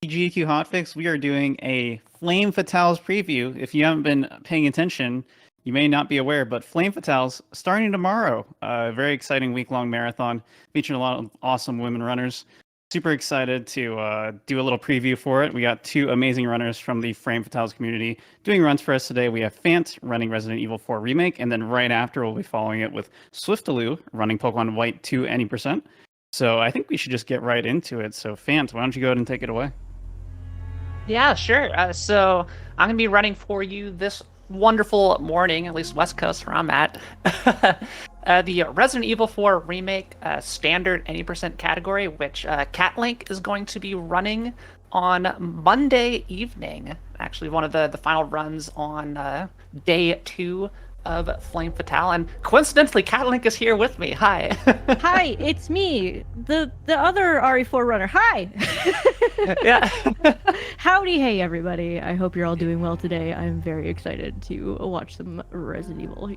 GDQ Hotfix, we are doing a Flame Fatales preview. If you haven't been paying attention, you may not be aware, but Flame Fatales starting tomorrow. A very exciting week-long marathon featuring a lot of awesome women runners. Super excited to do a little preview for it. We got two amazing runners from the Frame Fatales community doing runs for us today. We have Fant running Resident Evil 4 Remake, and then right after we'll be following it with Swiftaloo running Pokemon White 2 any percent. So I think we should just get right into it. So Fant, why don't you go ahead and take it away? Yeah, sure. So I'm going to be running for you this wonderful morning, at least West Coast where I'm at. The Resident Evil 4 Remake standard any percent category, which Catlink is going to be running on Monday evening. Actually, one of the final runs on day 2 of Flame Fatale, and coincidentally, Catlink is here with me. Hi. Hi, it's me, the other RE4 runner. Hi. Yeah. Howdy, hey everybody. I hope you're all doing well today. I'm very excited to watch some Resident Evil.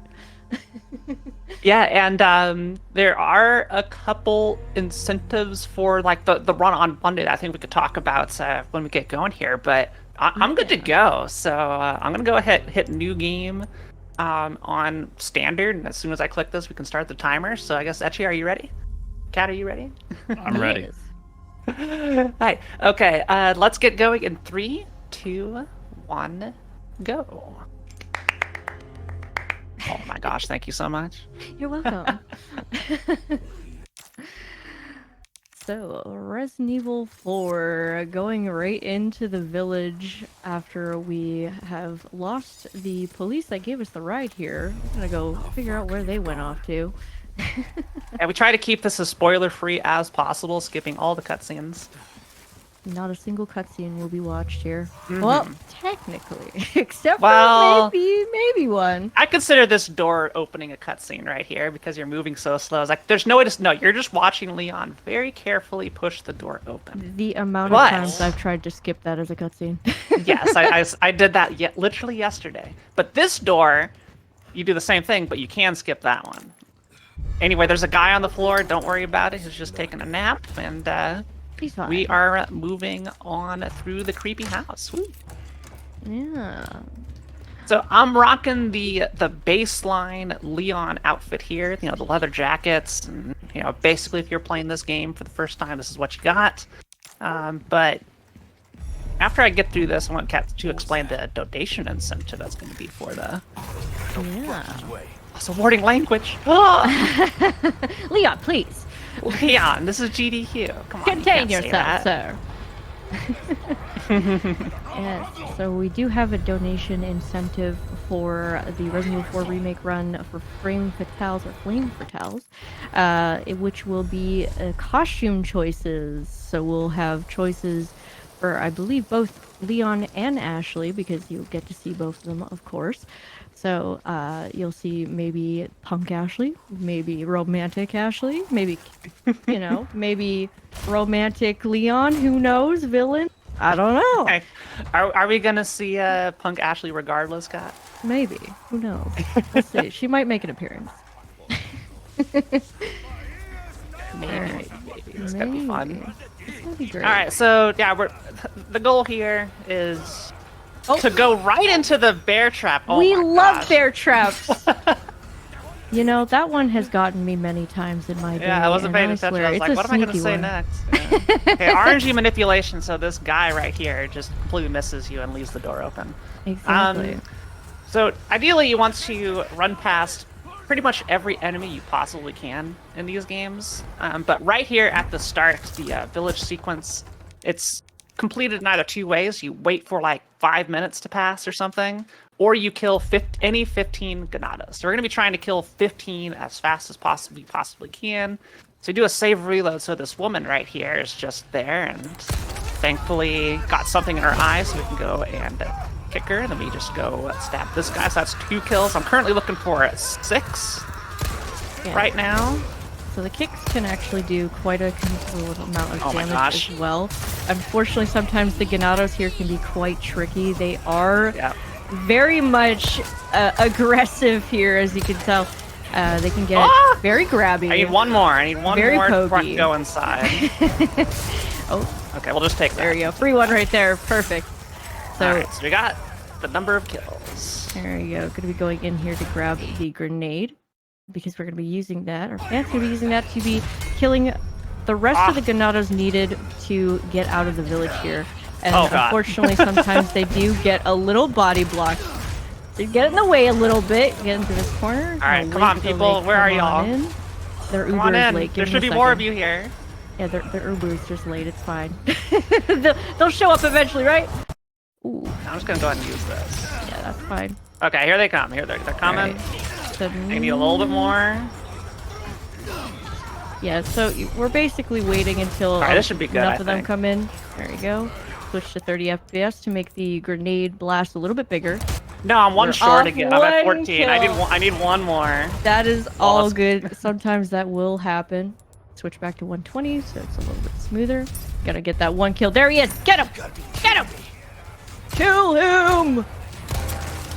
Yeah, and there are a couple incentives for like the run on Monday that I think we could talk about when we get going here. But I'm good to go. So I'm gonna go ahead hit new game on standard, and as soon as I click this, we can start the timer. So I guess Etchi, are you ready? Kat, are you ready? I'm ready. Hi. Okay. Let's get going in 3, 2, 1, go. Oh my gosh! Thank you so much. You're welcome. So, Resident Evil 4, going right into the village after we have lost the police that gave us the ride here. I'm gonna go figure out where they went off to. And we try to keep this as spoiler-free as possible, skipping all the cutscenes. Not a single cutscene will be watched here. Well, technically, except Well, for maybe one. I consider this door opening a cutscene right here because you're moving so slow. It's like there's no way to know. You're just watching Leon very carefully push the door open. The amount of times I've tried to skip that as a cutscene. Yes, I did that literally yesterday. But this door, you do the same thing, but you can skip that one. Anyway, there's a guy on the floor. Don't worry about it. He's just taking a nap, and He's fine. we are moving on through the creepy house. Woo. Yeah. So I'm rocking the baseline Leon outfit here. You know, the leather jackets. And, you know, basically, if you're playing this game for the first time, this is what you got. But after I get through this, I want Kat to explain the donation incentive that's going to be for the. Yeah. Also, warning language. Leon, please. Leon, this is GDQ. Come on, Contain you can't say yourself, that. sir. Yes, so we do have a donation incentive for the Resident Evil 4 Remake run for Frame Fatales, or Flame Fatales, which will be costume choices. So we'll have choices for, I believe, both Leon and Ashley, because you'll get to see both of them, of course. So you'll see maybe punk Ashley, maybe romantic Ashley, maybe, you know, maybe romantic Leon, who knows, villain? I don't know. Okay. Are we going to see punk Ashley regardless, Scott? Maybe. Who knows? We'll see. She might make an appearance. Maybe. It's going to be fun. It's gonna be great. All right, so yeah, the goal here is to go right into the bear trap. Oh we my love gosh. bear traps. You know, that one has gotten me many times in my day. Yeah, I wasn't paying and attention. swear, I was like, it's what a am I going to sneaky say one. next? Yeah. Okay, RNG manipulation. So this guy right here just completely misses you and leaves the door open. Exactly. So ideally, you want to run past pretty much every enemy you possibly can in these games. But right here at the start, the village sequence, it's completed in either two ways. You wait for like 5 minutes to pass or something, or you kill any 15 Ganadas. So we're going to be trying to kill 15 as fast as possibly can. So you do a save reload. So this woman right here is just there and thankfully got something in her eye, so we can go and kick her. And then we just go stab this guy. So that's 2 kills. I'm currently looking for 6 right now. So the kicks can actually do quite a considerable amount of damage as well. Unfortunately, sometimes the Ganados here can be quite tricky. They are very much aggressive here, as you can tell. They can get very grabby. I need one more. I need one Very more before I pokey. can go inside. Oh, Okay, we'll just take that. there you go. Free one right there. Perfect. So, Alright, so we got the number of kills. there you go. Gonna be going in here to grab the grenade because we're gonna be using that. Our fan's gonna be using that to be killing the rest of the Ganados needed to get out of the village here. And unfortunately, sometimes they do get a little body blocked. So you get in the way a little bit. Get into this corner. Alright, come on, people. Where are y'all? Their Come Uber on is in. late. There should be more of you here. Yeah, their Uber is just late. It's fine. They'll show up eventually, right? Ooh. I'm just gonna go ahead and use this. Yeah, that's fine. Okay, here they come. Here they're coming. Right. So, I need a little bit more. Yeah, so we're basically waiting until this should be good, enough I of them think. come in. There you go. Switch to 30 FPS to make the grenade blast a little bit bigger. No, I'm one We're short off again. I'm at one 14. I kill. need one more. That is all that's- good. Sometimes that will happen. Switch back to 120 so it's a little bit smoother. Gotta get that one kill. There he is! Get him! Get him! Kill him!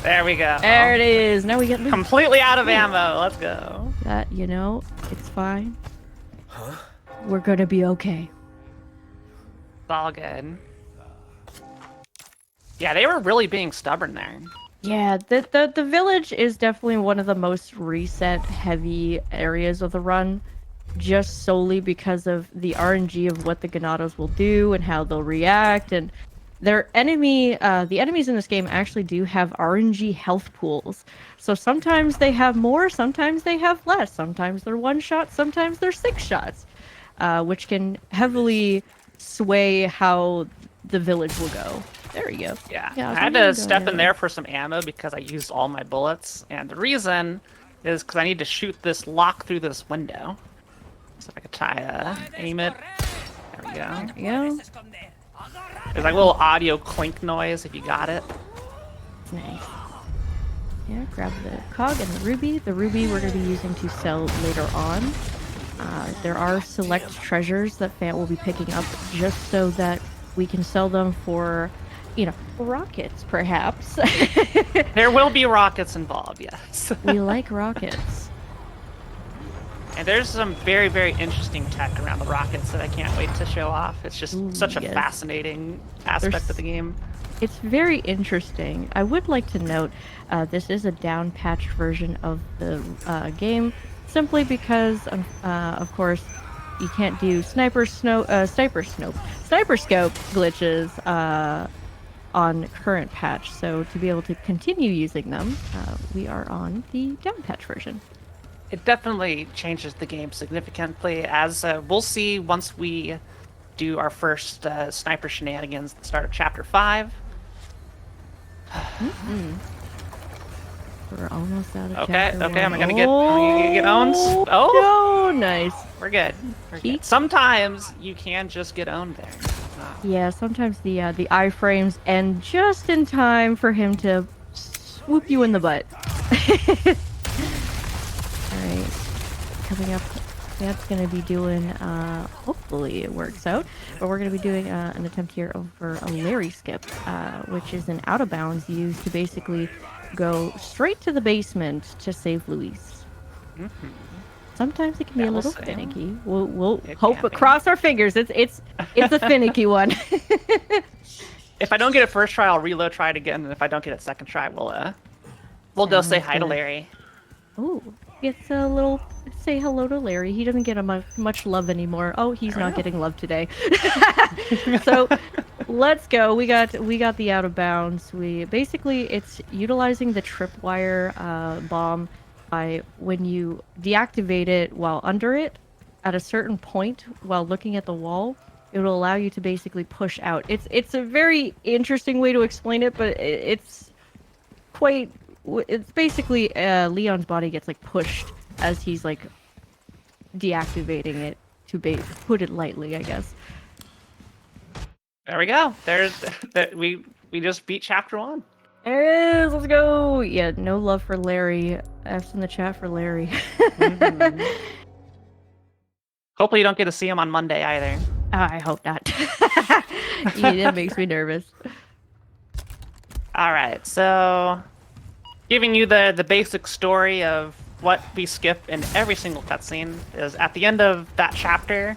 There we go. There it is. Now we get loot. Completely out of ammo. Let's go. That, it's fine. We're gonna be okay. It's all good. Yeah, they were really being stubborn there. Yeah, the village is definitely one of the most reset heavy areas of the run, just solely because of the RNG of what the Ganados will do and how they'll react, and the enemies in this game actually do have RNG health pools. So sometimes they have more, sometimes they have less, sometimes they're one shot, sometimes they're 6 shots, which can heavily sway how the village will go. There we go. Yeah, Yeah, I had to step in there for some ammo because I used all my bullets, and the reason is because I need to shoot this lock through this window. So if I could try aim it. There we go. There you go. There's like a little audio clink noise if you got it. Nice. Yeah, grab the cog and the ruby. The ruby we're going to be using to sell later on. There are select treasures that Fant will be picking up just so that we can sell them for, rockets, perhaps. There will be rockets involved, yes. We like rockets. And there's some very, very interesting tech around the rockets that I can't wait to show off. It's just such a yes. fascinating aspect of the game. It's very interesting. I would like to note this is a down-patched version of the game, simply because, of course, you can't do sniper scope glitches on current patch. So to be able to continue using them, we are on the down-patch version. It definitely changes the game significantly, as we'll see once we do our first sniper shenanigans at the start of Chapter 5. We're almost out of Okay, chapter okay, one. I'm gonna get owned. Oh, no, nice. we're good. We're good. Sometimes you can just get owned there. Yeah, sometimes the iframes end just in time for him to swoop you in the butt. Alright, coming up, that's going to be doing, hopefully it works out, but we're going to be doing an attempt here over a Larry skip, which is an out of bounds used to basically go straight to the basement to save Luis. Mm-hmm. Sometimes it can be a little finicky. We'll It hope, can but be. cross our fingers. It's a finicky one. If I don't get it first try, I'll reload, try it again, and if I don't get it second try, we'll go say hi to good. Larry. Ooh, gets a little say hello to Larry. He doesn't get much love anymore. Oh, he's not getting love today. So let's go. We got the out of bounds. It's utilizing the tripwire bomb by when you deactivate it while under it at a certain point while looking at the wall. It will allow you to basically push out. It's a very interesting way to explain it, but it's basically Leon's body gets like pushed as he's like deactivating it, to put it lightly, I guess. There we go. We just beat Chapter 1. There it is. Let's go. Yeah, no love for Larry. F's in the chat for Larry. Mm-hmm. Hopefully you don't get to see him on Monday either. I hope not. Yeah, that makes me nervous. All right, so giving you the basic story of what we skip in every single cutscene is at the end of that chapter,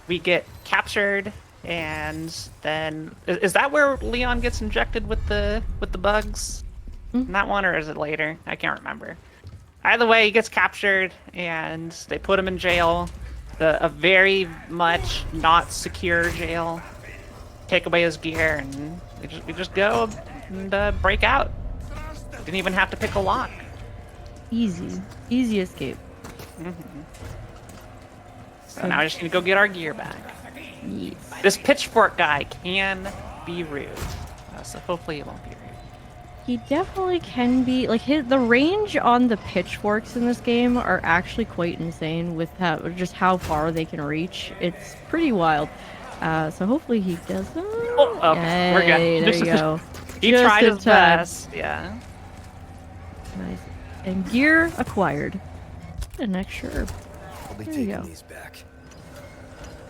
we get captured, and then is that where Leon gets injected with the bugs? Mm. In that one, or is it later? I can't remember. Either way, he gets captured, and they put him in jail, a very much not secure jail. Take away his gear, and we just go and break out. Didn't even have to pick a lock. Easy escape. So now I just need to go get our gear back. Yes. This pitchfork guy can be rude, so hopefully it won't be rude. He definitely can be. Like the range on the pitchforks in this game are actually quite insane with how far they can reach. It's pretty wild. So hopefully he doesn't. Oh, okay, we're good. There you go. He Just tried in his time. best. Yeah. Nice. And gear acquired. An extra herb. I'll be There you taking go. these back.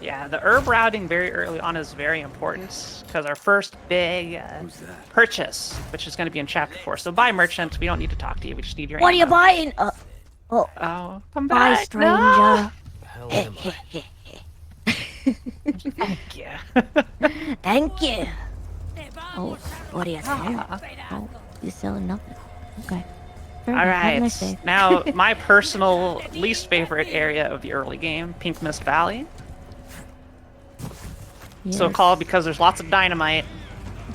Yeah, the herb routing very early on is very important because our first big Who's that? purchase, which is going to be in chapter 4. So buy merchant. We don't need to talk to you. We just need your. What are you ammo. buying? Oh, come Bye, back, stranger. No! The hell am I? Thank you. Thank you. Oh, what are you selling? Ah. Oh, you're selling nothing. Okay. All Have a right. nice day. Now, my personal least favorite area of the early game, Pink Mist Valley. So Yes. called because there's lots of dynamite.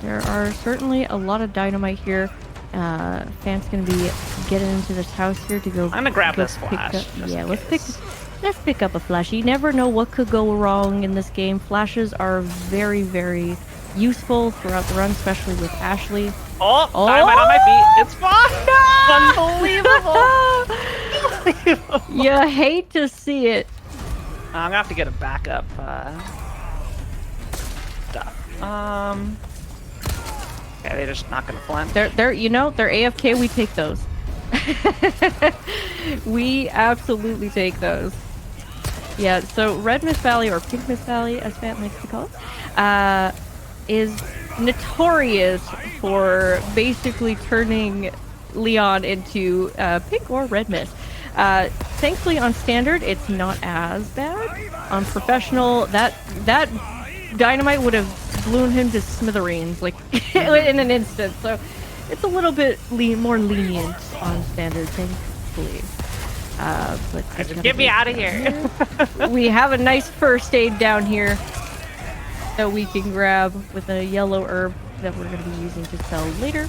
There are certainly a lot of dynamite here. Fan's gonna be getting into this house here to go. I'm gonna grab go this pick flash, up- just Yeah, in let's case. pick up a flash. You never know what could go wrong in this game. Flashes are very, very useful throughout the run, especially with Ashley. Oh, Oh! dynamite on my feet. It's fine. Unbelievable. Unbelievable. You hate to see it. I'm gonna have to get a backup stuff. Okay, they're just not gonna flint. They're they're AFK. We take those. We absolutely take those. Yeah. So Red Mist Valley, or Pink Mist Valley, as Fan likes to call it, is notorious for basically turning Leon into pink or red mist. Thankfully, on standard, it's not as bad. On professional, that dynamite would have blown him to smithereens like in an instant. So it's a little bit more lenient on standard, thankfully. But Just get me out of here. we have a nice first aid down here that we can grab with a yellow herb that we're going to be using to sell later.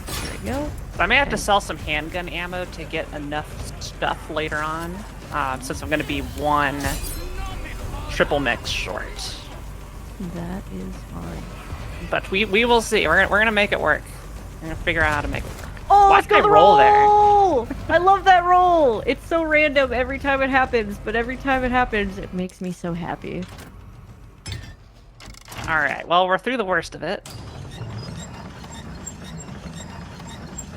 There we go. So I may have to sell some handgun ammo to get enough stuff later on, since I'm going to be one triple mix short. That is fine. But we will see. We're gonna make it work. We're gonna figure out how to make it work. Oh, Why let's did I go the roll there? roll! I love that roll. It's so random every time it happens, but every time it happens, it makes me so happy. All right. Well, we're through the worst of it.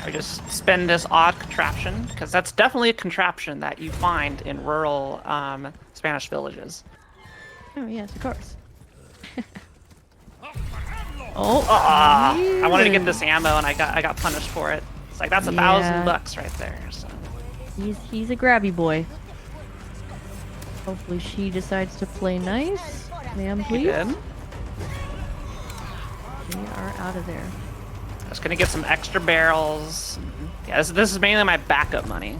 I just spin this odd contraption because that's definitely a contraption that you find in rural Spanish villages. Oh yes, of course. Oh, I wanted to get weird. this ammo and I got punished for it. It's like that's Yeah. $1,000 right there. So. He's a grabby boy. Hopefully she decides to play nice. Ma'am, You please. did. We are out of there. Just gonna get some extra barrels. Yeah, this is mainly my backup money,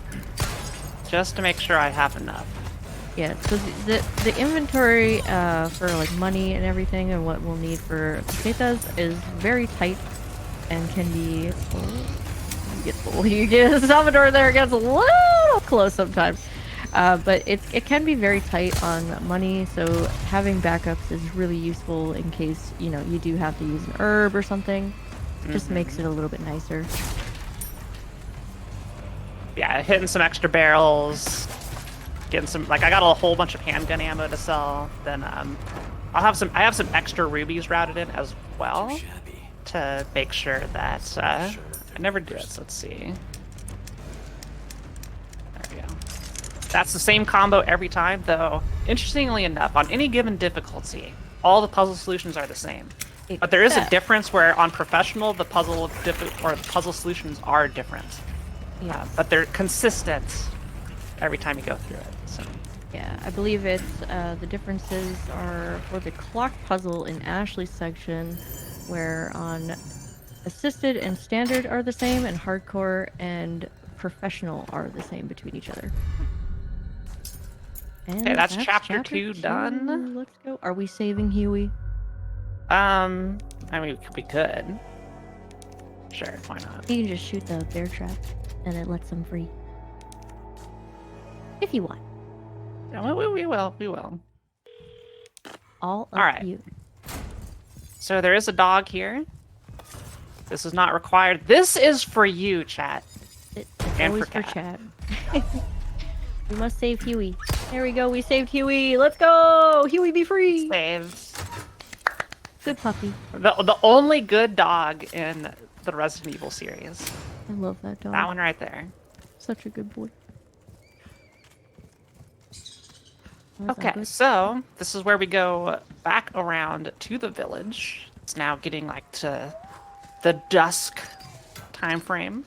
just to make sure I have enough. Yeah, so the inventory for like money and everything and what we'll need for pesetas is very tight and can be you get Salvador there gets a little close sometimes. But it can be very tight on money, so having backups is really useful in case, you know, you do have to use an herb or something. It just makes it a little bit nicer. Yeah, hitting some extra barrels, getting some, like, I got a whole bunch of handgun ammo to sell. Then I have some extra rubies routed in as well Shabby. to make sure that I never do it. So let's see. There we go. That's the same combo every time, though. Interestingly enough, on any given difficulty, all the puzzle solutions are the same. But there is a difference where on professional, the puzzle solutions are different. but they're consistent every time you go through it. So. Yeah, I believe it's the differences are for the clock puzzle in Ashley's section, where on assisted and standard are the same, and hardcore and professional are the same between each other. And Okay, that's chapter 2 done. Let's go. Are we saving Huey? I mean, we could. Sure, why not? You can just shoot the bear trap, and it lets them free. If you want. Yeah, we will. All right. to you. So there is a dog here. This is not required. This is for you, chat. It's And always for for chat. We must save Huey. There we go. We saved Huey. Let's go. Huey, be free. Saves. Good puppy. The only good dog in the Resident Evil series. I love that dog. That one right there. Such a good boy. Okay, so this is where we go back around to the village. It's now getting like to the dusk time frame.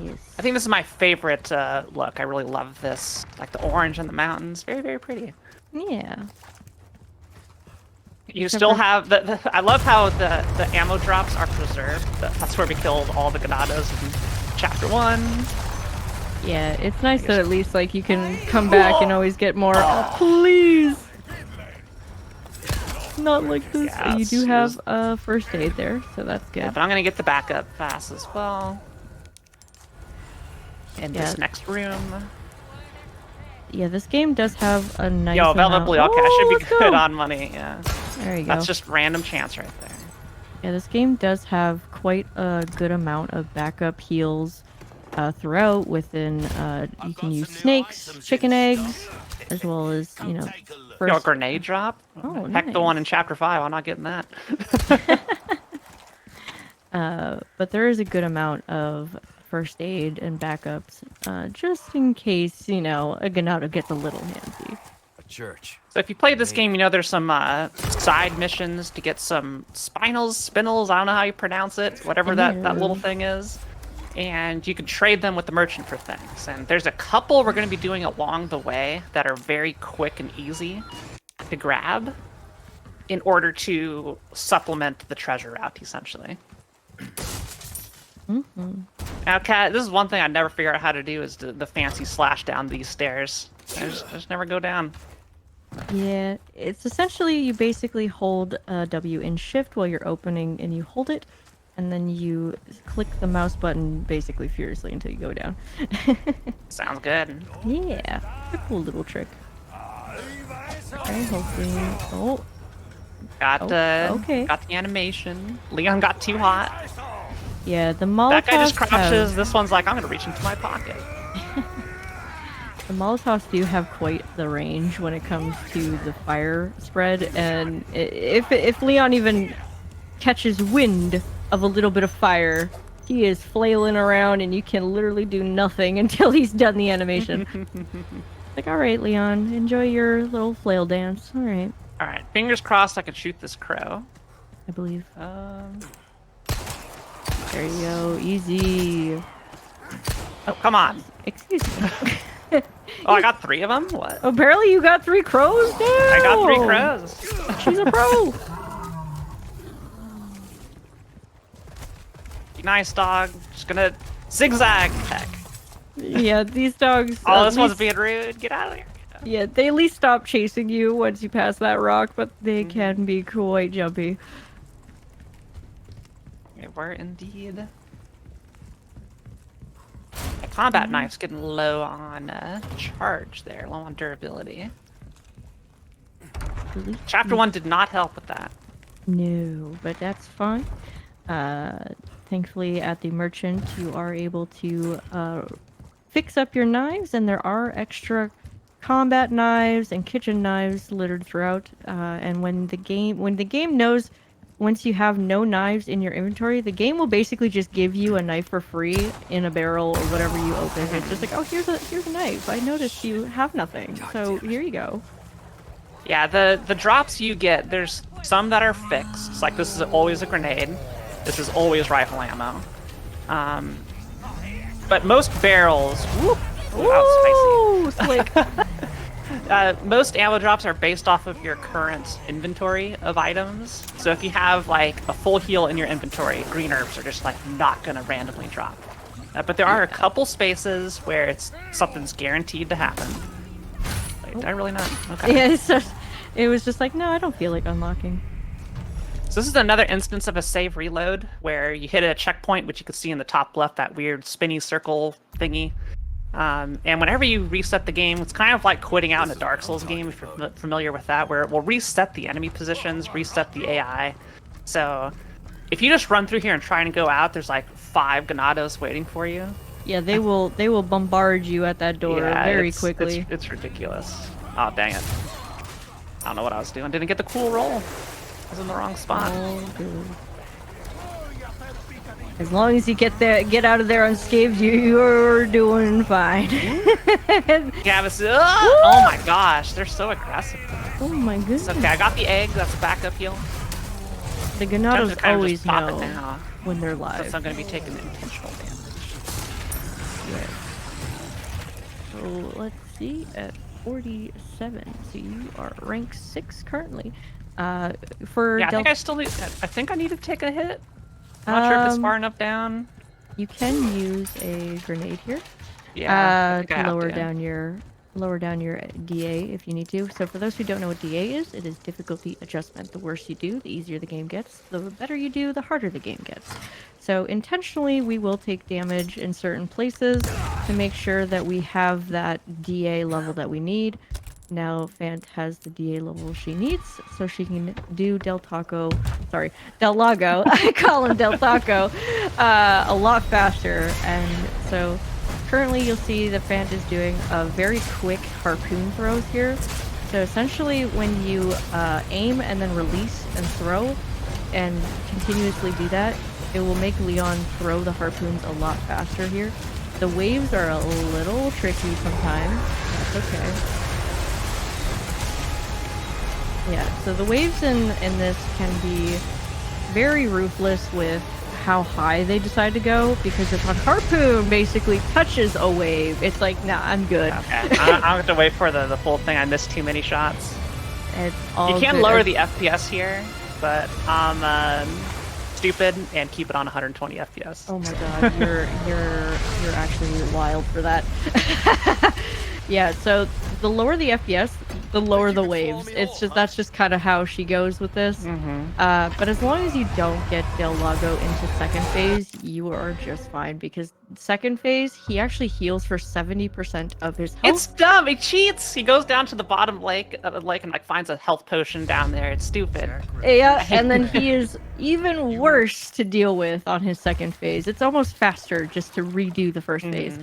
Yes. I think this is my favorite look. I really love this. Like the orange in the mountains. Very, very pretty. Yeah. You still have the I love how the ammo drops are preserved. That's where we killed all the Ganados in chapter 1. Yeah, it's nice that at least like you can come back and always get more. Please. Not like this. Yeah, You do have first aid there, so that's good. Yeah, but I'm gonna get the backup fast as well. In this next room. Yeah, this game does have a nice Yo, Velvet amount... Blue, okay, I should be let's good go. on money, yeah. There you go. That's just random chance right there. Yeah, this game does have quite a good amount of backup heals throughout. Within, you can use snakes, chicken eggs, as well as, you know, Yo, a grenade drop? Oh, Heck, nice. the one in chapter 5, I'm not getting that. But there is a good amount of first aid and backups, just in case, you know, a Ganado gets a little handsy. A church. So if you played this game, you know there's some side missions to get some spinels, I don't know how you pronounce it, whatever that little thing is. And you can trade them with the merchant for things. And there's a couple we're going to be doing along the way that are very quick and easy to grab in order to supplement the treasure route, essentially. Now, Kat, this is one thing I never figure out how to do is the fancy slash down these stairs. I just never go down. Yeah, it's essentially you basically hold W in shift while you're opening, and you hold it, and then you click the mouse button basically furiously until you go down. Sounds good. Yeah, a cool little trick. Okay, hopefully... Oh, Got okay. got the animation. Leon got too hot. Yeah, the Molotovs That guy just crouches. have... This one's like, I'm gonna reach into my pocket. The Molotovs do have quite the range when it comes to the fire spread, and if Leon even catches wind of a little bit of fire, he is flailing around and you can literally do nothing until he's done the animation. Like, alright, Leon, enjoy your little flail dance. Alright. Alright, fingers crossed I can shoot this crow. I believe. There you go, easy. Oh, come on. Excuse me. Oh, I got 3 of them? What? Apparently you got 3 crows? Damn! I got 3 crows. She's a pro! Be nice, dog. Just gonna zigzag. Heck. Yeah, these dogs... Oh, this one's being rude. Get out of here. Yeah, they at least stop chasing you once you pass that rock, but they can be quite jumpy. They were indeed. My combat knife's getting low on charge there, low on durability. Chapter 1 did not help with that. No, but that's fine. Thankfully, at the merchant, you are able to fix up your knives, and there are extra combat knives and kitchen knives littered throughout. And when the game knows once you have no knives in your inventory, the game will basically just give you a knife for free in a barrel or whatever you open. It's just like, oh, here's a knife. I noticed you have nothing, so here you go. Yeah, the drops you get, there's some that are fixed. It's like this is always a grenade. This is always rifle ammo. but most barrels. Whoop, that was spicy. Slick. Most ammo drops are based off of your current inventory of items. So if you have like a full heal in your inventory, green herbs are just like not gonna randomly drop. But there are a couple spaces where something's guaranteed to happen. Wait, did I really not? Okay. Yeah, so it was just like, no, I don't feel like unlocking. So this is another instance of a save reload where you hit a checkpoint, which you can see in the top left, that weird spinny circle thingy. And whenever you reset the game, it's kind of like quitting out in a Dark Souls game, if you're familiar with that, where it will reset the enemy positions, reset the AI. So if you just run through here and try and go out, there's like 5 Ganados waiting for you. Yeah, they will bombard you at that door very quickly. It's ridiculous. Oh, dang it. I don't know what I was doing. Didn't get the cool roll. I was in the wrong spot. Oh, good. As long as you get out of there unscathed, you're doing fine. Yeah, but oh my gosh, they're so aggressive. Oh my goodness. It's okay, I got the egg. That's a backup heal. The Ganados Kind of always just pop it know now, when they're live. since I'm going to be taking intentional damage. Yeah. So let's see, at 47, so you are rank 6 currently. For Yeah, I think I need to take a hit. I'm not sure if it's far enough down. You can use a grenade here. Yeah, To lower down your DA if you need to. So for those who don't know what DA is, it is difficulty adjustment. The worse you do, the easier the game gets. The better you do, the harder the game gets. So intentionally, we will take damage in certain places to make sure that we have that DA level that we need. Now Fant has the DA level she needs, so she can do Del Lago, I call him Del Taco, a lot faster. And so currently you'll see that Fant is doing a very quick harpoon throws here. So essentially when you aim and then release and throw and continuously do that, it will make Leon throw the harpoons a lot faster here. The waves are a little tricky sometimes. That's okay. Yeah, so the waves in this can be very ruthless with how high they decide to go, because if a harpoon basically touches a wave, it's like, nah, I'm good. Okay, I'll have to wait for the full thing. I missed too many shots. It's all You can good. lower the FPS here, but I'm stupid and keep it on 120 FPS. Oh my god, you're actually wild for that. Yeah, so the lower the FPS, the lower the waves. That's just kind of how she goes with this. But as long as you don't get Del Lago into second phase, you are just fine, because second phase he actually heals for 70% of his health. It's dumb. He cheats. He goes down to the bottom lake and like finds a health potion down there. It's stupid. Yeah, and then he is even worse to deal with on his second phase. It's almost faster just to redo the first phase.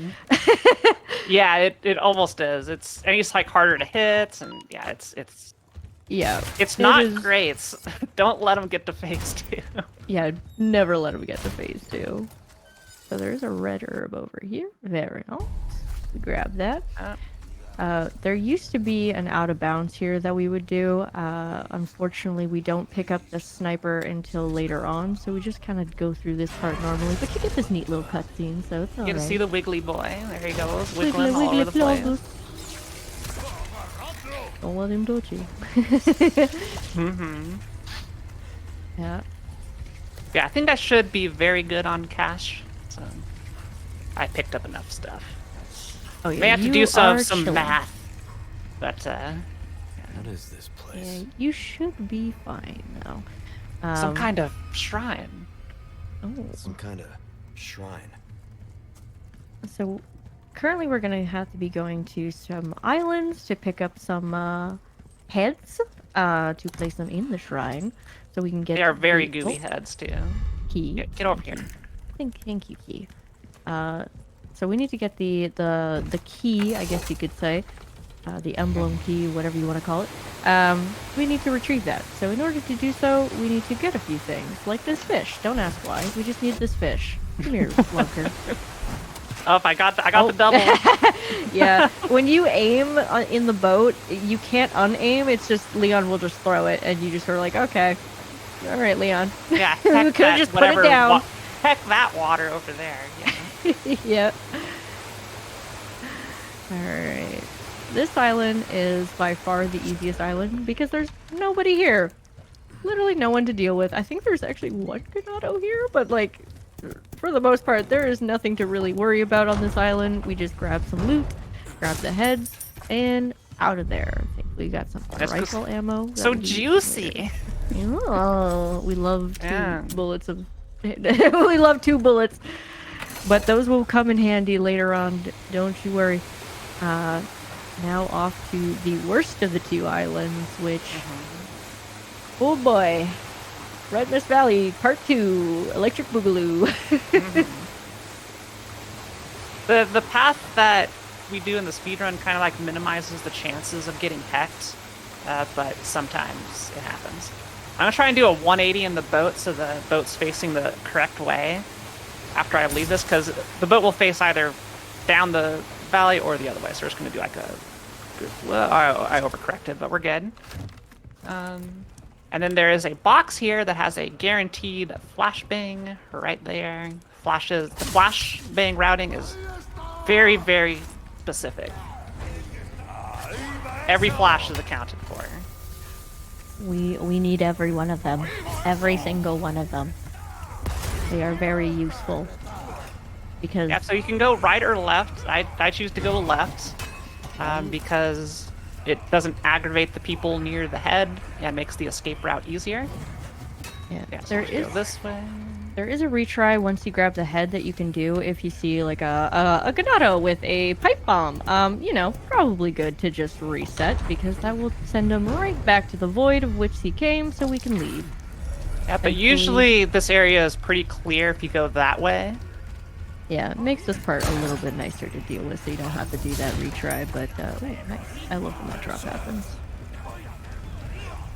Yeah, it almost is. And he's like harder to hit, and yeah, it's not great. Don't let him get to phase 2. Yeah, never let him get to phase 2. So there's a red herb over here. Very nice. Grab that. There used to be an out of bounds here that we would do. Unfortunately, we don't pick up the sniper until later on, so we just kind of go through this part normally. But you get this neat little cutscene, so it's alright. You get to see the wiggly boy. There he goes, wiggling all over the place. Don't let him touch you. Yeah. Yeah, I think I should be very good on cash. So I picked up enough stuff. Oh yeah. May have to do some math, but What is this place? Yeah, you should be fine now. some kind of shrine. Oh. Some kind of shrine. So currently we're gonna have to be going to some islands to pick up some heads to place them in the shrine, so we can get. They are very the- gooey heads too. Key. Get over here. Thank you, Key. So we need to get the key, I guess you could say, the emblem key, whatever you want to call it. We need to retrieve that. So in order to do so, we need to get a few things, like this fish. Don't ask why. We just need this fish. Come here, Lunker. Oh, I got the double. Yeah, when you aim in the boat, you can't unaim. It's just Leon will just throw it, and you just are like, okay, all right, Leon. Yeah, We heck could've that, just put it whatever down. Heck that water over there. Yeah. Yep. Alright. This island is by far the easiest island because there's nobody here. Literally no one to deal with. I think there's actually one Ganado here, but like, for the most part, there is nothing to really worry about on this island. We just grab some loot, grab the heads, and out of there. I think we got some rifle ammo. that So we use juicy. later. Oh, we love two Yeah. bullets of. We love 2 bullets, but those will come in handy later on. Don't you worry. Now off to the worst of the 2 islands, which. Oh boy. Red Mist Valley, Part 2, Electric Boogaloo. The path that we do in the speedrun kind of like minimizes the chances of getting hecked, but sometimes it happens. I'm gonna try and do a 180 in the boat so the boat's facing the correct way after I leave this, because the boat will face either down the valley or the other way, so we're just gonna do like a... Well, I overcorrected, but we're good. And then there is a box here that has a guaranteed flashbang right there. The flashbang routing is very, very specific. Every flash is accounted for. We need every one of them. Every single one of them. They are very useful. Because Yeah, so you can go right or left. I choose to go left because it doesn't aggravate the people near the head and makes the escape route easier. Yeah, Yeah, so there we'll is go this way. There is a retry once you grab the head that you can do if you see like a Ganado with a pipe bomb. You know, probably good to just reset because that will send him right back to the void of which he came, so we can leave. Yeah, but Thankfully- usually this area is pretty clear if you go that way. Yeah, it makes this part a little bit nicer to deal with, so you don't have to do that retry. But ooh, nice. I love when that drop happens.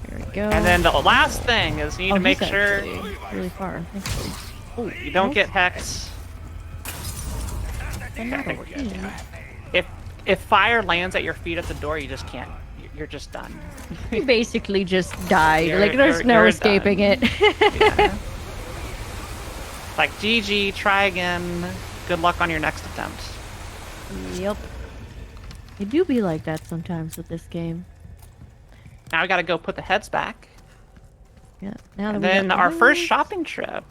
There we go. And then the last thing is you need to he's make sure actually really far. Thankfully. you don't get hex. Ganado, we're good. ew. If fire lands at your feet at the door, you just can't. You're just done. You basically just died. You're- Like there's you're- no you're escaping done. it. Yeah. Like GG, try again. Good luck on your next attempt. Yep. It do be like that sometimes with this game. Now we gotta go put the heads back. Yeah. Now And that we then got our first those- shopping trip.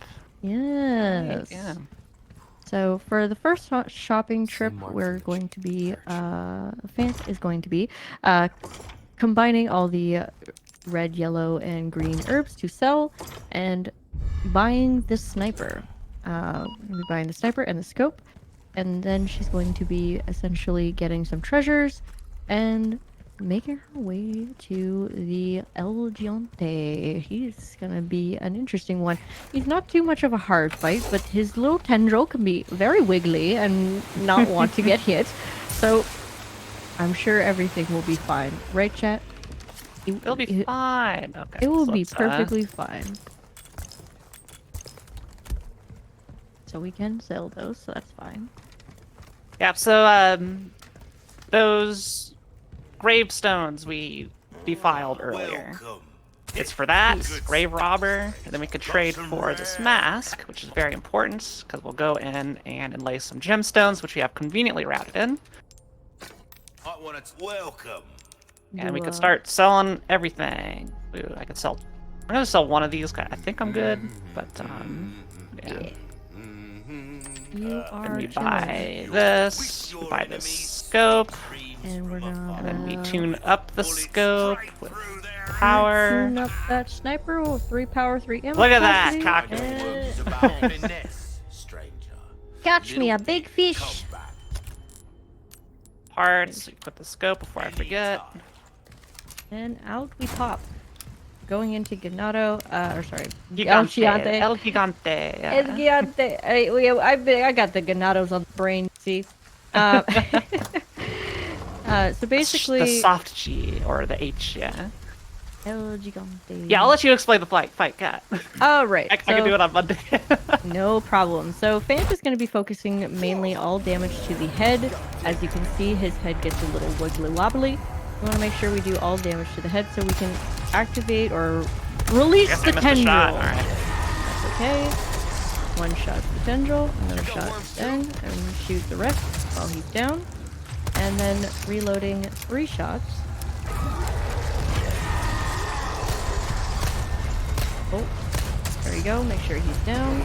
Yes. Yeah. So for the first shopping trip, mark we're for the going to be, Fant is going to be, combining all the red, yellow, and green herbs to sell, and buying the sniper. We'll be buying the sniper and the scope, and then she's going to be essentially getting some treasures, and making her way to the El Gigante. He's gonna be an interesting one. He's not too much of a hard fight, but his little tendril can be very wiggly and not want to get hit. So I'm sure everything will be fine. Right, chat? It'll be fine. Okay. It will so be let's, perfectly fine. So we can sell those, so that's fine. Yeah, so those gravestones we defiled earlier. It's for that, grave robber, and then we could trade for this mask, which is very important, because we'll go in and inlay some gemstones, which we have conveniently routed in. Welcome. And we Do, could start selling everything. Ooh, I could sell... I'm gonna sell one of these, I think I'm good, but, yeah. You And are we chilling. buy this, we buy this scope, And we're gonna and then we tune up the scope with power. tune up that sniper with 3 power, 3 ammo. Look at that, capacity, cock. and- catch me a big fish. Parts, we put the scope before I forget. And out we pop. Going into Ganado, or sorry, Gigante. El Gigante. El Gigante. Yeah. El Gigante. I got the Ganados on the brain, see? So basically... The soft G, or the H, yeah. El Gigante. Yeah, I'll let you explain the fight, Cat. Oh, right. I can do it on Monday. No problem. So Fant is going to be focusing mainly all damage to the head. As you can see, his head gets a little wiggly wobbly. We want to make sure we do all damage to the head so we can activate or release Guess the I missed a tendril. shot. Alright. That's okay. One shot the tendril, another shot then, and shoot the rest while he's down. And then reloading 3 shots. Oh, there we go. Make sure he's down.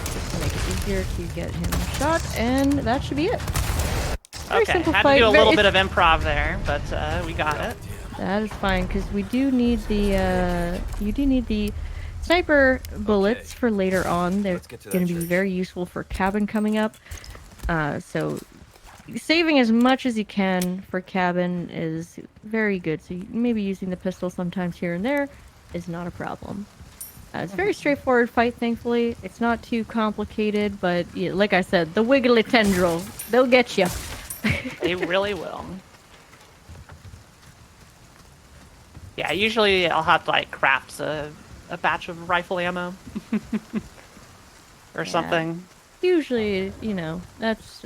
Just to make it easier to get him shot, and that should be it. Very Okay, simple had fight. to do a little bit of improv there, but we got it. That is fine, because we do need the you do need the sniper bullets for later on. They're Let's get to that going to be church. very useful for cabin coming up. So saving as much as you can for cabin is very good. So maybe using the pistol sometimes here and there is not a problem. It's a very straightforward fight, thankfully. It's not too complicated, but yeah, like I said, the wiggly tendril, they'll get you. They really will. Yeah, usually I'll have to like craft a batch of rifle ammo or something. Usually, you know, that's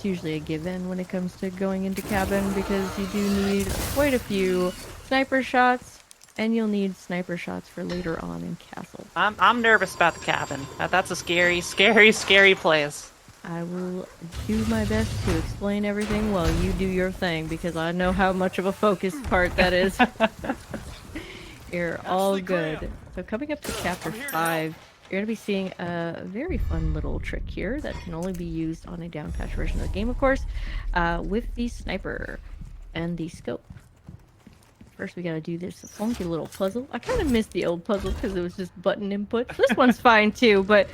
usually a given when it comes to going into cabin, because you do need quite a few sniper shots, and you'll need sniper shots for later on in castle. I'm nervous about the cabin. That's a scary, scary, scary place. I will do my best to explain everything while you do your thing, because I know how much of a focused part that is. You're all good. So coming up to chapter 5, you're going to be seeing a very fun little trick here that can only be used on a downpatch version of the game, of course, with the sniper and the scope. First, we gotta do this funky little puzzle. I kind of missed the old puzzle because it was just button input. This one's fine too, but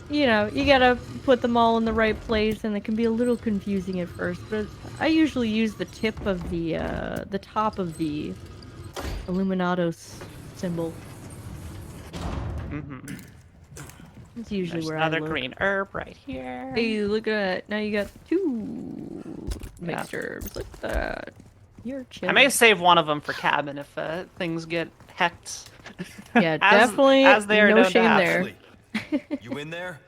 you know, you gotta put them all in the right place, and it can be a little confusing at first. But I usually use the tip of the top of the Illuminados symbol. Mm-hmm. It's usually There's where another I look. green herb right here. Hey, look at that! Now you got 2 mixed herbs. Look at that. You're chill. I may save one of them for cabin if things get hecked. Yeah, definitely. as they are no known to shame have. there. Ashley, you in there?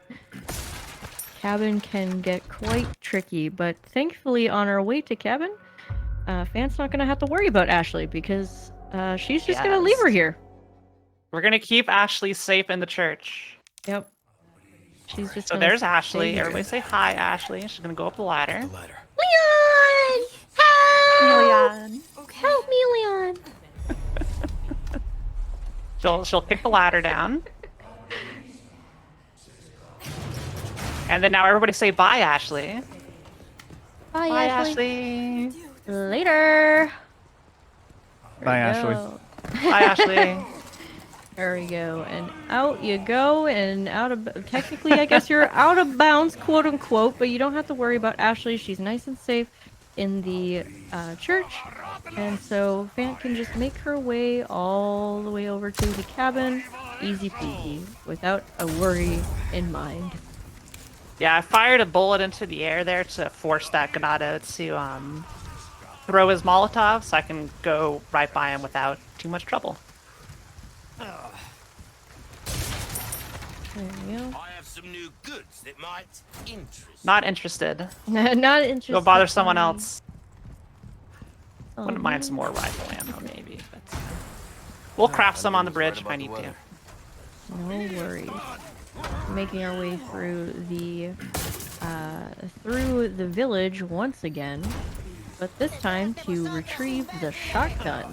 Cabin can get quite tricky, but thankfully on our way to cabin, Fant's not gonna have to worry about Ashley, because she's just gonna leave her Yes. here. We're gonna keep Ashley safe in the church. Yep. She's just So gonna there's stay Ashley. here. Everybody say hi, Ashley. She's gonna go up the ladder. The ladder. Leon! Help! Leon. Help me, Leon! She'll kick the ladder down. And then now everybody say bye, Ashley. Bye, Bye, Ashley. Ashley. Later! Bye, Ashley. Go. Bye, Ashley. There we go, and out you go, and out of technically, I guess you're out of bounds, quote unquote, but you don't have to worry about Ashley. She's nice and safe in the church, and so Fant can just make her way all the way over to the cabin, easy peasy, without a worry in mind. Yeah, I fired a bullet into the air there to force that Ganado to throw his Molotov, so I can go right by him without too much trouble. There we go. I have some new goods that might interest. Not interested. Not interested. Go bother someone in- else. Oh, Wouldn't mind some more rifle ammo, maybe. But we'll craft some on the bridge if I need to. No worries. Making our way through the village once again, but this time to retrieve the shotgun.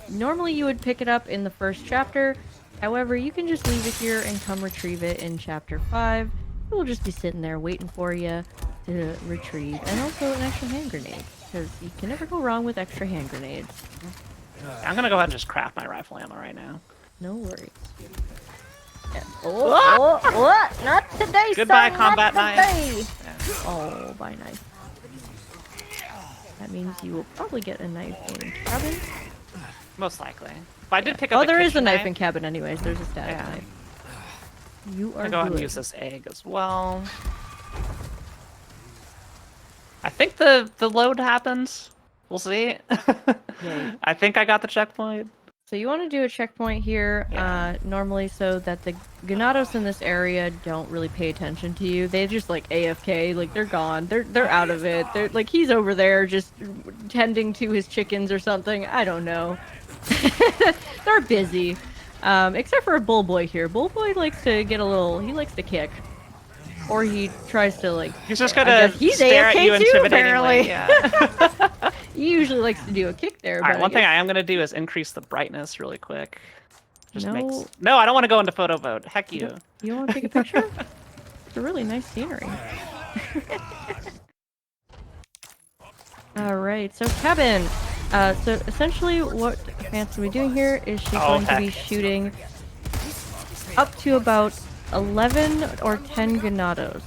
Normally you would pick it up in the first chapter. However, you can just leave it here and come retrieve it in chapter 5. It will just be sitting there waiting for you to retrieve, and also an extra hand grenade, because you can never go wrong with extra hand grenades. I'm gonna go ahead and just craft my rifle ammo right now. No worries. What? Not today, Goodbye, son, combat not knife. today. Oh, by knife. That means you will probably get a knife in cabin. Most likely. But I did pick up. Oh, there is a kitchen knife in cabin anyways. There's a static Yeah. knife. You are I'm gonna go ahead and good. use this egg as well. I think the load happens. We'll see. Yay. I think I got the checkpoint. So you want to do a checkpoint here, normally, so that the Ganados in this area don't really pay attention to you. They just like AFK, like they're gone. They're out of it. They're like he's over there just tending to his chickens or something. I don't know. They're busy. Except for Bullboy here. Bullboy likes to get a little. He likes to kick, or he tries to like. He's just I gonna guess he's stare at AFK you too, intimidatingly. apparently. Yeah. He usually likes to do a kick there. All right, but one thing guess- I am gonna do is increase the brightness really quick. Just No. makes. No, I don't want to go into photo mode. Heck you. You want to take a picture? It's a really nice scenery. Alright, so Cabin. So essentially what Fan's gonna be doing here is she's going to be shooting up to about 11 or 10 Ganados.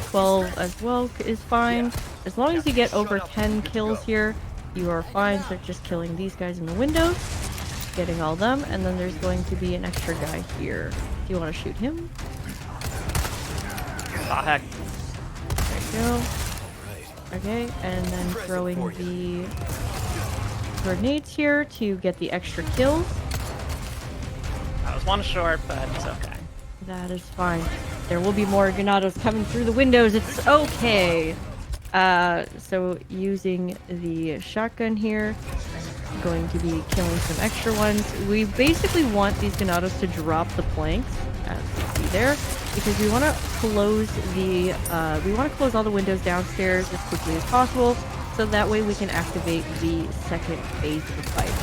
12 as well is fine. As long as you get over 10 kills here, you are fine. So just killing these guys in the windows, getting all them, and then there's going to be an extra guy here. Do you want to shoot him? Oh heck. There you go. Okay, and then throwing the grenades here to get the extra kills. I was one short, but it's okay. That is fine. There will be more Ganados coming through the windows. It's okay. So using the shotgun here, going to be killing some extra ones. We basically want these Ganados to drop the planks, as you see there, because we want to close all the windows downstairs as quickly as possible, so that way we can activate the second phase of the fight.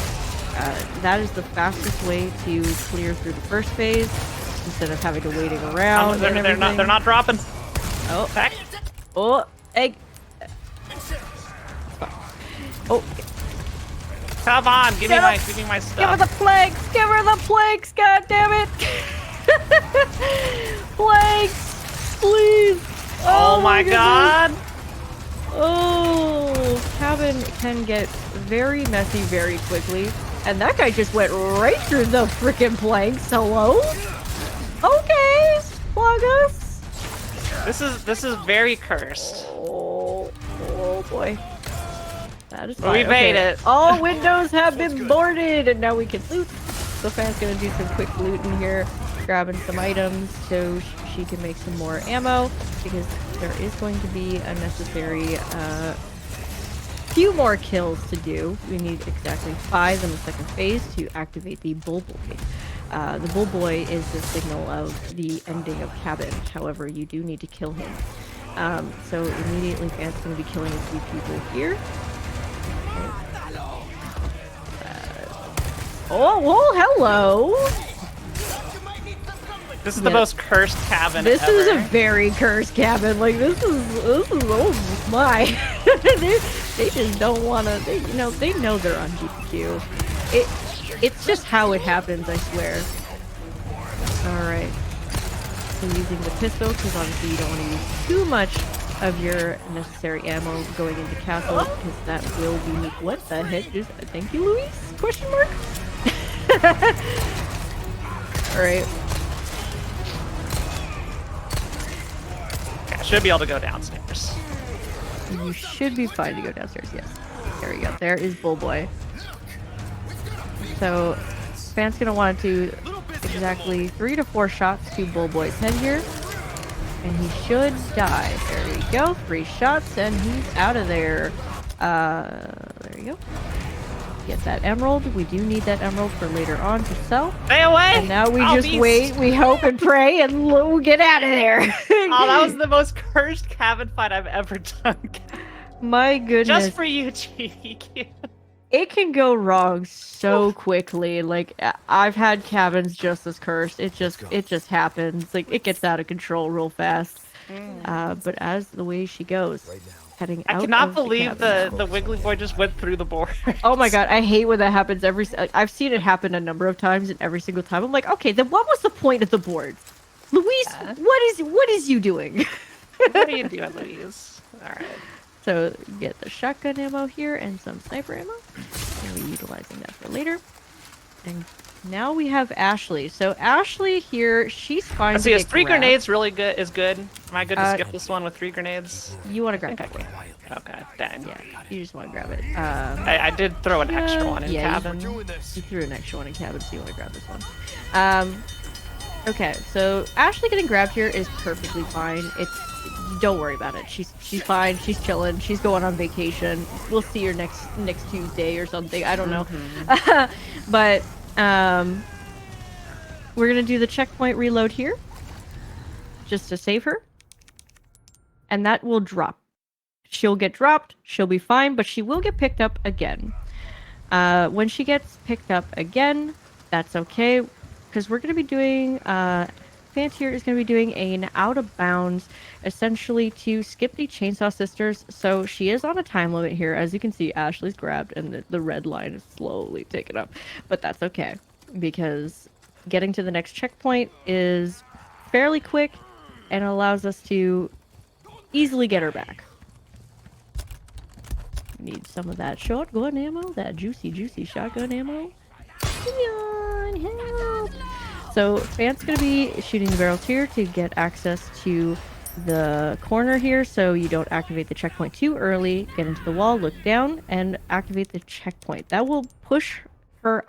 That is the fastest way to clear through the first phase instead of having to waiting around. They're not dropping. Oh, Heck. oh, egg. Oh, Come on, give me my stuff. give her the planks! Give her the planks! God damn it! Planks! Please! Oh my goodness. god! Oh, Cabin can get very messy very quickly. And that guy just went right through the freaking planks. Hello? Okay, Plagas. This is very cursed. Oh boy. That is fine. We made it. All windows have been boarded, and now we can loot. So Fan's gonna do some quick looting here, grabbing some items so she can make some more ammo, because there is going to be a necessary few more kills to do. We need exactly 5 in the second phase to activate the Bullboy. The Bullboy is the signal of the ending of Cabin. However, you do need to kill him. So immediately Fan's going to be killing a few people here. Oh, hello! This is the most cursed cabin This ever. is a very cursed cabin. Like, this is oh my. they just don't want to, they know they're on GDQ. It's just how it happens, I swear. Alright. So using the pistol, because obviously you don't want to use too much of your necessary ammo going into castle, because that will be... What the heck is... Thank you, Luis? Question mark? Alright. I should be able to go downstairs. You should be fine to go downstairs, yes. There we go. There is Bullboy. So, Fan's gonna want to do exactly 3 to 4 shots to Bullboy's head here. And he should die. There you go. 3 shots and he's out of there. There you go. Get that emerald. We do need that emerald for later on to sell. Stay away! And now we I'll just be wait, we hope and pray, and we'll get out of there. Oh, that was the most cursed cabin fight I've ever done. My goodness. Just for you, GDQ. It can go wrong so quickly. Like, I've had cabins just as cursed. It just happens. Like, it gets out of control real fast. But as the way she goes, heading out I cannot of believe cabin. the Wiggly Boy just went through the board. Oh my god, I hate when that happens. I've seen it happen a number of times, and every single time I'm like, okay, then what was the point of the board? Luis, what is you doing? What are you doing, Louise? Alright. So get the shotgun ammo here and some sniper ammo. And we're utilizing that for later. And now we have Ashley. So Ashley here, she's fine. Let's see, to is get 3 grabbed. grenades really good? Is good? Am I good to skip this one with 3 grenades? You want to grab it? Okay, dang. Yeah, you just want to grab it. I did throw an extra one in cabin. You threw an extra one in cabin, so you want to grab this one. Okay, so Ashley getting grabbed here is perfectly fine. Don't worry about it. She's fine. She's chilling. She's going on vacation. We'll see her next Tuesday or something. I don't know. But we're gonna do the checkpoint reload here, just to save her, and that will drop. She'll get dropped, she'll be fine, but she will get picked up again. When she gets picked up again, that's okay, because we're going to be doing, Fantier is going to be doing an out of bounds, essentially to skip the Chainsaw Sisters, so she is on a time limit here. As you can see, Ashley's grabbed, and the red line is slowly taken up, but that's okay, because getting to the next checkpoint is fairly quick, and allows us to easily get her back. Need some of that shotgun ammo, that juicy shotgun ammo. Come on, help! So Fant's gonna be shooting the barrels here to get access to the corner here, so you don't activate the checkpoint too early. Get into the wall, look down, and activate the checkpoint. That will push her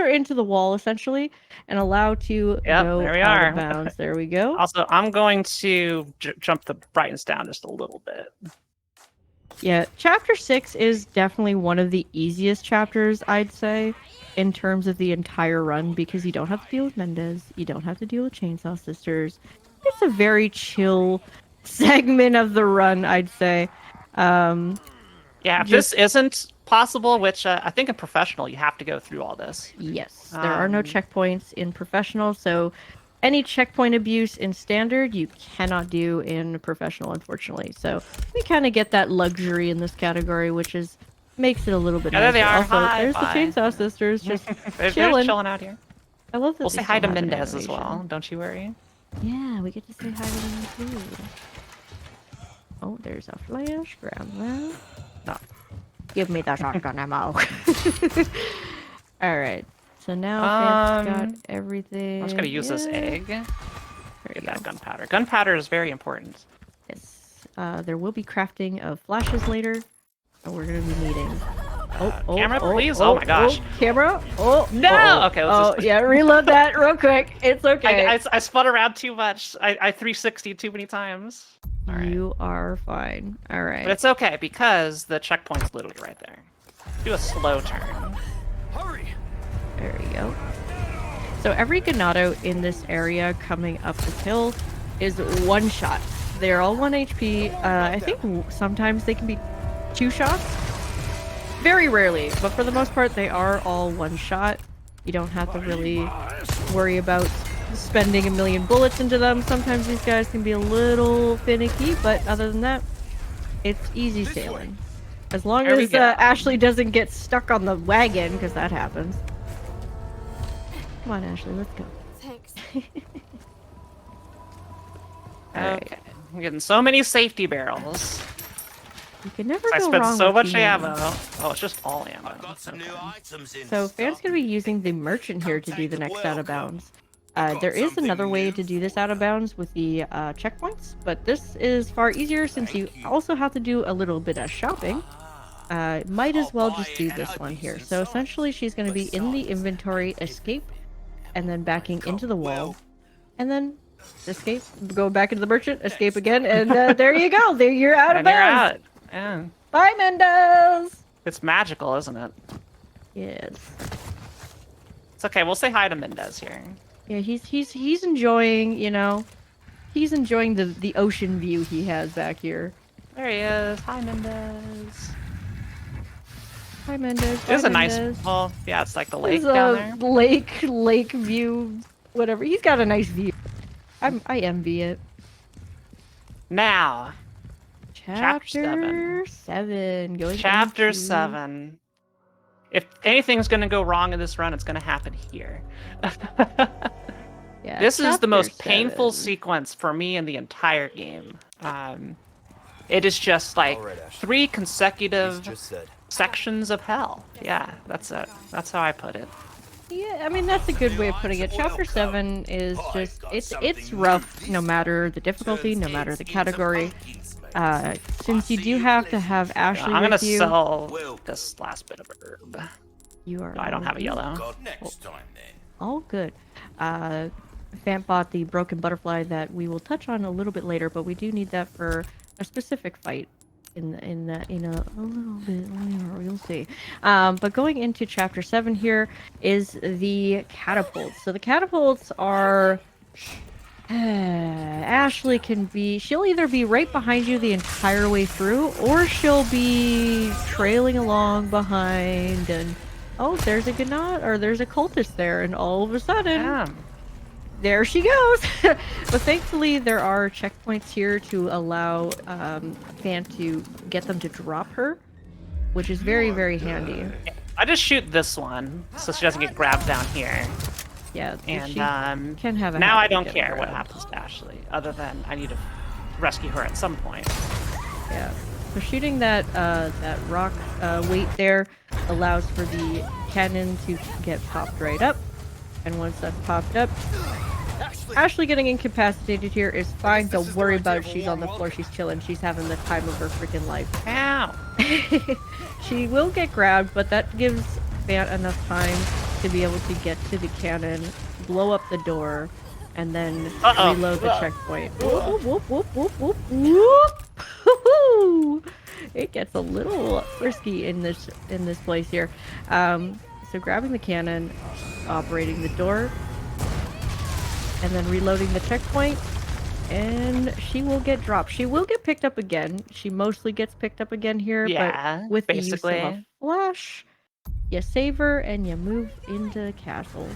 into the wall essentially, and allow to go there we out are. of bounds. There we go. Also, I'm going to jump the brightness down just a little bit. Yeah, chapter 6 is definitely one of the easiest chapters, I'd say, in terms of the entire run, because you don't have to deal with Mendez, you don't have to deal with Chainsaw Sisters. It's a very chill segment of the run, I'd say. Yeah, if this isn't possible, which I think in professional you have to go through all this. Yes, there are no checkpoints in professional, so any checkpoint abuse in standard you cannot do in professional, unfortunately. So we kind of get that luxury in this category, which makes it a little bit Yeah, there they nicer. are. Also, Hi, there's bye. the Chainsaw Sisters just They're chilling. chilling out here. I love that. We'll they say hi still to have an Mendez as animation. well. Don't you worry. Yeah, we get to say hi to them too. Oh, there's a flash. Grab that. No. Give me the shotgun ammo. All right. So now Fant's got everything. I'm just gonna use this egg. There Get you that go. gunpowder. Gunpowder is very important. Yes. There will be crafting of flashes later. And we're going to be needing... Camera, please? Oh my gosh. Camera? Oh, No! Okay, let's just... yeah, reload that real quick. It's okay. I spun around too much. I 360 too many times. All right. You are fine. All right. But it's okay because the checkpoint's literally right there. Do a slow turn. Hurry! There we go. So every Ganado in this area coming up this hill is one shot. They're all 1 HP. I think sometimes they can be 2 shots. Very rarely, but for the most part they are all one shot. You don't have to really worry about spending a million bullets into them. Sometimes these guys can be a little finicky, but other than that, it's easy sailing. As long There we as go. Ashley doesn't get stuck on the wagon, because that happens. Come on, Ashley, let's go. Thanks. Alright. Okay. I'm getting so many safety barrels. You can never I go spent wrong so with much the ammo. Oh, it's just all ammo. I've got some Okay. new items in So stock. Fan's going to be using the merchant here to do the next out of bounds. There is another way to do this out of bounds with the checkpoints, but this is far easier since you also have to do a little bit of shopping. Might as well just do this one here. So essentially she's going to be in the inventory, escape, and then backing into the wall, and then escape, go back into the merchant, escape again, and there you go. There you're out of And you're bounds. out. Yeah. Bye, Mendez. It's magical, isn't it? Yes. It's okay. We'll say hi to Mendez here. Yeah, he's enjoying, you know, he's enjoying the ocean view he has back here. There he is. Hi, Mendez. Hi, Mendez. There's Bye, a nice. Mendez. Well, yeah, it's like the lake There's down a there. lake view, whatever. He's got a nice view. I envy it. Now, Chapter 7. Going Chapter into- 7. If anything's gonna go wrong in this run, it's gonna happen here. Yeah, This is the most Chapter painful 7. sequence for me in the entire game. It is just like All right, Ash. 3 He's consecutive just said. sections of hell. Yeah, that's it. That's how I put it. Yeah, I mean that's a good way of putting it. Chapter 7 is just it's rough no matter the difficulty, no matter the category. Since you do have to have Ashley I'm gonna with you, sell this last bit of herb. you are. No, I don't have a yellow. God, next time then. All good. Fant bought the broken butterfly that we will touch on a little bit later, but we do need that for a specific fight. in a little bit later. You'll see. But going into chapter 7 here is the catapults. So the catapults are. Ashley she'll either be right behind you the entire way through, or she'll be trailing along behind and, oh, there's a Gnat, or there's a cultist there, and all of a sudden, there she goes! But thankfully, there are checkpoints here to allow Fan to get them to drop her, which is very, very handy. I just shoot this one, so she doesn't get grabbed down here. Yeah, And she can have a now I habit of don't getting care what grabbed. happens to Ashley, other than I need to rescue her at some point. Yeah. So shooting that that rock weight there allows for the cannon to get popped right up, and once that's popped up, Ashley getting incapacitated here is fine. Don't worry about it. She's on the floor. She's chilling. She's having the time of her freaking life. Ow! She will get grabbed, but that gives Fant enough time to be able to get to the cannon, blow up the door, and then reload the checkpoint. Whoop, whoop, whoop, whoop, whoop, whoop. Woo-hoo! It gets a little frisky in this place here. So grabbing the cannon, operating the door, and then reloading the checkpoint, and she will get dropped. She will get picked up again. She mostly gets picked up again here, Yeah, but with basically. the use of a flash, you save her and you move into the castle,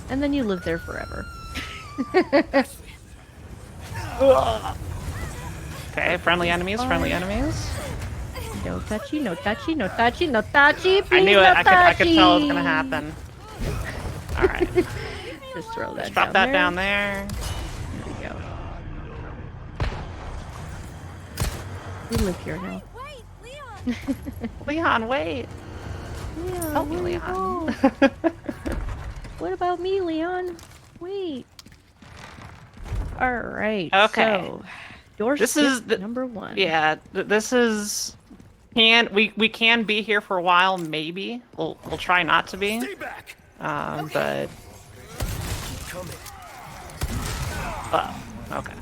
and then you live there forever. Okay, friendly enemies, friendly enemies. No touchy, no touchy, no touchy, no touchy. I knew please, it. no I could tell it was touchy. gonna happen. All right, Just throw that drop that down there. There we go. We live here now. Leon, wait. Leon, Help me, where you Leon. go? What about me, Leon? Wait. All right. Okay. So, door This skip is the- number 1. Yeah, this is. We can be here for a while, maybe. We'll try not to be. Stay back. But. Coming. Okay.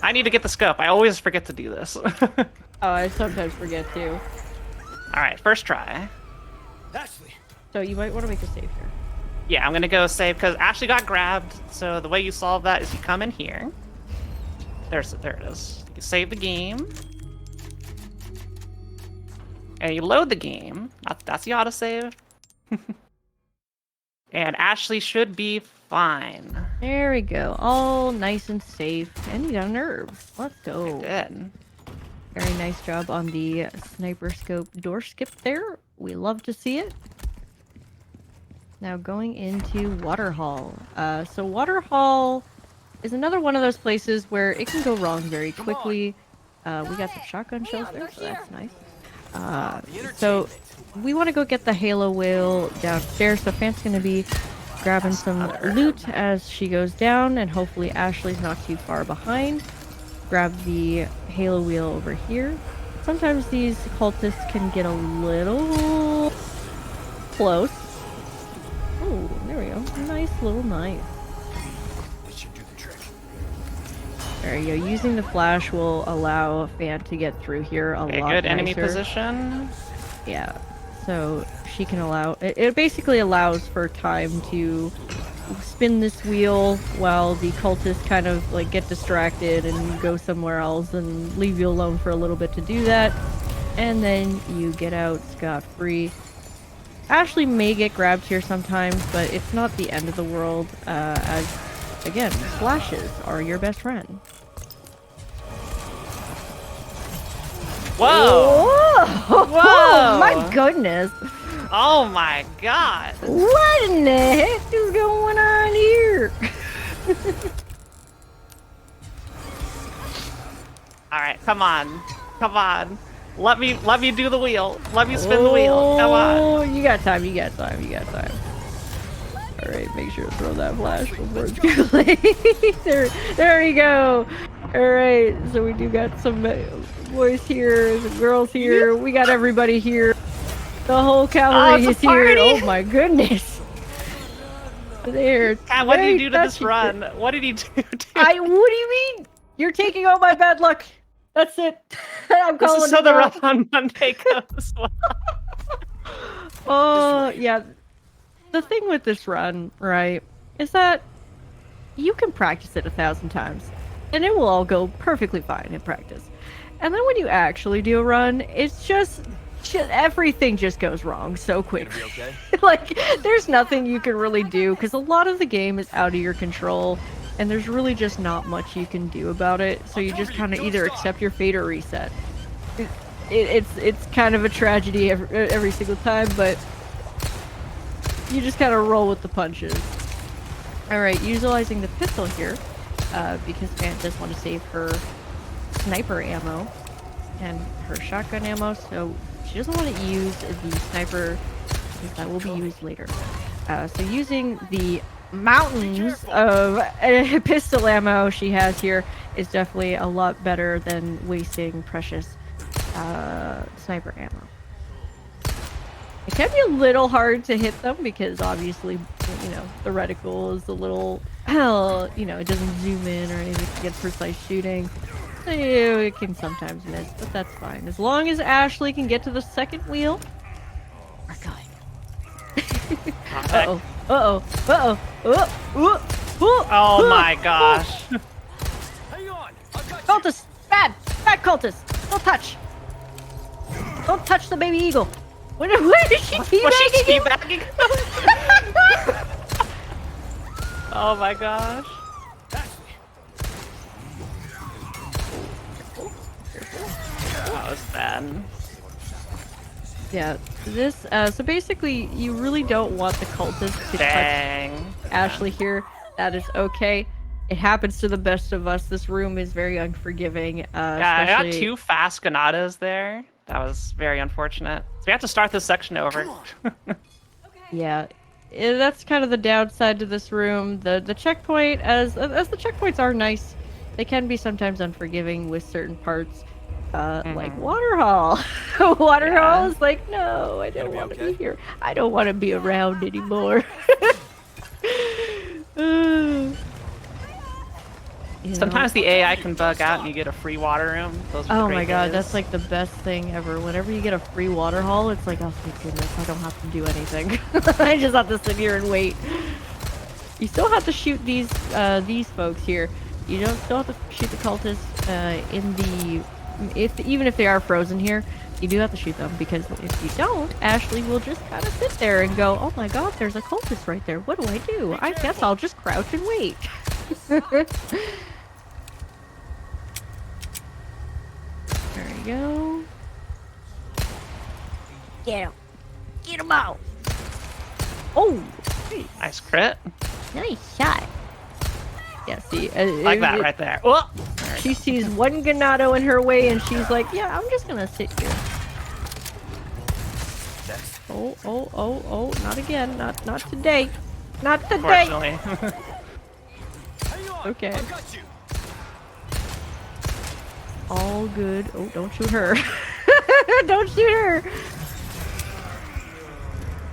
I need to get the scope. I always forget to do this. Oh, I sometimes forget too. All right, first try. Ashley. So you might want to make a save here. Yeah, I'm gonna go save because Ashley got grabbed. So the way you solve that is you come in here. There it is. You save the game, and you load the game. That's the autosave. And Ashley should be fine. There we go. All nice and safe. And you got an herb. Let's go. Good. Very nice job on the sniper scope door skip there. We love to see it. Now going into Waterhall. So Waterhall is another one of those places where it can go wrong very quickly. We got some shotgun shells there, so that's nice. So we want to go get the Halo Whale downstairs. So Fant's going to be grabbing some loot as she goes down, and hopefully Ashley's not too far behind. Grab the Halo Wheel over here. Sometimes these cultists can get a little close. Oh, there we go. Nice little knife. This should do the trick. There you go. Using the flash will allow Fan to get through here a Okay, lot good enemy nicer. position. Yeah. So she can allow it basically allows for time to spin this wheel while the cultists kind of like get distracted and go somewhere else and leave you alone for a little bit to do that. And then you get out scot-free. Ashley may get grabbed here sometimes, but it's not the end of the world, as, again, flashes are your best friend. Whoa! Whoa! Whoa! My goodness! Oh my god! What in the heck is going on here? Alright, come on. Come on. Let me do the wheel. Let me spin the wheel. Come on. Oh, you got time, you got time, you got time. Alright, make sure to throw that flash before it's too late. there you go. Alright, so we do got some boys here, some girls here. We got everybody here. The whole cavalry it's is a here. party. Oh my goodness. There. God, what did he do to this touchy. run? What did he do? What do you mean? You're taking all my bad luck. That's it. I'm This calling is so it the out. run on Monday goes well. Oh, yeah. The thing with this run, right, is that you can practice it 1,000 times, and it will all go perfectly fine in practice. And then when you actually do a run, it's just everything just goes wrong so quick. Gonna be okay? Like, there's nothing you can really do, because a lot of the game is out of your control, and there's really just not much you can do about it, so you just kind of either accept your fate or reset. It's kind of a tragedy every single time, but you just kind of roll with the punches. Alright, utilizing the pistol here, because Fant does want to save her sniper ammo and her shotgun ammo, so she doesn't want to use the sniper, because that will be used later. So using the mountains of pistol ammo she has here is definitely a lot better than wasting precious sniper ammo. It can be a little hard to hit them because obviously, you know, the reticle is a little, you know, it doesn't zoom in or anything to get precise shooting. So it can sometimes miss, but that's fine. As long as Ashley can get to the second wheel, we're good. Uh-oh. Uh-oh. Uh-oh. Oh my gosh. Hang on. I've got you. Cultist! Bad! Bad cultist! Don't touch! Don't touch the baby eagle! What is she teabagging? Was she you? teabagging? Oh my gosh. That was bad. Yeah, this, so basically, you really don't want the cultist to touch Dang. Ashley here. That is okay. It happens to the best of us. This room is very unforgiving. Yeah, I got especially... 2 fast Ganadas there. That was very unfortunate. So we have to start this section over. Yeah, that's kind of the downside to this room. The checkpoint, as the checkpoints are nice, they can be sometimes unforgiving with certain parts. Like Water Hall. Water Hall is like, no, I don't want to be here. I don't want to be around anymore. Sometimes the AI can bug out and you get a free water room. Those are Oh great my god, days. that's like the best thing ever. Whenever you get a free water haul, it's like, oh thank goodness, I don't have to do anything. I just have to sit here and wait. You still have to shoot these folks here. You don't still have to shoot the cultists in the even if they are frozen here. You do have to shoot them, because if you don't, Ashley will just kind of sit there and go, oh my god, there's a cultist right there. What do I do? I guess I'll just crouch and wait. There we go. Get him. Get him out. Oh, Nice crit. nice shot. Yeah, see, Like that right there. Oh! she sees one Ganado in her way, and she's like, yeah, I'm just gonna sit here. Oh, not again. Not today. Not today. Unfortunately. Hang on. Okay. I've got you. All good. Oh, don't shoot her. Don't shoot her.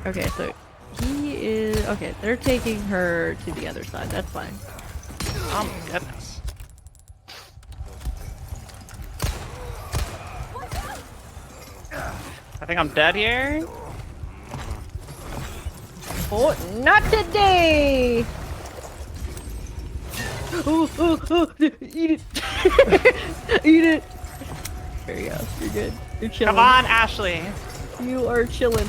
Okay, so he is... Okay, they're taking her to the other side. That's fine. Oh my goodness. I think I'm dead here. Oh, not today! Oh, eat it. Eat it. There you go. You're good. You're chilling. Come on, Ashley. You are chilling.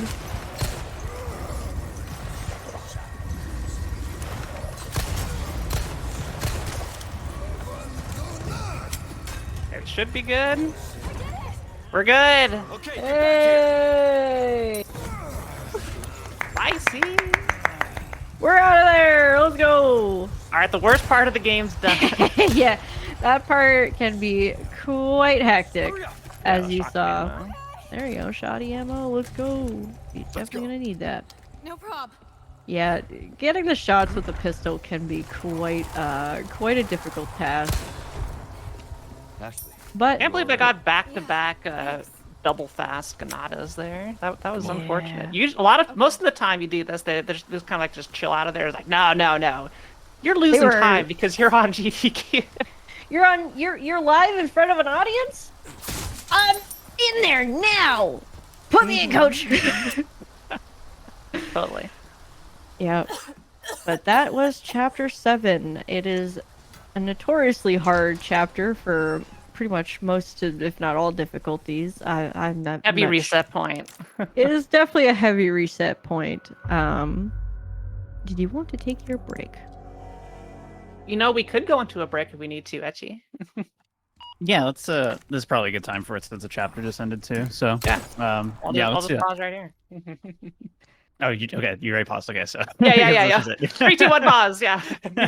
It should be good. We're good. Okay. Hey! Spicy. We're out of there! Let's go! Alright, the worst part of the game's done. Yeah, that part can be quite hectic, as you shock saw. ammo. There you go, shoddy ammo. Let's go. You're definitely gonna need that. No prob. Yeah, getting the shots with the pistol can be quite a difficult task. Ashley. But Can't believe I got back-to-back double fast Ganadas there. That was unfortunate. Most of the time you do this, they just kind of like just chill out of there. It's like, no. You're losing were- time because you're on GDQ. You're live in front of an audience? I'm in there now. Put me in, coach. Totally. Yeah. But that was chapter 7. It is a notoriously hard chapter for pretty much most of, if not all, difficulties. I'm not Heavy much- reset point. It is definitely a heavy reset point. Did you want to take your break? You know, we could go into a break if we need to, Etchy. Yeah, let's. This is probably a good time for it since the chapter just ended too. So Yeah. yeah, I'll let's do just that. pause right here. Oh, okay, you already paused. Okay, so Yeah. This is it. 3, 2, 1, pause. Yeah. All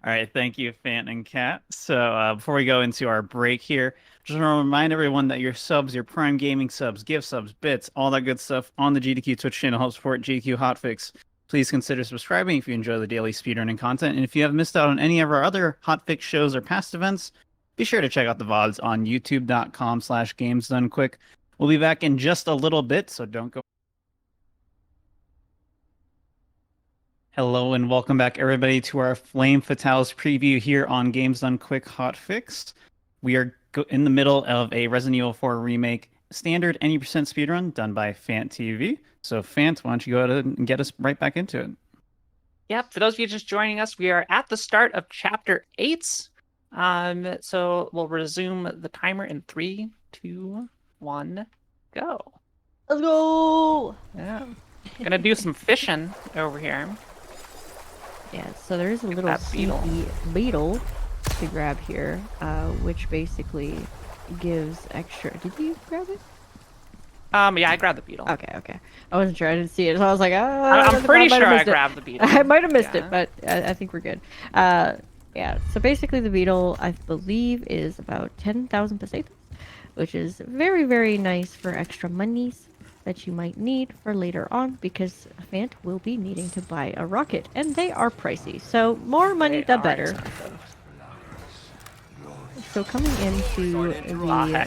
right, thank you, Fant and Kat. So before we go into our break here, just want to remind everyone that your subs, your Prime Gaming subs, gift subs, bits, all that good stuff on the GDQ Twitch channel help support GDQ Hotfix. Please consider subscribing if you enjoy the daily speedrunning content. And if you have missed out on any of our other Hotfix shows or past events, be sure to check out the VODs on youtube.com/gamesdonequick. We'll be back in just a little bit, so don't go. Hello and welcome back, everybody, to our Flame Fatales preview here on Games Done Quick Hotfix. We are in the middle of a Resident Evil 4 remake standard any percent speedrun done by Fant TV. So, Fant, why don't you go ahead and get us right back into it? Yep. For those of you just joining us, we are at the start of chapter 8. So we'll resume the timer in 3, 2, 1, go. Let's go. Yeah. Gonna do some fishing over here. Yeah, so there is a little that beetle. sneaky beetle to grab here, which basically gives extra. Did you grab it? Yeah, I grabbed the beetle. Okay. I wasn't sure. I didn't see it, so I was like, I'm pretty sure I grabbed the beetle. I might have missed Yeah. it, but I think we're good. Yeah. So basically, the beetle, I believe, is about 10,000 pesetas, which is very, very nice for extra monies that you might need for later on, because Fant will be needing to buy a rocket, and they are pricey. So more money, the better. So coming into the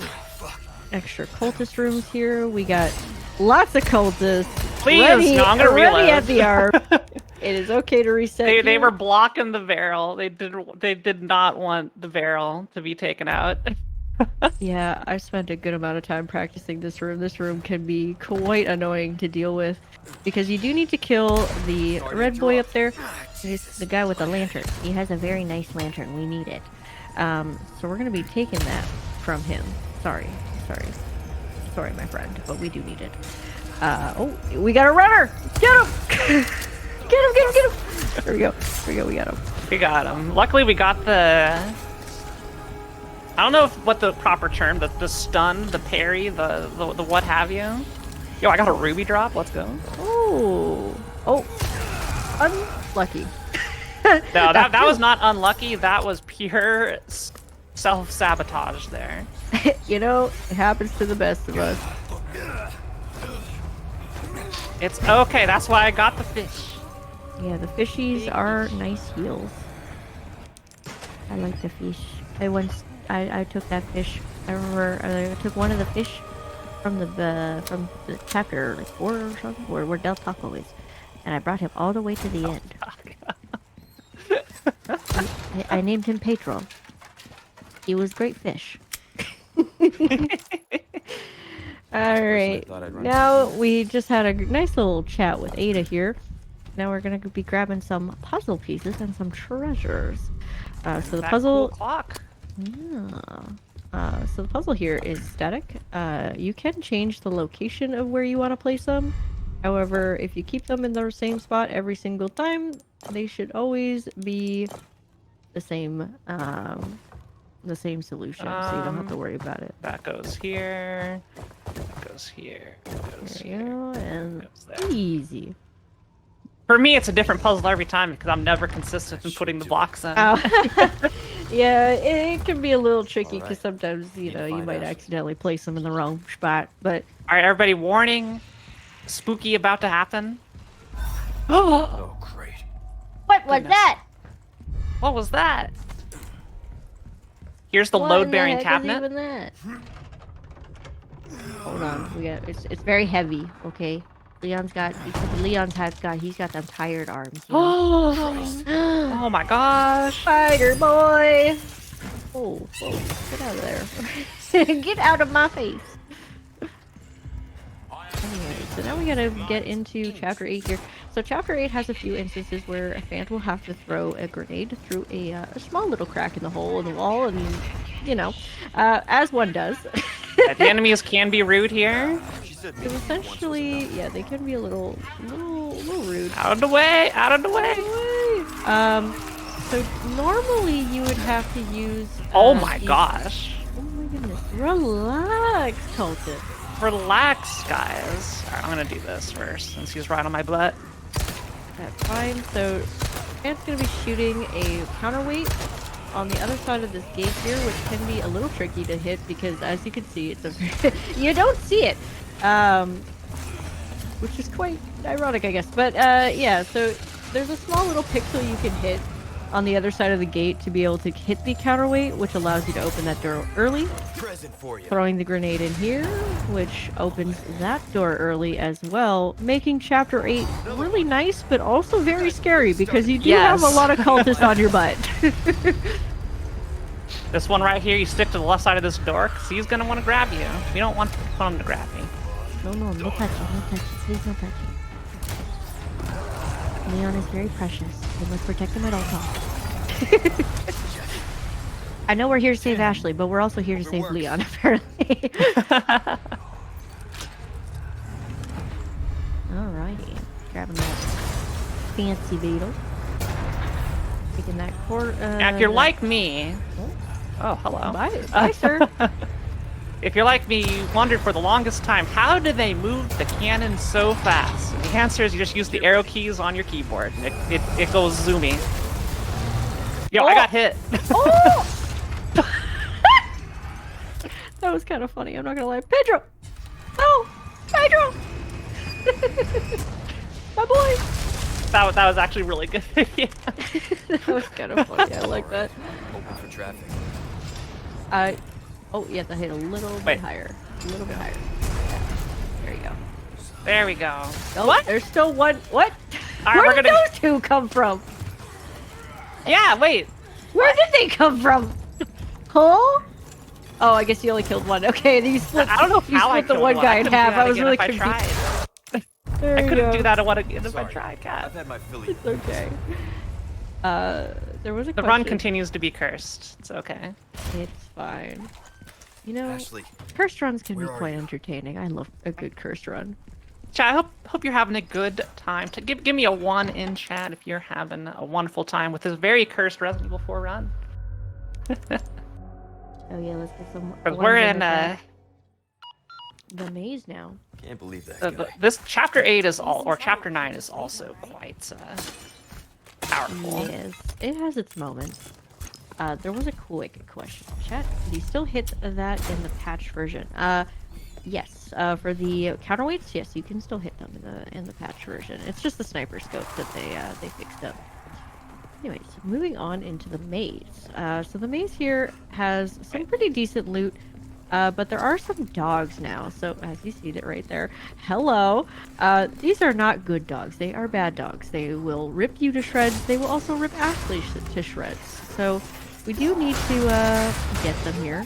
extra cultist rooms here, we got lots of cultists. Please, ready, no, I'm gonna ready reload. at the arm. It is okay to reset. They here. were blocking the barrel. They did not want the barrel to be taken out. Yeah, I spent a good amount of time practicing this room. This room can be quite annoying to deal with, because you do need to kill the red boy up there. He's the guy with the lantern. He has a very nice lantern. We need it. So we're gonna be taking that from him. Sorry, my friend, but we do need it. Oh, we got a runner! Get him! Get him! There we go, we got him. We got him. Luckily, we got the... I don't know what the proper term, the stun, the parry, the what have you. Yo, I got a ruby drop. Let's go. Oh, unlucky. No, that was not unlucky. That was pure self-sabotage there. You know, it happens to the best of us. It's okay. That's why I got the fish. Yeah, the fishies are nice heals. I like the fish. I took that fish. I remember I took one of the fish from the chapter like 4 or something, where Del Taco is, and I brought him all the way to the end. I named him Pedro. He was great fish. Alright, now we just had a nice little chat with Ada here. Now we're gonna be grabbing some puzzle pieces and some treasures. So the That puzzle... cool clock. Yeah. So the puzzle here is static. You can change the location of where you want to place them. However, if you keep them in the same spot every single time, they should always be the same solution, so you don't have to worry about it. That goes here. That goes here. That goes There you here. go, and Goes there. easy. For me, it's a different puzzle every time because I'm never consistent in putting the blocks in. Oh. Yeah, it can be a little tricky Alright. because sometimes, you know, you find might us. accidentally place them in the wrong spot, but... All right, everybody, warning. Spooky about to happen. Oh, great. What was Goodness. that? What was that? Here's the What in the load-bearing heck is cabinet. Even that. Hold on, it's very heavy, okay? Leon's got he's got them tired arms. You know? Oh my gosh. Spider boy! Oh, get out of there. Get out of my face. Anyway, so now we gotta get into Chapter 8 here. So Chapter 8 has a few instances where a fan will have to throw a grenade through a small little crack in the hole in the wall, and, you know, as one does. The enemies can be rude here. So essentially, yeah, they can be a little rude. Out of the way! Out of the way! So normally you would have to use... Oh my gosh. Oh my goodness. Relax, Colton. Relax, guys. Alright, I'm gonna do this first, since he's right on my butt. That's fine. So, Ant's gonna be shooting a counterweight on the other side of this gate here, which can be a little tricky to hit because, as you can see, it's a you don't see it, which is quite ironic, I guess. But yeah, so there's a small little pixel you can hit on the other side of the gate to be able to hit the counterweight, which allows you to open that door early. Present for you. Throwing the grenade in here, which opens that door early as well, making Chapter 8 really nice, but also very scary because you do have a lot of cultists on your butt. This one right here, you stick to the left side of this door, because he's going to want to grab you. You don't want him to grab me. No touching, please no touching. Leon is very precious. We must protect him at all costs. I know we're here to save Ashley, but we're also here to save Leon, apparently. Alrighty. Grabbing that fancy beetle. Taking that core. Now, if you're like me... Oh, hello. Bye, sir. If you're like me, you wondered for the longest time, how do they move the cannon so fast? And the answer is you just use the arrow keys on your keyboard. And it goes zoomy. Yo, I got hit. Oh! That was kind of funny, I'm not gonna lie. Pedro! Oh! Pedro! My boy! That was actually really good. Yeah. That was kind of funny, I like that. Open for traffic. Oh, you have to hit a little bit higher. A little bit higher. Yeah. There you go. There we go. Oh, What? There's still one. What? All right, Where we're did gonna- those two come from? Yeah, wait. Where did they come from? Huh? Oh, I guess you only killed one. Okay, you split. I don't know you how I split the killed one guy in couldn't do half. that I was again really if I confused. tried. There I you couldn't go. do that again if I Sorry. tried, Cat. I've had my fill. It's okay. There was a The question. run continues to be cursed. It's okay. It's fine. You know, Ashley, cursed runs can be where are quite you? entertaining. I love a good cursed run. Chat, I hope you're having a good time. Give me a 1 in chat if you're having a wonderful time with this very cursed Resident Evil 4 run. Oh yeah, let's get some. Because ones we're in in the maze now. can't believe that guy. this chapter 8 is chapter 9 is also quite powerful. Yes, it has its moments. There was a quick question. Chat, do you still hit that in the patch version? Yes. For the counterweights, yes, you can still hit them in the patch version. It's just the sniper scope that they fixed up. Anyways, moving on into the maze. So the maze here has some pretty decent loot, but there are some dogs now. So as you see it right there, hello. These are not good dogs. They are bad dogs. They will rip you to shreds. They will also rip Ashley to shreds. So we do need to get them here.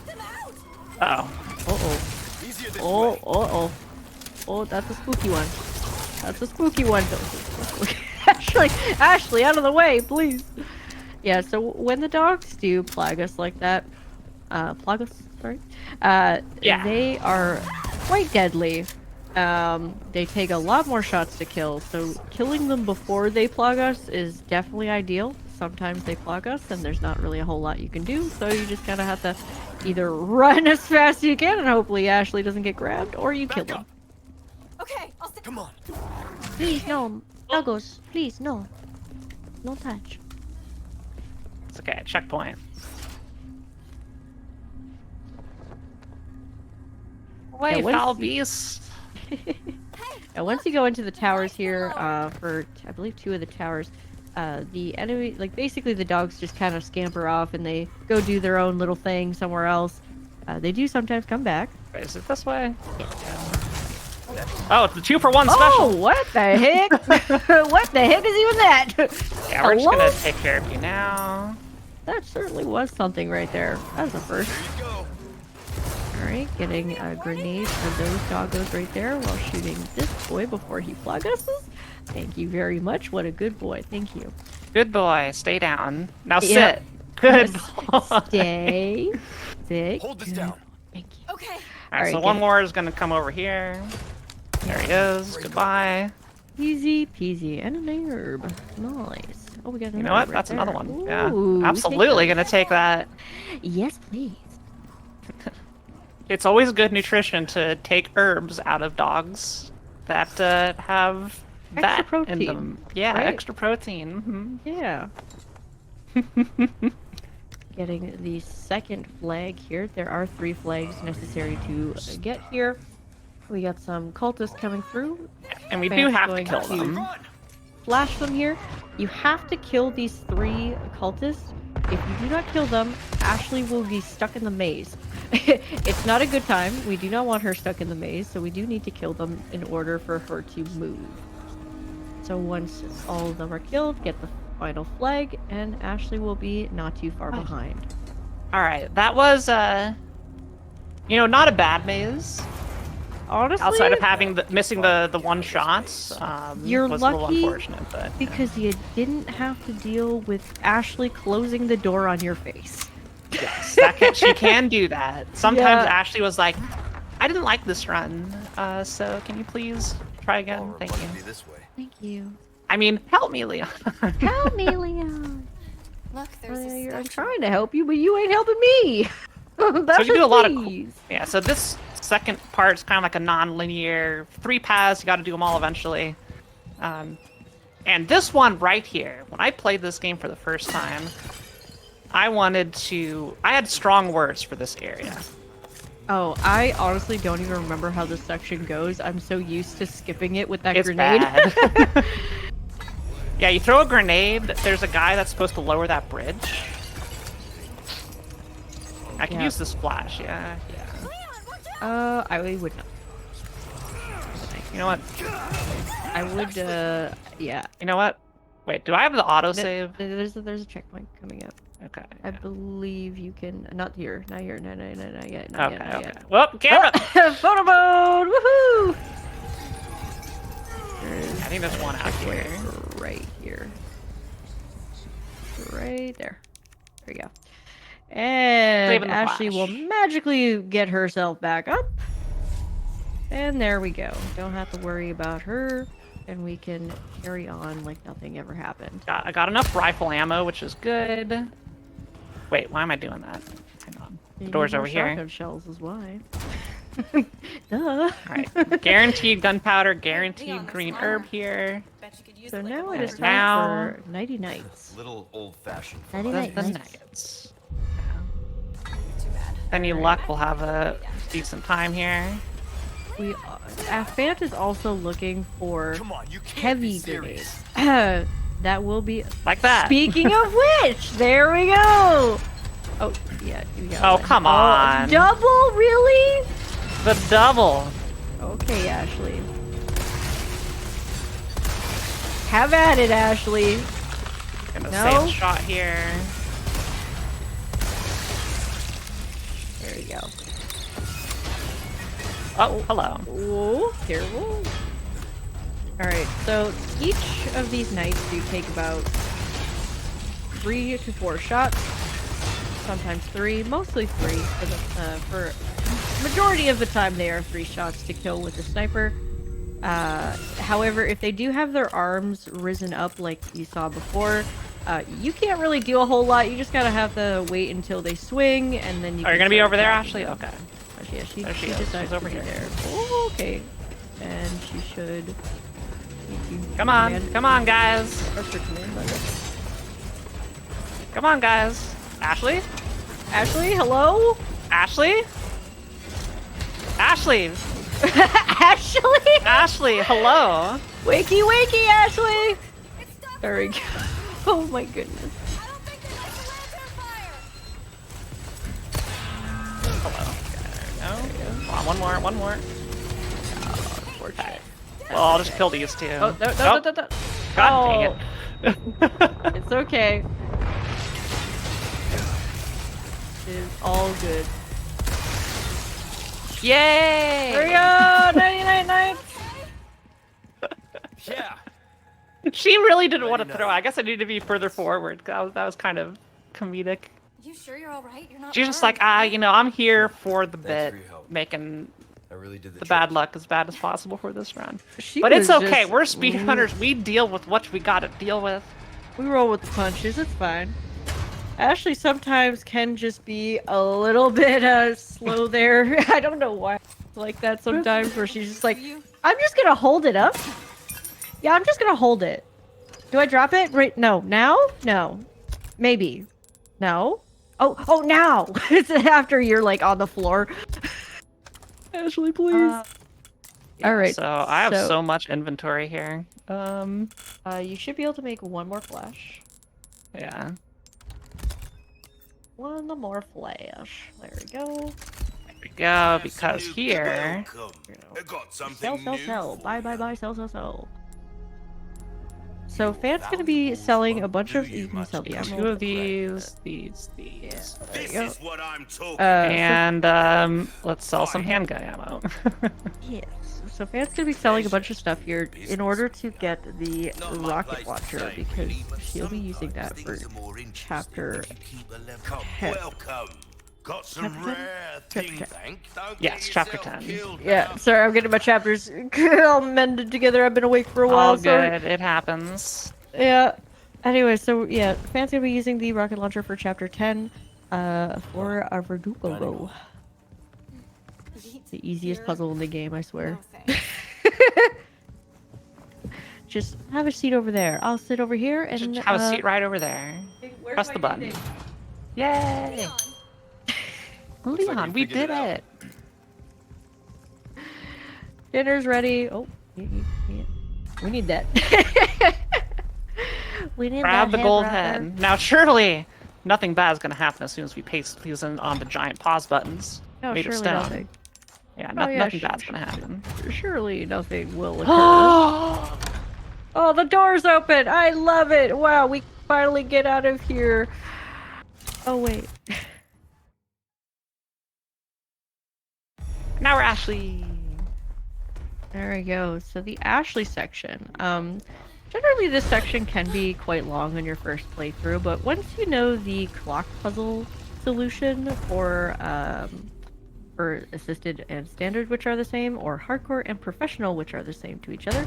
Uh-oh. Easier this Oh, way. oh, that's a spooky one. That's a spooky one. Ashley, out of the way, please. Yeah, so when the dogs do plague us like that, sorry. Yeah. They are quite deadly. They take a lot more shots to kill, so killing them before they plague us is definitely ideal. Sometimes they plague us, and there's not really a whole lot you can do, so you just kind of have to either run as fast as you can, and hopefully Ashley doesn't get grabbed, or you kill them. Okay, I'll Come on. Please, no. Doggos, please, no. No touch. It's okay. Checkpoint. Wait, what is foul he- beast. Now, once you go into the towers here, for I believe 2 of the towers, the enemy, like basically the dogs just kind of scamper off and they go do their own little thing somewhere else. They do sometimes come back. Wait, is it this way? Oh, it's the 2-for-1 special. Oh, what the heck? What the heck is even that? Yeah, we're just Hello? gonna take care of you now. That certainly was something right there. That was a first. There you go. Alright, getting a grenade for those doggos right there while shooting this boy before he flagusses. Thank you very much. What a good boy. Thank you. Good boy. Stay down. Now Yeah. sit. Good boy. Stay. Sit. Hold this Good. down. Thank you. Alright, Alright, so get one it. more is gonna come over here. There he is. Goodbye. Easy peasy. And an herb. Nice. Oh, we got another You know what? right That's another there. one. Ooh, Yeah. Absolutely take gonna take that. that. Yes, please. It's always good nutrition to take herbs out of dogs that have Extra that in protein, them. Yeah, right? extra protein. Yeah. Getting the second flag here. There are 3 flags necessary to get here. We got some cultists coming through. And we do Fans have to going kill to them. Flash them here. You have to kill these 3 cultists. If you do not kill them, Ashley will be stuck in the maze. It's not a good time. We do not want her stuck in the maze, so we do need to kill them in order for her to move. So once all of them are killed, get the final flag, and Ashley will be not too far behind. Alright, that was, not a bad maze. Honestly, Outside of having missing the one shots, You're was a little lucky unfortunate, but yeah. because you didn't have to deal with Ashley closing the door on your face. Yes, she can do that. Sometimes Yeah. Ashley was like, "I didn't like this run, so can you please try again? All Thank must you." be this way. Thank you. I mean, help me, Leon. Help me, Leon. Look, there's a I'm statue. trying to help you, but you ain't helping me. That's you do a lot of please. Yeah, so this second part is kind of like a non-linear 3 paths. You got to do them all eventually. And this one right here, when I played this game for the first time, I had strong words for this area. Oh, I honestly don't even remember how this section goes. I'm so used to skipping it with that It's grenade. bad. Yeah, you throw a grenade. There's a guy that's supposed to lower that bridge. I can Yeah. use this flash. Yeah. I would not. You know what? I would, yeah. You know what? Wait, do I have the autosave? There's a checkpoint coming up. Okay. I believe you can. Not here. Not here. No, not yet. Okay. Okay. Well, camera. Photo mode! Woohoo! I think there's one out here. Right here. Right there. There we go. And Saving the Ashley will flash. magically get herself back up. And there we go. Don't have to worry about her. And we can carry on like nothing ever happened. I got enough rifle ammo, which is good. Wait, why am I doing that? Hang on. The You door's need more over here. Shotgun shells is why. Duh. Alright. Guaranteed gunpowder, guaranteed green herb here. Bet you could use So it like now a it is weapon. time Now- for Nighty Nights. Little old-fashioned. Nighty The, night the nights. nuggets. Too bad. Any luck, we'll have a decent time here. We Fant is also looking for Come on, you can't heavy be serious. grenades. That will be. Like that. Speaking of which, there we go. Oh yeah. You got Oh, one. come on. Double, really? The double. Okay, Ashley. Have at it, Ashley. Gonna No. save a shot here. There you go. Oh, hello. Whoa, careful. Alright, so each of these knights do take about 3 to 4 shots. Sometimes 3, mostly 3. For majority of the time they are 3 shots to kill with the sniper. However, if they do have their arms risen up like you saw before, you can't really do a whole lot. You just gotta have to wait until they swing, and then you Are you can gonna be start over there, attacking Ashley? them. Okay. Yeah, she There she is. decided She's over to be here. there. Oh, okay. And she should. Come on. Come on, guys. Press her command button. Come on, guys. Ashley? Ashley, hello? Ashley? Ashley! Ashley? Ashley, hello! Wakey, wakey, Ashley! There we go. Oh my goodness. I don't think there's any lantern fire. Hello. Okay, there we go. Come on, one more. Well, I'll just kill these two. Oh, no, no, Oh, no, no, no. God dang it. It's okay. It's all good. Yay! There we go! 99 nights! Yeah. She really didn't want to throw. I guess I need to be further forward. That was kind of comedic. You sure you're all right? You're not. She's just burned, like, are you? you know, I'm here for the Thanks bit, for your help. making I really did the bad luck as bad as possible for this run. She But it's was okay. just- We're speedrunners. We deal with what we gotta deal with. We roll with the punches, it's fine. Ashley sometimes can just be a little bit slow there. I don't know why it's like that sometimes, where she's just like, I'm just gonna hold it up. Yeah, I'm just gonna hold it. Do I drop it? Right? No. Now? No. Maybe. No. Oh, now! It's after you're like on the floor. Ashley, please. All right. So I have so much inventory here. You should be able to make one more flash. Yeah. One more flash. There we go. There we go. Because here. Sell. Buy, sell. So Fan's gonna be selling a bunch of. You can sell the ammo. Two of these. Yeah, there This you go. is what I'm talking And let's sell some handgun ammo. Yes. So Fan's gonna be selling a bunch of stuff here in order to get the rocket launcher because she'll be using that for chapter 10. Welcome. Got some Chapter 10? rare Chapter thing, 10. thank. Don't Yes, get chapter yourself 10. killed Yeah, now. sorry, I'm getting my chapters all mended together. I've been awake for a while. All Sorry. good. It happens. Yeah. Anyway, so yeah, Fan's gonna be using the rocket launcher for chapter 10 for our Verdugo. The easiest puzzle in the game, I swear. No thanks. Just have a seat over there. I'll sit over here and Just have a seat right over there. Press the button. Yay! Leon, we did it. Dinner's ready. Oh, we need that. We need Grab that the gold right head. Now, surely nothing bad is going to happen as soon as we paste these in on the giant pause buttons. No, made of surely stone. nothing. Yeah, Oh, yeah, nothing bad's going to happen. Surely nothing will occur. Oh, the door's open! I love it! Wow, we finally get out of here. Oh, wait. Now we're Ashley. There we go. So the Ashley section. Generally this section can be quite long on your first playthrough, but once you know the clock puzzle solution for assisted and standard, which are the same, or hardcore and professional, which are the same to each other,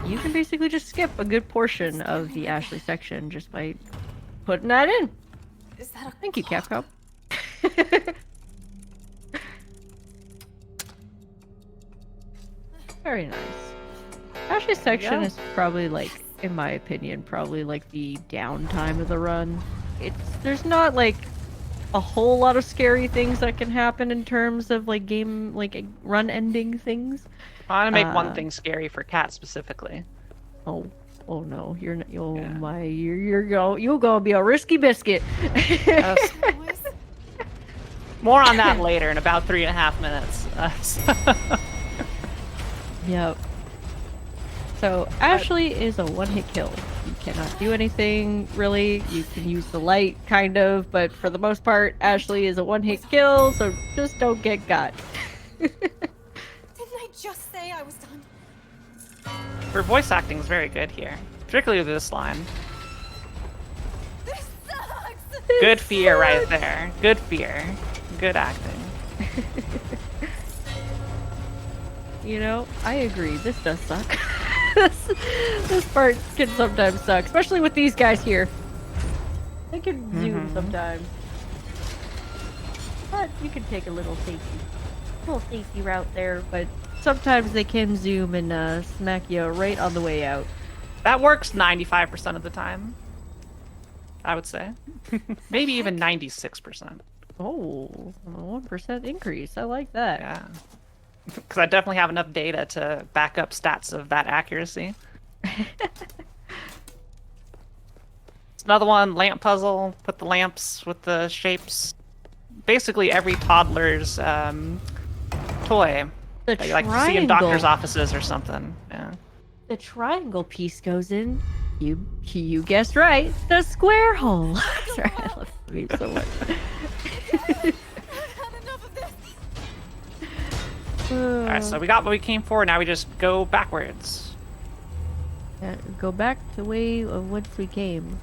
you can basically just skip a good portion of the Ashley section just by putting that in. Is that a Thank you, Capcom. Very nice. Ashley's section go. is probably like, in my opinion, probably like the downtime of the run. There's not like a whole lot of scary things that can happen in terms of like game, like run ending things. I want to make one thing scary for Cat specifically. Oh no, you're not. Oh Yeah. my, you're gonna be a risky biscuit. noise? More on that later in about 3.5 minutes. Yep. So Ashley is a one-hit kill. You cannot do anything really. You can use the light, kind of, but for the most part, Ashley is a one-hit kill. So just don't get got. Didn't I just say I was done? Her voice acting is very good here, particularly with this line. This sucks! Good fear right there. Good fear. Good acting. You know, I agree. This does suck. this part can sometimes suck, especially with these guys here. They can zoom sometimes. But you can take a little safety route there, but sometimes they can zoom and smack you right on the way out. That works 95% of the time. I would say. Maybe even 96%. Oh, a 1% increase. I like that. Yeah. Because I definitely have enough data to back up stats of that accuracy. It's another one, lamp puzzle. Put the lamps with the shapes. Basically every toddler's toy. The that you like to see in doctor's offices or something. Yeah. The triangle piece goes in. You guessed right. The square hole. Sorry, I love this movie so much. Alright, so we got what we came for, now we just go backwards. Go back to the way of whence we came.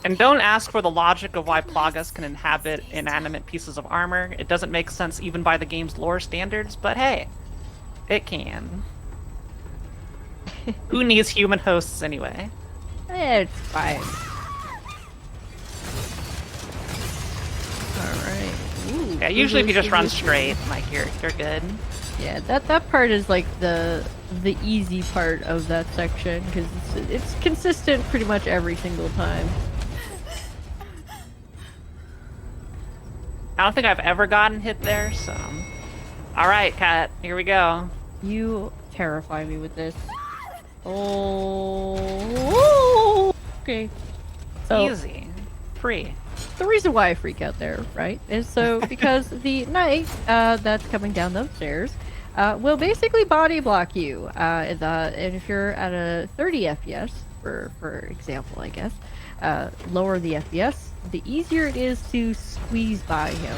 And don't ask for the logic of why Plagas can inhabit inanimate pieces of armor. It doesn't make sense even by the game's lore standards, but hey, it can. Who needs human hosts anyway? It's fine. Alright. Yeah, usually if you just run straight, like you're good. Yeah, that part is like the easy part of that section because it's consistent pretty much every single time. I don't think I've ever gotten hit there, so. Alright, Kat, here we go. You terrify me with this. Oh, okay. So, Easy. Free. the reason why I freak out there, right, is so because the knight that's coming down those stairs will basically body block you. And if you're at a 30 FPS, for example, I guess, lower the FPS, the easier it is to squeeze by him.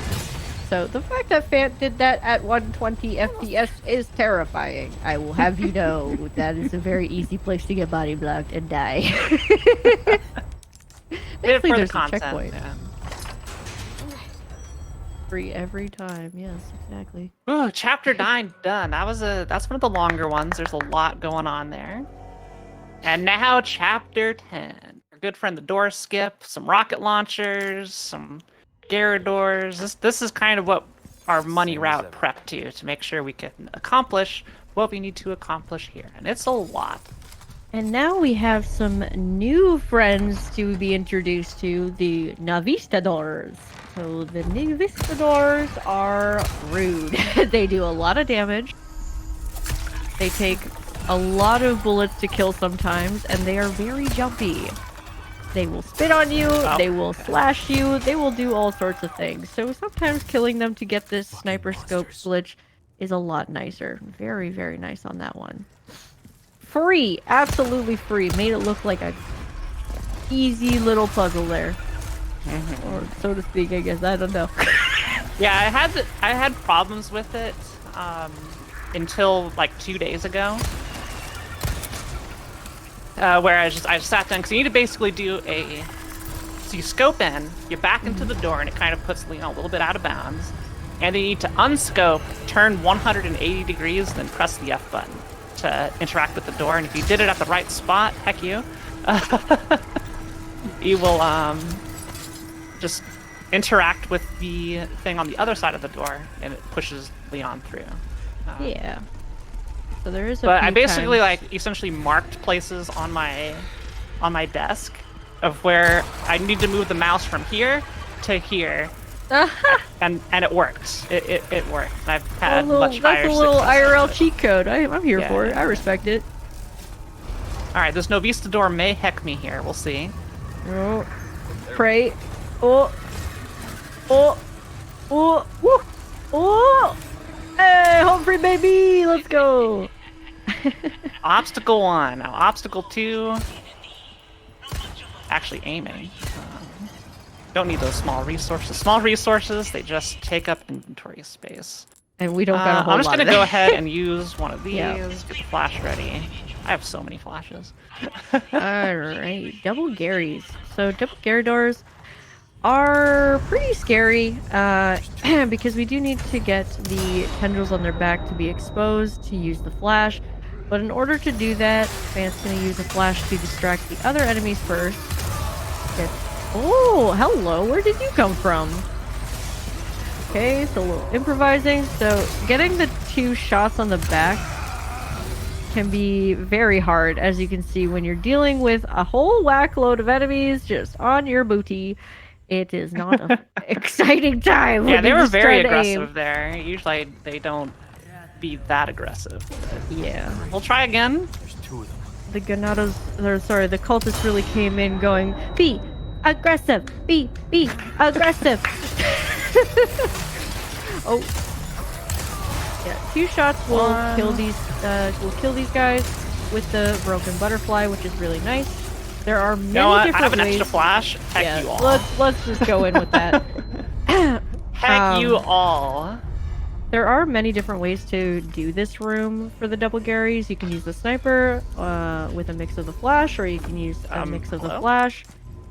So the fact that Fant did that at 120 FPS is terrifying. I will have you know that is a very easy place to get body blocked and die. Bit Thankfully, for the there's a content. checkpoint. Yeah. Free every time. Yes, exactly. Ooh, chapter 9 done. That's one of the longer ones. There's a lot going on there. And now chapter 10. Our good friend the door skip, some rocket launchers, some Gyarados. This is kind of what our money route prepped to make sure we can accomplish what we need to accomplish here. And it's a lot. And now we have some new friends to be introduced to, the Navistadors. So the Navistadors are rude. They do a lot of damage. They take a lot of bullets to kill sometimes, and they are very jumpy. They will spit on you, they will slash you, they will do all sorts of things. So sometimes killing them to get this sniper scope glitch is a lot nicer. Very, very nice on that one. Free! Absolutely free. Made it look like a easy little puzzle there. Or so to speak, I guess. I don't know. Yeah, I had problems with it until like 2 days ago. Where I just sat down, because you need to basically do so you scope in, you back into the door, and it kind of puts a little bit out of bounds. And then you need to unscope, turn 180 degrees, then press the F button to interact with the door. And if you did it at the right spot, heck you, you will just interact with the thing on the other side of the door, and it pushes Leon through. Yeah. So there is a But few I basically times... essentially marked places on my desk of where I need to move the mouse from here to here, and it worked. It worked. And I've had much higher That's a little success IRL with it. cheat code. I'm here for it. Yeah. I respect it. All right, this Novistador may heck me here. We'll see. Oh, pray. Oh, oh, oh, woo, oh. Hey, home free baby, let's go. Obstacle 1. Now, obstacle 2. Actually aiming. Don't need those small resources. Small resources, they just take up inventory space. And we don't got a whole I'm just lot gonna of go that. ahead and use one of these. Yeah. Get the flash ready. I have so many flashes. Alright, double Garys. So double Gyarados are pretty scary because we do need to get the tendrils on their back to be exposed to use the flash. But in order to do that, Fant's going to use a flash to distract the other enemies first. Oh, hello, where did you come from? Okay, so a little improvising. So getting the 2 shots on the back can be very hard, as you can see, when you're dealing with a whole whack load of enemies just on your booty. It is not an exciting time. Yeah, when they you were just try very to aggressive aim. there. Usually they don't be that aggressive. But Yeah. we'll try again. There's 2 of them. The Ganados, or sorry, the cultists really came in going, be aggressive, be aggressive. Oh. Yeah, 2 shots will kill these guys with the broken butterfly, which is really nice. There are many You know what? different I have an ways. extra flash. Heck Yeah, you all. let's just go in with that. Heck you all. There are many different ways to do this room for the double Garys. You can use the sniper with a mix of the flash, or you can use a mix of the hello? flash,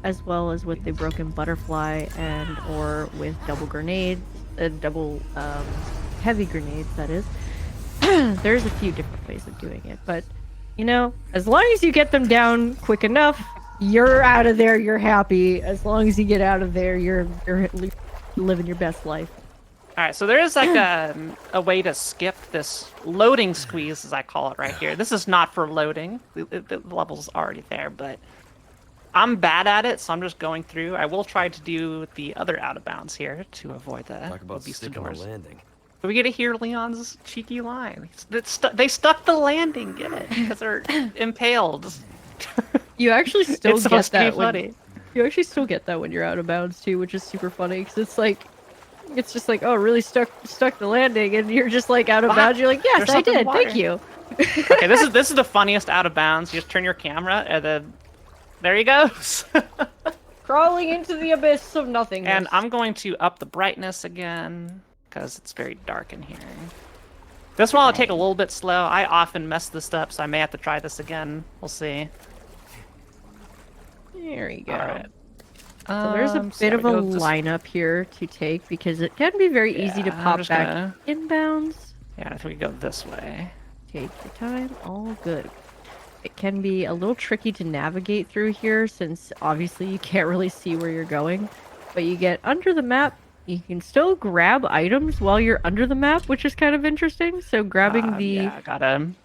as well as with the broken butterfly and or with double grenades, double heavy grenades. That is. There's a few different ways of doing it, but you know, as long as you get them down quick enough, you're out of there. You're happy. As long as you get out of there, you're living your best life. All right, so there is like a way to skip this loading squeeze, as I call it right here. This is not for loading. The level's already there, but I'm bad at it, so I'm just going through. I will try to do the other out of bounds here to avoid the Talk about beast of sticking the doors. landing. But we get to hear Leon's cheeky line. They stuck the landing, get it? Because they're impaled. You actually still It's get supposed to be that funny. you actually still get that when you're out of bounds too, which is super funny because it's just like, oh, really stuck the landing, and you're just like out of bounds. You're like, yes, There's I something in did. the Thank water. you. Okay, this is the funniest out of bounds. You just turn your camera, and then there he goes. Crawling into the abyss of nothingness. And I'm going to up the brightness again because it's very dark in here. This one will take a little bit slow. I often mess this up, so I may have to try this again. We'll see. There we go. All right. So there's a bit of a lineup here to take because it can be very easy to Yeah, I'm pop just back gonna- inbounds. Yeah, I think we go this way. Take your time, all good. It can be a little tricky to navigate through here since obviously you can't really see where you're going. But you get under the map, you can still grab items while you're under the map, which is kind of interesting. So grabbing the... Yeah, I got him.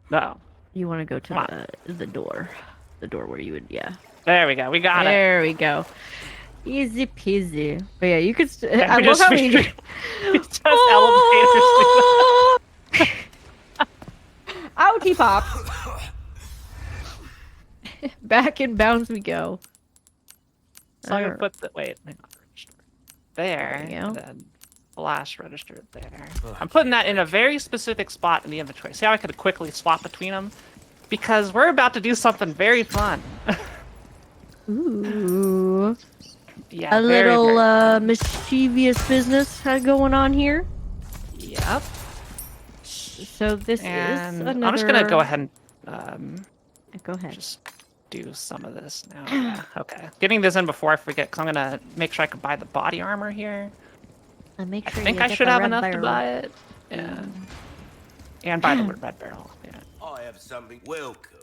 No. You want to go to Come the door. The door where you would, yeah. There we go. We got it. There we go. Easy peasy. But yeah, you could... Yeah, I we love just- how we you... just elevators. Outie pop. Back in bounds we go. So I'm gonna put the wait. Hang on, register. There. There you go. And then flash registered there. I'm putting that in a very specific spot in the inventory. See how I could quickly swap between them? Because we're about to do something very fun. Ooh. Yeah, A very, little very mischievous business going on here. Yep. So this And is another... I'm just gonna go ahead and Go ahead. just do some of this now. Yeah, okay. Getting this in before I forget, because I'm gonna make sure I can buy the body armor here. Make I sure think you I get should the have red enough to barrel. buy it. Yeah. And buy the red barrel. Yeah. I have something. Welcome.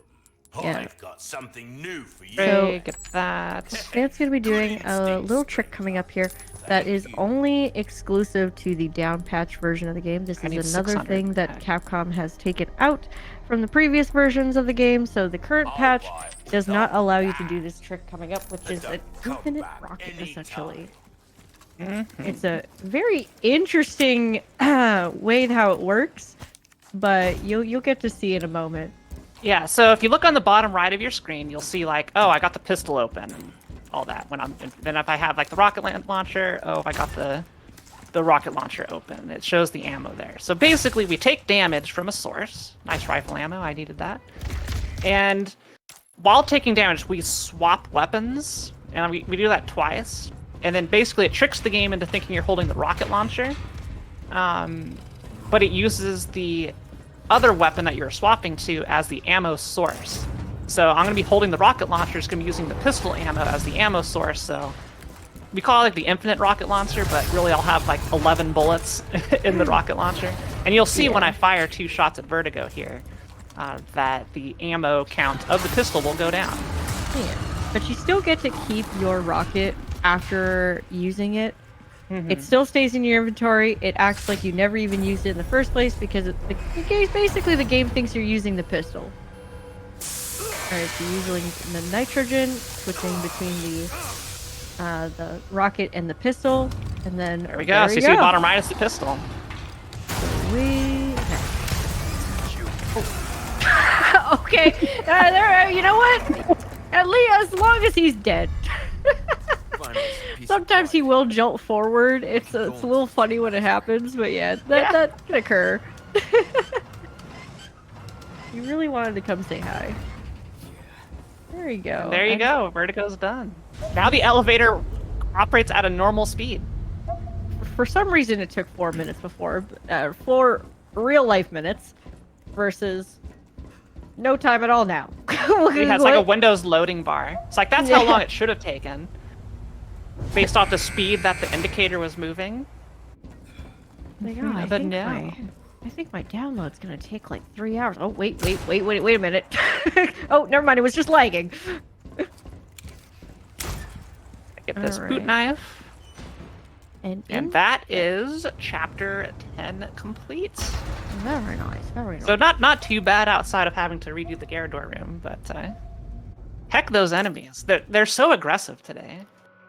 Yeah. I've got something new for you. Great, get that. Dan's going to be doing a little trick coming up here that is only exclusive to the down patch version of the game. This I need is another 600 thing that back. Capcom has taken out from the previous versions of the game. So the current patch does not allow you to do this trick coming up, which is an infinite rocket, essentially. It's a very interesting way how it works, but you'll get to see in a moment. Yeah, so if you look on the bottom right of your screen, you'll see like, oh, I got the pistol open and all that. Then if I have like the rocket launcher, oh, I got the rocket launcher open. It shows the ammo there. So basically, we take damage from a source. Nice rifle ammo, I needed that. And while taking damage, we swap weapons, and we do that twice. And then basically, it tricks the game into thinking you're holding the rocket launcher, but it uses the other weapon that you're swapping to as the ammo source. So I'm going to be holding the rocket launcher, it's going to be using the pistol ammo as the ammo source, so we call it like the infinite rocket launcher, but really I'll have like 11 bullets in the rocket launcher. And you'll see when I fire 2 shots at Vertigo here, that the ammo count of the pistol will go down. Yeah. But you still get to keep your rocket after using it. It still stays in your inventory. It acts like you never even used it in the first place because basically the game thinks you're using the pistol. Alright, so using the nitrogen, switching between the rocket and the pistol, and then There we go. So you see the bottom right is the pistol. Okay, there. You know what? At least as long as he's dead. piece Sometimes of he pride. will jolt forward. It's a little funny when it happens, but yeah, that can occur. You really wanted to come say hi. There you go. And there you go. Vertigo's done. Now the elevator operates at a normal speed. For some reason, it took 4 minutes before, 4 real life minutes, versus no time at all now. It has like a Windows loading bar. It's like that's how long it should have taken, based off the speed that the indicator was moving. Like, oh, But no. I think my download's gonna take like 3 hours. Oh wait a minute. Oh, never mind. It was just lagging. Get this boot Alright. knife. And that is chapter 10 complete. very nice. Very nice. So not too bad outside of having to redo the Gyarados room, but heck, those enemies. They're so aggressive today.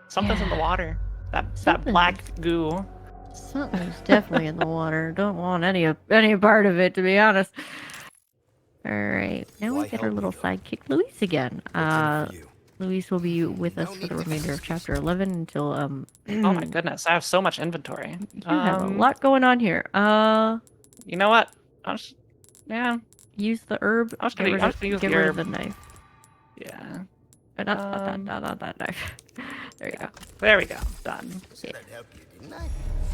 Something's in the water. That black goo. Something's definitely in the water. Don't want any part of it, to be honest. All right, now we Why get our help me, little though? sidekick, Luis again. What's in it for you? Luis will be with us for the remainder of chapter 11 until Oh my goodness, I have so much inventory. You have a lot going on here. You know what? Yeah. Use the herb. I was gonna use get the rid of herb. the knife. Yeah. Not that knife. There you go. There we go. Done. Said I'd help you, didn't I?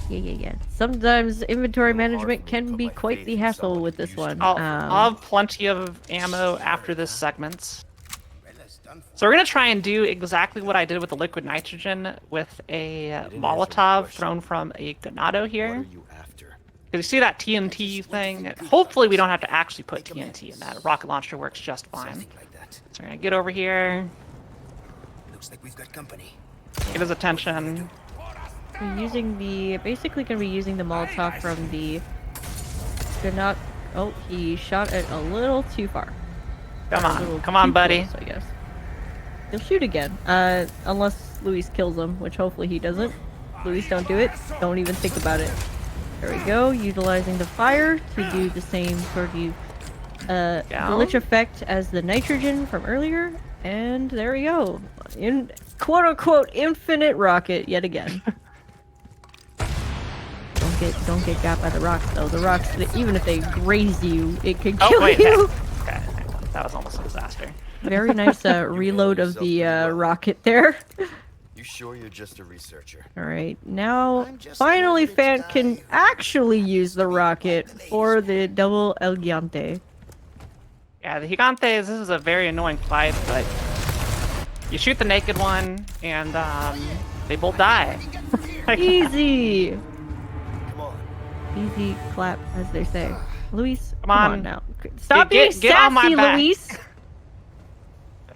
Yeah. Sometimes inventory Little hard management for me to can put be my quite faith the in hassle someone with who this used one. to I'll have plenty of ammo after this segment. Well, that's done for. So we're gonna try and do exactly what I did with the liquid nitrogen with a didn't answer my Molotov question. thrown from a Ganado What here. are you after? Because you see that TNT thing? Hopefully we don't have to actually put TNT in that. A rocket launcher works just fine. Something like that. So we're gonna get over here, Looks like we've got company. get his attention. We're basically gonna be using the Molotov from the Ganado. Oh, he shot it a little too far. Come A on, little come on, too buddy. close, I guess. He'll shoot again. Unless Luis kills him, which hopefully he doesn't. Luis, don't do it. Don't even think about it. There we go. Utilizing the fire to do the same sort of glitch effect as the nitrogen from earlier. And there we go. In quote-unquote infinite rocket yet again. Don't get got by the rocks though. The rocks, even if they graze you, it can kill Oh wait, you. okay, hang on. That was almost a disaster. Very nice reload of the rocket there. You sure you're just a researcher? All right, now I'm just finally an average Fan guy can who actually happens use the to be rocket quite for lazy. the double El Gigante. Yeah, the Gigantes, this is a very annoying fight, but you shoot the naked one, and they both die. Easy, Come on. easy clap, as they say. Luis, Come come on. on now. Stop Get- being get on my sassy, back. Luis.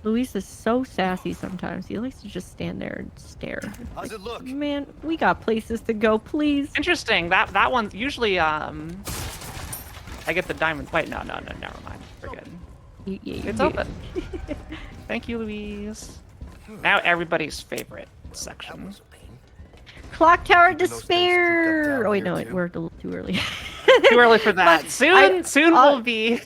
Luis is so sassy sometimes. He likes to just stand there and stare. How's it look? Man, we got places to go, please. Interesting. That one's usually I get the diamond. Wait, no, never mind. We're good. It's open. Thank you, Louise. Now everybody's favorite That section. was a pain. Clock Tower Keeping those things cooped up Despair. down Oh wait, here, no, too. we're a little too early. Too early for that. But Soon I- will be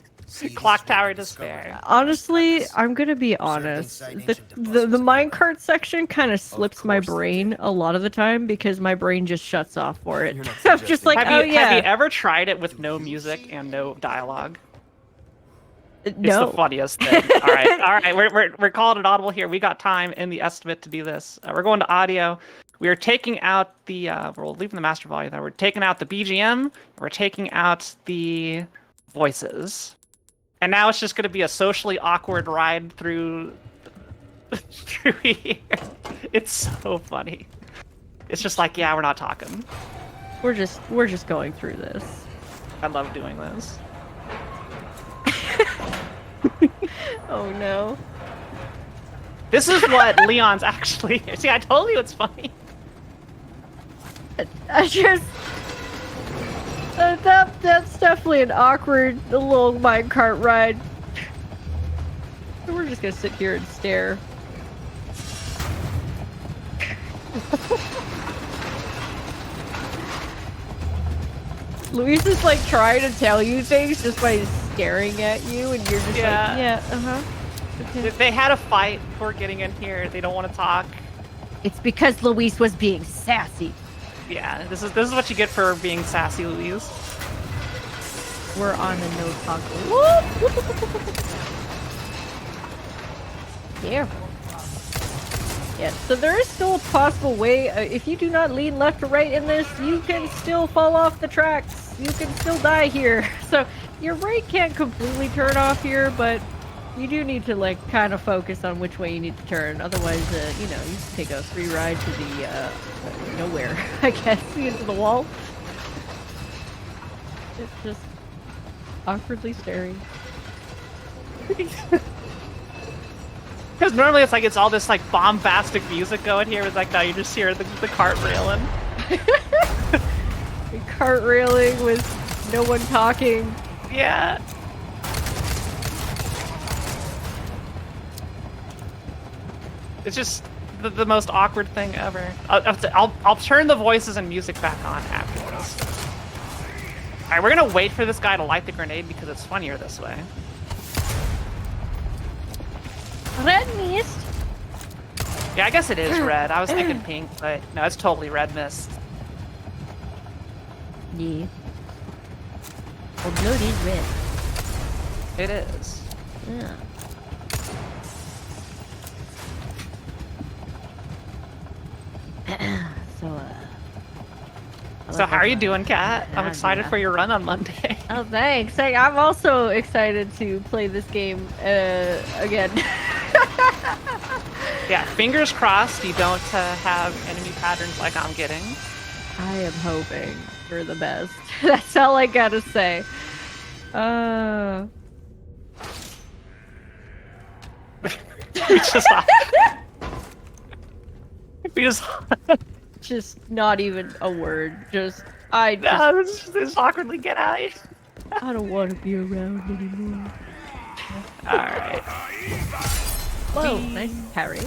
Clock Tower Despair. Honestly, I'm gonna be honest. The minecart section kind of slips my course they brain a lot of the time because my brain just shuts off for it. You're not I'm just like, Have oh you yeah, ever tried it with no music and no dialogue? It's no. the funniest thing. All right. We're calling it audible here. We got time in the estimate to do this. We're going to audio. We are taking out the. We're leaving the master volume. We're taking out the BGM. We're taking out the voices, and now it's just going to be a socially awkward ride through here. It's so funny. It's just like, yeah, we're not talking. We're just going through this. I love doing this. Oh no. This is what Leon's actually. See, I told you it's funny. I just that's definitely an awkward little minecart ride. We're just gonna sit here and stare. Luis is like trying to tell you things just by staring at you, and you're just Yeah. like, yeah, They had a fight before getting in here. They don't want to talk. It's because Luis was being sassy. Yeah, this is what you get for being sassy, Louise. We're on a no talk. Careful. Yeah, so there is still a possible way. If you do not lean left or right in this, you can still fall off the tracks. You can still die here. So your right can't completely turn off here, but you do need to like kind of focus on which way you need to turn. Otherwise, you know, you can take a free ride to the nowhere. I guess into the wall. It's just awkwardly staring. Because normally it's all this like bombastic music going here. It's like, no, you just hear the cart railing. Cart railing with no one talking. Yeah. It's just the most awkward thing ever. I'll turn the voices and music back on after this. All right, we're gonna wait for this guy to light the grenade because it's funnier this way. Red mist. Yeah, I guess it is red. I was thinking pink, but no, it's totally red mist. Yeah. Oh, blood is red. It is. Yeah. So how are you doing, Kat? I'm excited for your run on Monday. Oh, thanks. Hey, I'm also excited to play this game again. Yeah, fingers crossed you don't have enemy patterns like I'm getting. I am hoping for the best. That's all I gotta say. We just Just not even a word. Just just awkwardly get out. I don't want to be around anymore. All right. Whoa, nice parry.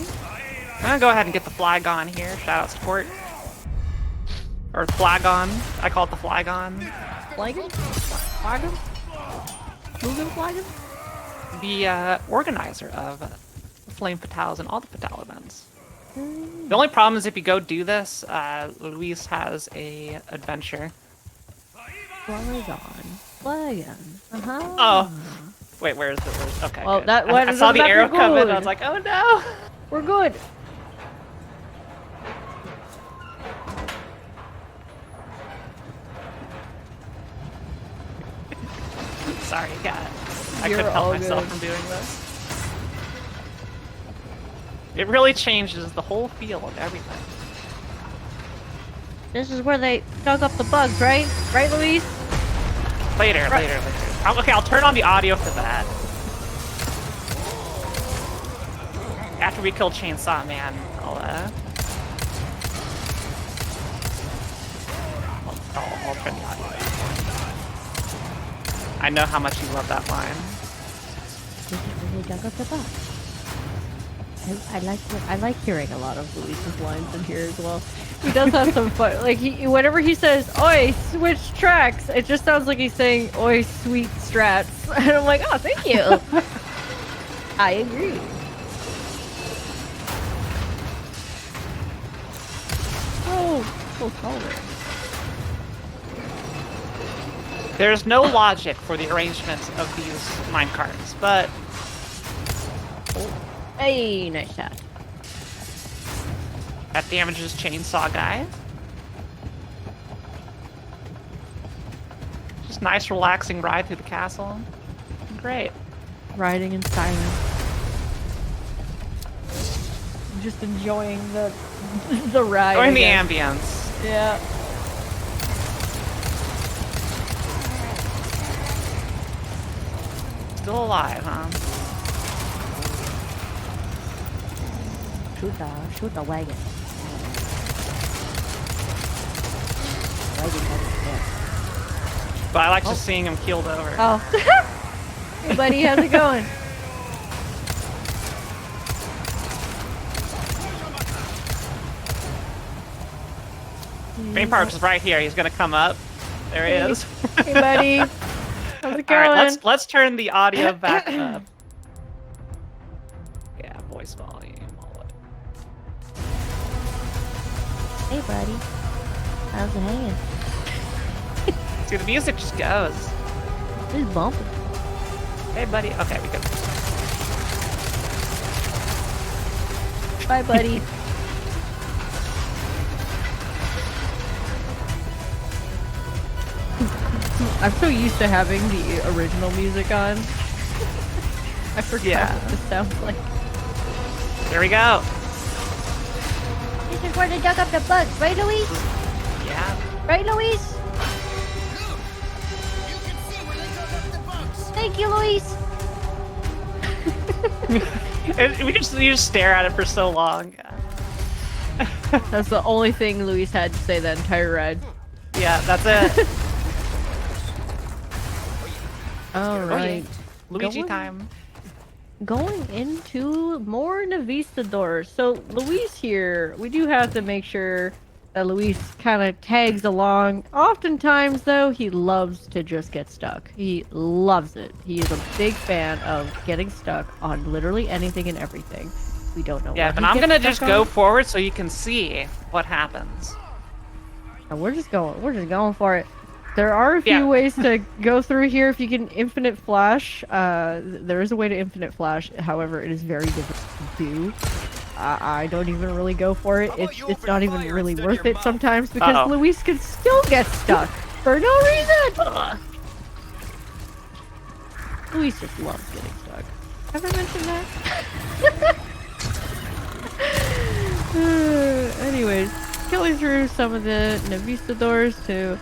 I'm gonna go ahead and get the flag on here. Shout out support. Or flag on. I call it the flag on. Flagon? Flagon? Moving flagon? The organizer of Flame Fatales and all the Fatale events. The only problem is if you go do this, Luis has a adventure. Flagon. Flagon. Uh-huh. Oh. Wait, where's okay. Well, good. that I one saw the doesn't arrow matter come in, good. I was like, oh no! We're good. Sorry, Kat. I You're couldn't help all myself good. from doing this. It really changes the whole feel of everything. This is where they dug up the bugs, right? Right, Luis? Later. Okay, I'll turn on the audio for that. After we kill Chainsaw Man, I'll turn the audio. I know how much you love that line. This is where they dug up the bugs. I like hearing a lot of Luis's lines in here as well. He does have some fun. Like whenever he says "Oi, switch tracks," it just sounds like he's saying "Oi, sweet strats," and I'm like, "Oh, thank you." I agree. Oh, so color. There's no logic for the arrangement of these minecarts, but Hey, nice shot. that damages Chainsaw Guy. Just nice, relaxing ride through the castle. Great. Riding in silence. Just enjoying the ride. Enjoying the again. ambience. Yeah. Still alive, huh? Shoot the wagon. But I like just seeing him keeled over. Oh. Hey, buddy, how's it going? Main Park's right here. He's gonna come up. There he is. Hey, buddy. How's it going? All right, let's turn the audio back up. Yeah, voice volume. All that. Hey, buddy. How's it hanging? See, the music just goes. It's bumping. Hey, buddy. Okay, we good. Bye, buddy. I'm so used to having the original music on. I forgot what this sounds like. Here we go. This is where they dug up the bugs, right, Luis? Yeah. Right, Luis? Thank you, Luis. You just stare at it for so long. That's the only thing Luis had to say that entire ride. Yeah, that's it. Alright. Luigi time. Going into more Navistadors. So Luis here, we do have to make sure that Luis kind of tags along. Oftentimes though, he loves to just get stuck. He loves it. He is a big fan of getting stuck on literally anything and everything. We don't know Yeah, what but he I'm gets gonna stuck just go on. forward so you can see what happens. And we're just going for it. There are a few ways to go through here if you can infinite flash. There is a way to infinite flash, however, it is very difficult to do. I don't even really go for it. It's not even really worth it sometimes because Luis can still get stuck for no reason. Luis just loves getting stuck. Have I mentioned that? Anyways, killing through some of the Navistadors to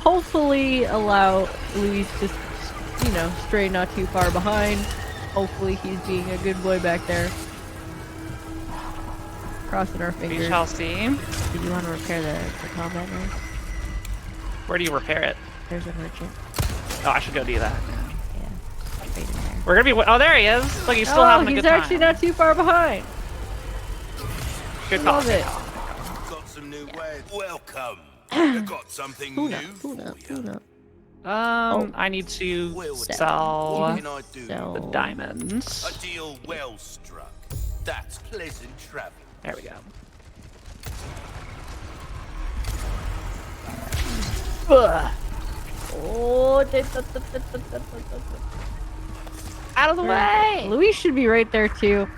hopefully allow Luis to, you know, stray not too far behind. Hopefully he's being a good boy back there. Crossing our fingers. We shall see. Did you want to repair the combat knife? Where do you repair it? There's a merchant. Oh, I should go do that. Yeah. Right in there. We're gonna be. Oh, there he is. Look, he's still having a good he's time. actually not too far behind. Good call. Love it. Got some new ways. Welcome. I got something new for you. I need to sell What can I do? the diamonds. A deal well struck. That's pleasant travel. There we go. Oh, Out of the way! Luis should be right there too.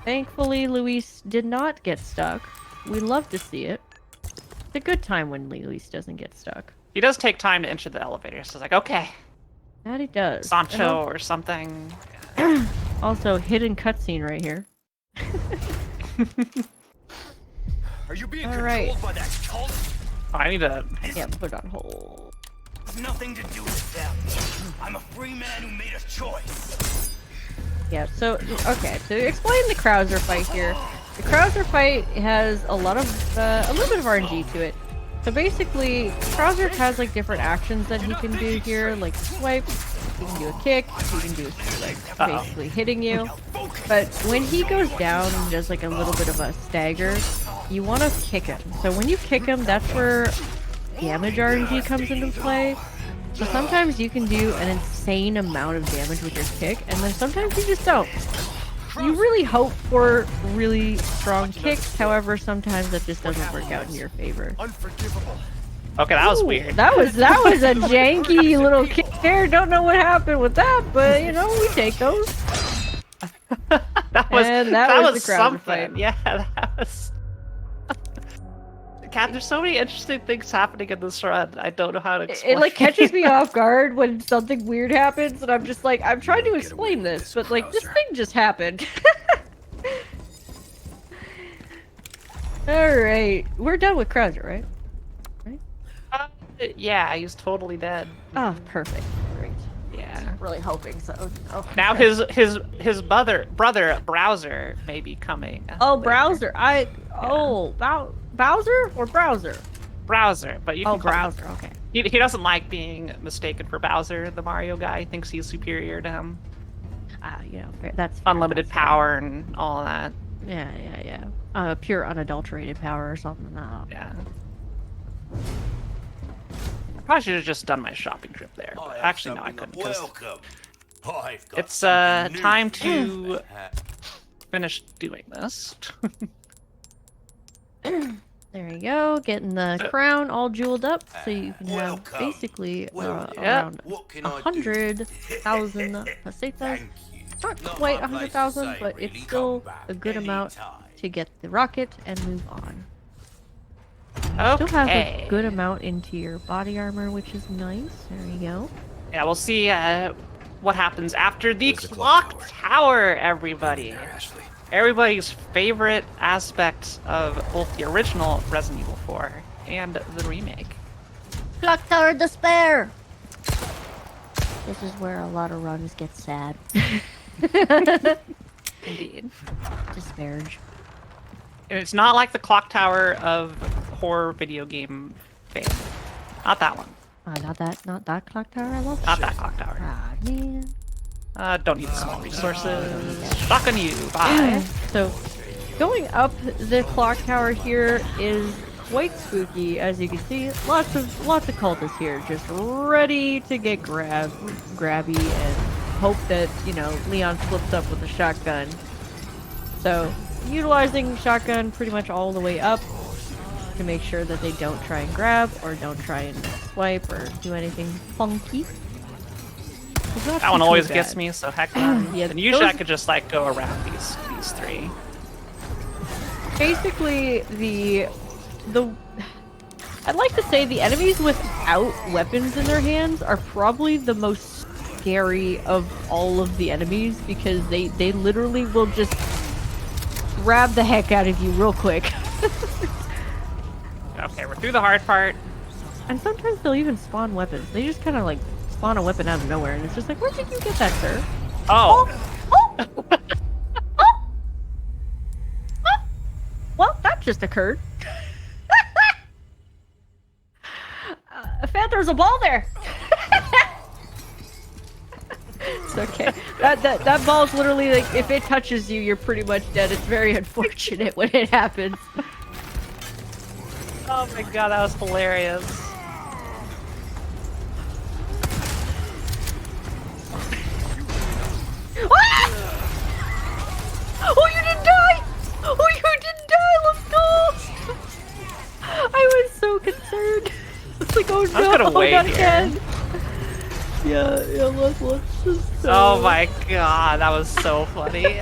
Thankfully, Luis did not get stuck. We love to see it. It's a good time when Luis doesn't get stuck. He does take time to enter the elevator, so it's like, okay, That he does. Sancho or something. Also, hidden cutscene right here. Are you being Alright. controlled by that cult? Oh, I need to. Yeah, put on hold. It's nothing to do with them. I'm a free man who made a choice. Yeah, so, okay, to explain the Krauser fight here. The Krauser fight has a lot of, a little bit of RNG to it. So basically, Krauser has like different actions that he can do here, like swipe, he can do a kick, he can do like basically hitting you. But when he goes down and does like a little bit of a stagger, you want to kick him. So when you kick him, that's where damage RNG comes into play. So sometimes you can do an insane amount of damage with your kick, and then sometimes you just don't. You really hope for really strong kicks, however, sometimes that just doesn't work out in your favor. Unforgivable. Okay, that was Ooh, weird. That was a janky little kick there. Don't know what happened with that, but you know, we take those. that was And that was was the Krauser something. fight. Yeah, that was. Cat, there's so many interesting things happening in this run. I don't know how to explain. It like catches me off guard when something weird happens, and I'm just like, I'm trying to explain this, but like this thing just happened. Alright, we're done with Krauser, right? Yeah, he's totally dead. Oh, perfect. Great. Yeah. Really hoping so. Oh, Now his brother Browser may be coming. Oh, later. Browser. Bowser or Browser? Browser, but you can Oh, call him- Browser. Okay. He doesn't like being mistaken for Bowser, the Mario guy. He thinks he's superior to him. You know, that's fair, Unlimited that's fair. power and all that. Yeah. Pure unadulterated power or something. No. Yeah. I probably should have just done my shopping trip there. But actually, no, I couldn't. 'Cause Welcome. I've got it's something new time for you. to finish doing this. There you go, getting the crown all jeweled up, so you can have Welcome. basically Well, around What can I do? 100,000 pesetas. Thank you. Not Not quite my place to 100,000, say, but really. it's still Come back a good amount anytime. to get the rocket and move on. You still have a good amount into your body armor, which is nice. There you go. Yeah, we'll see what happens after the Where's the clock clock tower, everybody. There, Ashley. Everybody's favorite aspect of both the original Resident Evil 4 and the remake. Clock Tower Despair! This is where a lot of runs get sad. Indeed. Disparage. And it's not like the clock tower of horror video game fame. Not that one. Not that clock tower. I love. Not that clock tower. Ah man. Don't need small resources. Shotgun you. Bye. So, going up the clock tower here is quite spooky, as you can see. Lots of cultists here, just ready to get grabby and hope that Leon flips up with a shotgun. So, utilizing shotgun pretty much all the way up to make sure that they don't try and grab or don't try and swipe or do anything funky. That one always gets me, so heck no. Yeah, and usually I those- could just like go around these three. Basically, I'd like to say the enemies without weapons in their hands are probably the most scary of all of the enemies, because they literally will just grab the heck out of you real quick. Okay, we're through the hard part. And sometimes they'll even spawn weapons. They just kind of like spawn a weapon out of nowhere, and it's just like, where did you get that, sir? Oh. Well, that just occurred. Fan, there's a ball there. It's okay. That ball's literally like, if it touches you, you're pretty much dead. It's very unfortunate when it happens. Oh my god, that was hilarious. Ah! Oh, you didn't die! Oh, you didn't die! Let's go! I was so concerned. It's like, oh no, gonna wait not here. again. Yeah, let's just. Oh my god, that was so funny.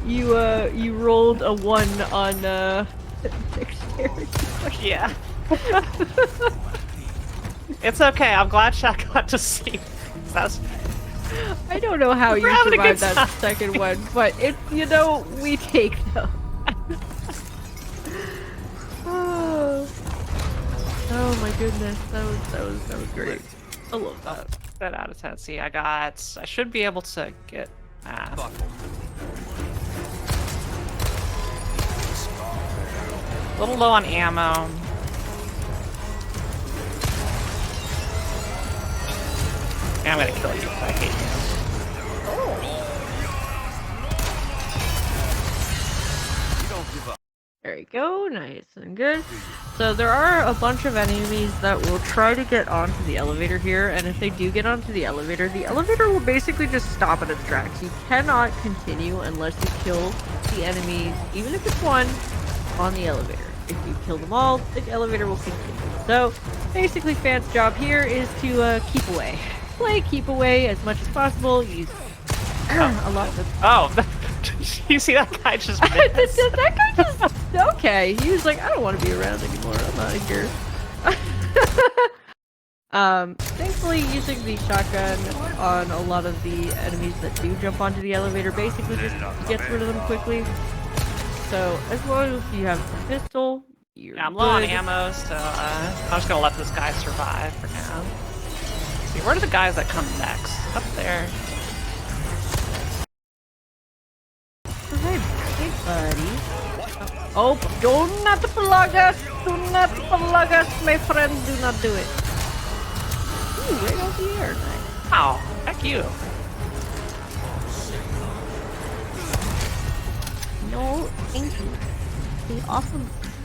You rolled a 1 on dexterity. Yeah. It's okay. I'm glad Shaq got to see. That's I don't know how you We're having a survived good that time. second one, but it's, we take them. Oh my goodness, that was great. I love that. 10 out of 10. See, I should be able to get math. A little low on ammo. Yeah, I'm gonna kill you. I hate you. There you go, nice and good. So there are a bunch of enemies that will try to get onto the elevator here, and if they do get onto the elevator will basically just stop at its tracks. You cannot continue unless you kill the enemies, even if it's one, on the elevator. If you kill them all, the elevator will continue. So basically Fan's job here is to keep away. Play keep away as much as possible, use a lot of... Oh, you see that guy just missed. that guy just... Okay, he was like, I don't want to be around anymore, I'm out of here. Thankfully using the shotgun on a lot of the enemies that do jump onto the elevator basically just gets rid of them quickly. So as long as you have the pistol, you're Yeah, I'm low on good. ammo, so I'm just gonna let this guy survive for now. See, where are the guys that come next? Up there. Hey, buddy. Oh, do not plug us! Do not plug us, my friend! Do not do it! Ooh, right out the air. Nice. Oh, heck you. No, thank you.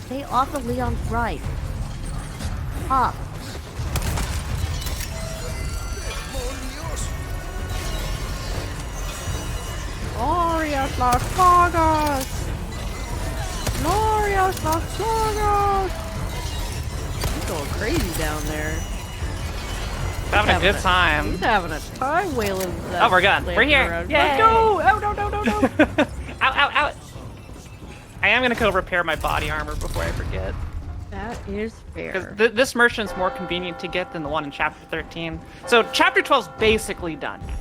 Stay off of Leon's ride. Off. Glorious Las Vegas! Glorious us, not strong us. He's going crazy down there. Having a good He's time. having a time wailing. Oh, we're gone. We're here. Around. Yay. Let's go! Oh, no, no, no, no. Ow, ow, ow. I am gonna go repair my body armor before I forget. That is fair. Because this merchant's more convenient to get than the one in Chapter 13. So Chapter 12's basically done now.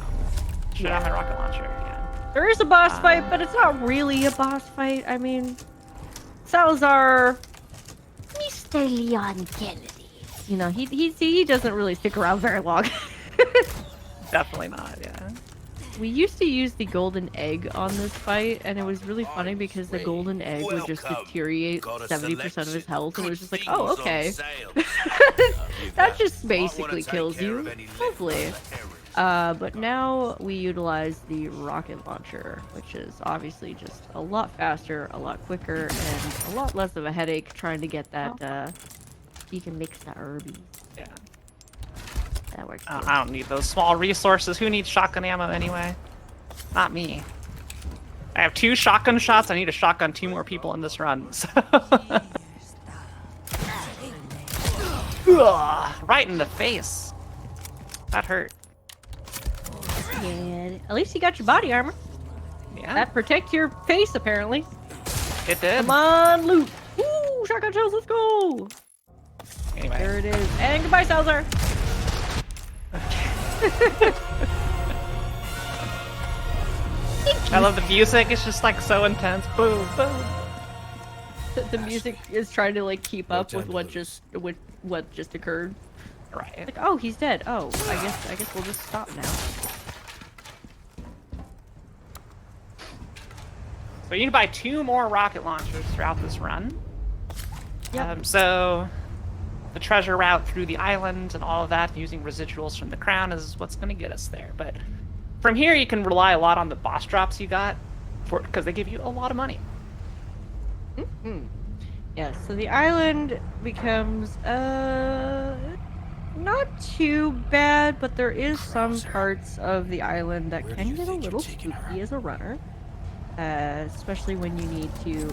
Should have my rocket launcher again. There is a boss fight, but it's not really a boss fight. I mean, Salazar, Mr. Leon Kennedy. you know, he doesn't really stick around very long. Definitely not, yeah. We used to use the golden egg on this fight, and it was really funny because the golden egg would just deteriorate 70% of his health, and it was just like, oh, okay. That just basically kills you. Lovely. But now we utilize the rocket launcher, which is obviously just a lot faster, a lot quicker, and a lot less of a headache trying to get that, you can mix the herbies. Yeah. That works too. I don't need those small resources. Who needs shotgun ammo anyway? Not me. I have 2 shotgun shots. I need to shotgun 2 more people in this run. So. Ugh, right in the face. That hurt. Yeah, at least you got your body armor. Yeah, That protects your face, apparently. it did. Come on, loot! Woo! Shotgun shells, let's go! Anyway. There it is. And goodbye, Salazar! I love the music. It's just like so intense. Boom, boom. The music is trying to like keep up with what just occurred. Right. Like, oh, he's dead. Oh, I guess we'll just stop now. So you need to buy 2 more rocket launchers throughout this run. Yep. So the treasure route through the island and all of that, using residuals from the crown, is what's going to get us there. But from here, you can rely a lot on the boss drops you got, because they give you a lot of money. Mm-hmm. Yeah, so the island becomes not too bad, but there is some parts of the island that can get a little spooky as a runner. Especially when you need to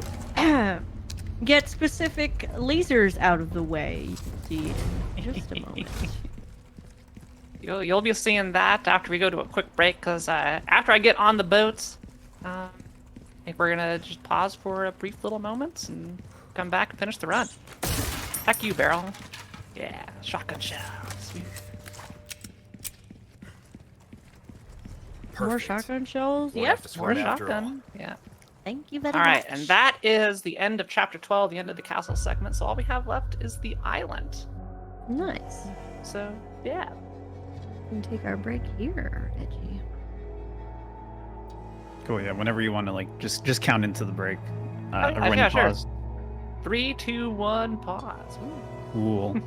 get specific lasers out of the way. You can see in just a moment. You'll be seeing that after we go to a quick break, because after I get on the boats, I think we're gonna just pause for a brief little moments and come back and finish the run. Heck you, Barrel. Yeah, shotgun shells. More shotgun shells? We'll Yep. have to More swim after all. shotgun. Yeah. Thank you very All much. right, and that is the end of Chapter 12, the end of the castle segment. So all we have left is the island. Nice. So yeah. We can take our break here, Edgy. Cool. Yeah. Whenever you want to like just count into the break. yeah, Everyone yeah, sure. pause. 3, 2, 1, pause. Ooh. Cool.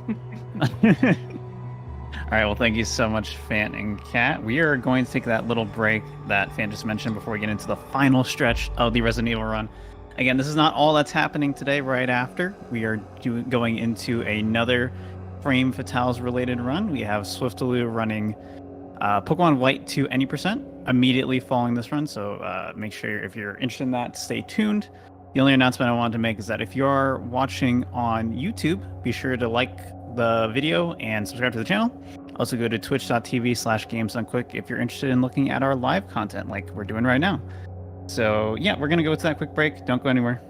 All right. Well, thank you so much, Fan and Cat. We are going to take that little break that Fan just mentioned before we get into the final stretch of the Resident Evil run. Again, this is not all that's happening today. Right after, we are going into another Frame Fatales related run. We have Swiftaloo running Pokemon White to any percent immediately following this run. So make sure if you're interested in that, stay tuned. The only announcement I wanted to make is that if you're watching on YouTube, be sure to like the video and subscribe to the channel. Also go to twitch.tv/gamesdonequick if you're interested in looking at our live content like we're doing right now. So yeah, we're going to go to that quick break. Don't go anywhere.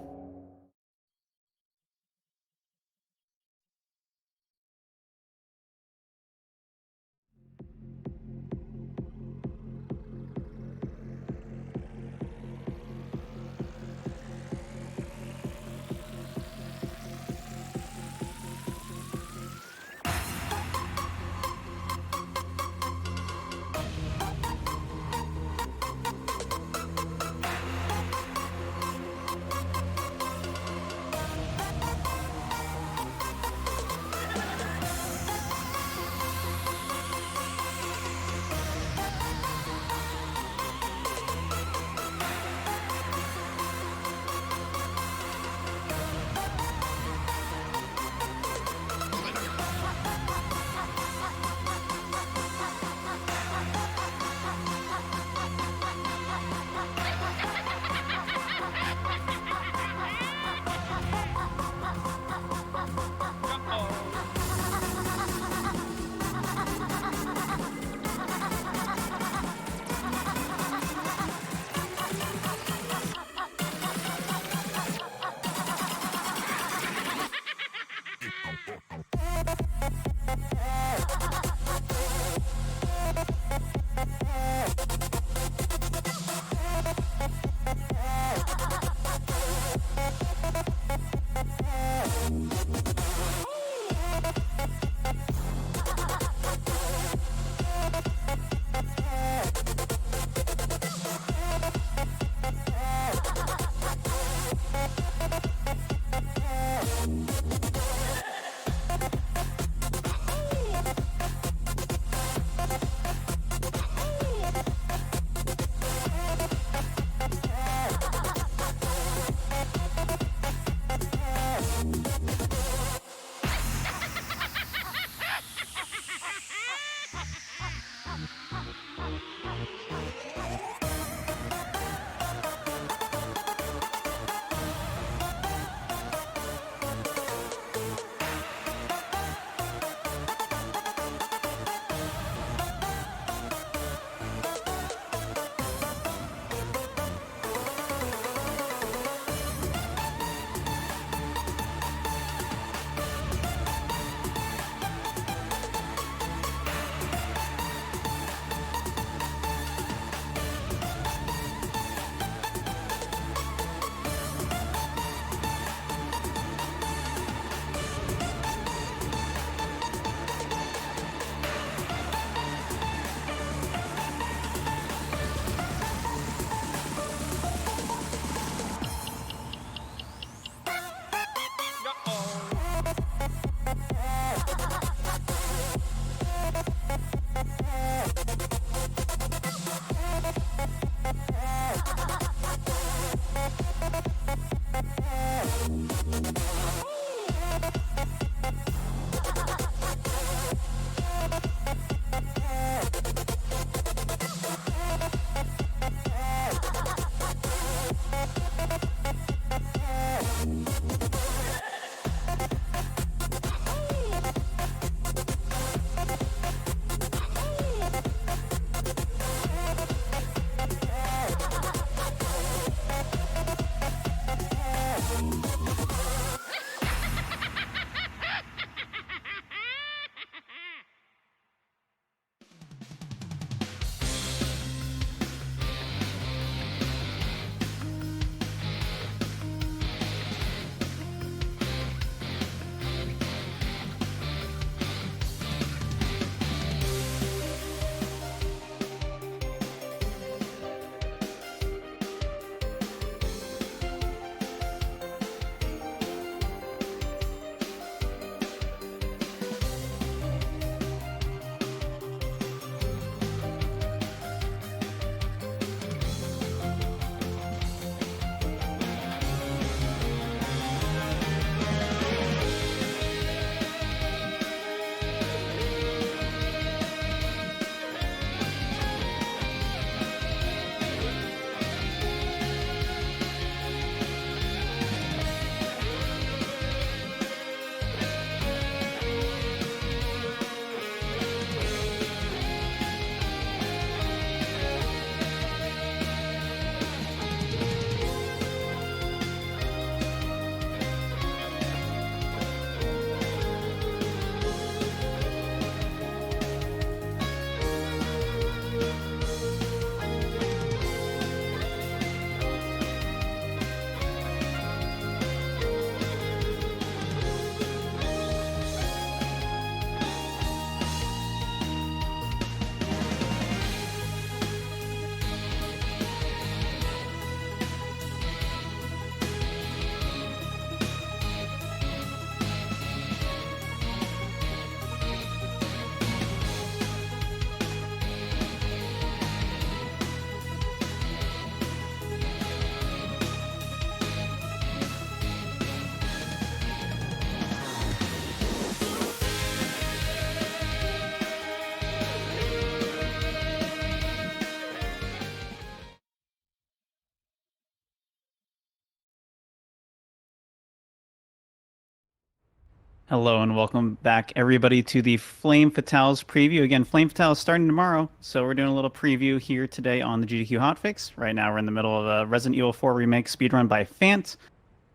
Hello and welcome back, everybody, to the Flame Fatales preview. Again, Flame Fatale is starting tomorrow, so we're doing a little preview here today on the GDQ Hotfix. Right now, we're in the middle of a Resident Evil 4 Remake speedrun by Fant.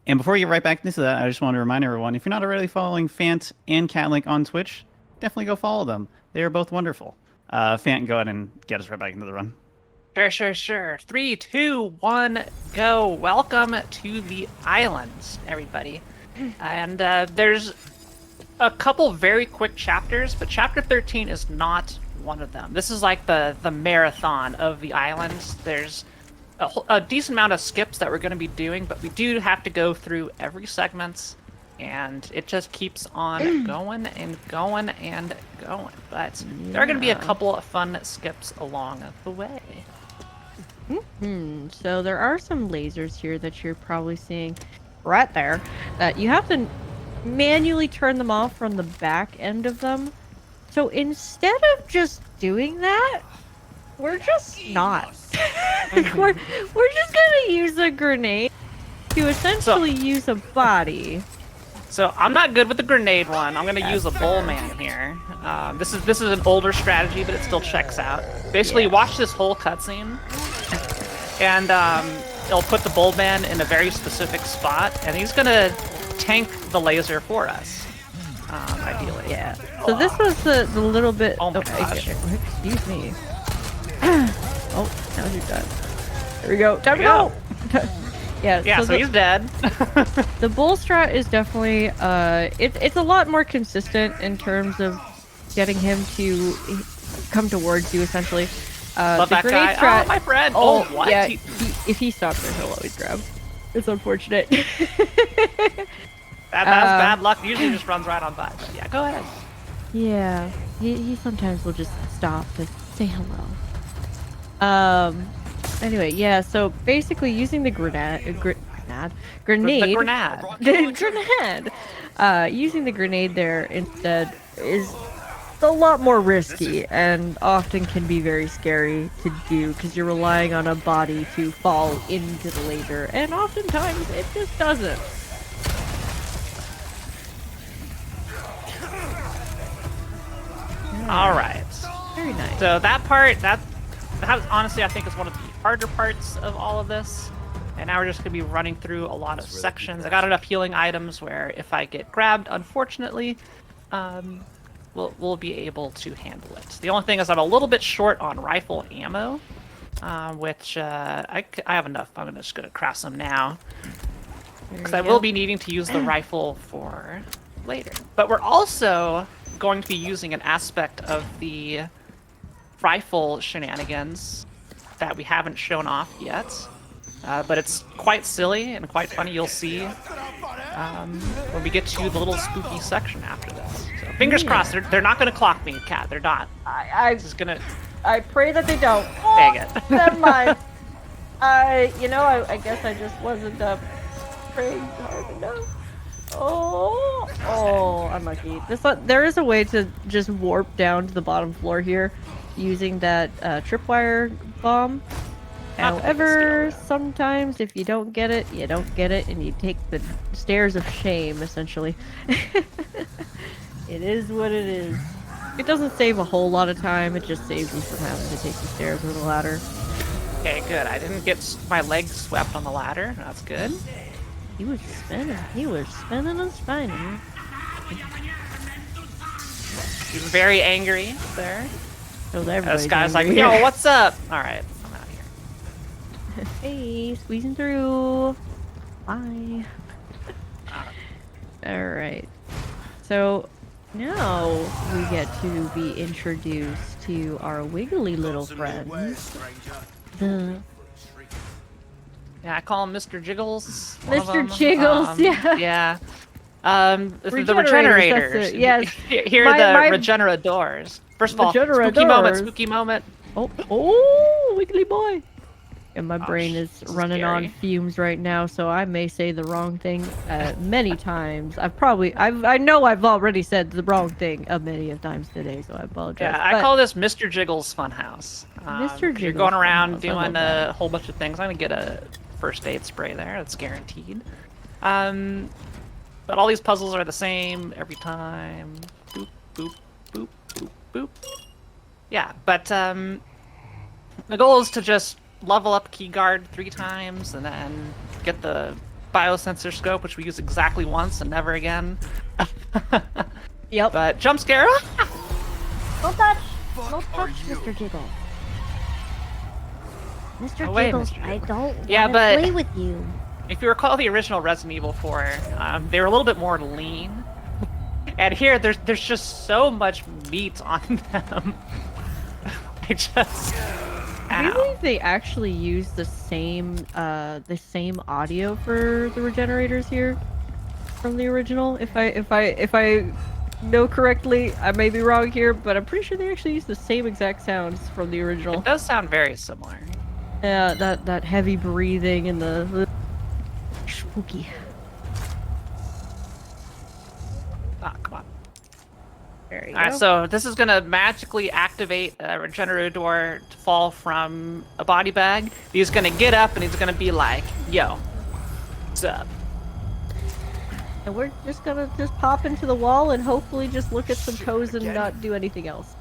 And before we get right back into that, I just want to remind everyone, if you're not already following Fant and Catlink on Twitch, definitely go follow them. They are both wonderful. Fant, go ahead and get us right back into the run. Sure. 3, 2, 1, go. Welcome to the islands, everybody. And there's a couple very quick chapters, but chapter 13 is not one of them. This is like the marathon of the islands. There's a decent amount of skips that we're going to be doing, but we do have to go through every segment, and it just keeps on going and going and going. But there are going to be a couple of fun skips along the way. So there are some lasers here that you're probably seeing right there that you have to manually turn them off from the back end of them. So instead of just doing that, we're just not. we're just gonna use a grenade to essentially use a body. So I'm not good with the grenade one. I'm gonna use a bull man here. This is an older strategy, but it still checks out. Basically, watch this whole cutscene, and it'll put the bull man in a very specific spot, and he's gonna tank the laser for us. Ideally. Yeah. So this was the little bit. Oh my gosh. Excuse me. Oh, now you're done. There we go. Time to go. Yeah. So he's dead. The bull strat is definitely it's a lot more consistent in terms of getting him to come towards you essentially. Love the that grenade guy. strat, Oh, my friend. Oh, what? yeah. If he stops there, he'll always grab. It's unfortunate. That's bad luck. Usually just runs right on by. But yeah, go ahead. Yeah, he sometimes will just stop to say hello. Anyway, yeah. So basically, using the grenade. Using the grenade there instead is a lot more risky and often can be very scary to do because you're relying on a body to fall into the laser, and oftentimes it just doesn't. All right. Very nice. So that part, that honestly, I think is one of the harder parts of all of this. And now we're just going to be running through a lot of sections. I got enough healing items where if I get grabbed, unfortunately, we'll be able to handle it. The only thing is I'm a little bit short on rifle ammo, which I have enough. I'm just going to craft some now. Because I will be needing to use the rifle for later. But we're also going to be using an aspect of the rifle shenanigans that we haven't shown off yet. But it's quite silly and quite funny. You'll see when we get to the little spooky section after this. So fingers crossed. They're not going to clock me, Cat. They're not. I pray that they don't. Dang it. Never mind. I guess I just wasn't praying hard enough. Oh, unlucky. There is a way to just warp down to the bottom floor here using that tripwire bomb. However, sometimes if you don't get it, you don't get it, and you take the stairs of shame, essentially. It is what it is. It doesn't save a whole lot of time, it just saves you from having to take the stairs or the ladder. Okay, good. I didn't get my legs swept on the ladder. That's good. He was spinning. He was spinning and spinning. He's very angry there. So This guy's like, yo, what's up? Alright, I'm out of here. Hey, squeezing through. Bye. Alright. So, now we get to be introduced to our wiggly little friends. Yeah, I call him Mr. Jiggles. Mr. Jiggles, yeah. Yeah. The regenerators. Yes. Here are the regenerators. First of all, spooky moment. Oh, wiggly boy. And my brain is running scary. on fumes right now, so I may say the wrong thing many times. I know I've already said the wrong thing many of times today, so I apologize. Yeah, I call this Mr. Jiggles Funhouse. Mr. Jiggles. You're going around Funhouse, doing a whole bunch of things. I'm gonna get a first aid spray there. That's guaranteed. But all these puzzles are the same every time. Boop, boop, boop, boop, boop. Yeah, but the goal is to just level up key guard 3 times and then get the biosensor scope, which we use exactly once and never again. Yep. But jump scare. Don't touch! Don't touch, Mr. Jiggles. Mr. Away, Jiggles, Mr. I Jiggles. don't Yeah, want to but- play with you. If you recall the original Resident Evil 4, they were a little bit more lean. And here, there's just so much meat on them. I just... I Ow. believe they actually use the same audio for the regenerators here from the original. If I know correctly, I may be wrong here, but I'm pretty sure they actually use the same exact sounds from the original. It does sound very similar. Yeah, that heavy breathing and the spooky. Ah, come on. There you Alright, go. so this is gonna magically activate a regenerator to fall from a body bag. He's gonna get up and he's gonna be like, yo, what's up? And we're just gonna pop into the wall and hopefully just look at some toes and not do anything else.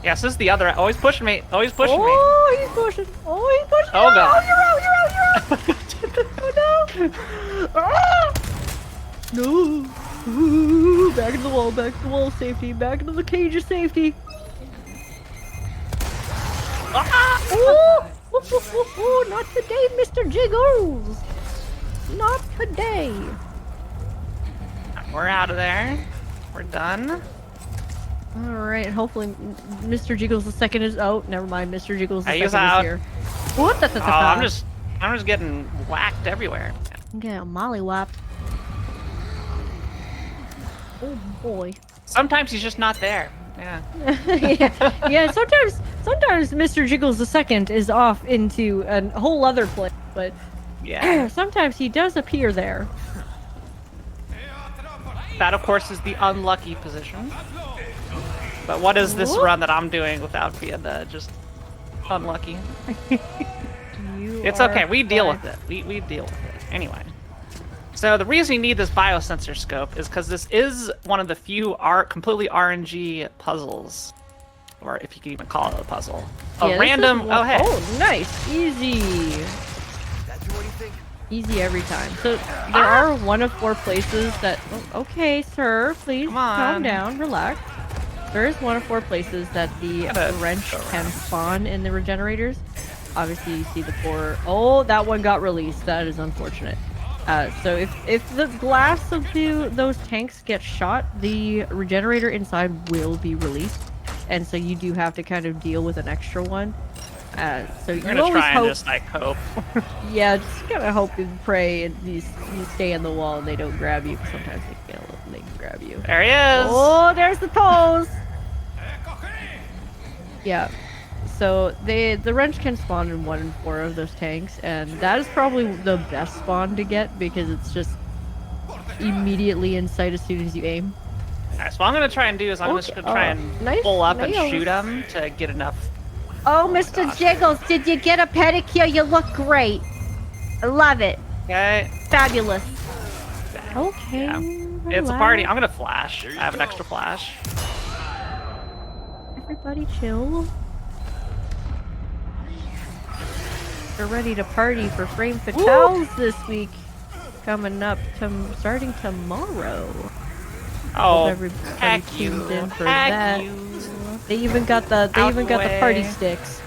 Yeah, so this is the other. Always pushing me. Always pushing me. Oh, he's pushing. Oh, he's pushing. Oh, God. You're out. Oh, no. Ah! No. Ooh, back into the wall. Back to the wall of safety. Back into the cage of safety. Ah! Ooh. Ooh, not today, Mr. Jiggles. Not today. We're out of there. We're done. Alright, hopefully Mr. Jiggles the second is out. Never mind, Mr. Jiggles the He's second out. is here. What the Oh, I'm just getting whacked everywhere. Okay, a mollywop. Oh boy. Sometimes he's just not there. Yeah. yeah, sometimes Mr. Jiggles the second is off into a whole other place, but Yeah. sometimes he does appear there. That, of course, is the unlucky position. But what is this Whoop. run that I'm doing without being just unlucky? It's okay. We deal with it. We deal with it. Anyway. So the reason you need this biosensor scope is because this is one of the few completely RNG puzzles. Or if you can even call it a puzzle. Yeah, A this random... is Oh, hey. Oh, nice. Easy. That do anything? Easy every time. So there are 1 of 4 places that... Oh, okay, sir. Please Come calm on. down. Relax. There is 1 of 4 places that the Gotta wrench go can around. spawn in the regenerators. Obviously, you see the 4... Oh, that one got released. That is unfortunate. So if the glass of those tanks gets shot, the regenerator inside will be released. And so you do have to kind of deal with an extra one. So We're you gonna always try and hope... just, like, hope. Yeah, just gotta hope and pray and you stay in the wall and they don't grab you, 'cause sometimes they can grab you. There he is! Oh, there's the toes! Yeah. So the wrench can spawn in 1 in 4 of those tanks, and that is probably the best spawn to get because it's just immediately in sight as soon as you aim. Alright, so what I'm gonna try and do is I'm just gonna try and nice pull up and nails. shoot him to get enough. Oh, Mr. Jiggles, did you get a pedicure? You look great. I love it. Okay. Fabulous. Okay. Yeah. It's a party. I'm gonna flash. I have an extra flash. Everybody chill. We're ready to party for Frame Fatales this week. Coming up, starting tomorrow. Oh, Hope everybody heck tuned you. in for Heck that. you. They even got the Out the party way. sticks.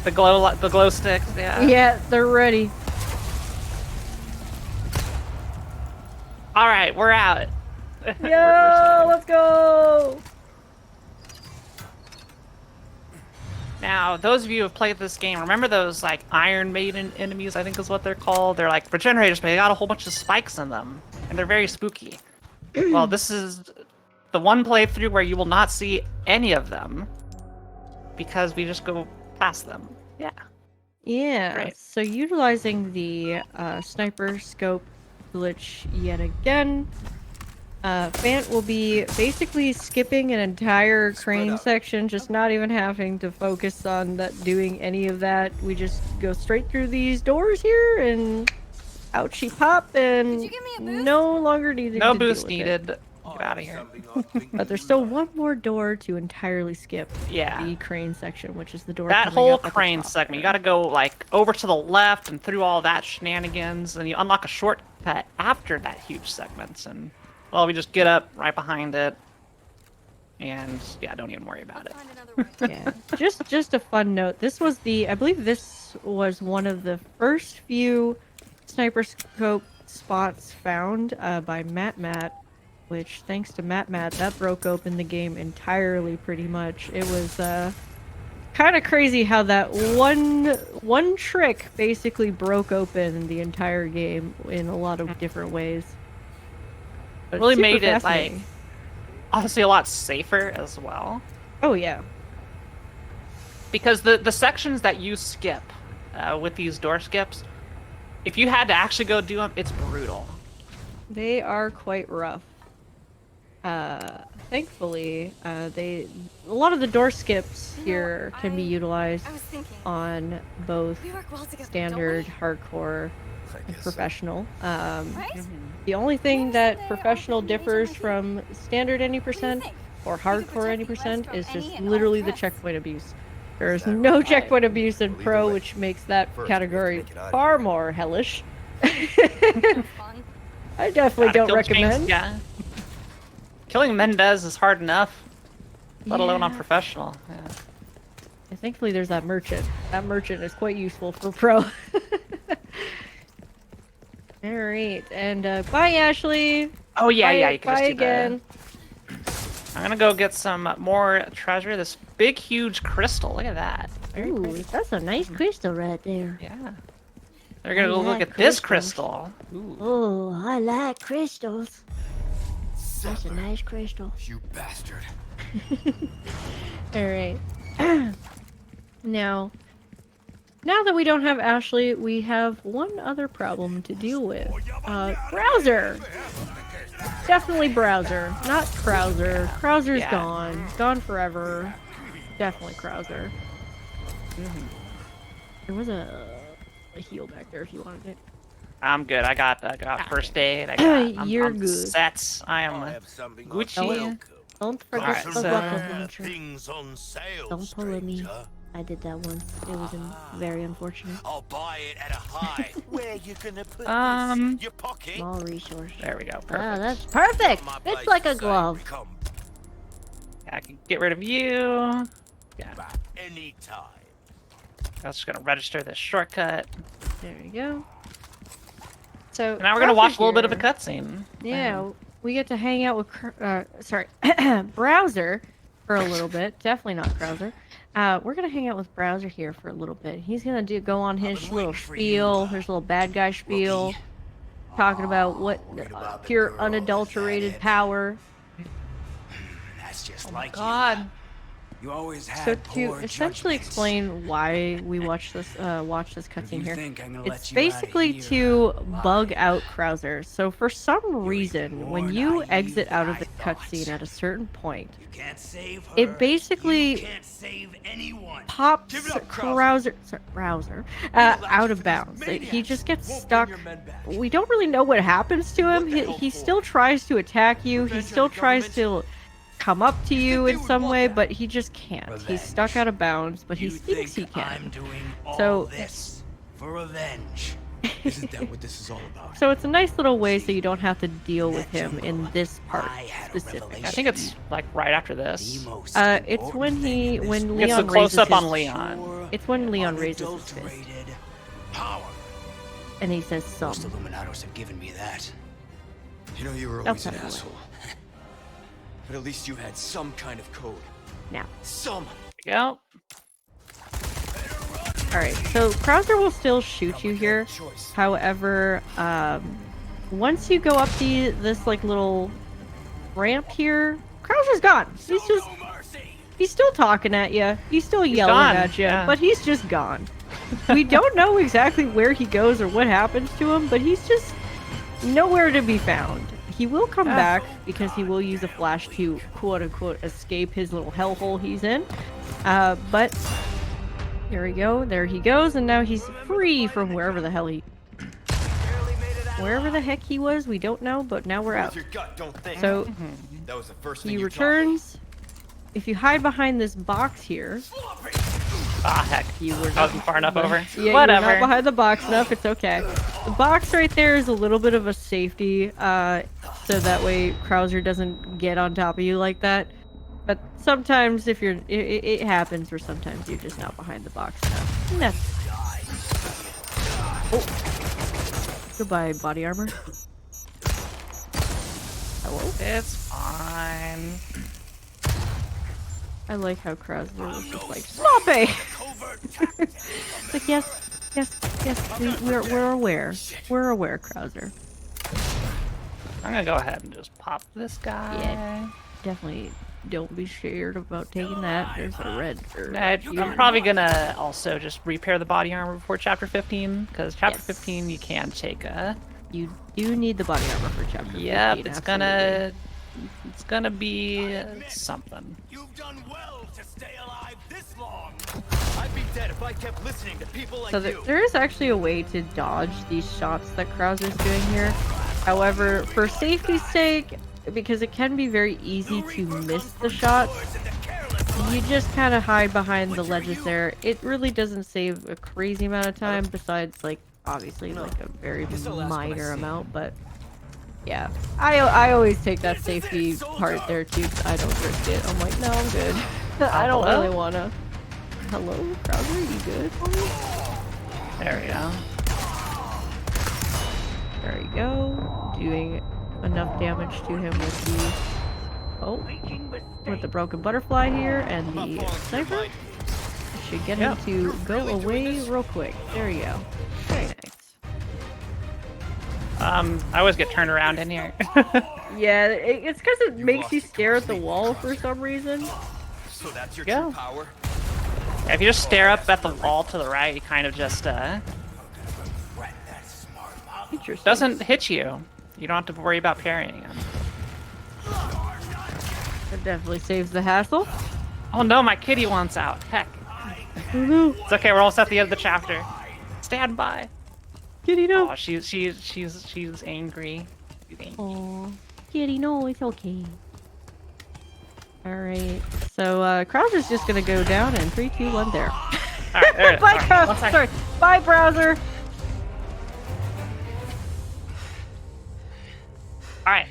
The glow sticks, yeah. Yeah, they're ready. Alright, we're out. Yo, let's go! Now, those of you who have played this game, remember those, like, Iron Maiden enemies, I think is what they're called? They're like regenerators, but they got a whole bunch of spikes in them. And they're very spooky. Well, this is the one playthrough where you will not see any of them. Because we just go past them. Yeah. Yeah, Great. so utilizing the sniper scope glitch yet again, Fant will be basically skipping an entire crane section, just not even having to focus on doing any of that. We just go straight through these doors here, and out she pop, and you give me a boost? no longer needed. No to deal boost with it. needed. Get out of here. But there's still one more door to entirely skip. Yeah. The crane section, which is the door. That coming whole up at the crane top segment, you there. gotta go like over to the left and through all that shenanigans, and you unlock a shortcut after that huge segment. And well, we just get up right behind it, and yeah, don't even worry about it. Find another way. Yeah, just a fun note. I believe this was one of the first few sniper scope spots found by Matt, which thanks to Matt, that broke open the game entirely pretty much. It was kind of crazy how that one trick basically broke open the entire game in a lot of different ways. But Really super made it like fascinating. honestly a lot safer as well. Oh yeah. Because the sections that you skip with these door skips, if you had to actually go do them, it's brutal. They are quite rough. Thankfully, a lot of the door skips here can be utilized I was thinking. on both We work well together. standard, Don't hardcore, and professional. we? Right? The only thing Maybe that someday I'll professional be a major differs like you. from standard any percent think? or We could hardcore protect any the US percent from is any just and all literally the threats. checkpoint abuse. There is that no right? checkpoint abuse in Well, either pro, way, which makes that first we have to category make it out of far here. more hellish. Fun. I definitely Gotta don't kill recommend. Chains, yeah. Killing Mendez is hard enough, let alone on Yeah. professional. Yeah. And thankfully, there's that merchant. That merchant is quite useful for pro. Alright, and bye, Ashley. Oh yeah, Bye, yeah. You can bye just do again. I'm gonna go get some more treasure. This big, huge crystal. Look at that. Very Ooh, pretty. that's a nice crystal right there. Yeah. They're gonna I go look like at this crystals. crystal. Ooh. Oh, I like crystals. That's a nice crystal. You bastard. Alright. Now that we don't have Ashley, we have one other problem to deal with. Browser! Definitely Browser, not Krauser. Krauser's Yeah. gone. Gone forever. Definitely Krauser. There was a heal back there if you wanted it. I'm good. I got first aid. I'm You're I'm good. set. I I'll am have something Gucci. welcome. Don't Alright, forget the so- rocket launcher. Things on sale, Don't pull at me. stranger. I did that once. It was very unfortunate. I'll buy it at a high. Where you gonna put Um, this? Your pocket? Small resource. There we go. Perfect. Ah, that's perfect. My It's place like a to say, glove. Come Yeah, I can get rid of you. Yeah. back anytime. I was just gonna register this shortcut. There you go. So And now we're gonna watch a Krauser's little bit of a here. cutscene. Yeah, we get to hang out with Browser for a little bit. Definitely not Krauser. We're gonna hang out with Browser here for a little bit. He's gonna go on his little spiel, his little bad guy spiel, talking about what pure unadulterated power. That's just like God. you. You always had So to poor essentially judgments. explain why we watch this cutscene you here, think I'm gonna it's let you outta basically here to alive? bug out Krauser. So for some reason, more when you naive exit out than of the I thought. cutscene at a certain point, You can't save her. it basically You can't save anyone. pops Give it up, Browser out of bounds. He just gets stuck. We don't really know what happens to him. He still tries to attack you. He still tries to come up to you in some way, but he just can't. He's stuck out of bounds, but he You thinks he think can. I'm doing all So- this for revenge. Isn't that what this is all about? So it's a nice little way so you don't have to deal with him in this part I had a specifically. I think it's like right after this. The most It's important when thing in this when world. Gets Leon the close raises up on his- Leon. Pure, It's when Leon raises his fist, unadulterated power. and he says some. Most Illuminados have given me that. You know, you were Don't always an tell me what. asshole. But at least you had some kind of code. Now, Some. Yep. all right. So Krauser will still shoot you here. Choice. However, once you go up this like little ramp here, Krauser's gone. He's still talking at you. He's still yelling gone, at you, yeah. but he's just gone. We don't know exactly where he goes or what happens to him, but he's just nowhere to be found. He will come back because he will use a flash to quote-unquote escape his little hellhole he's in. But there we go. There he goes, and now he's free from wherever the hell wherever the heck he was, we don't know, but now we're out. Your gut, don't think. So That was the first thing he you returns. If you hide behind this box here, Ah, heck. you were I wasn't far enough over. Yeah, Whatever. you're not behind the box enough. It's okay. The box right there is a little bit of a safety, so that way Krauser doesn't get on top of you like that. But sometimes, if you're, it happens, or sometimes you're just not behind the box enough. And that's goodbye, body armor. Hello. It's fine. I like how Krauser was just like, stop it! It's like, yes, we're aware. We're aware, Krauser. I'm gonna go ahead and just pop this guy. Yeah. Definitely don't be scared about taking that. There's a red shirt. I'm probably gonna also just repair the body armor before chapter 15, because chapter 15 you can take a... You do need the body armor for chapter 15. Yep, it's absolutely. gonna be something. You've done well to stay alive this long. I'd be dead if I kept listening to people like So you. there is actually a way to dodge these shots that Krauser's doing here. However, for safety's sake, because it can be very easy to miss the shots, you just kind of hide behind the ledges there. It really doesn't save a crazy amount of time, besides, like, obviously, like, a very minor amount, but... Yeah, I always take that safety part there too. I don't risk it. I'm like, no, I'm good. I don't really wanna. Hello, Krauser, you good, homie? There we go. There we go. Doing enough damage to him with the broken butterfly here and the sniper. Should get him to go away real quick. There you go. Very nice. I always get turned around in here. Yeah, it's because it makes you stare at the wall for some reason. So that's your Yeah. true power? Yeah, if you just stare up at the wall to the right, you kind of just, Interesting. doesn't hit you. You don't have to worry about parrying him. That definitely saves the hassle. Oh no, my kitty wants out. Heck. It's okay, we're almost at the end of the chapter. Stand by. Kitty, no. Oh, she's angry. She's angry. Oh, Kitty, no, it's okay. Alright, so Krauser's just gonna go down in 3, 2, 1 there. Alright, there it is. Bye, Alright, Krauser. one second. Sorry. Bye, browser. Alright.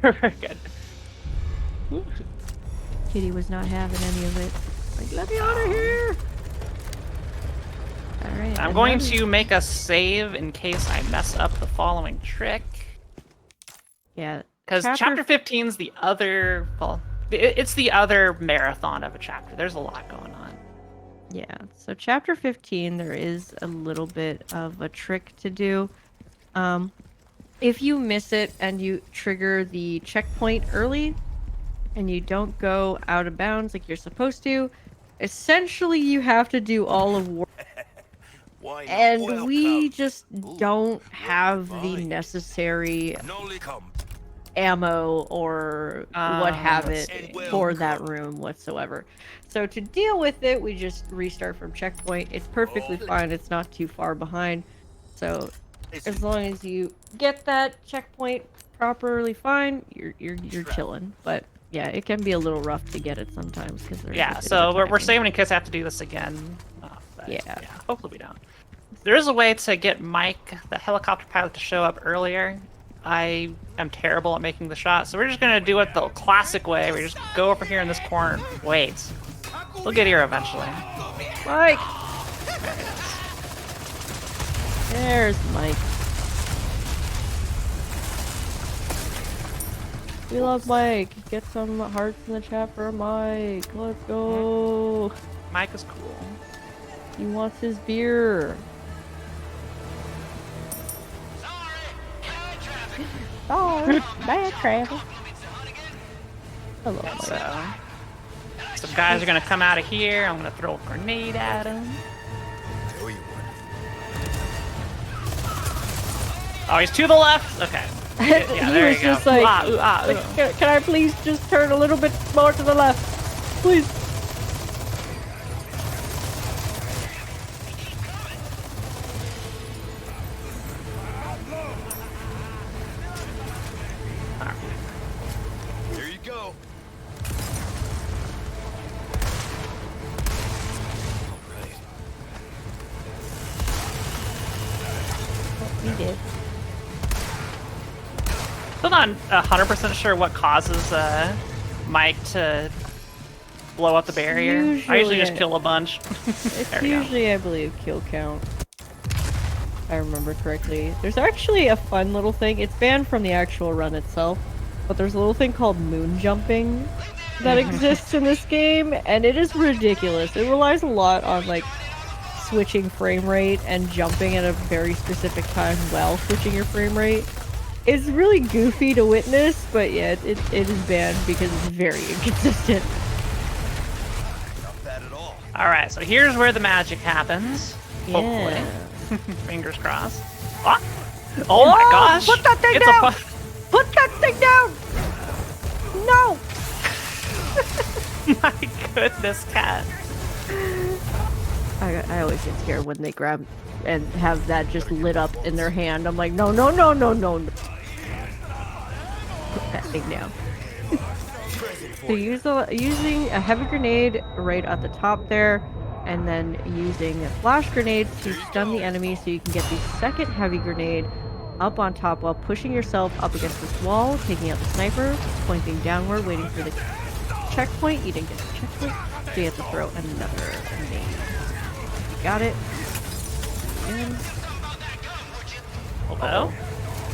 We're good. Kitty was not having any of it. Like, let me out of here. Alright. I'm going to make a save in case I mess up the following trick. Yeah. Because chapter 15 is the other, well, it's the other marathon of a chapter. There's a lot going on. Yeah, so chapter 15, there is a little bit of a trick to do. If you miss it and you trigger the checkpoint early, and you don't go out of bounds like you're supposed to, essentially you have to do all of war. And we just don't have the necessary ammo or what have it for that room whatsoever. So to deal with it, we just restart from checkpoint. It's perfectly fine. It's not too far behind. So as long as you get that checkpoint properly fine, you're chilling. But yeah, it can be a little rough to get it sometimes because yeah. So we're saving in case I have to do this again. But, yeah. Hopefully we don't. There is a way to get Mike, the helicopter pilot, to show up earlier. I am terrible at making the shot, so we're just gonna do it the classic way. We just go over here in this corner. Wait, we'll get here eventually. Mike. There's Mike. We love Mike. Get some hearts in the chat for Mike. Let's go. Mike is cool. He wants his beer. Sorry, bad travel. Hello, Mike. So, some guys are gonna come out of here. I'm gonna throw a grenade at them. Oh, he's to the left. Okay. Yeah, He there was you go. just like, Ooh, ah, ooh, ah, ooh. Can I please just turn a little bit more to the left? Please. Here you go. He did. Still not 100% sure what causes Mike to blow up the barrier. I usually just Usually- kill a bunch. It's There we go. usually, I believe, kill count. If I remember correctly. There's actually a fun little thing. It's banned from the actual run itself, but there's a little thing called moon jumping that exists in this game, and it is ridiculous. It relies a lot on like switching frame rate and jumping at a very specific time while switching your frame rate. It's really goofy to witness, but yeah, it is banned because it's very inconsistent. Not bad at all. Alright, so here's where the magic happens. Hopefully. Yeah. Fingers crossed. Ah! Oh my gosh! Put that thing It's down! a Put that thing down! No! My goodness, cat. I always get scared when they grab and have that just lit up in their hand. I'm like, no, no, no, no, no, no. Put that thing down. So using a heavy grenade right at the top there, and then using a flash grenade to stun the enemy so you can get the second heavy grenade up on top while pushing yourself up against this wall, taking out the sniper, pointing downward, waiting for the checkpoint. You didn't get the checkpoint, so you have to throw another grenade. You got it. And... Hello?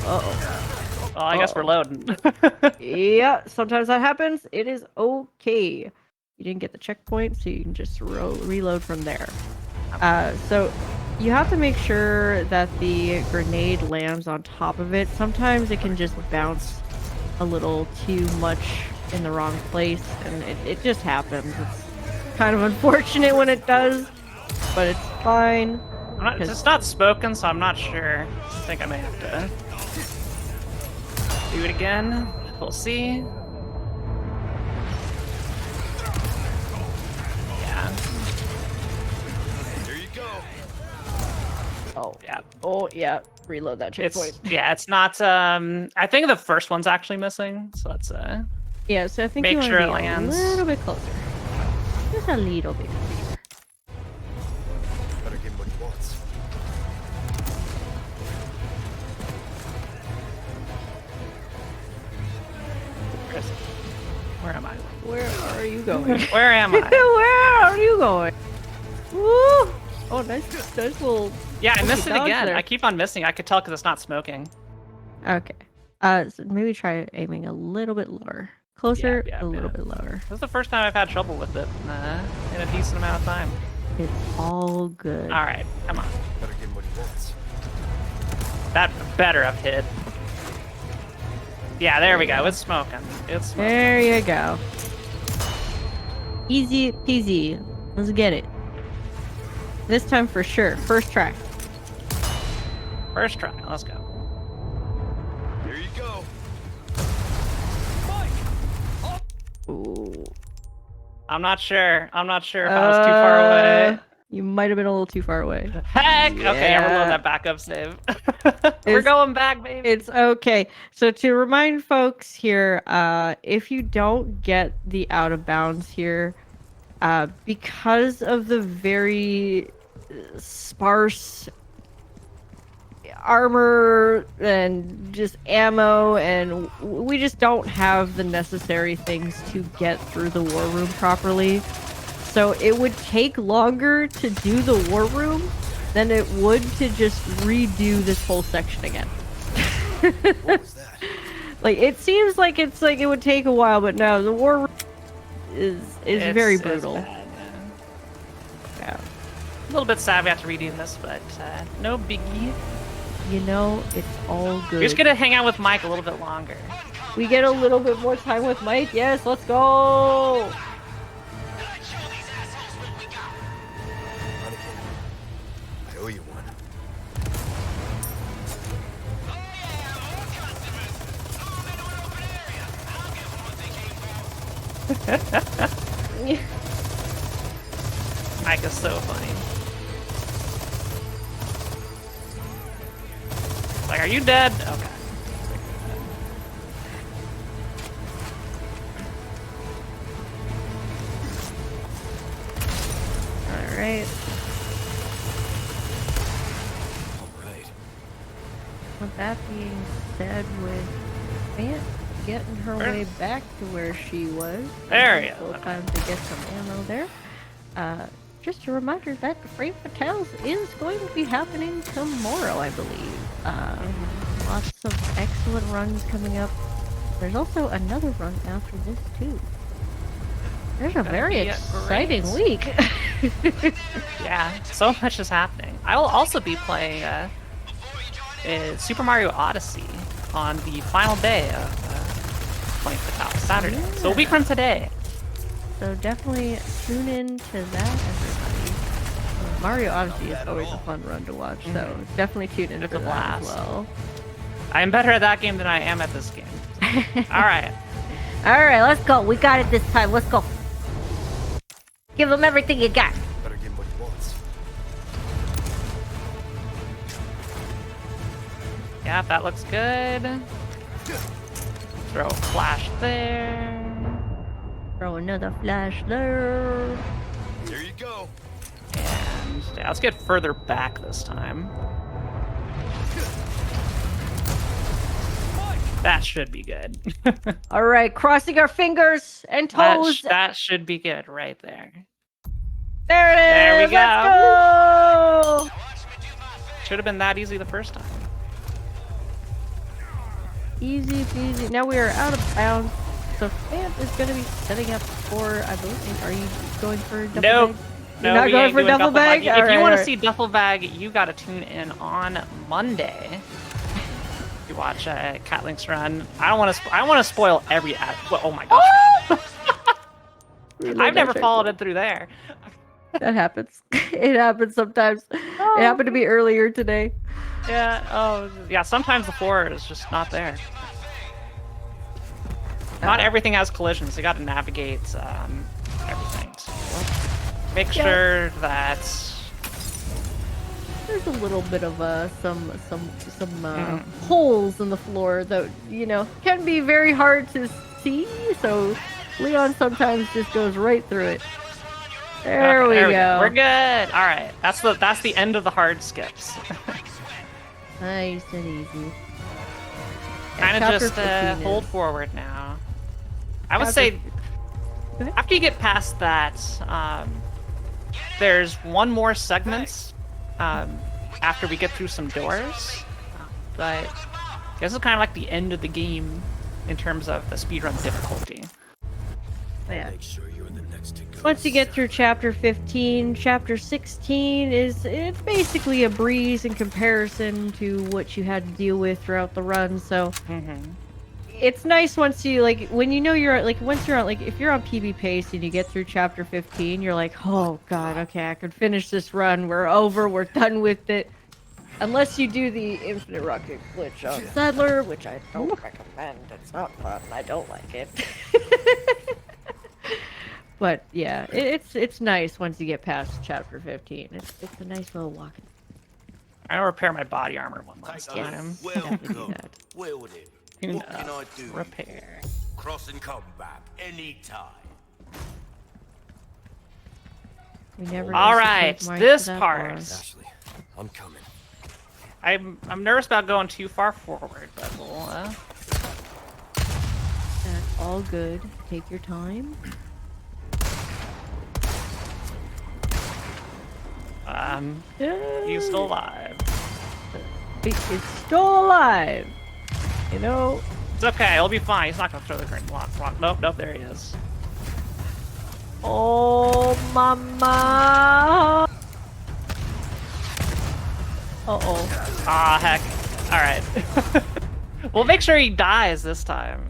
Uh-oh. Well, I guess we're loading. Yeah, sometimes that happens. It is okay. You didn't get the checkpoint, so you can just reload from there. So you have to make sure that the grenade lands on top of it. Sometimes it can just bounce a little too much in the wrong place, and it just happens. It's kind of unfortunate when it does, but it's fine. It's not spoken, so I'm not sure. I think I may have to do it again. We'll see. Yeah. Here you go. Oh, Yeah. oh yeah. Reload that checkpoint. It's not. I think the first one's actually missing, so let's Yeah, so I think make you want sure to it be lands. a little bit closer. Just a little bit closer. Better give him what he wants. Where am I? Where are you going? Where am I? Where are you going? Woo! Oh, nice little. Yeah, I missed it dodge again. there. I keep on missing. I could tell because it's not smoking. Okay. So maybe try aiming a little bit lower. Closer, Yeah, a little yeah. bit lower. This is the first time I've had trouble with it in a decent amount of time. It's all good. All right, come on. Better give him what he wants. That better have hit. Yeah, there we go. It's smoking. It's smoking. There you go. Easy peasy. Let's get it. This time for sure. First try. First try. Let's go. Here you go. Ooh. I'm not sure. I'm not sure if I was too far away. You might have been a little too far away. Heck! Okay, I'm gonna Yeah. load that backup save. We're It's- going back, baby. It's okay. So to remind folks here, if you don't get the out of bounds here, because of the very sparse armor and just ammo, and we just don't have the necessary things to get through the war room properly. So it would take longer to do the war room than it would to just redo this whole section again. What was that? Like, it seems like it would take a while, but no, the war room is very It's brutal. bad, yeah. Yeah. A little bit sad we have to redo this, but no biggie. You know, it's all good. We're just gonna hang out with Mike a little bit longer. We get a little bit more time with Mike. Yes, let's go. I owe you one. Mike is so funny. Like, are you dead? Okay. Alright. Alright. With that being said, with Fant getting her way back to where she was, There you full go. time to get some ammo there. Just a reminder that Frame Fatales is going to be happening tomorrow, I believe. Lots of excellent runs coming up. There's also another run after this too. There's a very be exciting great. week. Yeah, so much is happening. I will also be playing Super Mario Odyssey on the final day of Flame Fatale, Saturday. So a week from today. So definitely tune in to that, everybody. Mario Odyssey is always a fun run to watch, so definitely tune in It's for a that as blast. well. I am better at that game than I am at this game. Alright. Alright, let's go. We got it this time. Let's go. Give him everything you got. Better give him what he wants. Yeah, that looks good. Throw a flash there. Throw another flash there. Here you go. And yeah, let's get further back this time. That should be good. Alright, crossing our fingers and toes. that should be good right there. There it is. There we Let's go. Should have been that easy the first time. Easy peasy. Now we are out of bounds. So Fant is going to be setting up for, I believe, are you going for double Nope. bag? No, You're not we going ain't for doing double bag? If you Alright, want to alright. see Duffel Bag, you got to tune in on Monday. You watch Cat Link's run. I don't want to. I want to spoil every ad. Well, oh my gosh! I've never followed it through there. That happens. It happens sometimes. It happened to me earlier today. Yeah. Oh, yeah. Sometimes the floor is just not there. Not everything has collisions. You got to navigate everything. So make sure that. There's a little bit of some holes in the floor that, you know, can be very hard to see. So Leon sometimes just goes right through it. There we go. We're good. All right. That's the end of the hard skips. Nice and easy. Kind of chapter just 15 hold is- forward now. I would Chapter- say Go ahead. after you get past that, there's one more segment after we get through some doors. But this is kind of like the end of the game in terms of the speedrun difficulty. Yeah. Make sure you're the next to go. Once you get through chapter 15, chapter 16 it's basically a breeze in comparison to what you had to deal with throughout the run. So it's nice once you, like, when you know you're, like, once you're on, like, if you're on PB pace and you get through chapter 15, you're like, oh god, okay, I can finish this run. We're over. We're done with it. Unless you do the infinite rocket glitch on Sadler, which I don't recommend. It's not fun. I don't like it. But yeah, it's nice once you get past chapter 15. It's a nice little walk. I'm gonna repair my body armor one last time. Welcome. Well then, what can I do? Repair. Crossing combat anytime. We never. All used to right, take Mike this to that part. bar. Ashley, I'm coming. I'm nervous about going too far forward, but we'll. That's all good. Take your time. He's still alive. It's still alive. You know. It's okay. It'll be fine. He's not gonna throw the green block. Nope. There he is. Oh, mama. Uh-oh. Ah, heck. Alright. We'll make sure he dies this time.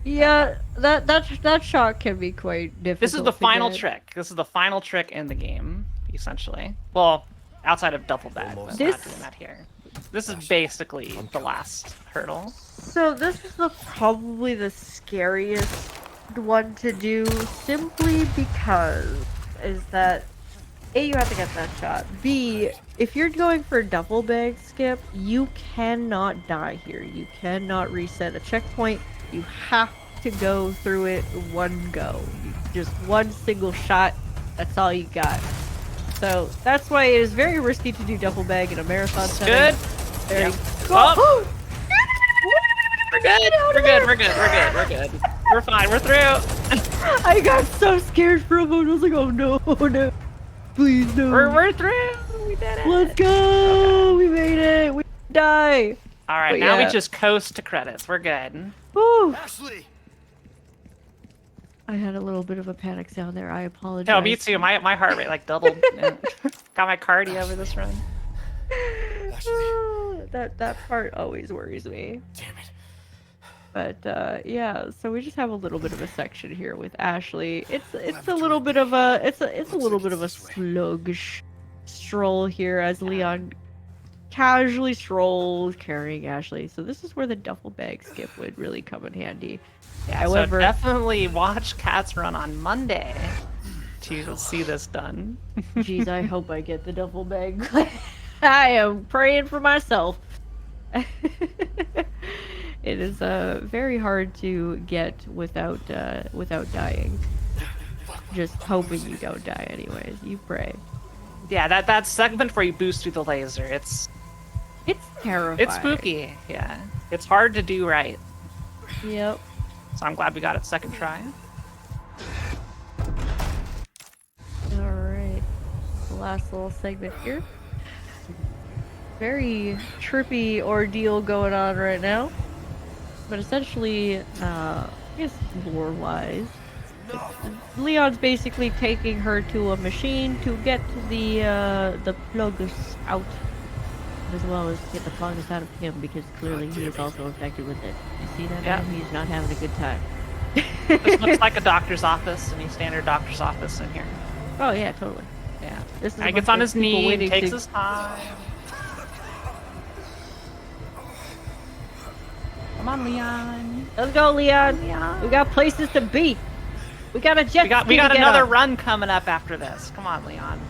Yeah, that shot can be quite difficult. This is the to final get. trick. This is the final trick in the game, essentially. Well, outside of Duffel Bag, but This- not doing that here. This is basically the last hurdle. So this is probably the scariest one to do simply because is that A, you have to get that shot. B, if you're going for a double bag skip, you cannot die here. You cannot reset a checkpoint. You have to go through it one go. Just one single shot. That's all you got. So that's why it is very risky to do double bag in a marathon setting. Good. Very Oh. We're good. We're good. We're good. We're good. We're good. We're fine. We're through. I got so scared for a moment. I was like, oh no, oh no. Please no. We're through. We did it. Let's go. We made it. We die. All right. But Now yeah. we just coast to credits. We're good. Woo. Ashley! I had a little bit of a panic sound there. I apologize. No, me too. My heart rate like doubled. Got my cardio over this run. That part always worries me. Damn it. But yeah, so we just have a little bit of a section here with Ashley. It's a little bit of a it's a little bit of a sluggish stroll here as Leon casually strolls carrying Ashley. So this is where the duffel bag skip would really come in handy. Yeah, However, so definitely watch Cat's Run on Monday to see this done. geez, I hope I get the duffel bag. I am praying for myself. It is very hard to get without dying. Just hoping you don't die anyways. You pray. Yeah, that segment where you boost through the laser, it's terrifying. it's spooky. Yeah, it's hard to do right. Yep. So I'm glad we got it second try. Alright. The last little segment here. Very trippy ordeal going on right now. But essentially, I guess lore-wise, Leon's basically taking her to a machine to get the plugs out, as well as get the plugs out of him, because clearly he is also infected with it. You see that? Yeah. Man? He's not having a good time. This looks like a doctor's office, any standard doctor's office in here. Oh yeah, totally. Yeah. This is a He gets bunch on of his people knee, waiting takes to- his time. Come on, Leon. Let's go, Leon. We got places to be. We got a jet. We got ski to get another on. run coming up after this. Come on, Leon.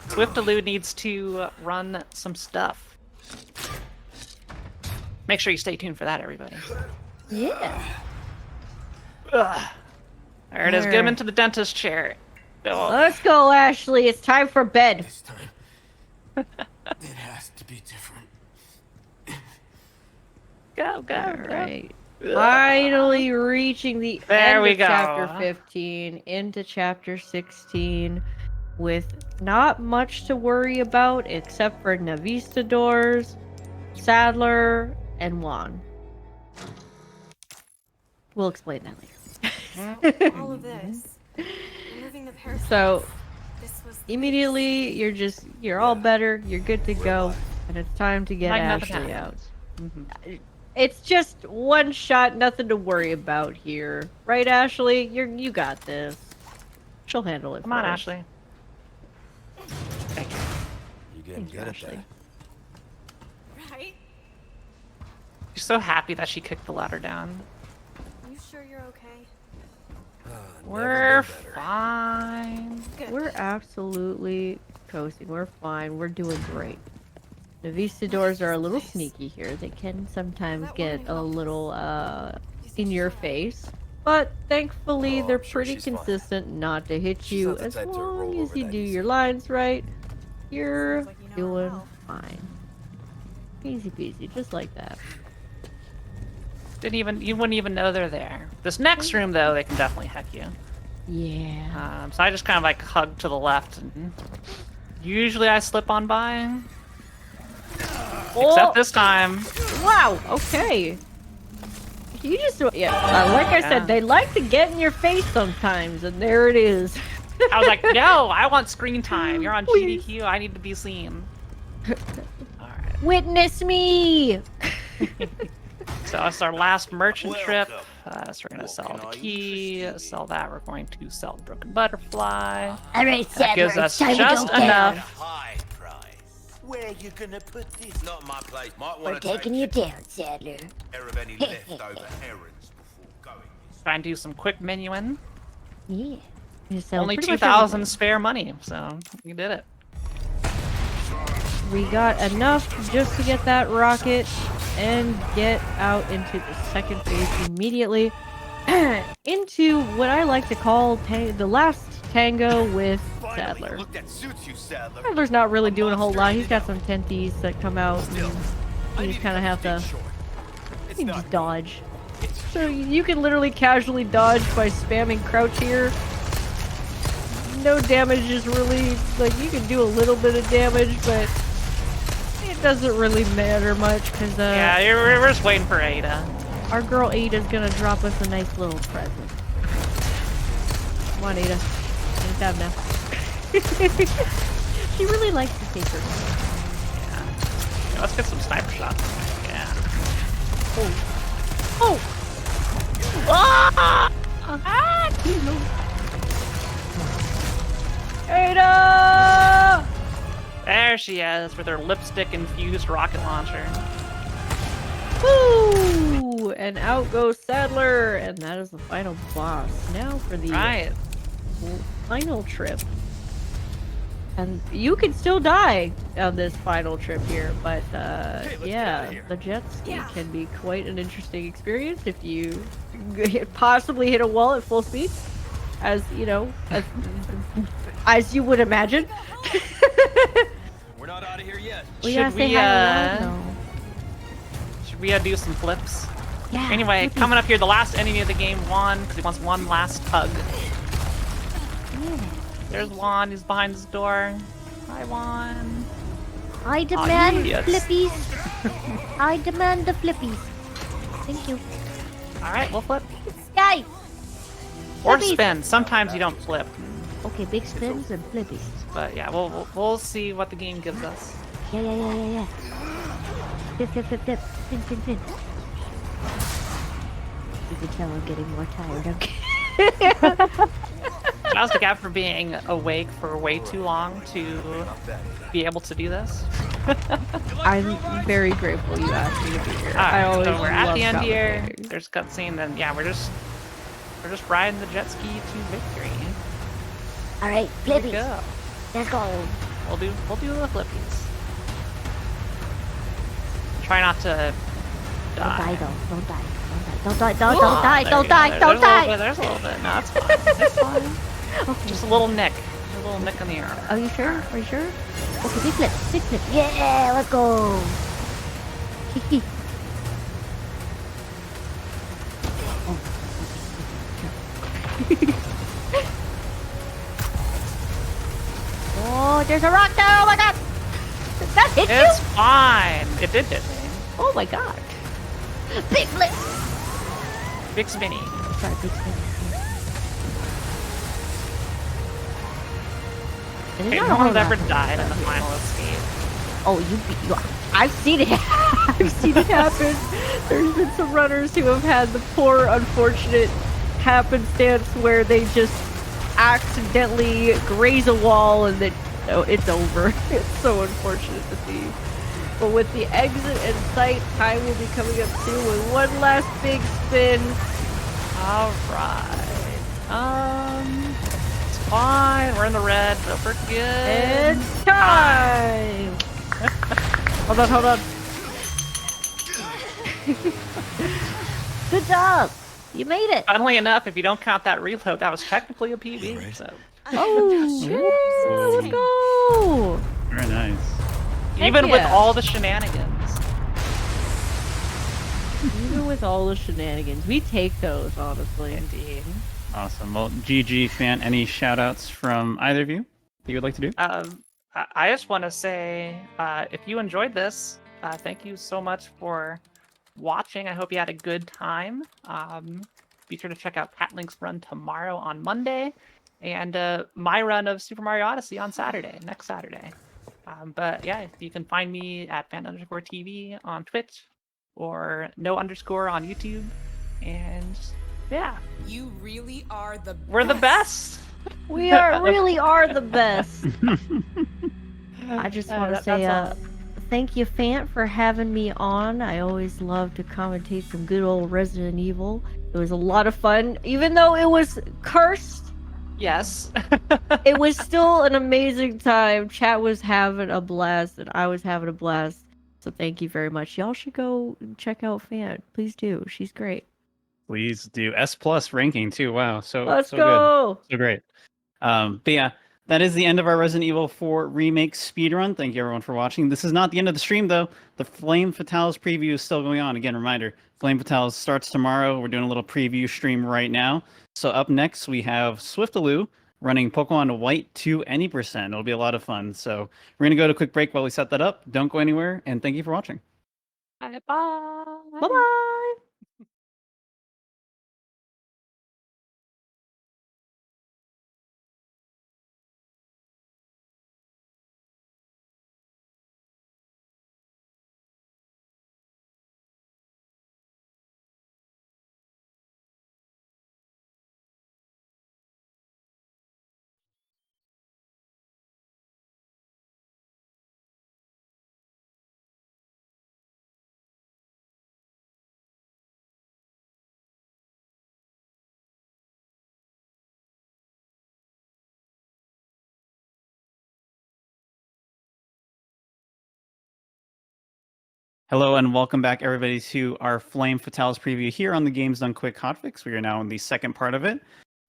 Swiftaloo needs to run some stuff. Make sure you stay tuned for that, everybody. Yeah. Ugh. There it is. Get him into the dentist chair. Oh. Let's go, Ashley. It's time for bed. This time, it has to be different. Go, go, All go. right. Finally reaching the There end we of go. chapter 15 into chapter 16 with not much to worry about except for Navistadors, Sadler, and Juan. We'll explain that later. All of this. Removing the parasite. So This was immediately you're all better, you're good to go, and it's time to get Like nothing Ashley out. happened. It's just one shot, nothing to worry about here. Right, Ashley? You got this. She'll handle it. Come on, for us. Ashley. Thank you. You getting Thank you, good at Ashley. that. right. She's so happy that she kicked the ladder down. You sure you're okay? Never We're been better. fine. Good. We're absolutely coasting. We're fine. We're doing great. The Vistadors are a little sneaky here. They can sometimes get a little in your face. But thankfully, Oh, they're I'm sure pretty she's fine. consistent not to hit She's you not the as type to long roll as over you that do easy. your lines right. You're Sounds like you know her doing well. fine. Easy peasy, just like that. You wouldn't even know they're there. This next room, though, they can definitely heck you. Yeah. So I just kind of like hug to the left, and usually I slip on by. Except this time. Wow. Okay. You just like I Yeah. said, they like to get in your face sometimes, and there it is. I was like, no, I want screen time. You're on Please. GDQ. I need to be seen. Alright. Witness me. So it's our last merchant trip. Welcome. So we're going to What sell can the I key, interest you in? sell that. We're going to sell the broken butterfly. All right, That gives Sadler, us it's time to just go down. enough. High price. Where you gonna put this? Not my place. Might We're want to taking you down, Sadler. care of any leftover errands before going. Try and do some quick menuing. Yeah. So Only pretty much 2,000 spare money, so you did it. We got enough just to get that rocket and get out into the second phase immediately. Into what I like to call the last tango with Sadler. Look, that suits you, Sadler. Sadler's not really doing a whole lot. He's got some tenties that come out, and you just kind of have to you just dodge. So you can literally casually dodge by spamming crouch here. No damage is really, like, you can do a little bit of damage, but it doesn't really matter much, because Yeah, we're just waiting for Ada. our girl Ada's gonna drop us a nice little present. Come on, Ada. It's time now. She really likes to take her. Yeah, let's get some sniper shots. Yeah. Oh! Ah! Ah! Ada! There she is with her lipstick-infused rocket launcher. Woo! And out goes Sadler, and that is the final boss. Now for the Right. final trip. And you can still die on this final trip here, but yeah, the jet ski can be quite an interesting experience if you possibly hit a wall at full speed, as you know, as you would imagine. We're not out of here yet. We Should gotta say we, hi to Loud, Should we do some flips? Yeah. Anyway, flippy. coming up here, the last enemy of the game, Juan, because he wants one last hug. There's Juan, he's behind his door. Hi, Juan. I demand yes. flippies. I demand the flippies. Thank you. Alright, we'll flip. Yay! Or Flippies. spin. Sometimes you don't flip. Okay, big spins and flippies. But yeah, we'll see what the game gives us. Yeah. Flip, flip, flip, flip. Spin, spin, spin. You can tell I'm getting more tired. Okay. Shout out to Gab for being awake for way too long to be able to do this. I'm very grateful you asked me to be here. Alright, I always so we're at love the end here. commentating. There's a cutscene, then yeah, we're just riding the jet ski to victory. Alright, Here we flippies. go. Let's go. We'll do the flippies. Try not to Don't die die. though. Don't die. Don't die. Don't Ah, die. there Don't you die. go. Don't die. There's a little bit. No, it's fine. It's fine. Okay. Just a little nick. A little nick in the arm. Are you sure? Are you sure? Okay, big flip. Big flip. Yeah, let's go. Hee. Oh, there's a rock there. Oh my god. That hit It's you? fine. It did hit me. Oh my god. Big flip. Big spinny. Sorry, big flip. And Okay, it's no not a one's whole ever lot. died in the final escape. Oh, I've seen it. I've seen it happen. There's been some runners who have had the poor, unfortunate happenstance where they just accidentally graze a wall and then it's over. It's so unfortunate to see. But with the exit in sight, time will be coming up soon with one last big spin. Alright. It's fine. We're in the red, but we're good. It's time! Hold on. Good job. You made it. Funnily enough, if you don't count that reload, that was technically a PB. So Oh, yeah, let's go! Very nice. even with yeah. all the shenanigans. Even with all the shenanigans, we take those, honestly. Indeed. Awesome. Well, GG fan, any shout outs from either of you that you would like to do? I just want to say, if you enjoyed this, thank you so much for watching. I hope you had a good time. Be sure to check out Pat Link's run tomorrow on Monday, and my run of Super Mario Odyssey on Saturday, next Saturday. But yeah, you can find me at fan_TV on Twitch, or no_ on YouTube, and yeah, You really are the we're the best. We really are the best. I just want to say, thank you, Fant, for having me on. I always love to commentate some good old Resident Evil. It was a lot of fun, even though it was cursed. Yes. It was still an amazing time. Chat was having a blast, and I was having a blast. So thank you very much. Y'all should go check out Fant. Please do. She's great. Please do. S plus ranking too. Wow. Let's So go. good. So great. But yeah, that is the end of our Resident Evil 4 Remake speedrun. Thank you everyone for watching. This is not the end of the stream though. The Flame Fatales preview is still going on. Again, reminder, Flame Fatales starts tomorrow. We're doing a little preview stream right now. So up next we have Swiftaloo running Pokemon White to any percent. It'll be a lot of fun. So we're gonna go to a quick break while we set that up. Don't go anywhere, and thank you for watching. Bye. Bye-bye. Hello and welcome back, everybody, to our Flame Fatales preview here on the Games Done Quick Hotfix. We are now in the second part of it.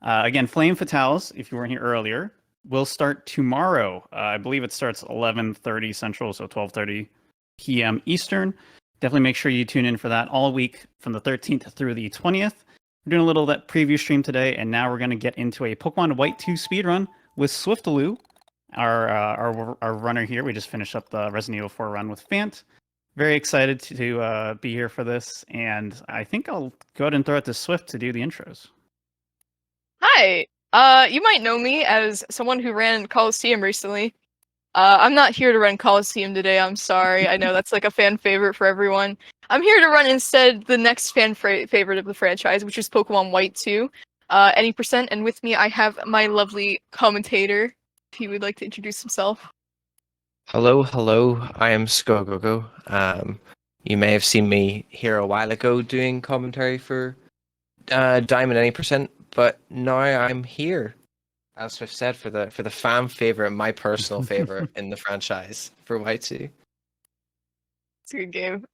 Again, Flame Fatales, if you weren't here earlier, will start tomorrow. I believe it starts 11:30 Central, so 12:30 p.m. Eastern. Definitely make sure you tune in for that all week from the 13th through the 20th. We're doing a little that preview stream today, and now we're going to get into a Pokemon White 2 speedrun with Swiftaloo, our runner here. We just finished up the Resident Evil 4 run with Fant. Very excited to be here for this, and I think I'll go ahead and throw it to Swift to do the intros. Hi! You might know me as someone who ran Coliseum recently. I'm not here to run Coliseum today, I'm sorry. I know that's like a fan favorite for everyone. I'm here to run instead the next fan favorite of the franchise, which is Pokemon White 2, any percent, and with me I have my lovely commentator, if he would like to introduce himself. Hello, I am Skogogo. You may have seen me here a while ago doing commentary for Diamond Any Percent, but now I'm here, as I've said, for the fan favorite, my personal favorite in the franchise for White 2. It's a good game.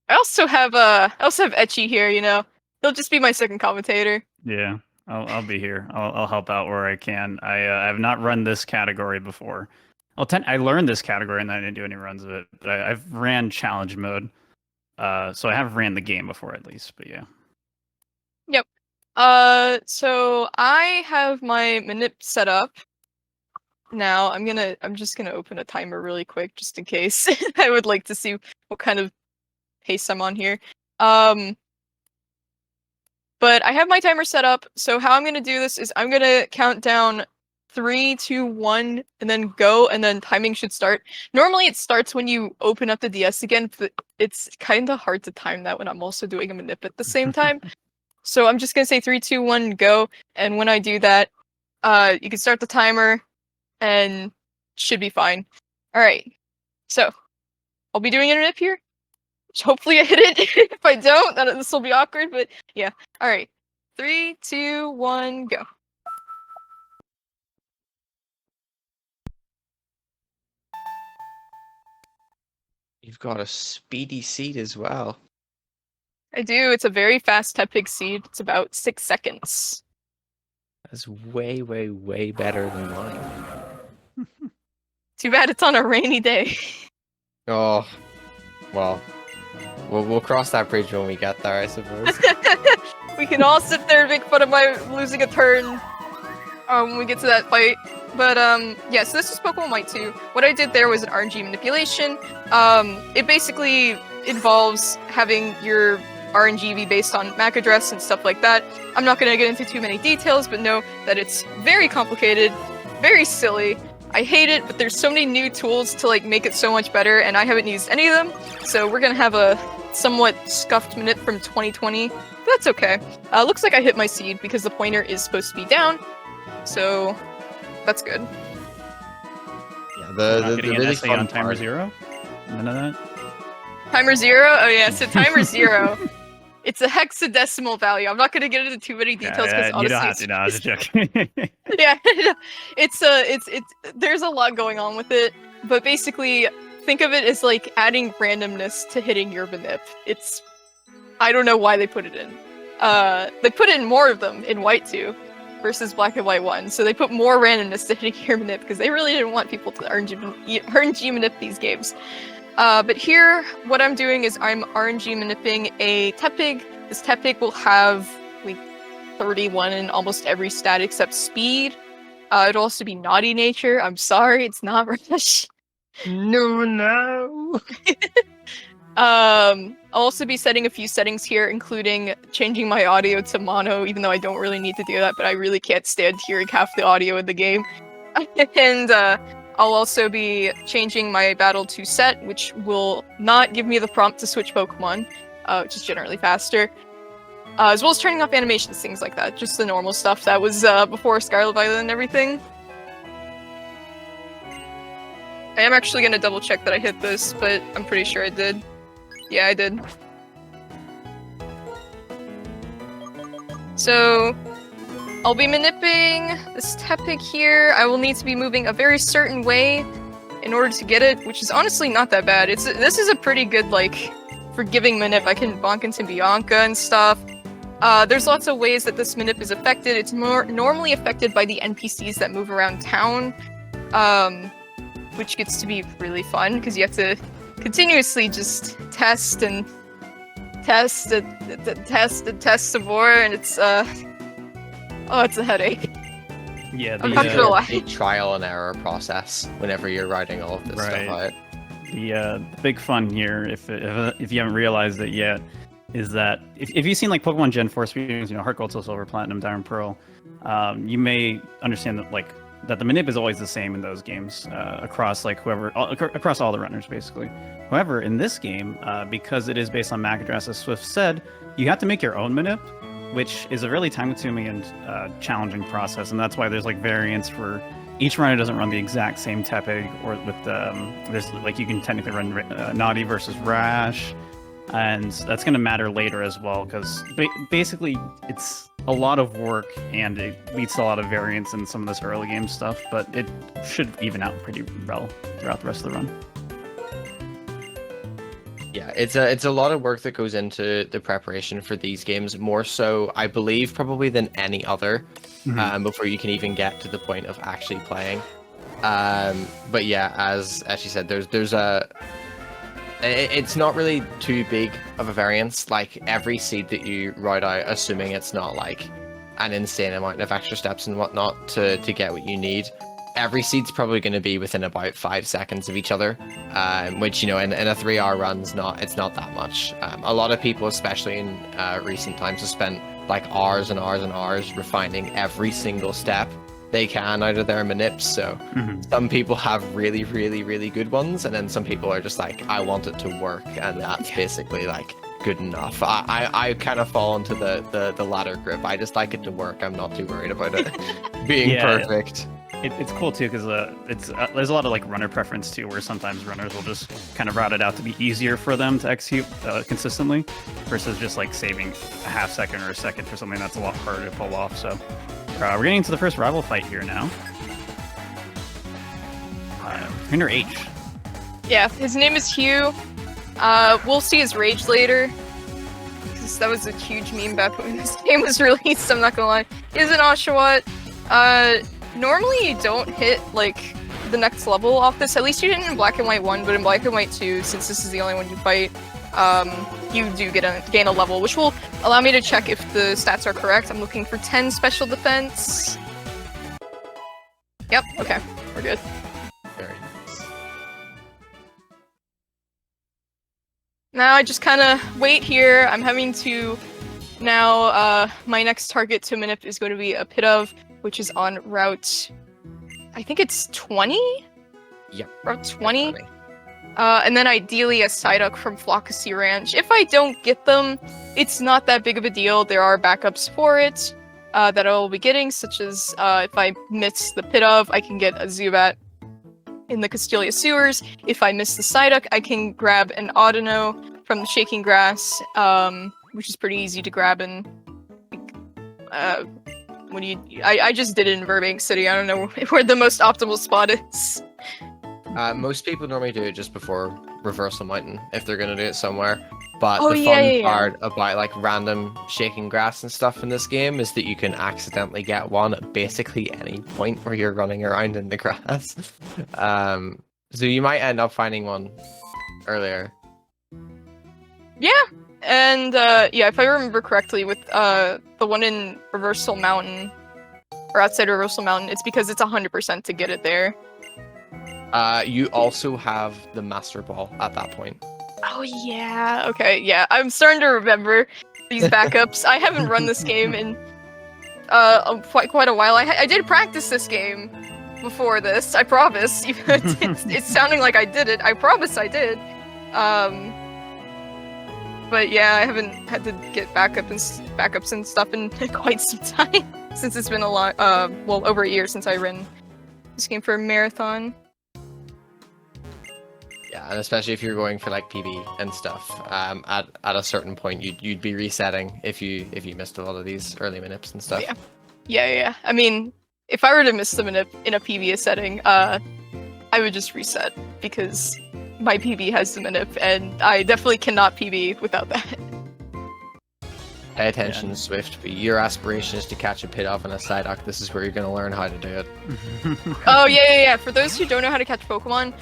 I also have Etchy here. You know, he'll just be my second commentator. Yeah, I'll be here. I'll help out where I can. I have not run this category before. I learned this category and I didn't do any runs of it, but I've ran challenge mode, so I have ran the game before at least. But yeah. Yep. So I have my manip set up. Now I'm just gonna open a timer really quick just in case. I would like to see what kind of pace I'm on here. But I have my timer set up. So how I'm gonna do this is I'm gonna count down 3, 2, 1, and then go, and then timing should start. Normally it starts when you open up the DS again, but it's kind of hard to time that when I'm also doing a manip at the same time. So I'm just gonna say 3, 2, 1, go, and when I do that, you can start the timer, and should be fine. All right, so I'll be doing a manip here. Hopefully I hit it. If I don't, then this will be awkward. But yeah, all right, 3, 2, 1, go. You've got a speedy seed as well. I do. It's a very fast Tepig seed. It's about 6 seconds. That's way, way, way better than mine. Too bad it's on a rainy day. Oh, well, we'll cross that bridge when we get there, I suppose. We can all sit there and make fun of my losing a turn when we get to that fight. But yeah, so this is Pokemon White 2. What I did there was an RNG manipulation. It basically involves having your RNG be based on MAC address and stuff like that. I'm not going to get into too many details, but know that it's very complicated, very silly. I hate it, but there's so many new tools to like make it so much better, and I haven't used any of them. So we're gonna have a somewhat scuffed manip from 2020. But that's okay. Looks like I hit my seed because the pointer is supposed to be down. So that's good. Yeah, Not the getting an really essay fun on timer part. 0. None of that. Timer 0? Oh yeah, so timer 0. It's a hexadecimal value. I'm not going to get into too many details because you don't have to. No, I was just joking. Yeah, it's there's a lot going on with it, but basically think of it as like adding randomness to hitting your manip. I don't know why they put it in. They put in more of them in White 2 versus Black and White 1, so they put more randomness to hitting your manip because they really didn't want people to RNG manip these games. But here, what I'm doing is I'm RNG manipping a Tepig. This Tepig will have like 31 in almost every stat except speed. It'll also be naughty nature. I'm sorry, it's not Rush. No. I'll also be setting a few settings here, including changing my audio to mono, even though I don't really need to do that, but I really can't stand hearing half the audio in the game. And I'll also be changing my battle to set, which will not give me the prompt to switch Pokemon, which is generally faster. As well as turning off animations, things like that. Just the normal stuff that was before Scarlet Violet and everything. I am actually going to double check that I hit this, but I'm pretty sure I did. Yeah, I did. So, I'll be manipping this Tepig here. I will need to be moving a very certain way in order to get it, which is honestly not that bad. This is a pretty good, like, forgiving manip. I can bonk into Bianca and stuff. There's lots of ways that this manip is affected. It's more normally affected by the NPCs that move around town, which gets to be really fun because you have to continuously just test and test and test and test some more, and it's it's a headache. Yeah, I'm not gonna lie. A trial and error process whenever you're writing all of this stuff out. The big fun here, if you haven't realized it yet, is that if you've seen like Pokemon Gen 4 speedruns, Heart Gold, Soul Silver, Platinum, Diamond, Pearl, you may understand that the manip is always the same in those games across across all the runners basically. However, in this game, because it is based on MAC address, as Swift said, you have to make your own manip, which is a really time-consuming and challenging process, and that's why there's like variants for each runner doesn't run the exact same Tepig, or with there's like you can technically run Naughty versus Rash, and that's going to matter later as well because basically it's a lot of work and it leads to a lot of variance in some of this early game stuff, but it should even out pretty well throughout the rest of the run. Yeah, it's a lot of work that goes into the preparation for these games, more so, I believe, probably than any other, before you can even get to the point of actually playing. But yeah, as she said, it's not really too big of a variance. Like, every seed that you write out, assuming it's not like an insane amount of extra steps and whatnot to get what you need, every seed's probably going to be within about 5 seconds of each other, which, in a 3-hour run it's not that much. A lot of people, especially in recent times, have spent like hours and hours and hours refining every single step they can out of their manips. So some people have really, really, really good ones, and then some people are just like, I want it to work, and that's basically like good enough. I kind of fall into the latter group. I just like it to work. I'm not too worried about it being perfect. It's cool too because there's a lot of like runner preference too, where sometimes runners will just kind of route it out to be easier for them to execute consistently, versus just like saving a half second or a second for something that's a lot harder to pull off. So we're getting into the first rival fight here now. Trainer H. Yeah, his name is Hugh. We'll see his rage later, because that was a huge meme back when this game was released, I'm not gonna lie. He is an Oshawott. Normally you don't hit, like, the next level off this. At least you didn't in Black and White 1, but in Black and White 2, since this is the only one you fight, you do gain a level, which will allow me to check if the stats are correct. I'm looking for 10 special defense. Yep, okay, we're good. Very nice. Now I just kind of wait here. I'm having to now, my next target to manip is going to be a pit of, which is on route, I think it's 20? Yep. Route 20? And then ideally a Psyduck from Flockacy Ranch. If I don't get them, it's not that big of a deal. There are backups for it that I will be getting, such as if I miss the pit of, I can get a Zubat. in the Castelia sewers. If I miss the Psyduck, I can grab an Audino from the Shaking Grass, which is pretty easy to grab in. I just did it in Burbank City. I don't know where the most optimal spot is. Most people normally do it just before Reversal Mountain if they're gonna do it somewhere. But Oh, the yeah, fun yeah, yeah. part about like random shaking grass and stuff in this game is that you can accidentally get one at basically any point where you're running around in the grass. So you might end up finding one earlier. Yeah, and yeah, if I remember correctly, with the one in Reversal Mountain, or outside Reversal Mountain, it's because it's 100% to get it there. You also have the Master Ball at that point. Oh yeah, okay, yeah, I'm starting to remember these backups. I haven't run this game in quite a while. I did practice this game before this, I promise. It's sounding like I did it. I promise I did. But yeah, I haven't had to get backups and stuff in quite some time, since it's been a lot, well, over a year since I ran this game for a marathon. Yeah, and especially if you're going for like PB and stuff, at a certain point you'd be resetting if you missed a lot of these early manips and stuff. Yeah. I mean, if I were to miss them in a PB setting, I would just reset because my PB has the manip, and I definitely cannot PB without that. Pay attention, Swift. But your aspiration is to catch a Pidove and a Psyduck. This is where you're going to learn how to do it. Oh, yeah. For those who don't know how to catch Pokemon,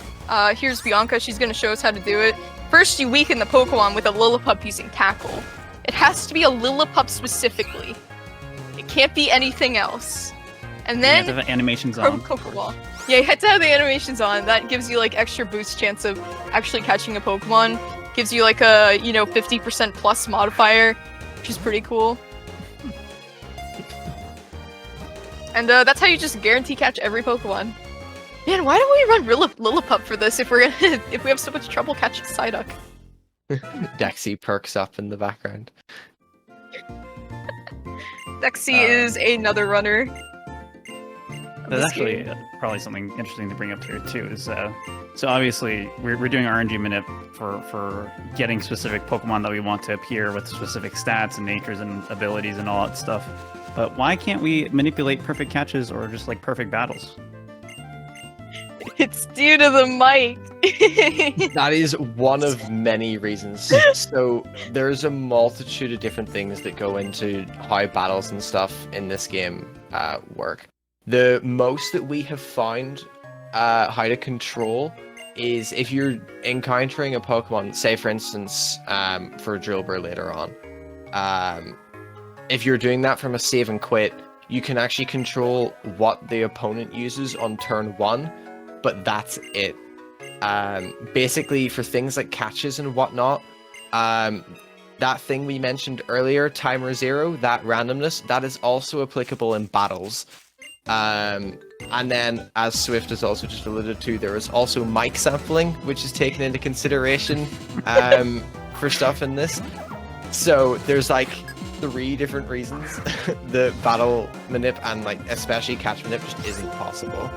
here's Bianca. She's going to show us how to do it. First, you weaken the Pokemon with a Lillipup using Tackle. It has to be a Lillipup specifically. It can't be anything else. And then... You have to have animations on. Pokeball. Yeah, you have to have the animations on. That gives you, like, extra boost chance of actually catching a Pokemon. Gives you, like, a, 50% plus modifier, which is pretty cool. And that's how you just guarantee catch every Pokemon. Man, why don't we run Lillipup for this if we have so much trouble catching Psyduck? Dexy perks up in the background. Dexy is another runner. There's actually probably something interesting to bring up here too. Is so obviously we're doing RNG manip for getting specific Pokemon that we want to appear with specific stats and natures and abilities and all that stuff. But why can't we manipulate perfect catches or just like perfect battles? It's due to the mic. That is one of many reasons. So there's a multitude of different things that go into how battles and stuff in this game work. The most that we have found how to control is if you're encountering a Pokemon, say for instance, for Drillbur later on, if you're doing that from a save and quit, you can actually control what the opponent uses on turn 1, but that's it. Basically, for things like catches and whatnot, that thing we mentioned earlier, Timer 0, that randomness, that is also applicable in battles. And then, as Swift has also just alluded to, there is also mic sampling, which is taken into consideration for stuff in this. So there's like 3 different reasons the battle manip and like especially catch manip just isn't possible.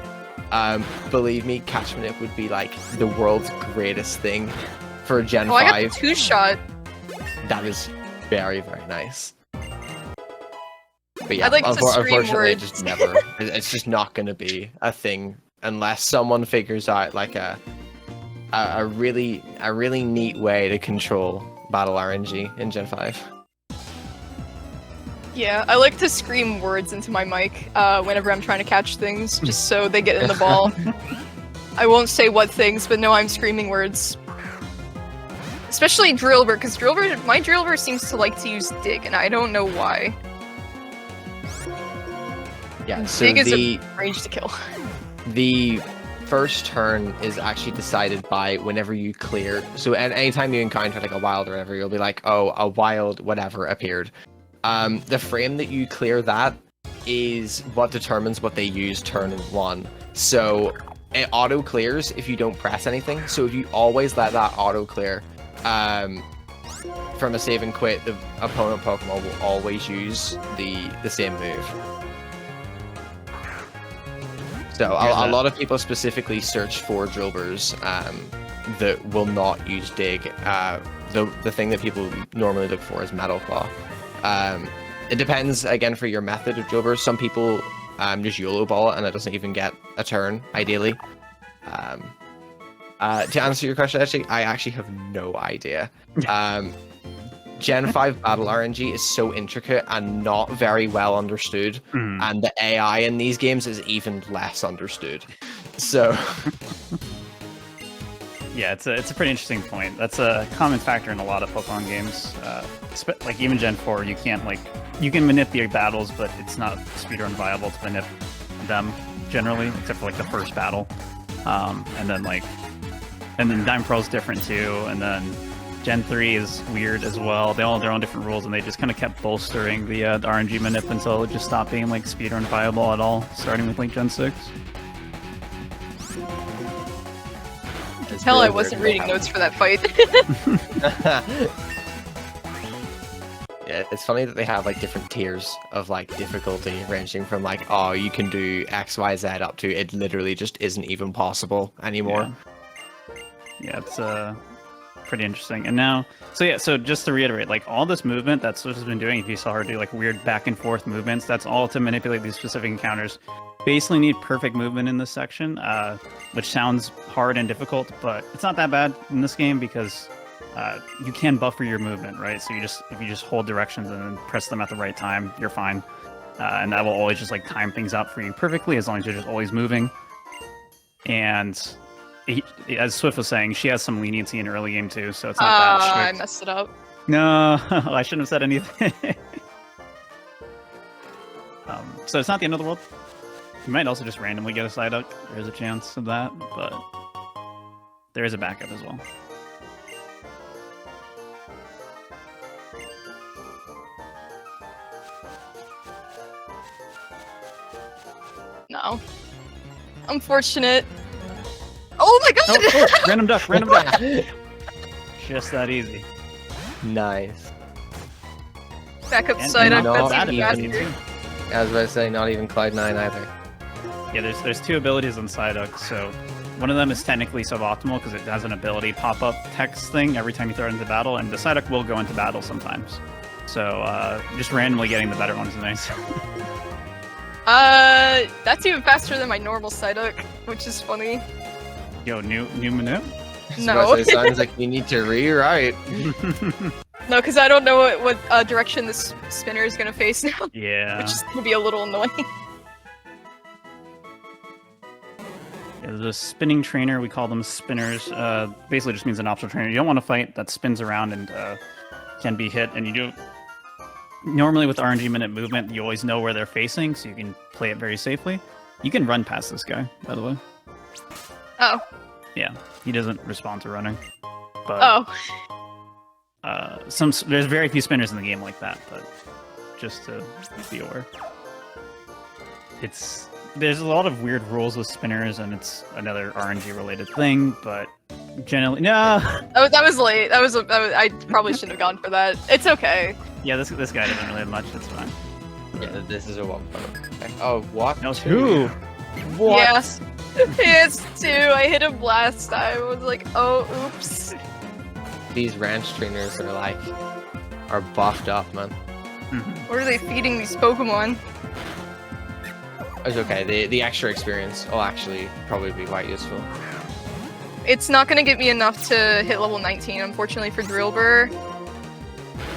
Believe me, catch manip would be like the world's greatest thing for Gen 5. I got the 2-shot. That is very, very nice. But yeah, I'd like to unfortunately, scream it's just not going to be a thing unless someone figures out like a really neat way to control battle RNG in Gen 5. Yeah, I like to scream words into my mic whenever I'm trying to catch things, just so they get in the ball. I won't say what things, but no, I'm screaming words. Especially Drillbur, because my Drillbur seems to like to use Dig, and I don't know why. Yeah, so Dig is a range to kill. The first turn is actually decided by whenever you clear. So anytime you encounter like a wild or whatever, you'll be like, oh, a wild whatever appeared. The frame that you clear that is what determines what they use turn 1. So it auto clears if you don't press anything. So if you always let that auto clear from a save and quit, the opponent Pokemon will always use the same move. So Here's a that. lot of people specifically search for drillburs that will not use dig. The thing that people normally look for is metal claw. It depends again for your method of drillburs. Some people just YOLO ball it and it doesn't even get a turn. Ideally, to answer your question, actually, I actually have no idea. Gen 5 battle RNG is so intricate and not very well understood, and the AI in these games is even less understood. So, yeah, it's a pretty interesting point. That's a common factor in a lot of Pokemon games. Like even Gen 4, you can manipulate battles, but it's not speedrun viable to manipulate them generally, except for like the first battle. And then Dime Pearl's different too, and then Gen 3 is weird as well. They all have their own different rules, and they just kind of kept bolstering the RNG manip until it just stopped being like speedrun viable at all, starting with like Gen 6. Hell, I wasn't reading notes for that fight. yeah, it's funny that they have like different tiers of like difficulty, ranging from like, oh, you can do X, Y, Z up to it literally just isn't even possible anymore. Yeah, it's pretty interesting. And now, so just to reiterate, like all this movement that Swift has been doing, if you saw her do like weird back and forth movements, that's all to manipulate these specific encounters. Basically need perfect movement in this section, which sounds hard and difficult, but it's not that bad in this game because you can buffer your movement, right? So if you just hold directions and then press them at the right time, you're fine. And that will always just like time things out for you perfectly as long as you're just always moving. And as Swift was saying, she has some leniency in early game too, so it's not that strict. I messed it up. No, I shouldn't have said anything. So it's not the end of the world. You might also just randomly get a Psyduck. There's a chance of that, but there is a backup as well. No. Unfortunate. Oh my god! Oh, random duck, random duck. Just that easy. Nice. Backup And side up, not that's even even- faster. I was about to say, not even Cloud9 either. Yeah, there's two abilities on Psyduck, so one of them is technically suboptimal because it has an ability pop-up text thing every time you throw it into battle, and the Psyduck will go into battle sometimes. So just randomly getting the better ones is nice. That's even faster than my normal Psyduck, which is funny. Yo, new Manu? No. It sounds like you need to rewrite. No, because I don't know what direction this spinner is gonna face now. Yeah. Which is gonna be a little annoying. Yeah, there's a spinning trainer, we call them spinners. Basically just means an optional trainer. You don't want to fight that spins around and can be hit, and you do. Normally with RNG minute movement, you always know where they're facing, so you can play it very safely. You can run past this guy, by the way. Oh. Yeah, he doesn't respond to running. But, Oh. there's very few spinners in the game like that, but just to be aware. There's a lot of weird rules with spinners, and it's another RNG related thing, but generally, no! Oh, that was late. I probably shouldn't have gone for that. It's okay. Yeah, this guy doesn't really have much, it's fine. Yeah, this is a one. Okay. Oh, what? No, two! What? Yes. Yes, two. I hit him last time. I was like, oh, oops. These ranch trainers are buffed up, man. What are they feeding these Pokemon? It's okay. The extra experience will actually probably be quite useful. It's not gonna get me enough to hit level 19, unfortunately, for Drillbur.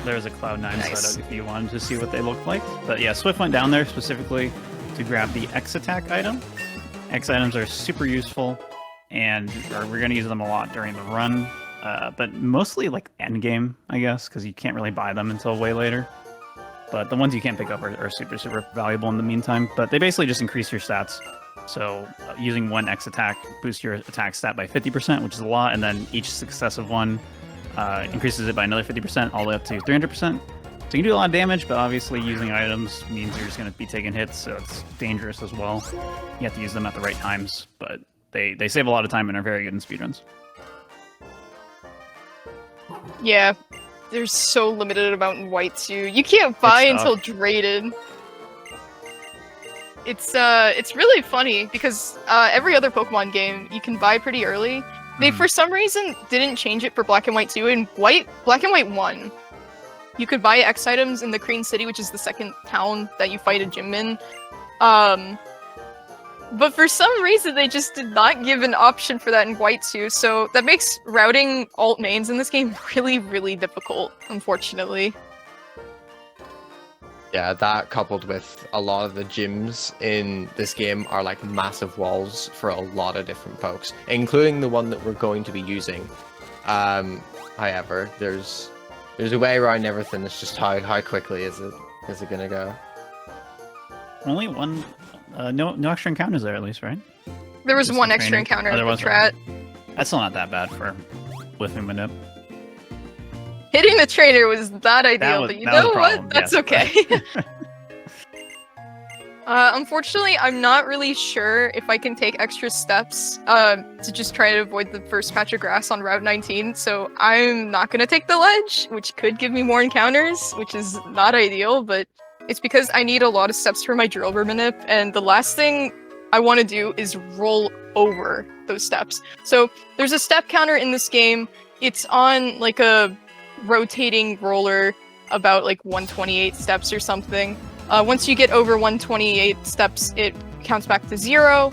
There's a Cloud9 Nice. setup if you wanted to see what they look like. But yeah, Swift went down there specifically to grab the X attack item. X items are super useful, and we're going to use them a lot during the run, but mostly like end game, I guess, because you can't really buy them until way later. But the ones you can pick up are super, super valuable in the meantime. But they basically just increase your stats. So using one X attack boosts your attack stat by 50%, which is a lot, and then each successive one increases it by another 50%, all the way up to 300%. So you can do a lot of damage, but obviously using items means you're just going to be taking hits, so it's dangerous as well. You have to use them at the right times, but they save a lot of time and are very good in speedruns. Yeah. There's so limited amount in White, too. You can't buy It's tough. until Drated. It's really funny because every other Pokemon game you can buy pretty early. They for some reason didn't change it for Black and White 2. In Black and White 1, you could buy X items in the Green City, which is the second town that you fight a gym in. But for some reason they just did not give an option for that in White 2, so that makes routing alt mains in this game really, really difficult, unfortunately. Yeah, that coupled with a lot of the gyms in this game are like massive walls for a lot of different folks, including the one that we're going to be using. However, there's a way around everything. It's just how quickly is it gonna go? Only one, no extra encounters there at least, right? There was Just one the extra trainer. encounter Oh, there in the was Trat. That's still not that bad for whiffing Manip. Hitting the trainer was not ideal, was- but you that was know a what? problem, That's yes. okay. Unfortunately, I'm not really sure if I can take extra steps to just try to avoid the first patch of grass on Route 19, so I'm not going to take the ledge, which could give me more encounters, which is not ideal, but it's because I need a lot of steps for my Drillbur Manip, and the last thing I want to do is roll over those steps. So there's a step counter in this game. It's on like a rotating roller about like 128 steps or something. Once you get over 128 steps, it counts back to 0.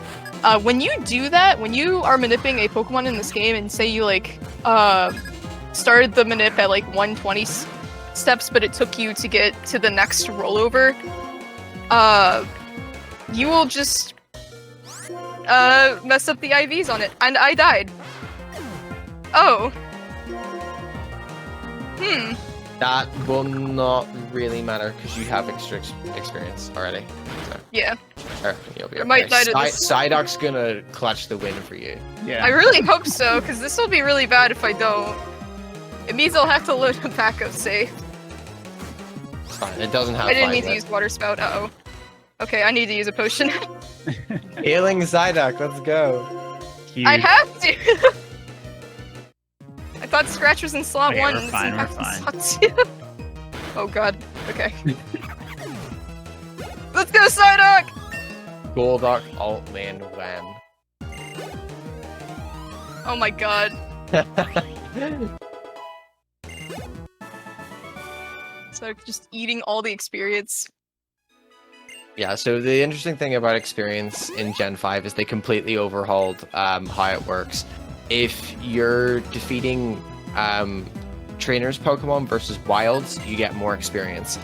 When you do that, when you are manipulating a Pokemon in this game, and say you like started the manip at like 120 steps, but it took you to get to the next rollover, you will just mess up the IVs on it, and I died. Oh. That will not really matter because you have extra experience already. So, Yeah. you'll be I might die to okay. this. Psyduck's gonna clutch the win for you. Yeah. I really hope so, because this will be really bad if I don't. It means I'll have to load a backup save. It's fine. It doesn't have. I didn't five mean to yet. use Water Spout. Uh-oh. Okay, I need to use a potion. Healing Psyduck. Let's go. Huge. I have to! I thought Scratch was in slot Okay, 1 we're and fine, it's we're in slot 2. Oh god. Okay. Let's go, Psyduck! Golduck alt man wham. Oh my god. So just eating all the experience. Yeah, so the interesting thing about experience in Gen 5 is they completely overhauled how it works. If you're defeating trainers Pokemon versus wilds, you get more experience.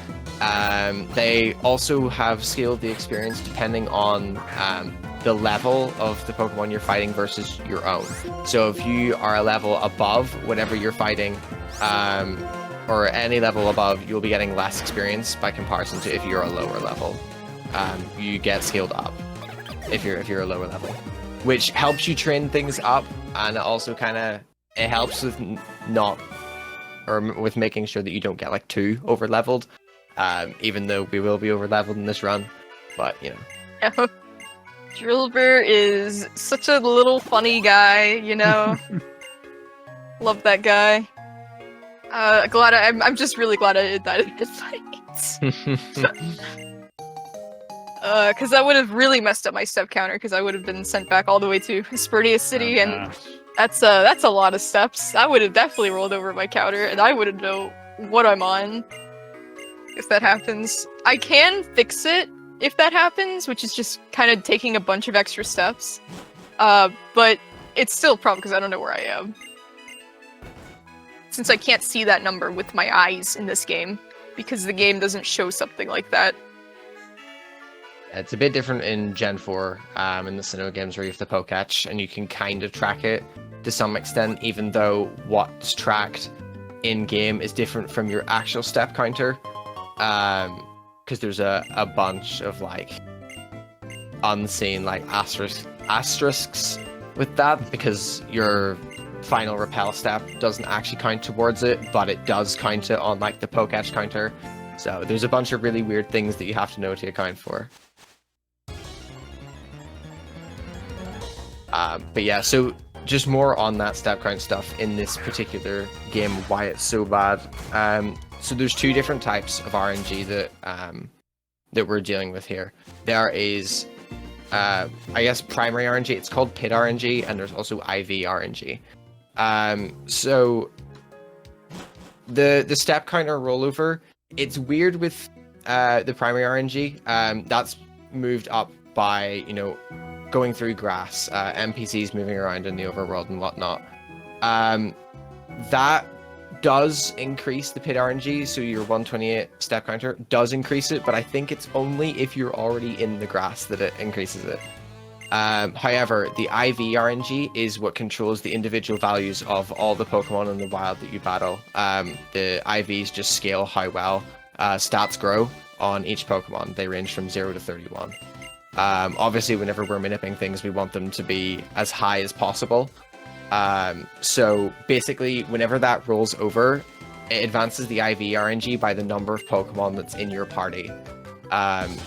They also have scaled the experience depending on the level of the Pokemon you're fighting versus your own. So if you are a level above whatever you're fighting, or any level above, you'll be getting less experience by comparison to if you're a lower level. You get scaled up if you're a lower level, which helps you train things up, and it also it helps with with making sure that you don't get like too over leveled. Even though we will be over leveled in this run, but you know. Yeah. Drillbur is such a little funny guy, you know. Love that guy. I'm just really glad I did that in this fight. Because that would have really messed up my step counter, because I would have been sent back all the way to Aspertia City, Oh, and gosh. that's a lot of steps. I would have definitely rolled over my counter, and I wouldn't know what I'm on if that happens. I can fix it if that happens, which is just kind of taking a bunch of extra steps. But it's still a problem because I don't know where I am. Since I can't see that number with my eyes in this game, because the game doesn't show something like that. It's a bit different in Gen 4, in the Sinnoh games where you have the Poketch, and you can kind of track it to some extent, even though what's tracked in-game is different from your actual step counter. Because there's a bunch of, like, unseen, like, asterisks with that, because your final repel step doesn't actually count towards it, but it does count it on, like, the Poketch counter. So there's a bunch of really weird things that you have to know to account for. But yeah, so just more on that step count stuff in this particular game, why it's so bad. So there's two different types of RNG that that we're dealing with here. There is, I guess, primary RNG. It's called pit RNG, and there's also IV RNG. So the step counter rollover, it's weird with the primary RNG. That's moved up by, you know, going through grass, NPCs moving around in the overworld and whatnot. That does increase the pit RNG, so your 128 step counter does increase it, but I think it's only if you're already in the grass that it increases it. However, the IV RNG is what controls the individual values of all the Pokemon in the wild that you battle. The IVs just scale how well stats grow on each Pokemon. They range from 0 to 31. Obviously, whenever we're manipping things, we want them to be as high as possible. So basically, whenever that rolls over, it advances the IV RNG by the number of Pokemon that's in your party.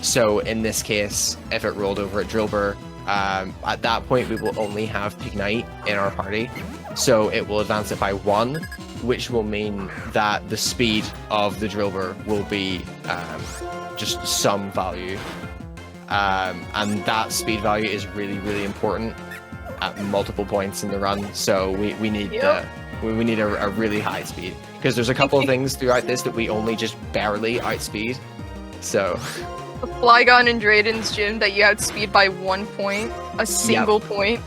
So in this case, if it rolled over at Drillbur, at that point we will only have Pignite in our party. So it will advance it by 1, which will mean that the speed of the Drillbur will be just some value. And that speed value is really, really important at multiple points in the run, so we need we need a really high speed, because there's a couple of things throughout this that we only just barely outspeed. So the Flygon and Drayden's gym that you outspeed by 1 point, a single point.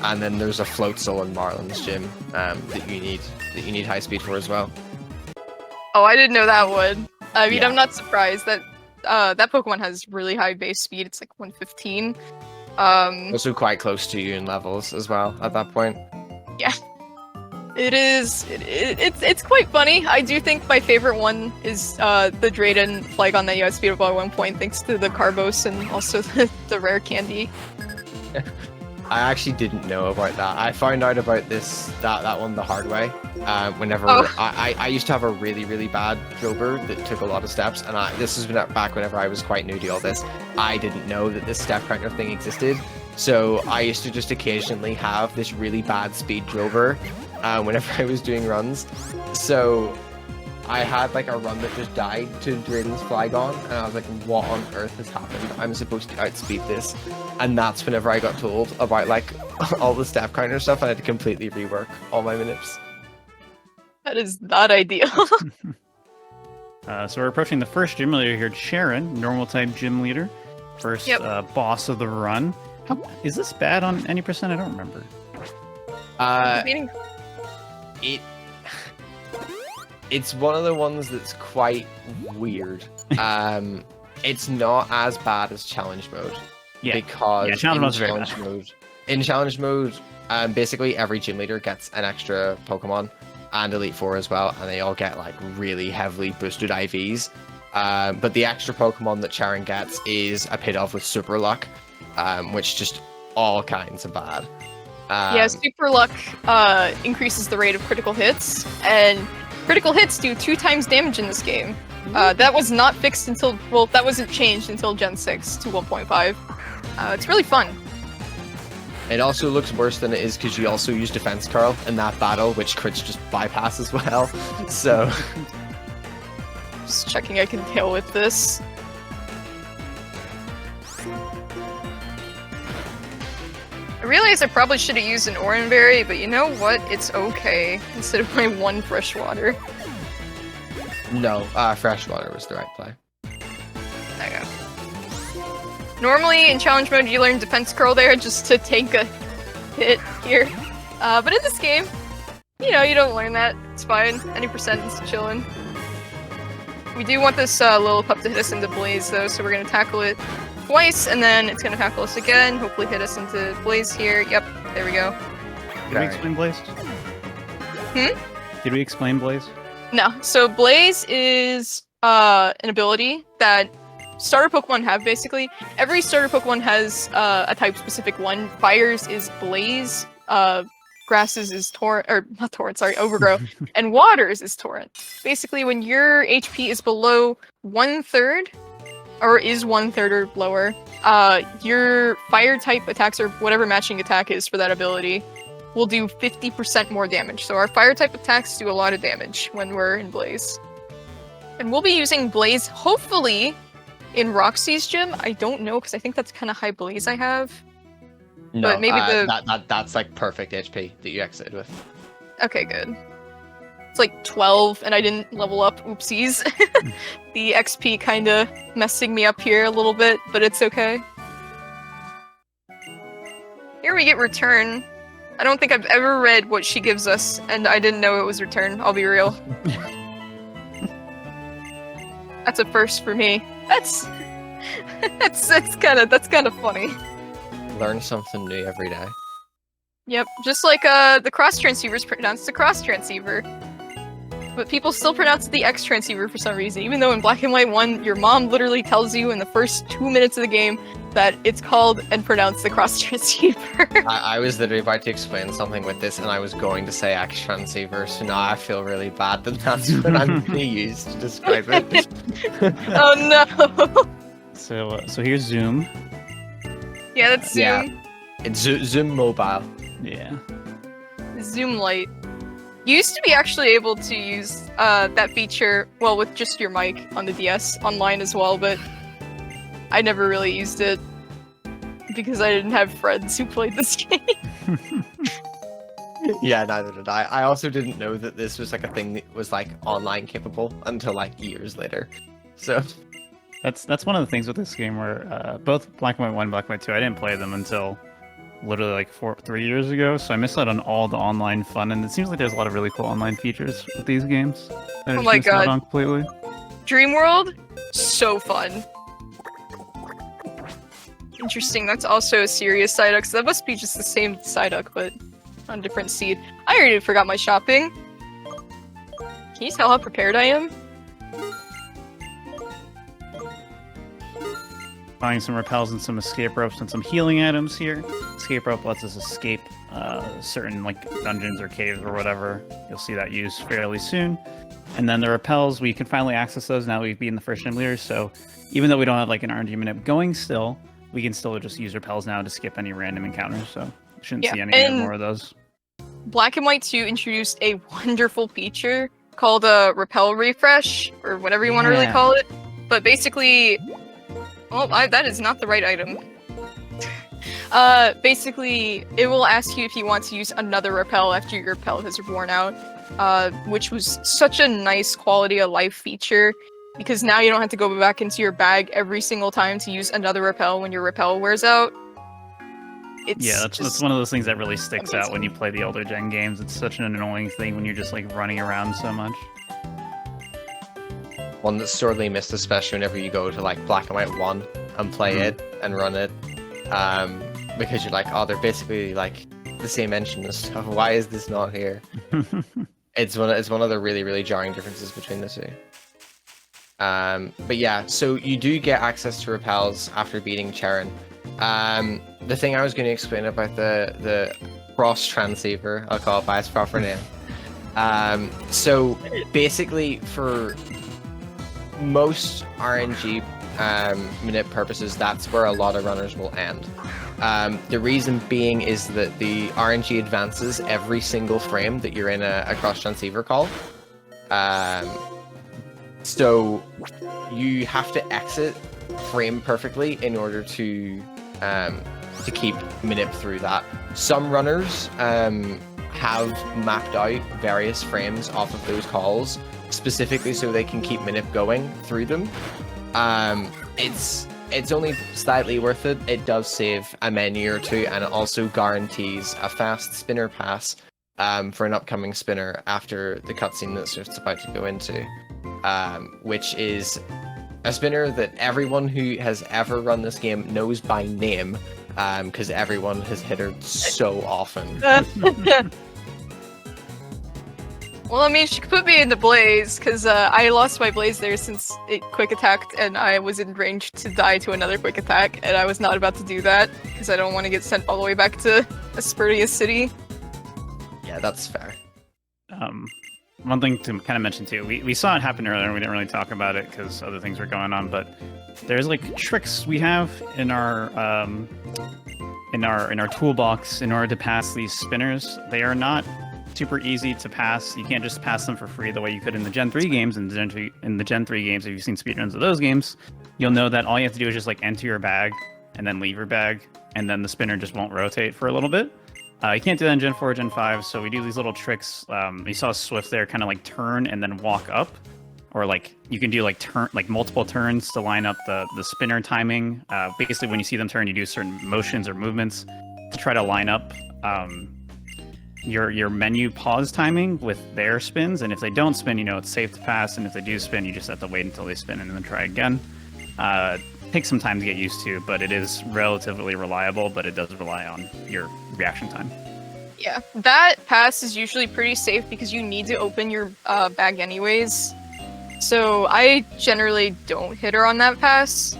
And then there's a Floatzel in Marlin's gym that you need high speed for as well. Oh, I didn't know that one. I mean, Yeah. I'm not surprised that that Pokemon has really high base speed. It's like 115. Also quite close to you in levels as well at that point. Yeah. It is. It's quite funny. I do think my favorite one is the Drayden Flygon that you outspeed by 1 point, thanks to the Carbos and also the rare candy. I actually didn't know about that. I found out about that one the hard way. Whenever I used to have a really, really bad Drillbur that took a lot of steps, and this has been back whenever I was quite new to all this. I didn't know that this step counter thing existed, so I used to just occasionally have this really bad speed Drillbur whenever I was doing runs. So I had like a run that just died to Drayden's Flygon, and I was like, what on earth has happened? I'm supposed to outspeed this. And that's whenever I got told about like all the step counter stuff, and I had to completely rework all my manips. That is not ideal. So we're approaching the first gym leader here, Sharon, normal type gym leader. First boss of the run. Is this bad on any percent? I don't remember. It's one of the ones that's quite weird. It's not as bad as challenge mode. Because in challenge mode, basically every gym leader gets an extra Pokemon, and Elite Four as well, and they all get like really heavily boosted IVs. But the extra Pokemon that Sharon gets is a Pidove with Super Luck, which just all kinds of bad. Yeah, Super Luck increases the rate of critical hits, and critical hits do 2 times damage in this game. That was not fixed until, well, that wasn't changed until Gen 6 to 1.5. It's really fun. It also looks worse than it is because you also use Defense Curl in that battle, which crits just bypass as well. So just checking I can deal with this. I realize I probably should have used an Oranberry, but you know what? It's okay. Instead of my 1 freshwater. No, freshwater was the right play. There you go. Normally, in challenge mode, you learn Defense Curl there just to tank a hit here. But in this game, you know, you don't learn that. It's fine. Any percent is chillin'. We do want this little pup to hit us into Blaze, though, so we're going to tackle it twice, and then it's going to tackle us again. Hopefully hit us into Blaze here. Yep, there we go. Did we explain Blaze? Did we explain Blaze? No. So Blaze is an ability that starter Pokemon have, basically. Every starter Pokemon has a type-specific one. Fire's is Blaze, Grasses is Overgrow, and Waters is Torrent. Basically, when your HP is below 1/3, or is 1/3 or lower, your Fire-type attacks, or whatever matching attack is for that ability, will do 50% more damage. So our Fire-type attacks do a lot of damage when we're in Blaze. And we'll be using Blaze, hopefully, in Roxy's gym, I don't know because I think that's kind of high blaze I have. No, But maybe that's like perfect HP that you exited with. Okay, good. It's like 12, and I didn't level up. Oopsies. The XP kind of messing me up here a little bit, but it's okay. Here we get return. I don't think I've ever read what she gives us, and I didn't know it was return. I'll be real. That's a first for me. That's kind of funny. Learn something new every day. Yep, just like the cross transceiver is pronounced the cross transceiver. But people still pronounce it the X transceiver for some reason, even though in Black and White 1, your mom literally tells you in the first 2 minutes of the game that it's called and pronounced the cross transceiver. I was literally about to explain something with this, and I was going to say X transceiver, so now I feel really bad that that's what I'm going to use to describe it. Oh no! So here's Zoom. Yeah, that's Zoom. Yeah. It's Zoom Mobile. Yeah. Zoom Lite. You used to be actually able to use that feature, well, with just your mic on the DS online as well, but I never really used it because I didn't have friends who played this game. Yeah, neither did I. I also didn't know that this was like a thing that was like online capable until like years later. So That's one of the things with this game where both Black and White 1 and Black and White 2, I didn't play them until literally like 3 years ago, so I missed out on all the online fun, and it seems like there's a lot of really cool online features with these games that I Oh just my missed out God. on completely. Dream World? So fun. Interesting, that's also a serious Psyduck, so that must be just the same Psyduck, but on different seed. I already forgot my shopping. Can you tell how prepared I am? Buying some repels and some escape ropes and some healing items here. Escape rope lets us escape certain like dungeons or caves or whatever. You'll see that used fairly soon. And then the repels, we can finally access those now that we've beaten the first gym leaders. So even though we don't have like an RNG minute going still, we can still just use repels now to skip any random encounters. So we shouldn't see any more of those. Black and White 2 introduced a wonderful feature called a repel refresh, or whatever you want to really call it. But basically, well, that is not the right item. Basically, it will ask you if you want to use another repel after your repel has worn out, which was such a nice quality of life feature, because now you don't have to go back into your bag every single time to use another repel when your repel wears out. That's one of those things that really sticks out when you play the older gen games. It's such an annoying thing when you're just like running around so much. one that's sorely missed, especially whenever you go to like Black and White 1 and play it and run it, because you're like, oh, they're basically like the same engine and stuff. Why is this not here? It's one of the really jarring differences between the two. But yeah, so you do get access to repels after beating Charon. The thing I was going to explain about the cross transceiver, I'll call it by its proper name. So basically, for most RNG minute purposes, that's where a lot of runners will end. The reason being is that the RNG advances every single frame that you're in a cross transceiver call. So you have to exit frame perfectly in order to keep minute through that. Some runners have mapped out various frames off of those calls specifically so they can keep minute going through them. It's only slightly worth it. It does save a menu or two, and it also guarantees a fast spinner pass for an upcoming spinner after the cutscene that Swift's about to go into, which is a spinner that everyone who has ever run this game knows by name, because everyone has hit her so often. Well, I mean, she could put me into Blaze, because I lost my Blaze there since it quick attacked, and I was in range to die to another quick attack, and I was not about to do that, because I don't want to get sent all the way back to Aspertia City. Yeah, that's fair. One thing to kind of mention too, we saw it happen earlier and we didn't really talk about it because other things were going on, but there's like tricks we have in our toolbox in order to pass these spinners. They are not super easy to pass. You can't just pass them for free the way you could in the Gen 3 games. In the Gen 3 games, if you've seen speedruns of those games, you'll know that all you have to do is just like enter your bag and then leave your bag, and then the spinner just won't rotate for a little bit. You can't do that in Gen 4 or Gen 5, so we do these little tricks. You saw Swift there kind of like turn and then walk up. Or like you can do like multiple turns to line up the spinner timing. Basically, when you see them turn, you do certain motions or movements to try to line up your menu pause timing with their spins. And if they don't spin, you know it's safe to pass. And if they do spin, you just have to wait until they spin and then try again. Takes some time to get used to, but it is relatively reliable. But it does rely on your reaction time. Yeah, that pass is usually pretty safe because you need to open your bag anyways. So I generally don't hit her on that pass,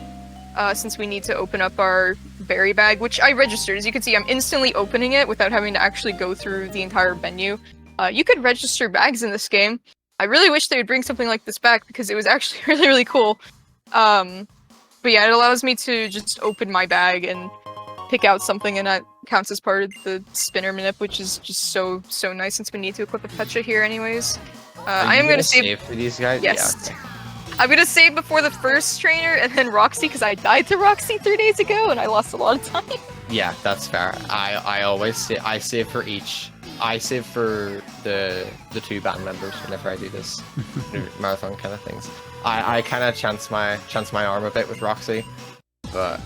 since we need to open up our berry bag, which I registered. As you can see, I'm instantly opening it without having to actually go through the entire menu. You could register bags in this game. I really wish they would bring something like this back because it was actually really, really cool. But yeah, it allows me to just open my bag and pick out something, and that counts as part of the spinner manip, which is just so nice since we need to equip a Pecha here anyways. I am going to save for these guys. Yes. Yeah, okay. I'm going to save before the first trainer and then Roxy because I died to Roxy 3 days ago and I lost a lot of time. Yeah, that's fair. I always save for each. I save for the 2 band members whenever I do this marathon kind of things. I kind of chance my arm a bit with Roxy, but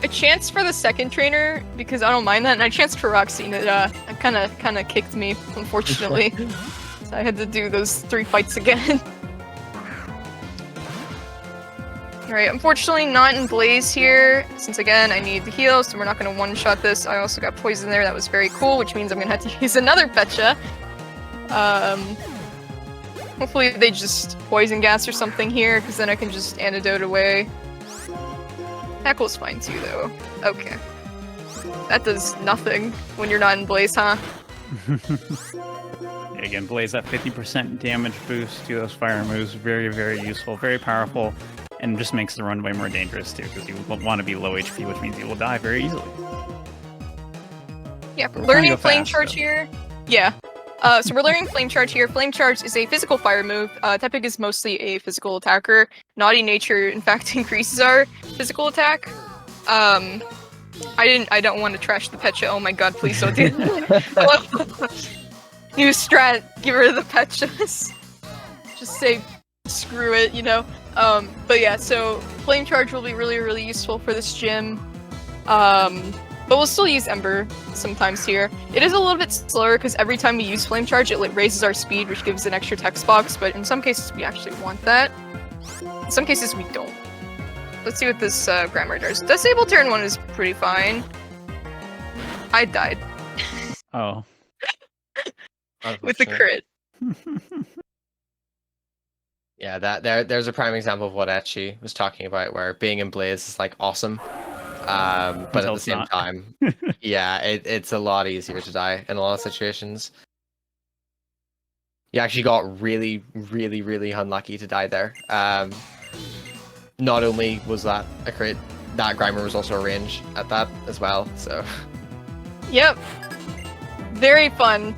a chance for the second trainer because I don't mind that, and I chanced for Roxy, and it kind of kicked me, unfortunately. So I had to do those 3 fights again. Alright, unfortunately not in Blaze here, since again I need to heal, so we're not going to one-shot this. I also got poison there, that was very cool, which means I'm going to have to use another Pecha. Hopefully they just poison gas or something here, because then I can just antidote away. Tackle's fine too, though. Okay. That does nothing when you're not in Blaze, huh? Yeah, again, Blaze, that 50% damage boost to those fire moves, very, very useful, very powerful, and just makes the run way more dangerous too, because you want to be low HP, which means you will die very easily. Yeah, we're learning Flame Charge here. Yeah. So we're learning Flame Charge here. Flame Charge is a physical fire move. Tepig is mostly a physical attacker. Naughty Nature, in fact, increases our physical attack. I don't want to trash the Pecha. Oh my god, please don't do that. New strat, get rid of the Pechas. Just say, screw it, you know? But yeah, so Flame Charge will be really, really useful for this gym. But we'll still use Ember sometimes here. It is a little bit slower because every time we use Flame Charge, it raises our speed, which gives an extra text box, but in some cases we actually want that. In some cases we don't. Let's see what this grammar does. Disable turn 1 is pretty fine. I died. Oh. With the crit. Yeah, there's a prime example of what Etchi was talking about, where being in Blaze is like awesome. But at the same time, yeah, it's a lot easier to die in a lot of situations. You actually got really, really, really unlucky to die there. Not only was that a crit, that Grimer was also a range at that as well, so... Yep. Very fun.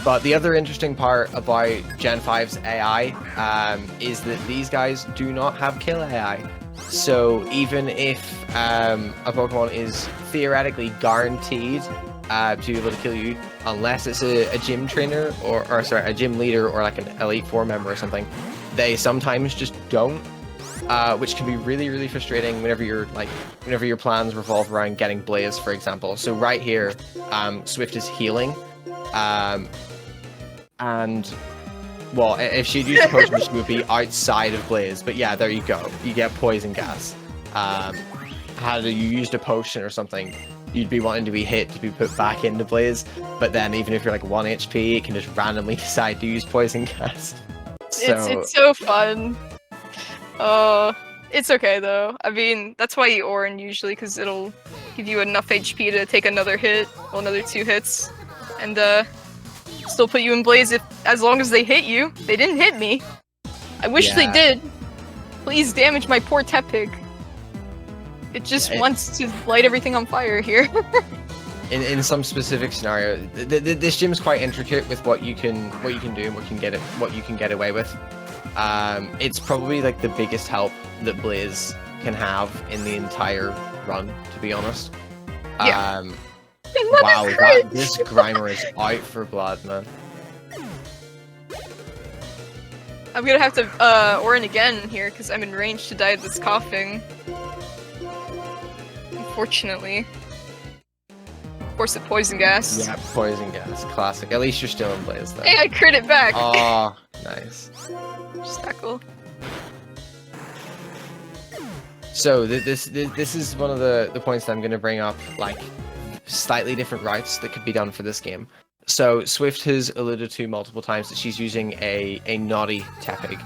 But the other interesting part about Gen 5's AI is that these guys do not have kill AI. So even if a Pokemon is theoretically guaranteed to be able to kill you, unless it's a gym trainer or sorry, a gym leader or like an Elite Four member or something, they sometimes just don't, which can be really, really frustrating whenever your plans revolve around getting Blaze, for example. So right here, Swift is healing, and well, if she'd used a potion, she would be outside of Blaze. But yeah, there you go. You get poison gas. Had you used a potion or something, you'd be wanting to be hit to be put back into Blaze. But then even if you're like 1 HP, it can just randomly decide to use poison gas. So... It's so fun. It's okay though. I mean, that's why you Orin usually, because it'll give you enough HP to take another hit, well, another 2 hits, and still put you in Blaze as long as they hit you. They didn't hit me. I wish they did. Please damage my poor Tepig. It just wants to light everything on fire here. in some specific scenario, this gym's quite intricate with what you can do and what you can get away with. It's probably like the biggest help that Blaze can have in the entire run, to be honest. Yeah. Wow, this Grimer is out for blood, man. I'm gonna have to Orin again here because I'm in range to die of this coughing. Unfortunately. Of course, the poison gas. Yeah, poison gas, classic. At least you're still in Blaze, though. Hey, I crit it back! Oh, nice. Stackle. So this is one of the points that I'm going to bring up, like slightly different routes that could be done for this game. So Swift has alluded to multiple times that she's using a naughty Tepig,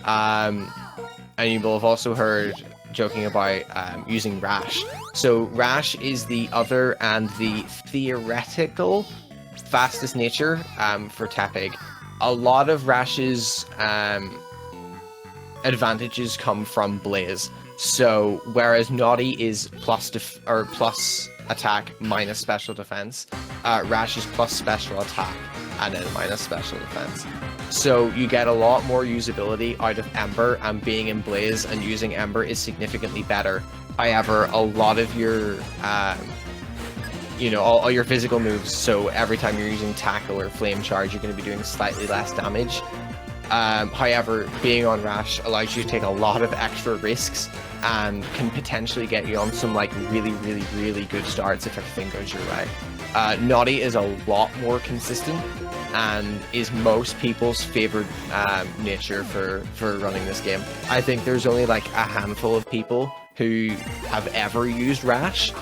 and you will have also heard joking about using Rash. So Rash is the other and the theoretical fastest nature for Tepig. A lot of Rash's advantages come from Blaze. So whereas Naughty is plus attack minus special defense, Rash is plus special attack and then minus special defense. So you get a lot more usability out of Ember, and being in Blaze and using Ember is significantly better. However, a lot of your all your physical moves, so every time you're using Tackle or Flame Charge, you're going to be doing slightly less damage. However, being on Rash allows you to take a lot of extra risks and can potentially get you on some like really, really, really good starts if everything goes your way. Naughty is a lot more consistent and is most people's favorite nature for running this game. I think there's only like a handful of people who have ever used Rash.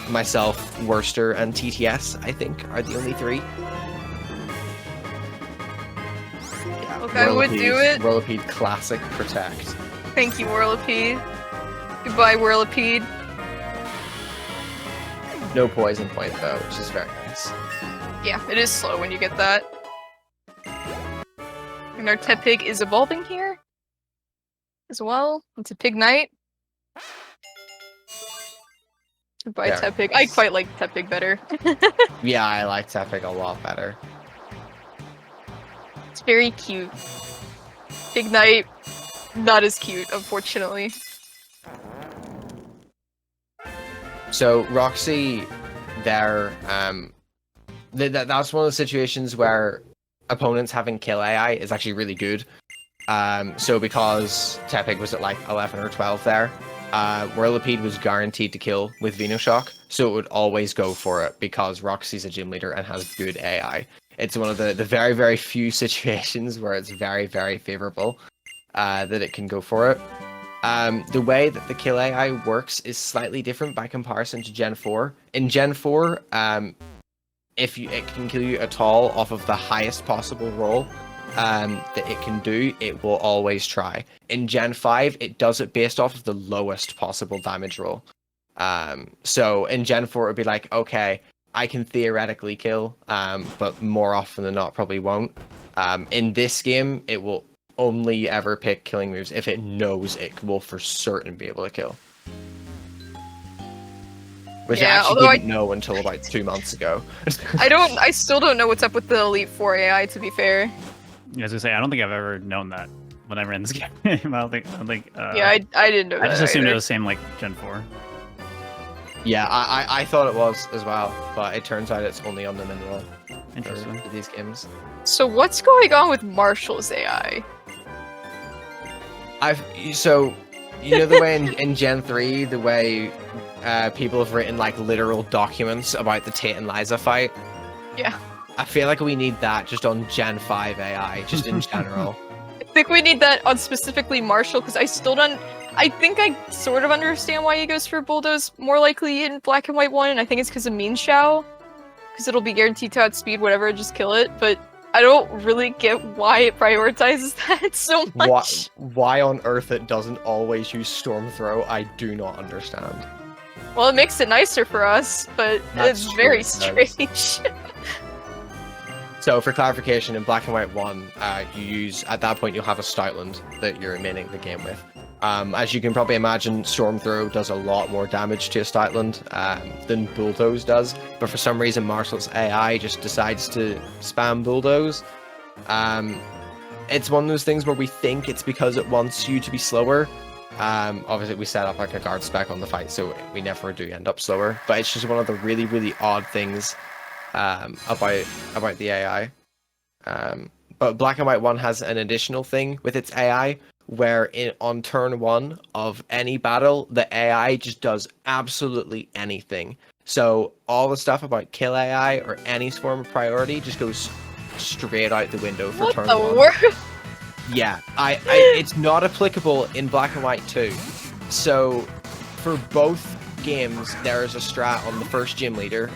Myself, Worcester, and TTS, I think, are the only three. Yeah, Okay, I would do it. Whirlipede Classic Protect. Thank you, Whirlipede. Goodbye, Whirlipede. No poison point though, which is very nice. Yeah, it is slow when you get that. And our Tepig is evolving here as well. It's a Pig Knight. Goodbye, Very Tepig. nice. I quite like Tepig better. Yeah, I like Tepig a lot better. It's very cute. Pig Knight, not as cute, unfortunately. So Roxy, there, that's one of the situations where opponents having kill AI is actually really good. So because Tepig was at like 11 or 12 there, Whirlipede was guaranteed to kill with Venoshock, so it would always go for it because Roxy's a gym leader and has good AI. It's one of the very, very few situations where it's very, very favorable that it can go for it. The way that the kill AI works is slightly different by comparison to Gen 4. In Gen 4, if it can kill you at all off of the highest possible roll that it can do, it will always try. In Gen 5, it does it based off of the lowest possible damage roll. So in Gen 4, it would be like, okay, I can theoretically kill, but more often than not, probably won't. In this game, it will only ever pick killing moves if it knows it will for certain be able to kill. Which Yeah, I although actually didn't know until about 2 months ago. I still don't know what's up with the Elite 4 AI, to be fair. I was gonna say I don't think I've ever known that when I ran this game. I don't think. Yeah, I didn't know that I just assumed either. it was same like Gen 4. Yeah, I thought it was as well, but it turns out it's only on the mineral Interesting. for these games. So what's going on with Marshall's AI? So you know the way in Gen 3, the way people have written like literal documents about the Tate and Liza fight? Yeah. I feel like we need that just on Gen 5 AI, just in general. I think we need that on specifically Marshall, because I still don't... I think I sort of understand why he goes for Bulldoze more likely in Black and White 1, and I think it's because of Mean Shao. Because it'll be guaranteed to outspeed whatever, just kill it, but I don't really get why it prioritizes that so much. Why on earth it doesn't always use Storm Throw, I do not understand. Well, it makes it nicer for us, but That's it's true, very it does. strange. So for clarification, in Black and White 1, you use, at that point you'll have a Stoutland that you're remaining the game with. As you can probably imagine, Storm Throw does a lot more damage to a Stoutland than Bulldoze does, but for some reason Marshall's AI just decides to spam Bulldoze. it's one of those things where we think it's because it wants you to be slower. Obviously, we set up like a guard spec on the fight, so we never do end up slower. But it's just one of the really, really odd things about the AI. But Black and White 1 has an additional thing with its AI, where on turn 1 of any battle, the AI just does absolutely anything. So all the stuff about kill AI or any form of priority just goes straight out the window for turn 1. What the world? Yeah, it's not applicable in Black and White 2. So for both games, there is a strat on the first gym leader.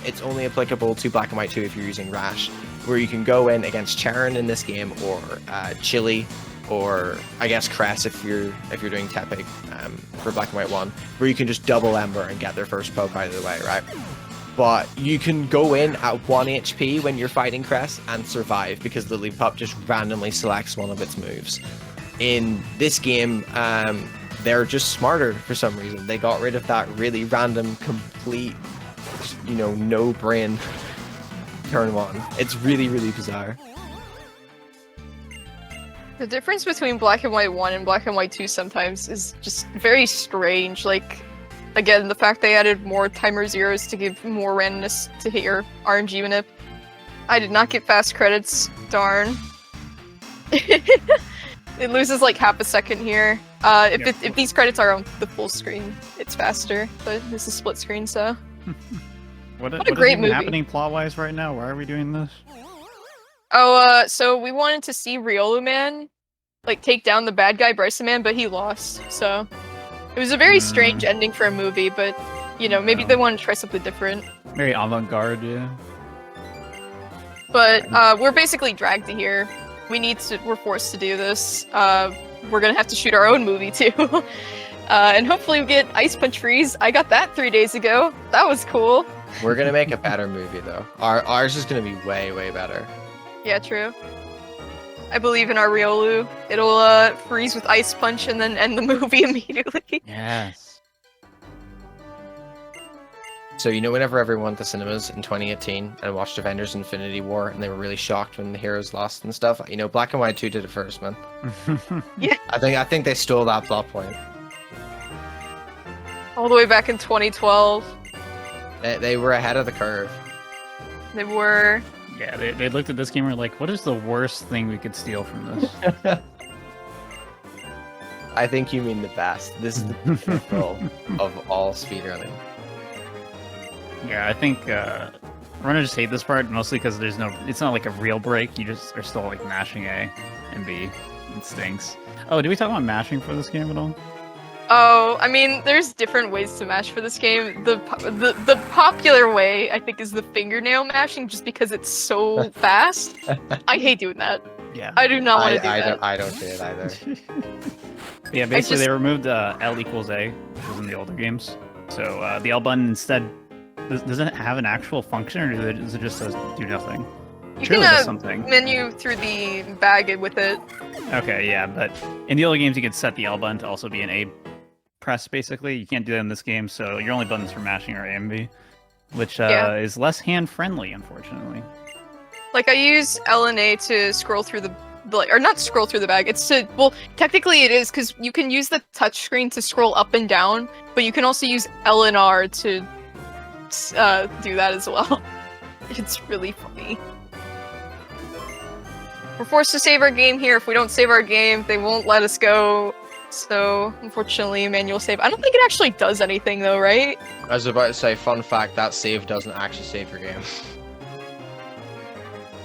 It's only applicable to Black and White 2 if you're using Rash, where you can go in against Charon in this game, or Chili, or I guess Cress if you're doing Tepe for Black and White 1, where you can just double Ember and get their first poke out of the way, right? But you can go in at 1 HP when you're fighting Cress and survive because the Leaf Pup just randomly selects one of its moves. In this game, they're just smarter for some reason. They got rid of that really random, complete, no brain turn 1. It's really, really bizarre. The difference between Black and White 1 and Black and White 2 sometimes is just very strange. Like, again, the fact they added more timer zeros to give more randomness to hit your RNG manip. I did not get fast credits, darn. It loses like half a second here. If these credits are on the full screen, it's faster, but this is split screen, so... What a great movie. Happening plot-wise right now? Why are we doing this? Oh, so we wanted to see Riolu Man, like, take down the bad guy Bryson Man, but he lost, so... It was a very strange ending for a movie, but, maybe they wanted to try something different. Very avant-garde, yeah. But, we're basically dragged to here. We're forced to do this. We're gonna have to shoot our own movie, too. And hopefully we get Ice Punch Freeze. I got that 3 days ago. That was cool. We're gonna make a better movie, though. Ours is gonna be way, way better. Yeah, true. I believe in our Riolu. It'll freeze with Ice Punch and then end the movie immediately. Yes. So whenever everyone went to cinemas in 2018 and watched Avengers Infinity War and they were really shocked when the heroes lost and stuff, Black and White 2 did it first, man. Yeah. I think they stole that plot point. All the way back in 2012. They were ahead of the curve. They were. Yeah, they looked at this game and were like, what is the worst thing we could steal from this? I think you mean the best. This is the pinnacle of all speedrunning. Yeah, I think runners just hate this part mostly because it's not like a real break. You just are still like mashing A and B. It stinks. Oh, did we talk about mashing for this game at all? Oh, I mean, there's different ways to mash for this game. The popular way, I think, is the fingernail mashing, just because it's so fast. I hate doing that. Yeah. I do not want to do that. I don't do it either. Yeah, basically they removed L equals A, which was in the older games. So the L button instead, does it have an actual function, or does it just do nothing? You Surely can does something. menu through the bag with it. Okay, yeah, but in the older games you could set the L button to also be an A press, basically. You can't do that in this game, so your only buttons for mashing are A and B, which is less hand-friendly, unfortunately. Like, I use L and A to scroll through or not scroll through the bag, it's to, well, technically it is, because you can use the touchscreen to scroll up and down, but you can also use L and R to do that as well. It's really funny. We're forced to save our game here. If we don't save our game, they won't let us go. So, unfortunately, manual save. I don't think it actually does anything, though, right? I was about to say, fun fact, that save doesn't actually save your game.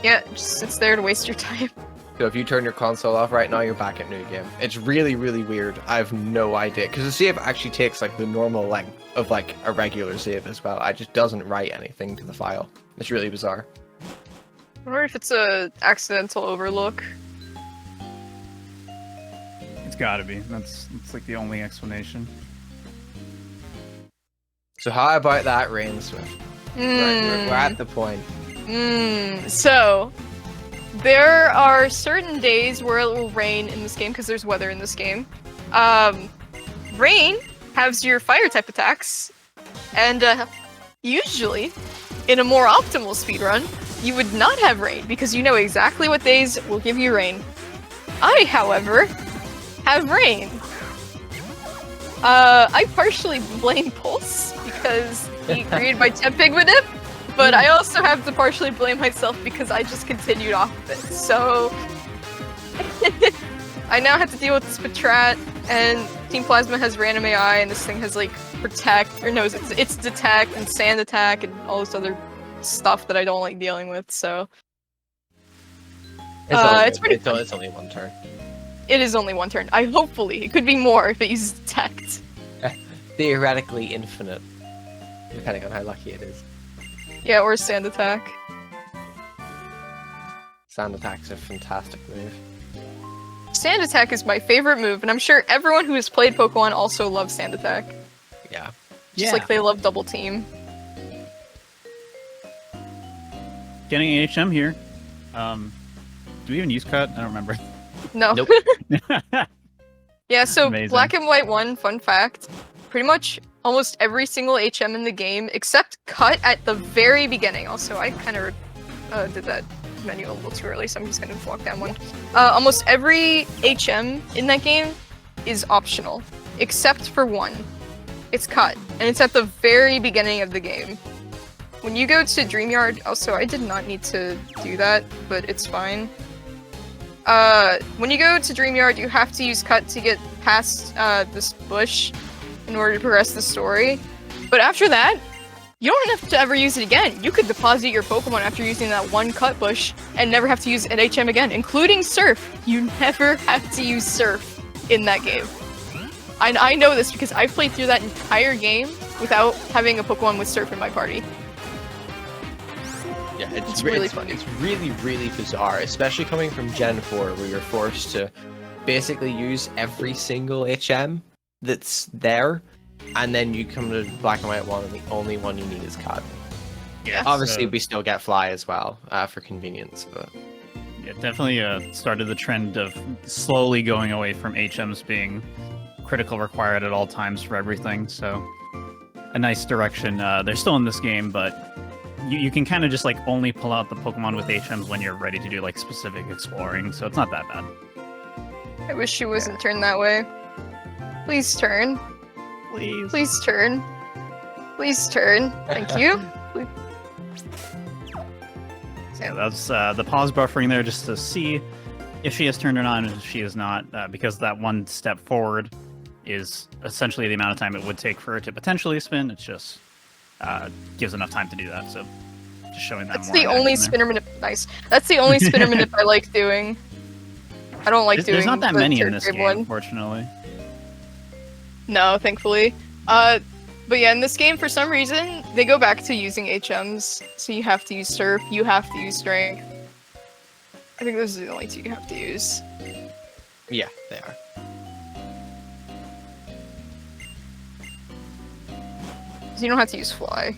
Yeah, it just sits there to waste your time. So if you turn your console off right now, you're back at new game. It's really, really weird. I have no idea. Because the save actually takes, like, the normal length of, like, a regular save as well. It just doesn't write anything to the file. It's really bizarre. I wonder if it's a accidental overlook. It's gotta be. That's like the only explanation. So how about that, Rain Swift? Right, we're at the point. So, there are certain days where it will rain in this game, because there's weather in this game. Rain has your fire type attacks, and usually, in a more optimal speedrun, you would not have rain, because you know exactly what days will give you rain. I, however, have Rain. I partially blame Pulse because he agreed my temp Pigmanip, but I also have to partially blame myself because I just continued off of it. So I now have to deal with this Patrat, and Team Plasma has random AI, and this thing has like Protect, or no, it's Detect and Sand Attack and all this other stuff that I don't like dealing with. So it's only one turn. It is only one turn. Hopefully it could be more if it uses Detect. Theoretically infinite, depending on how lucky it is. Yeah, or Sand Attack. Sand Attack's a fantastic move. Sand Attack is my favorite move, and I'm sure everyone who has played Pokemon also loves Sand Attack. Yeah. Just like they love Double Team. Getting HM here. Do we even use cut? I don't remember. No. Nope. Yeah, so Amazing. Black and White 1, fun fact, pretty much almost every single HM in the game, except Cut at the very beginning. Also, I kind of did that menu a little too early, so I'm just going to walk down one. Almost every HM in that game is optional, except for one. It's Cut, and it's at the very beginning of the game. When you go to Dreamyard, also, I did not need to do that, but it's fine. When you go to Dreamyard, you have to use Cut to get past this bush in order to progress the story. But after that, you don't have to ever use it again. You could deposit your Pokemon after using that one Cut bush and never have to use an HM again, including Surf. You never have to use Surf in that game. I know this because I played through that entire game without having a Pokemon with Surf in my party. Yeah, It's really funny. It's really, really bizarre, especially coming from Gen 4, where you're forced to basically use every single HM that's there, and then you come to Black and White 1, and the only one you need is Cut. Yeah, Obviously, so- we still get Fly as well, for convenience, but... Yeah, definitely started the trend of slowly going away from HMs being critical required at all times for everything, so a nice direction. They're still in this game, but you can kind of just like only pull out the Pokemon with HMs when you're ready to do like specific exploring, so it's not that bad. I wish she wasn't turned that way. Please turn. Please. Please turn. Please turn. Thank you. Yeah, that's the pause buffering there just to see if she has turned it on and if she is not, because that one step forward is essentially the amount of time it would take for her to potentially spin. It's just gives enough time to do that, so just showing that That's more the in only action there. spinner manip. Nice. That's the only spinner manip I like doing. I don't like doing. There's not that the many in third this grade game, one. unfortunately. No, thankfully. But yeah, in this game, for some reason, they go back to using HMs. So you have to use Surf, you have to use Strength. I think those are the only two you have to use. Yeah, they are. So you don't have to use Fly.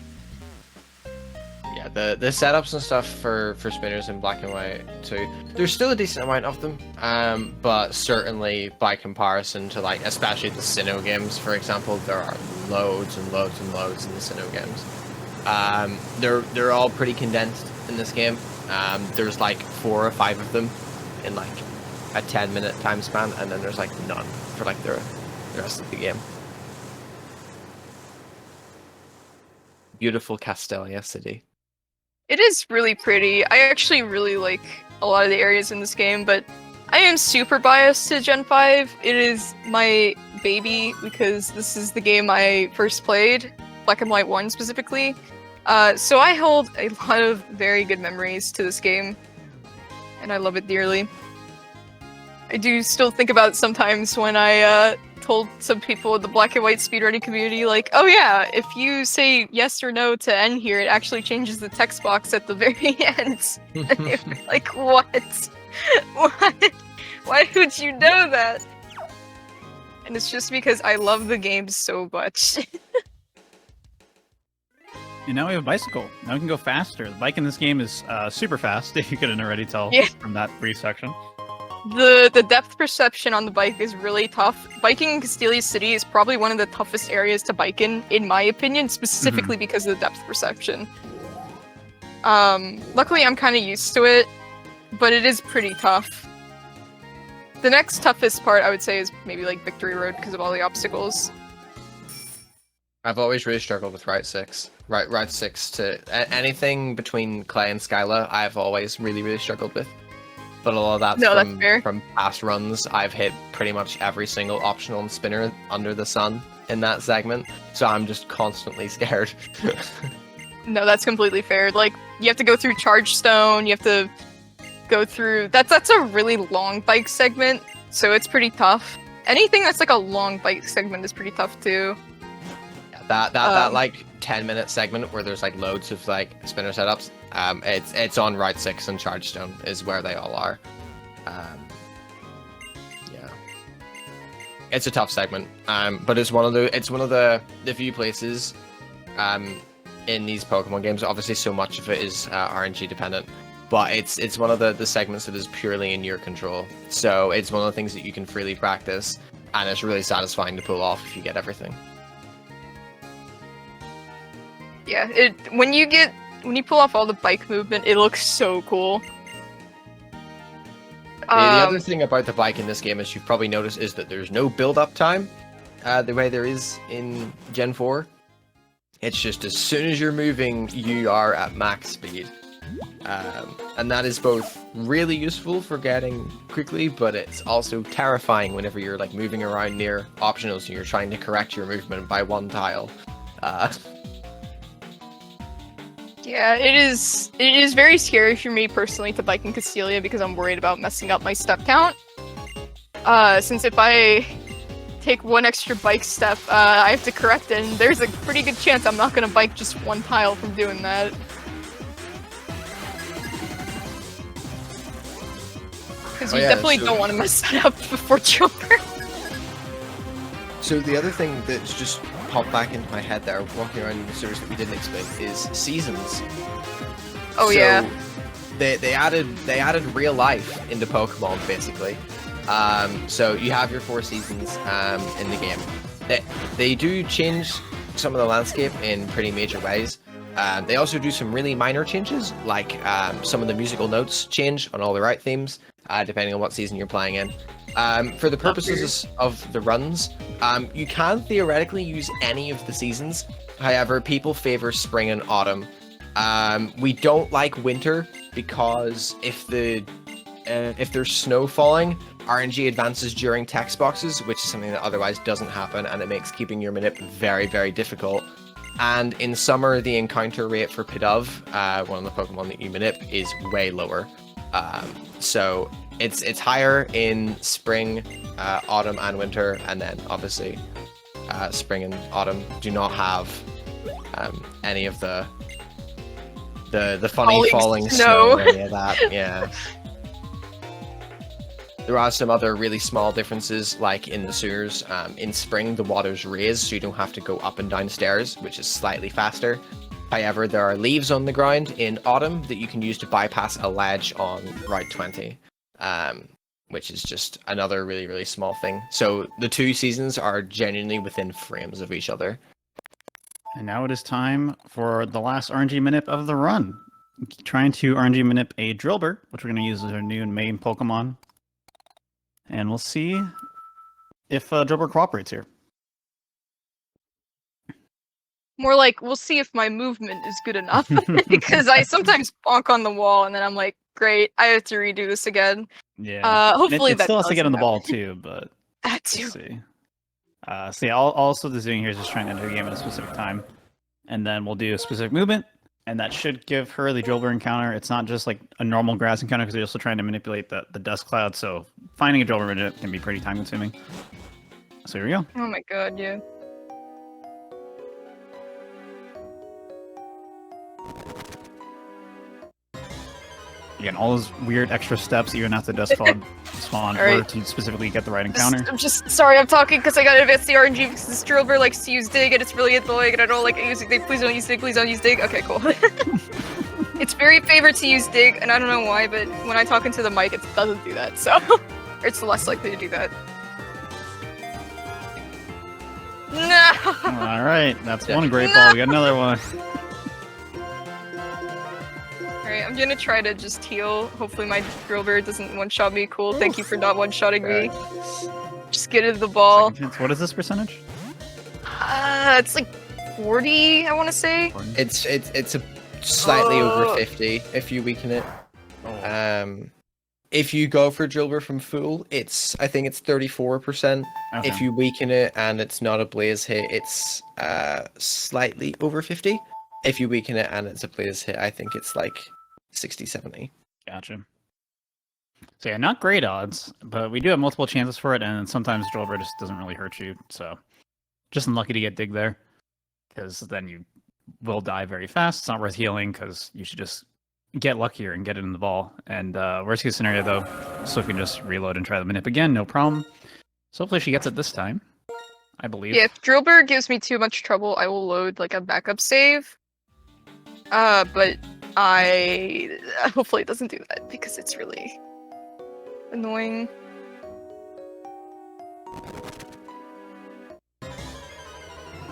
Yeah, the setups and stuff for spinners in Black and White too. There's still a decent amount of them, but certainly by comparison to like, especially the Sinnoh games, for example, there are loads and loads and loads in the Sinnoh games. They're all pretty condensed in this game. There's like 4 or 5 of them in like a 10-minute time span, and then there's like none for like the rest of the game. Beautiful Castelia City. It is really pretty. I actually really like a lot of the areas in this game, but I am super biased to Gen 5. It is my baby because this is the game I first played, Black and White 1 specifically. So I hold a lot of very good memories to this game, and I love it dearly. I do still think about it sometimes when I told some people in the Black and White speedrunning community, like, oh yeah, if you say yes or no to end here, it actually changes the text box at the very end. And they were like, what? What? Why would you know that? And it's just because I love the game so much. And now we have a bicycle. Now we can go faster. The bike in this game is super fast, if you couldn't already tell Yeah. from that brief section. The depth perception on the bike is really tough. Biking in Castelia City is probably one of the toughest areas to bike in my opinion, specifically because of the depth perception. Luckily I'm kind of used to it, but it is pretty tough. The next toughest part, I would say, is maybe like Victory Road because of all the obstacles. I've always really struggled with Route 6. Route 6 to anything between Clay and Skyla, I've always really struggled with. But a lot of that's from past runs. I've hit pretty much every single optional and spinner under the sun in that segment, so I'm just constantly scared. No, that's completely fair. Like, you have to go through Charge Stone, you have to go through... That's a really long bike segment, so it's pretty tough. Anything that's like a long bike segment is pretty tough too. That like 10-minute segment where there's like loads of like spinner setups. It's on Route 6 and Charge Stone is where they all are. Yeah, it's a tough segment. But it's one of the few places in these Pokemon games. Obviously, so much of it is RNG dependent, but it's one of the segments that is purely in your control. So it's one of the things that you can freely practice, and it's really satisfying to pull off if you get everything. Yeah, when you pull off all the bike movement, it looks so cool. The other thing about the bike in this game, as you've probably noticed, is that there's no build-up time, the way there is in Gen 4. It's just as soon as you're moving, you are at max speed. And that is both really useful for getting quickly, but it's also terrifying whenever you're like moving around near optionals and you're trying to correct your movement by one tile. Yeah, it is very scary for me personally to bike in Castelia because I'm worried about messing up my step count. Since if I take one extra bike step, I have to correct it, and there's a pretty good chance I'm not gonna bike just one tile from doing that. Because you definitely don't want to mess that up before Jumper. So the other thing that's just popped back into my head there, walking around in the sewers that we didn't explain, is seasons. Oh, yeah. They added real life into Pokemon, basically. So you have your 4 seasons in the game. They do change some of the landscape in pretty major ways. They also do some really minor changes, like some of the musical notes change on all the right themes, depending on what season you're playing in. For the purposes of the runs, you can theoretically use any of the seasons. However, people favor spring and autumn. We don't like winter because if there's snow falling, RNG advances during text boxes, which is something that otherwise doesn't happen, and it makes keeping your manip very difficult. And in summer, the encounter rate for Pidove, one of the Pokemon that you manip, is way lower. So it's higher in spring, autumn, and winter, and then obviously spring and autumn do not have any of the funny falling snow or any of that. Yeah. There are some other really small differences, like in the sewers. In spring, the water's raised, so you don't have to go up and down stairs, which is slightly faster. However, there are leaves on the ground in autumn that you can use to bypass a ledge on Route 20, which is just another really small thing. So the 2 seasons are genuinely within frames of each other. And now it is time for the last RNG manip of the run. Trying to RNG manip a Drillbur, which we're going to use as our new main Pokemon. And we'll see if Drillbur cooperates here. More like, we'll see if my movement is good enough. Because I sometimes bonk on the wall and then I'm like, great, I have to redo this again. Yeah. Hopefully it that still has to get on the ball happen. too, but That too. we'll see. So yeah, all Swift is doing here is just trying to enter the game at a specific time. And then we'll do a specific movement, and that should give her the Drillbur encounter. It's not just like a normal grass encounter, because they're also trying to manipulate the dust cloud, so finding a Drillbur manip can be pretty time consuming. So here we go. Oh my god, yeah. Again, all those weird extra steps even after dust cloud spawn Right. to specifically get the right encounter. I'm just sorry, I'm talking because I gotta advance the RNG because this Drillbur likes to use Dig and it's really annoying and I don't like using Dig. Please don't use Dig, please don't use Dig. Okay, cool. It's very favored to use Dig, and I don't know why, but when I talk into the mic, it doesn't do that, so it's less likely to do that. No! Alright, that's one great ball. We got another one. Alright, I'm gonna try to just heal. Hopefully my drill bird doesn't one-shot me. Cool, thank you for not one-shotting me. Just get into the ball. What is this percentage? It's like 40, I want to say. It's a slightly over 50 if you weaken it. If you go for Drilbur from full, I think it's 34%. Okay. If you weaken it and it's not a blaze hit, it's slightly over 50. If you weaken it and it's a blaze hit, I think it's like 60, 70. Gotcha. So yeah, not great odds, but we do have multiple chances for it, and sometimes Drilbur just doesn't really hurt you, so just unlucky to get dig there, because then you will die very fast. It's not worth healing, because you should just get luckier and get it in the ball. And worst case scenario, though, so can just reload and try the manip again, no problem. So hopefully she gets it this time, I believe. Yeah, if Drillbur gives me too much trouble, I will load like a backup save. But hopefully it doesn't do that because it's really annoying.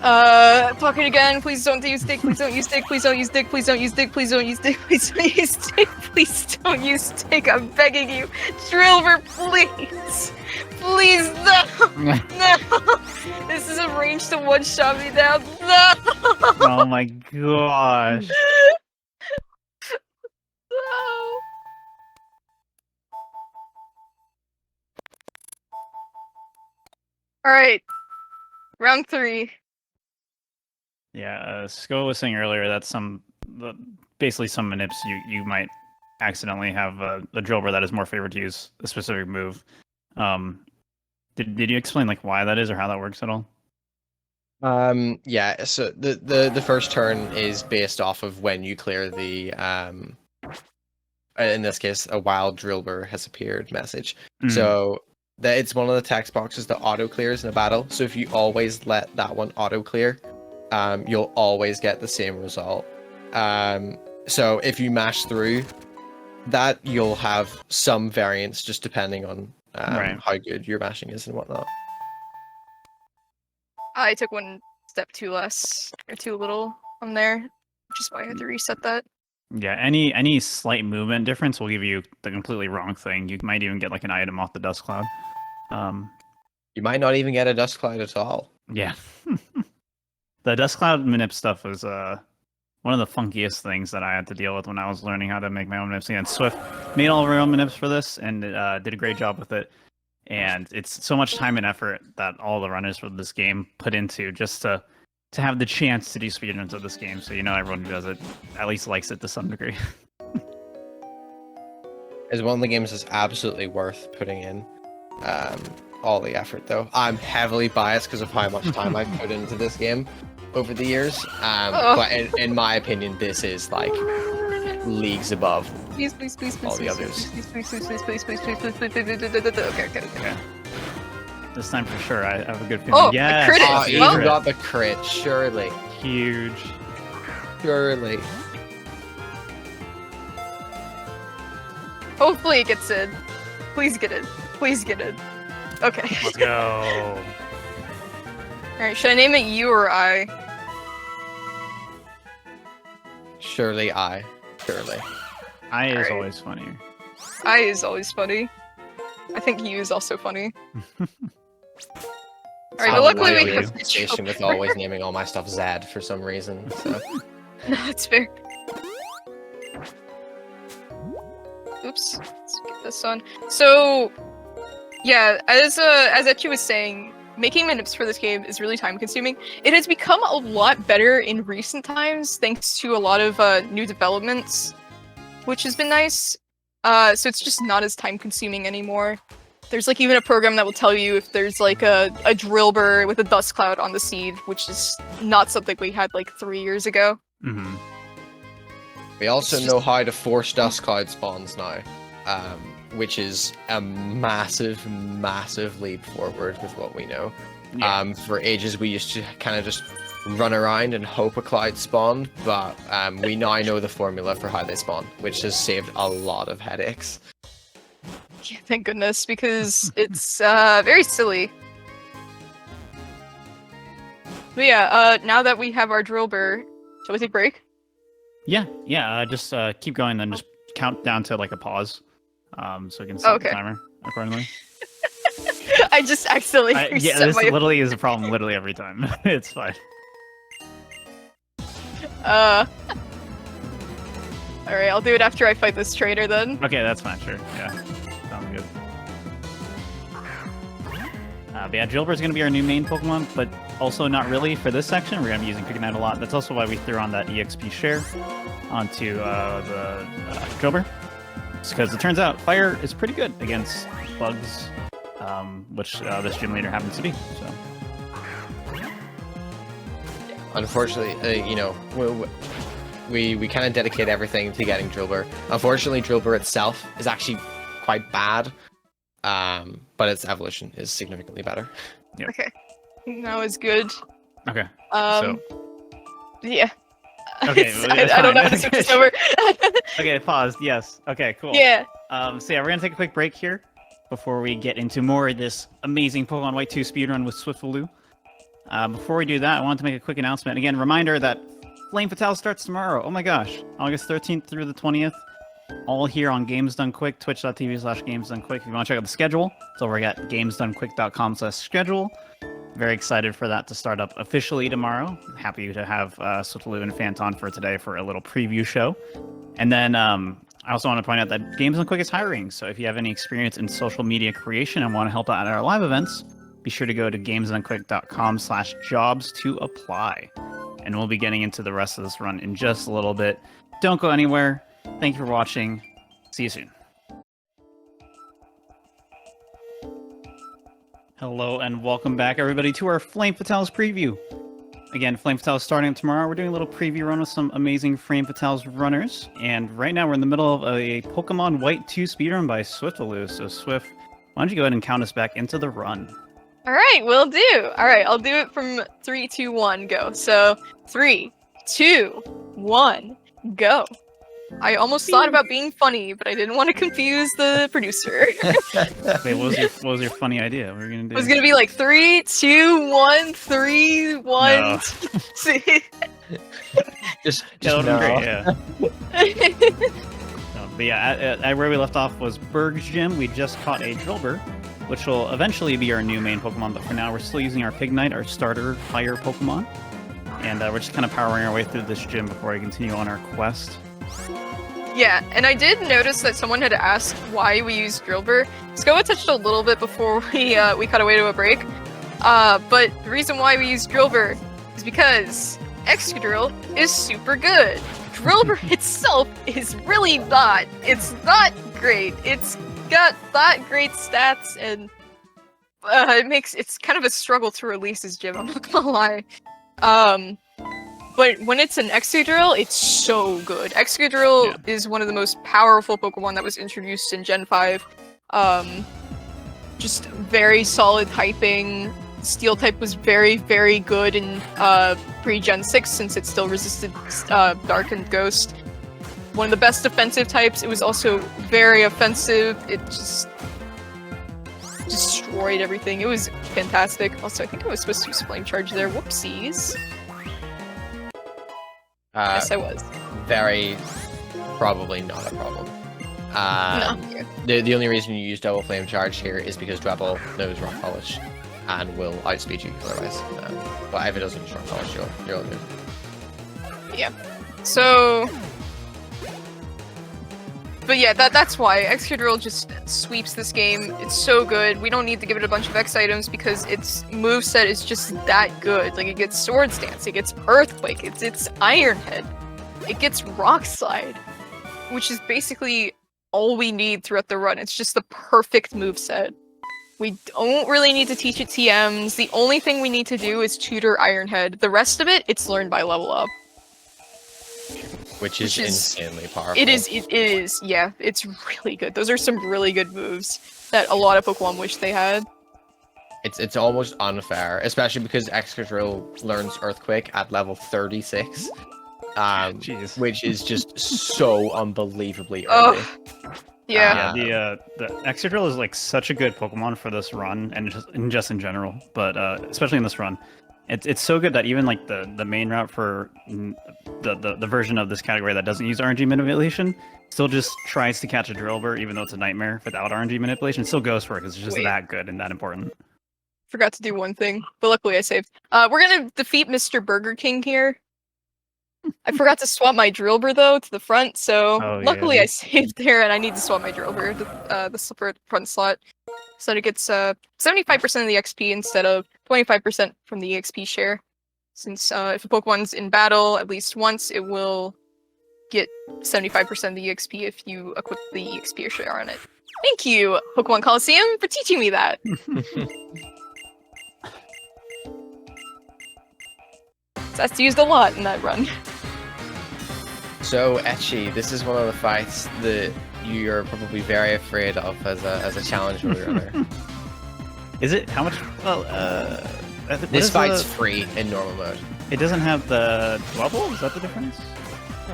Pocket again, please don't use dig, please don't use dig, please don't use dig, please don't use dig, please don't use dig, please don't use dig, please don't use dig, I'm begging you. Drillbur, please! Please, no! No! This is a range to one-shot me now, no! Oh my gosh. No! Alright. Round 3. Yeah, Sko was saying earlier that basically some manips you might accidentally have a Drilbur that is more favored to use a specific move. Did you explain like why that is or how that works at all? Yeah, so the first turn is based off of when you clear the in this case a wild Drilbur has appeared message. So it's one of the text boxes that auto clears in a battle. So if you always let that one auto clear, you'll always get the same result. So if you mash through that, you'll have some variance just depending on how good your mashing is and whatnot. I took one step too little on there, which is why I had to reset that. Yeah, any slight movement difference will give you the completely wrong thing. You might even get like an item off the dust cloud. You might not even get a dust cloud at all. Yeah. The dust cloud manip stuff was one of the funkiest things that I had to deal with when I was learning how to make my own manips. And Swift made all of her own manips for this and did a great job with it. And it's so much time and effort that all the runners for this game put into just to have the chance to do speedruns of this game. So everyone who does it at least likes it to some degree. It's one of the games that's absolutely worth putting in all the effort, though. I'm heavily biased because of how much time I've put into this game over the years. But in my opinion, this is like leagues above all the others. Okay. This time for sure, I have a good feeling. Oh, yes, the crit! Oh, you Well, got the crit, surely. huge. Surely. hopefully it gets in. Please get in. Please get in. Okay. Let's go. Alright, should I name it you or I? Surely I. Surely. I is Alright. always funnier. I is always funny. I think you is also funny. Alright, but luckily we have the station with always naming all my stuff Zad for some reason. So. No, that's fair. Oops. Let's get this on. So, yeah, as Etchi was saying, making manips for this game is really time consuming. It has become a lot better in recent times thanks to a lot of new developments, which has been nice. So it's just not as time consuming anymore. There's like even a program that will tell you if there's like a drill burr with a dust cloud on the seed, which is not something we had like 3 years ago. Mm-hmm. We also know how to force dust cloud spawns now, which is a massive, massive leap forward with what we know. Yeah. For ages we used to kind of just run around and hope a cloud spawned, but we now know the formula for how they spawn, which has saved a lot of headaches. Yeah, thank goodness, because it's very silly. But yeah, now that we have our drill burr, shall we take a break? Yeah. Just keep going, then just count down to like a pause, so we can set the Okay. timer accordingly. I just accidentally Yeah, reset this my... literally is a problem literally every time. It's fine. Alright, I'll do it after I fight this trainer then. Okay, that's fine. Sure. Yeah, sounds good. But yeah, Drillbur's going to be our new main Pokemon, but also not really for this section. We're going to be using Cricket Knight a lot. That's also why we threw on that EXP share onto the Drillbur. Because it turns out fire is pretty good against bugs, which this gym leader happens to be. So. Unfortunately, you know, we kind of dedicate everything to getting Drillbur. Unfortunately, Drillbur itself is actually quite bad, but its evolution is significantly better. Yep. Okay. That was good. Okay. Yeah. Okay, I don't know how to switch this over. Okay, paused. Yes. Okay, cool. Yeah. So yeah, we're gonna take a quick break here before we get into more of this amazing Pokemon White 2 speedrun with Swiftvaloo. Before we do that, I wanted to make a quick announcement. Again, reminder that Flame Fatale starts tomorrow. Oh my gosh, August 13th through the 20th. All here on Games Done Quick, twitch.tv/GamesDoneQuick. If you want to check out the schedule, it's over at gamesdonequick.com/schedule. Very excited for that to start up officially tomorrow. Happy to have Swiftvaloo and Fant on for today for a little preview show. And then I also want to point out that Games Done Quick is hiring. So if you have any experience in social media creation and want to help out at our live events, be sure to go to gamesdonequick.com/jobs to apply. And we'll be getting into the rest of this run in just a little bit. Don't go anywhere. Thank you for watching. See you soon. Hello and welcome back, everybody, to our Flame Fatales preview. Again, Flame Fatales starting tomorrow. We're doing a little preview run with some amazing Frame Fatales runners. And right now we're in the middle of a Pokemon White 2 speedrun by Swiftvaloo. So Swift, why don't you go ahead and count us back into the run? Alright, will do. Alright, I'll do it from 3, 2, 1, go. So, 3, 2, 1, go. I almost thought about being funny, but I didn't want to confuse the producer. Wait, what was your funny idea? What were you gonna do? It was gonna be like 3, 2, 1, 3, 1. No. Just Yeah, that no. would've been great, yeah. No, but yeah, at where we left off was Berg's Gym. We just caught a Drillbur, which will eventually be our new main Pokemon, but for now we're still using our Pignite, our starter fire Pokemon. And we're just kind of powering our way through this gym before we continue on our quest. Yeah, and I did notice that someone had asked why we use Drillbur. Skoa touched a little bit before we cut away to a break. But the reason why we use Drillbur is because Excadrill is super good. Drillbur itself is really not. It's not great. It's got not great stats, and it's kind of a struggle to release his gym, I'm not gonna lie. But when it's an Excadrill, it's so good. Excadrill is one of the most powerful Pokemon that was introduced in Gen 5. Just very solid typing. Steel type was very, very good in pre-Gen 6 since it still resisted Dark and Ghost. One of the best defensive types. It was also very offensive. It just destroyed everything. It was fantastic. Also, I think I was supposed to use Flame Charge there. Whoopsies. Yes, I was. Very probably not a problem. No. The only reason you use double flame charge here is because Dwebble knows rock polish and will outspeed you otherwise. But if it doesn't use rock polish, you're all good. Yeah. So, but yeah, that's why Excadrill just sweeps this game. It's so good. We don't need to give it a bunch of X items because its moveset is just that good. Like, it gets Swords Dance, it gets Earthquake, it's Iron Head, it gets Rock Slide, which is basically all we need throughout the run. It's just the perfect moveset. We don't really need to teach it TMs. The only thing we need to do is tutor Iron Head. The rest of it, it's learned by level up. Which is insanely powerful. It is, yeah, it's really good. Those are some really good moves that a lot of Pokemon wish they had. It's almost unfair, especially because Excadrill learns Earthquake at level 36. Which is just so unbelievably early. Yeah. The Excadrill is like such a good Pokemon for this run, and just in general, but especially in this run. It's so good that even like the main route for the version of this category that doesn't use RNG manipulation still just tries to catch a drillbur, even though it's a nightmare without RNG manipulation. It still goes for it because it's just that good and that important. Forgot to do one thing, but luckily I saved. We're gonna defeat Mr. Burger King here. I forgot to swap my drillbur though to the front, so luckily I saved there, and I need to swap my drillbur to the front slot, so that it gets 75% of the XP instead of 25% from the EXP share. Since if a Pokemon's in battle at least once, it will get 75% of the EXP if you equip the EXP share on it. Thank you, Pokemon Coliseum, for teaching me that. So that's used a lot in that run. So, Etchy, this is one of the fights that you're probably very afraid of as a challenge runner. Is it? How much? Well, this fight's free in normal mode. It doesn't have the Dwebble? Is that the difference?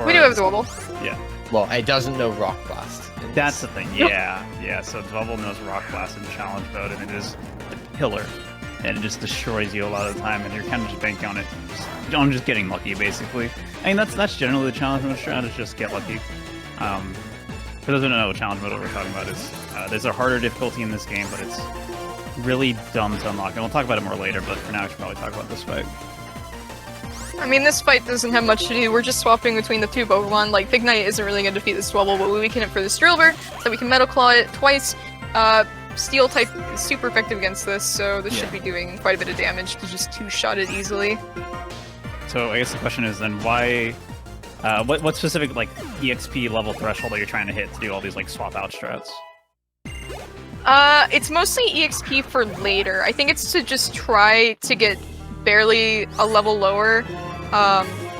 We do have Dwebble. Yeah. Well, it doesn't know Rock Blast. That's the thing, yeah. Yeah, so Dwebble knows Rock Blast in challenge mode, and it is the pillar. And it just destroys you a lot of the time, and you're kind of just banking on it. I'm just getting lucky, basically. I mean, that's generally the challenge mode strat, is just get lucky. For those who don't know what challenge mode what we're talking about is, there's a harder difficulty in this game, but it's really dumb to unlock. And we'll talk about it more later, but for now we should probably talk about this fight. I mean, this fight doesn't have much to do. We're just swapping between the two Pokemon. Like, Big Knight isn't really going to defeat this Dwebble, but we weaken it for this Drillbur, so we can Metal Claw it twice. Steel type is super effective against this, so this should be doing quite a bit of damage to just two-shot it easily. So I guess the question is then why, what specific like EXP level threshold are you trying to hit to do all these like swap out strats? It's mostly EXP for later. I think it's to just try to get barely a level lower,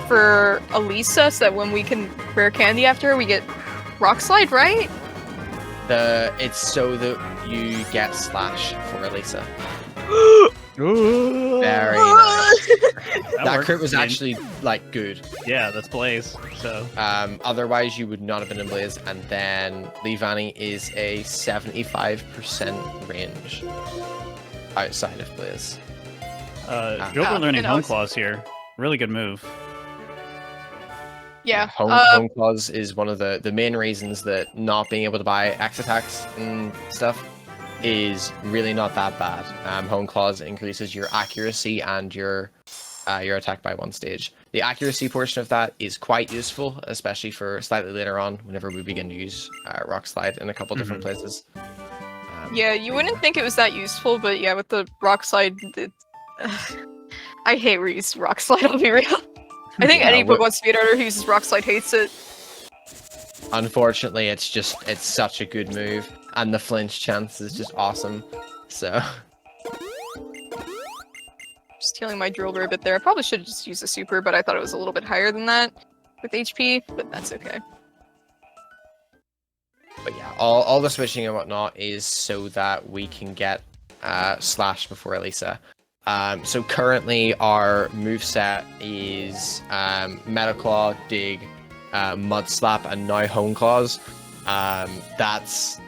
for Elisa, so that when we can rare candy after her, we get Rock Slide, right? It's so that you get Slash for Elisa. Very nice. That crit was actually like good. Yeah, that's Blaze. So otherwise you would not have been in Blaze, and then Leavanny is a 75% range outside of Blaze. Gilbert learning Home Claws here. Really good move. Yeah. Home Claws is one of the main reasons that not being able to buy X attacks and stuff is really not that bad. Home Claws increases your accuracy and your attack by 1 stage. The accuracy portion of that is quite useful, especially for slightly later on, whenever we begin to use Rock Slide in a couple different places. Yeah, you wouldn't think it was that useful, but yeah, with the Rock Slide, I hate reuse Rock Slide, I'll be real. I think any Pokemon speedrunner who uses Rock Slide hates it. Unfortunately, it's such a good move, and the flinch chance is just awesome. So, just healing my Drillbur a bit there. I probably should have just used a super, but I thought it was a little bit higher than that with HP, but that's okay. But yeah, all the switching and whatnot is so that we can get Slash before Elisa. So currently our moveset is Metal Claw, Dig, Mud Slap, and now Home Claws. That's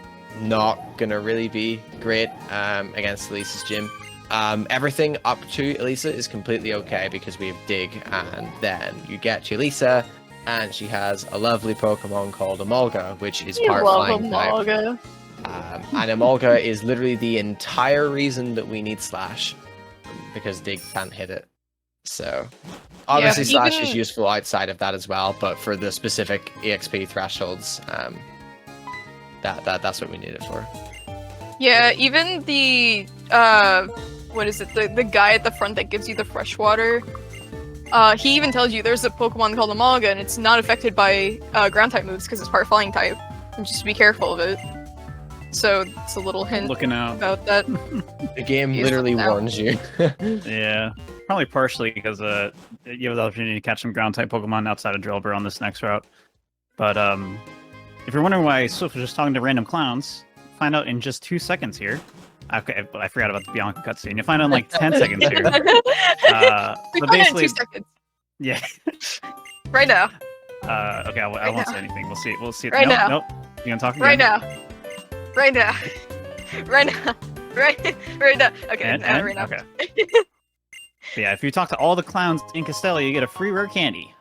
not gonna really be great against Elisa's gym. Everything up to Elisa is completely okay because we have Dig, and then you get to Elisa, and she has a lovely Pokemon called Emolga, which is part flying type. And Emolga is literally the entire reason that we need Slash, because Dig can't hit it. So obviously Slash is useful outside of that as well, but for the specific EXP thresholds, that's what we need it for. Yeah, even the what is it? The guy at the front that gives you the fresh water. He even tells you there's a Pokemon called Emolga, and it's not affected by ground type moves because it's part flying type. And just be careful of it. So it's a little hint about that. The game literally warns you. Yeah, probably partially because you have the opportunity to catch some ground type Pokemon outside of Drillbur on this next route. But if you're wondering why Swift was just talking to random clowns, find out in just 2 seconds here. Okay, but I forgot about the Bianca cutscene. You'll find out in like 10 seconds here. But basically, 2 seconds. Yeah. Right now. Okay, I won't say anything. We'll see. Right now. Nope. You gonna talk again? Right now. Right now. Right now. Right now. Okay, and? right now. Okay. But yeah, if you talk to all the clowns in Castelia, you get a free rare candy.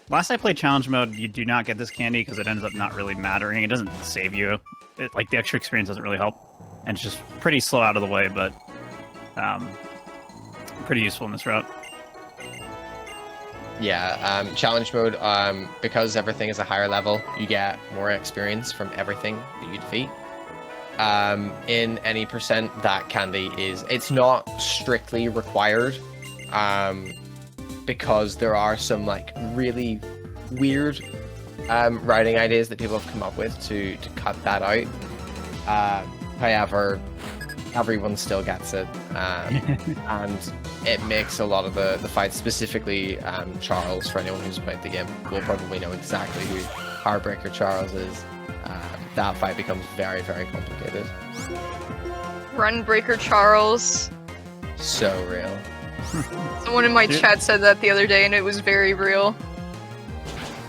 Last I played challenge mode, you do not get this candy because it ends up not really mattering. It doesn't save you. Like the extra experience doesn't really help, and it's just pretty slow out of the way, but pretty useful in this route. Yeah, challenge mode, because everything is a higher level, you get more experience from everything that you defeat. In any percent, that candy it's not strictly required, because there are some like really weird writing ideas that people have come up with to cut that out. However, everyone still gets it, and it makes a lot of the fights, specifically Charles, for anyone who's played the game, will probably know exactly who Heartbreaker Charles is. That fight becomes very, very complicated. Runbreaker Charles. So real. Someone in my chat said that the other day, and it was very real.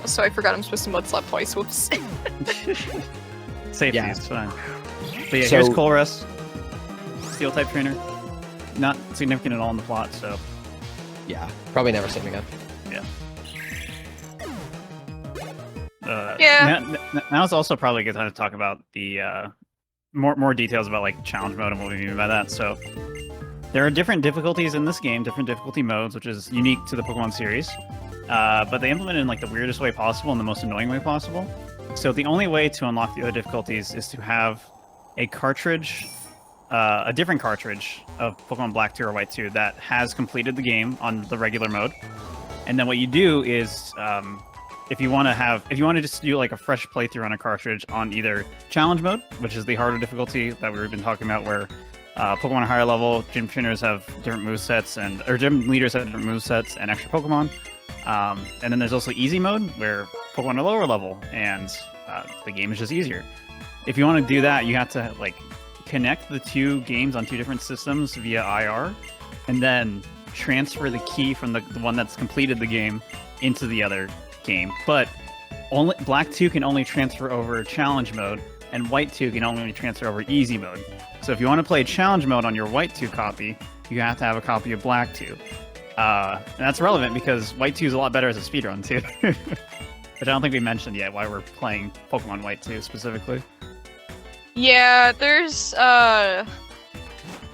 So I forgot I'm supposed to mud slap twice. Whoops. Safety Yeah. is fine. But yeah, So- here's Colress, Steel type trainer. Not significant at all in the plot, so Yeah, probably never seen him again. yeah. Yeah. Now it's also probably a good time to talk about the more details about like challenge mode and what we mean by that. So there are different difficulties in this game, different difficulty modes, which is unique to the Pokemon series. But they implement it in like the weirdest way possible and the most annoying way possible. So the only way to unlock the other difficulties is to have a cartridge, a different cartridge of Pokemon Black 2 or White 2 that has completed the game on the regular mode. And then what you do is, if you want to just do like a fresh playthrough on a cartridge on either challenge mode, which is the harder difficulty that we've been talking about, where Pokemon are higher level, gym trainers have different movesets, or gym leaders have different movesets and extra Pokemon. And then there's also easy mode, where Pokemon are lower level, and the game is just easier. If you want to do that, you have to like connect the two games on two different systems via IR, and then transfer the key from the one that's completed the game into the other game. But only Black 2 can only transfer over challenge mode, and White 2 can only transfer over easy mode. So if you want to play challenge mode on your White 2 copy, you have to have a copy of Black 2. And that's relevant because White 2 is a lot better as a speedrun too. Which I don't think we mentioned yet why we're playing Pokemon White 2 specifically. Yeah, there's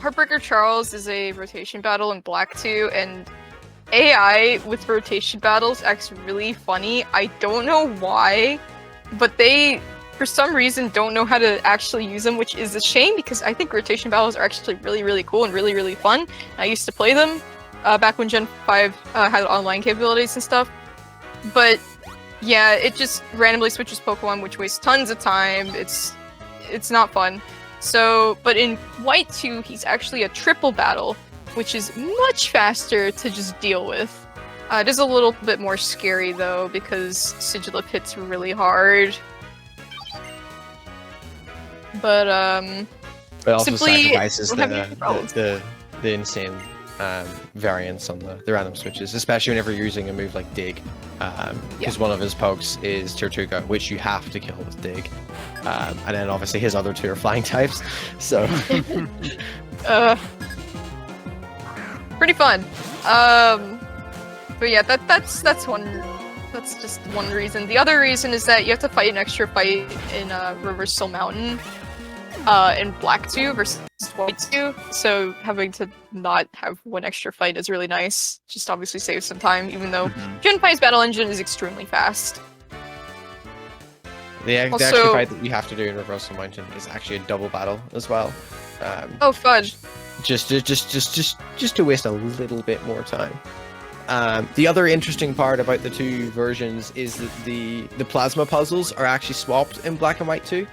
Heartbreaker Charles is a rotation battle in Black 2, and AI with rotation battles acts really funny. I don't know why, but they, for some reason, don't know how to actually use them, which is a shame because I think rotation battles are actually really, really cool and really, really fun. I used to play them back when Gen 5 had online capabilities and stuff. But yeah, it just randomly switches Pokemon, which wastes tons of time. It's not fun. So, but in White 2, he's actually a triple battle, which is much faster to just deal with. It is a little bit more scary though, because Sigilip hits really hard. But It also simply sacrifices don't have any problems. the insane variance on the random switches, especially whenever you're using a move like Dig, because one of his pokes is Tortuga, which you have to kill with Dig, and then obviously his other two are flying types, so pretty fun. But yeah, that's just one reason. The other reason is that you have to fight an extra fight in Reversal Mountain in Black 2 versus White 2, so having to not have one extra fight is really nice. Just obviously saves some time, even though Gen 5's battle engine is extremely fast. the Also- extra fight that you have to do in Reversal Mountain is actually a double battle as well. Oh, fudge. Just to waste a little bit more time. The other interesting part about the two versions is that the plasma puzzles are actually swapped in Black and White 2.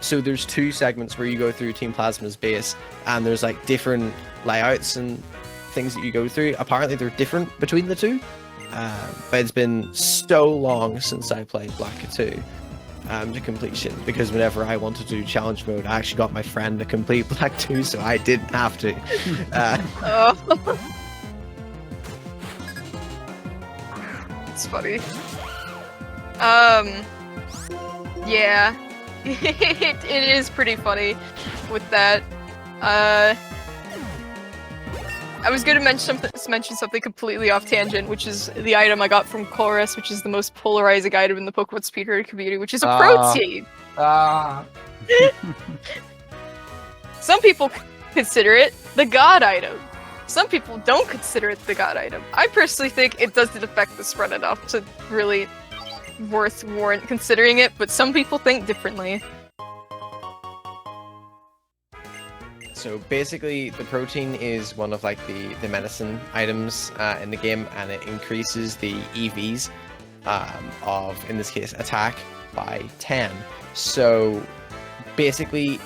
So there's two segments where you go through Team Plasma's base, and there's like different layouts and things that you go through. Apparently they're different between the two, but it's been so long since I played Black 2 to completion, because whenever I wanted to do challenge mode, I actually got my friend to complete Black 2, so I didn't have to. It's funny. Yeah. it is pretty funny with that. I was going to mention something completely off tangent, which is the item I got from Chorus, which is the most polarizing item in the Pokemon speedrun community, which is a protein. Some people consider it the god item. Some people don't consider it the god item. I personally think it doesn't affect the spread enough to really warrant considering it, but some people think differently. So basically, the protein is one of like the medicine items in the game, and it increases the EVs of, in this case, attack by 10. So basically,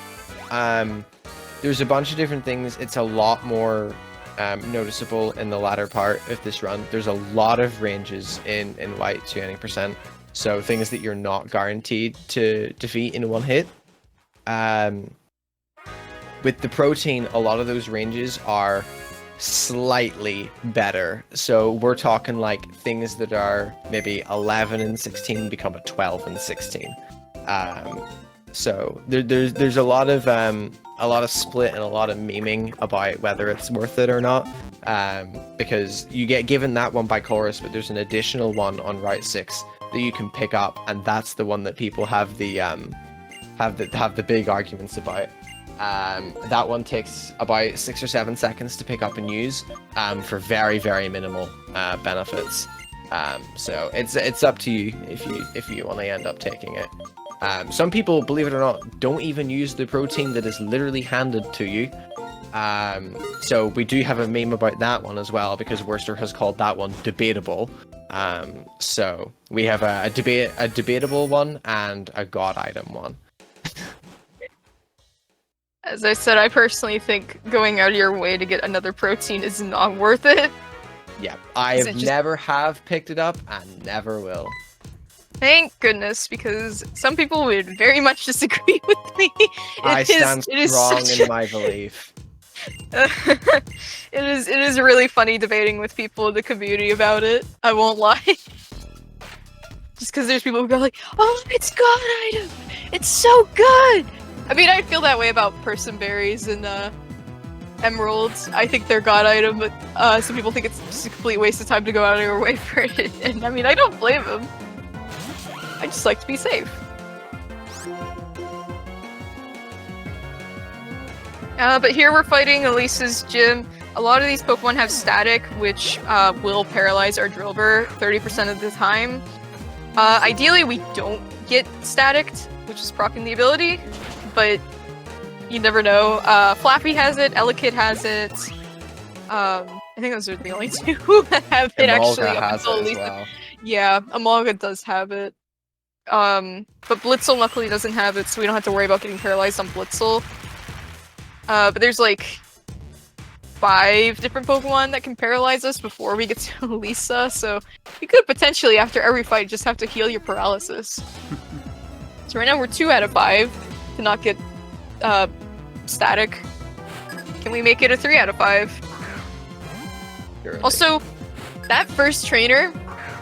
there's a bunch of different things. It's a lot more noticeable in the latter part of this run. There's a lot of ranges in White to any percent. So things that you're not guaranteed to defeat in one hit. With the protein, a lot of those ranges are slightly better. So we're talking like things that are maybe 11 and 16 become a 12 and 16. So there's a lot of split and a lot of memeing about whether it's worth it or not. Because you get given that one by Chorus, but there's an additional one on Route 6 that you can pick up, and that's the one that people have the big arguments about. That one takes about 6 or 7 seconds to pick up and use for very, very minimal benefits. So it's up to you if you want to end up taking it. Some people, believe it or not, don't even use the protein that is literally handed to you. So we do have a meme about that one as well, because Worcester has called that one debatable. So we have a debatable one and a god item one. As I said, I personally think going out of your way to get another protein is not worth it. Yeah, I never have picked it up and never will. Thank goodness, because some people would very much disagree with me. I stand strong in my belief. It is really funny debating with people in the community about it. I won't lie. Just because there's people who go like, "Oh, it's god item! It's so good!" I mean, I feel that way about Persimberries and Emeralds. I think they're god item, but some people think it's just a complete waste of time to go out of your way for it. And I mean, I don't blame them. I just like to be safe. But here we're fighting Elise's gym. A lot of these Pokemon have static, which will paralyze our Drillbur 30% of the time. Ideally, we don't get staticked, which is proccing the ability, but you never know. Flappy has it, Elekid has it. I think those are the only two that have it, actually. Has it as well. Yeah, Amalga does have it. But Blitzel luckily doesn't have it, so we don't have to worry about getting paralyzed on Blitzel. But there's like 5 different Pokemon that can paralyze us before we get to Lisa, so you could potentially, after every fight, just have to heal your paralysis. So right now we're 2 out of 5 to not get static. Can we make it a 3 out of 5? Surely. Also, that first trainer,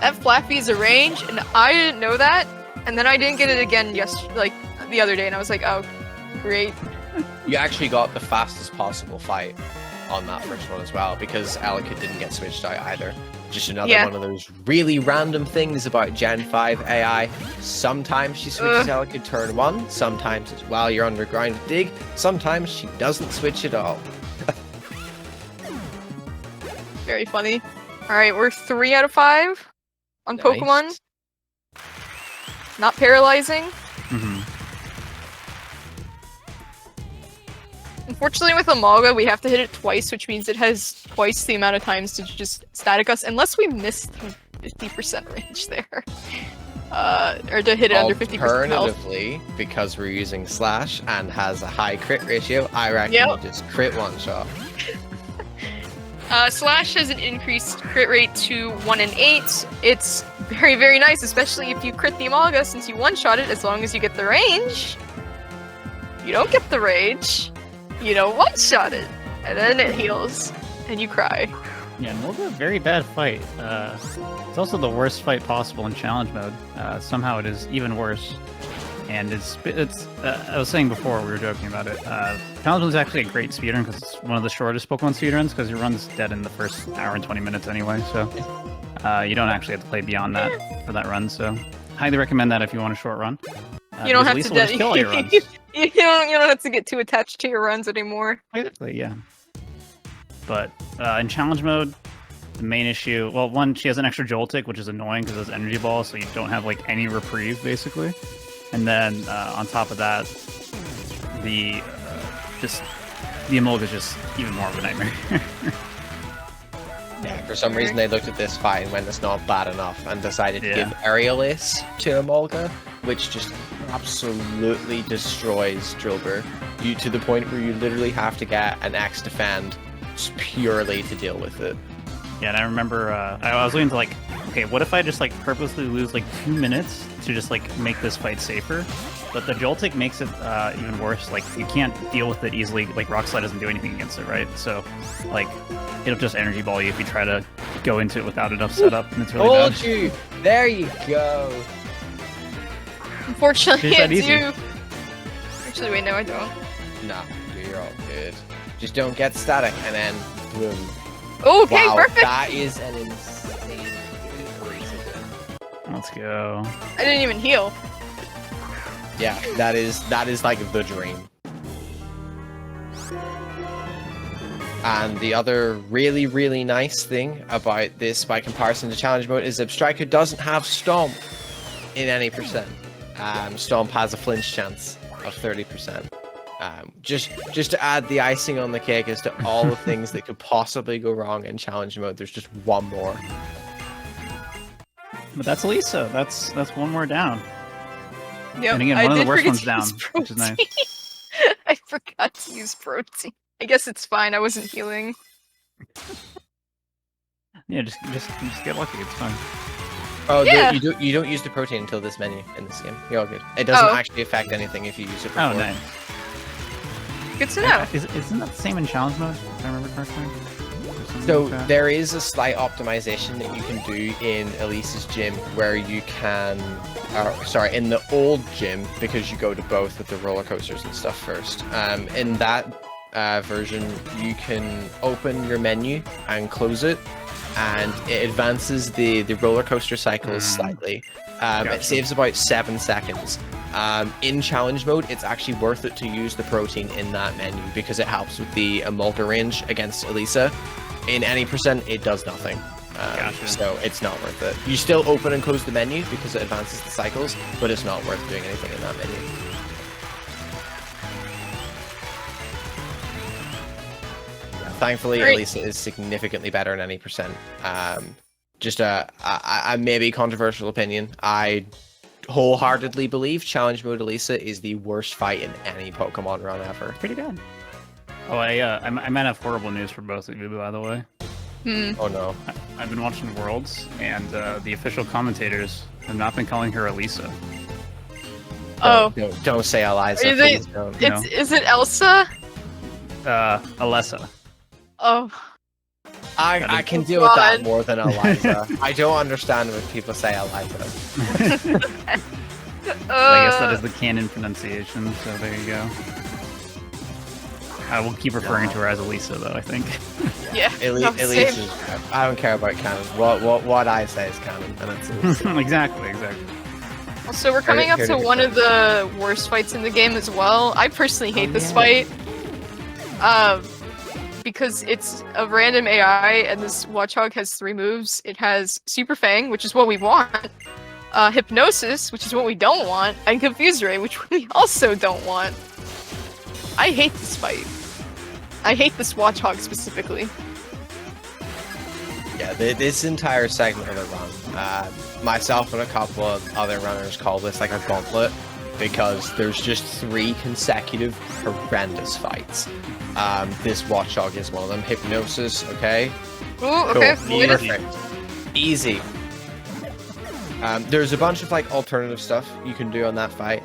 that Flappy is a range, and I didn't know that, and then I didn't get it again the other day, and I was like, oh, great. You actually got the fastest possible fight on that first one as well, because Elekid didn't get switched out either. Just another one of those really random things about Gen 5 AI. Sometimes she switches Elekid turn 1, sometimes it's while you're underground dig, sometimes she doesn't switch at all. Very funny. Alright, we're 3 out of 5 on Nice. Pokemon. Not paralyzing. Mm-hmm. Unfortunately, with Amalga, we have to hit it twice, which means it has twice the amount of times to just static us, unless we miss the 50% range there. Or to hit it under 50% health. Alternatively, because we're using Slash and has a high crit ratio, I reckon you just crit one shot. Slash has an increased crit rate to 1 in 8. It's very, very nice, especially if you crit the Amalga, since you one-shot it, as long as you get the range. You don't get the range. You don't one-shot it, and then it heals, and you cry. Yeah, Molga, a very bad fight. It's also the worst fight possible in challenge mode. Somehow it is even worse. And I was saying before, we were joking about it, Challenge is actually a great speedrun because it's one of the shortest Pokemon speedruns because your run's dead in the first hour and 20 minutes anyway, so you don't actually have to play beyond that for that run, so highly recommend that if you want a short run. You don't have Lisa to will just kill all your runs. you don't have to get too attached to your runs anymore. Exactly, yeah. But in challenge mode, the main issue, well, one, she has an extra Joltik, which is annoying because it's energy ball, so you don't have like any reprieve basically. And then on top of that, the Emolga is just even more of a nightmare. Yeah, for some reason they looked at this fight and went, it's not bad enough, and decided to give Aerial Ace to Emolga, which just absolutely destroys Drillbur. You to the point where you literally have to get an X defend just purely to deal with it. Yeah, and I remember I was looking to like, okay, what if I just like purposely lose like 2 minutes to just like make this fight safer? But the Joltik makes it even worse. Like you can't deal with it easily. Like Rock Slide doesn't do anything against it, right? So like it'll just energy ball you if you try to go into it without enough setup. And it's really bad. Told you! There you go. Unfortunately, I easy. do. Actually, wait, no, I don't. No, you're all good. Just don't get static, and then boom. Okay, wow, perfect. That is an insane Let's go. I didn't even heal. Yeah, that is like the dream. And the other really, really nice thing about this by comparison to challenge mode is that Striker doesn't have Stomp in any percent. Stomp has a flinch chance of 30%. Just to add the icing on the cake as to all the things that could possibly go wrong in challenge mode, there's just one more. But that's Lisa. That's one more down. Yep, And again, one of the worst ones down, which is nice. I forgot to use protein. I guess it's fine. I wasn't healing. Yeah, just get lucky. It's fine. Oh, Yeah. you don't use the protein until this menu in this game. You're all good. It doesn't actually affect anything if you use it before. Oh, nice. Good to know. Isn't that the same in challenge mode, if I remember correctly? So Like that? there is a slight optimization that you can do in Elise's gym where you can, in the old gym, because you go to both with the roller coasters and stuff first. In that version, you can open your menu and close it, and it advances the roller coaster cycles slightly. It saves about 7 seconds. In challenge mode, it's actually worth it to use the protein in that menu because it helps with the Emolga range against Elisa. In any percent, it does nothing. So it's not worth it. You still open and close the menu because it advances the cycles, but it's not worth doing anything in that menu. Thankfully, Elisa is significantly better in any percent. Just a maybe controversial opinion. I wholeheartedly believe challenge mode Elisa is the worst fight in any Pokemon run ever. Pretty bad. Oh, I might have horrible news for both of you, by the way. Oh no. I've been watching Worlds, and the official commentators have not been calling her Elisa. Don't say Eliza. Please don't. Is it Elsa? Alessa. Oh. I can deal with that more than Eliza. I don't understand when people say Eliza. I guess that is the canon pronunciation, so there you go. I will keep referring to her as Elisa, though, I think. Yeah. Elisa. I don't care about canon. What I say is canon, and it's Elisa. Exactly. So we're coming up to one of the worst fights in the game as well. I personally hate this fight. Because it's a random AI, and this Watchog has 3 moves. It has Super Fang, which is what we want, Hypnosis, which is what we don't want, and Confuse Ray, which we also don't want. I hate this fight. I hate this Watchog specifically. Yeah, this entire segment of the run, myself and a couple of other runners call this like a gauntlet, because there's just 3 consecutive horrendous fights. This Watchog is one of them. Hypnosis, okay? Ooh, okay. Cool. Perfect. Easy. There's a bunch of like alternative stuff you can do on that fight.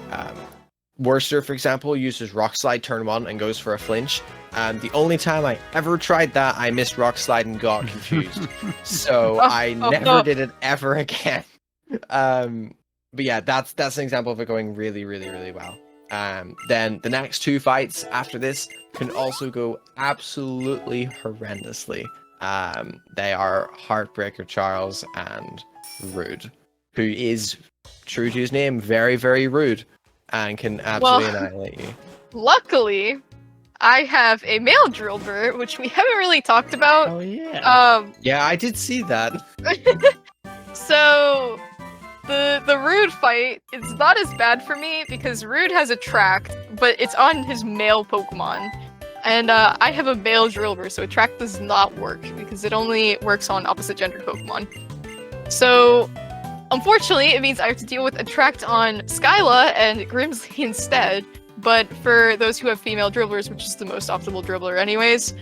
Worcester, for example, uses Rock Slide turn 1 and goes for a flinch. The only time I ever tried that, I missed Rock Slide and got confused. So I never did it ever again. But yeah, that's an example of it going really, really, really well. Then the next 2 fights after this can also go absolutely horrendously. They are Heartbreaker Charles and Rude, who is, true to his name, very, very rude and can absolutely annihilate you. Luckily, I have a male Drillbur, which we haven't really talked about. Oh yeah. Yeah, I did see that. So the Rude fight is not as bad for me because Rude has Attract, but it's on his male Pokemon. And I have a male Drillbur, so Attract does not work because it only works on opposite gendered Pokemon. So unfortunately, it means I have to deal with Attract on Skyla and Grimsley instead. But for those who have female Dribblers, which is the most optimal Dribbler anyways,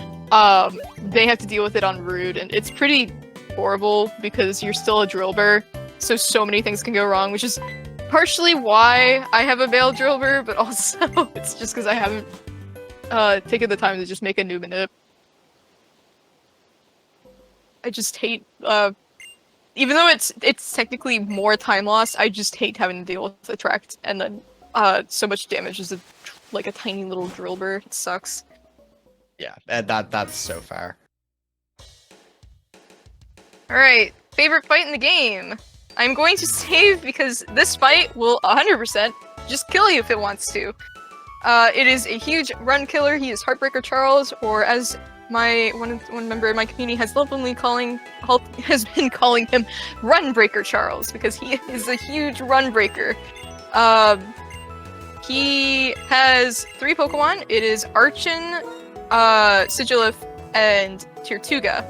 they have to deal with it on Rude, and it's pretty horrible because you're still a Drillbur, so many things can go wrong, which is partially why I have a male Drillbur, but also it's just because I haven't taken the time to just make a new manip. I just hate, even though it's technically more time loss, I just hate having to deal with Attract and then so much damage as like a tiny little Drillbur. It sucks. Yeah, that's so fair. Alright, favorite fight in the game. I'm going to save because this fight will 100% just kill you if it wants to. It is a huge run killer. He is Heartbreaker Charles, or as my one member in my community has lovingly been calling him Run Breaker Charles because he is a huge run breaker. He has 3 Pokemon. It is Archon, Sigilif, and Tirtuga.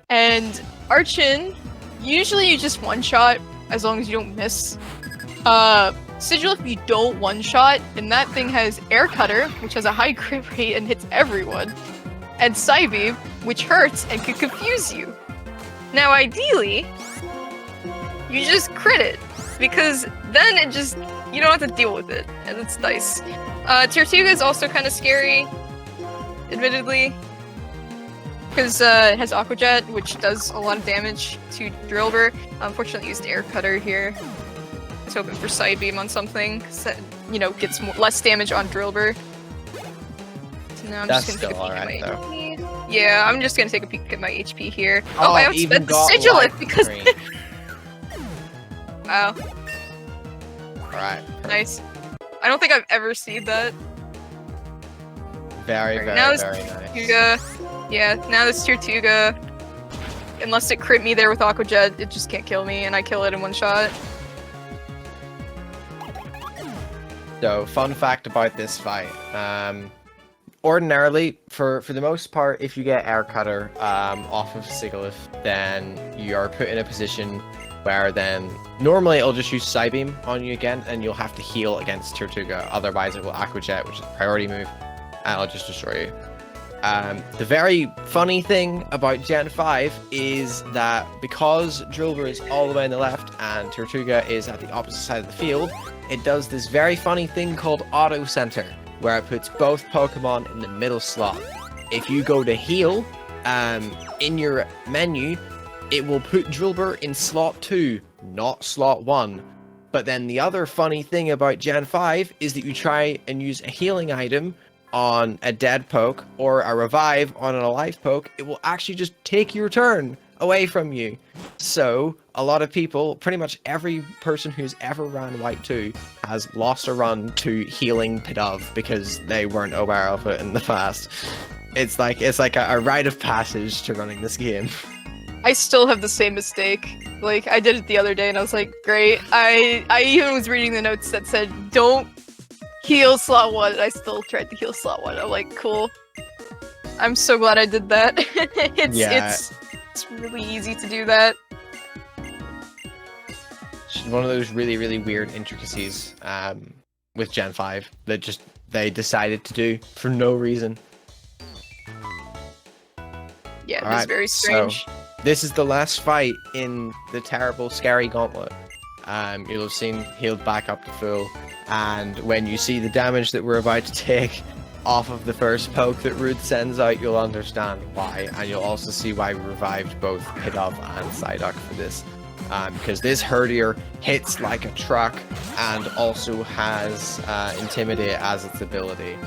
And Archon, usually you just one-shot as long as you don't miss. Sigilif you don't one-shot, and that thing has Air Cutter, which has a high crit rate and hits everyone. And Psybeam, which hurts and can confuse you. Now ideally, you just crit it, because then it just, you don't have to deal with it, and it's nice. Tirtuga is also kind of scary, admittedly, because it has Aqua Jet, which does a lot of damage to Drillbur. Unfortunately, used Air Cutter here. I was hoping for Side Beam on something, that, gets less damage on Drillbur. So now I'm That's just gonna still take a peek alright, at my HP. Yeah, I'm just gonna take a peek at my HP here. Oh, I haven't spent the Sigilif because... Wow. Alright. Nice. I don't think I've ever seen that. Very, Right, very, now this very nice. Tirtuga, yeah, now this Tirtuga, unless it crit me there with Aqua Jet, it just can't kill me, and I kill it in one shot. So, fun fact about this fight. Ordinarily, for the most part, if you get Air Cutter off of Sigilif, then you are put in a position where then normally it'll just use Psybeam on you again, and you'll have to heal against Tirtuga. Otherwise, it will Aqua Jet, which is a priority move, and it'll just destroy you. The very funny thing about Gen 5 is that because Drillbur is all the way on the left and Tirtuga is at the opposite side of the field, it does this very funny thing called Auto Center, where it puts both Pokemon in the middle slot. If you go to heal, in your menu, it will put Drillbur in slot 2, not slot 1. But then the other funny thing about Gen 5 is that you try and use a healing item on a dead poke or a revive on an alive poke, it will actually just take your turn away from you. So a lot of people, pretty much every person who's ever ran White 2 has lost a run to healing Pidove because they weren't aware of it in the past. It's like a rite of passage to running this game. I still have the same mistake. Like, I did it the other day and I was like, great. I even was reading the notes that said, don't heal slot 1, and I still tried to heal slot 1. I'm like, cool. I'm so glad I did that. It's really easy to do that. It's one of those really, really weird intricacies with Gen 5 that they decided to do for no reason. Yeah, it was very strange. So, this is the last fight in the terrible, scary gauntlet. You'll have seen healed back up to full, and when you see the damage that we're about to take off of the first poke that Rude sends out, you'll understand why, and you'll also see why we revived both Pidove and Psyduck for this. because this Herdier hits like a truck and also has Intimidate as its ability.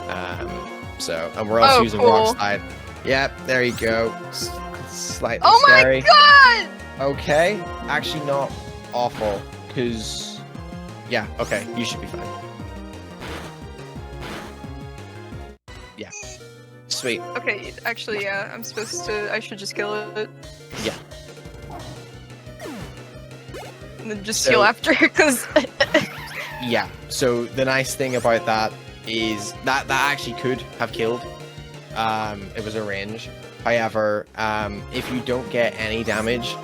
And we're also using Rock Slide. Yep, there you go. Slightly scary. Oh my god! Okay, actually not awful, because... Yeah, okay, you should be fine. Yeah. Sweet. Okay, actually, yeah, I'm supposed to... I should just kill it. Yeah. And then just heal after, because... Yeah, so the nice thing about that is that actually could have killed. It was a range. However, if you don't get any damage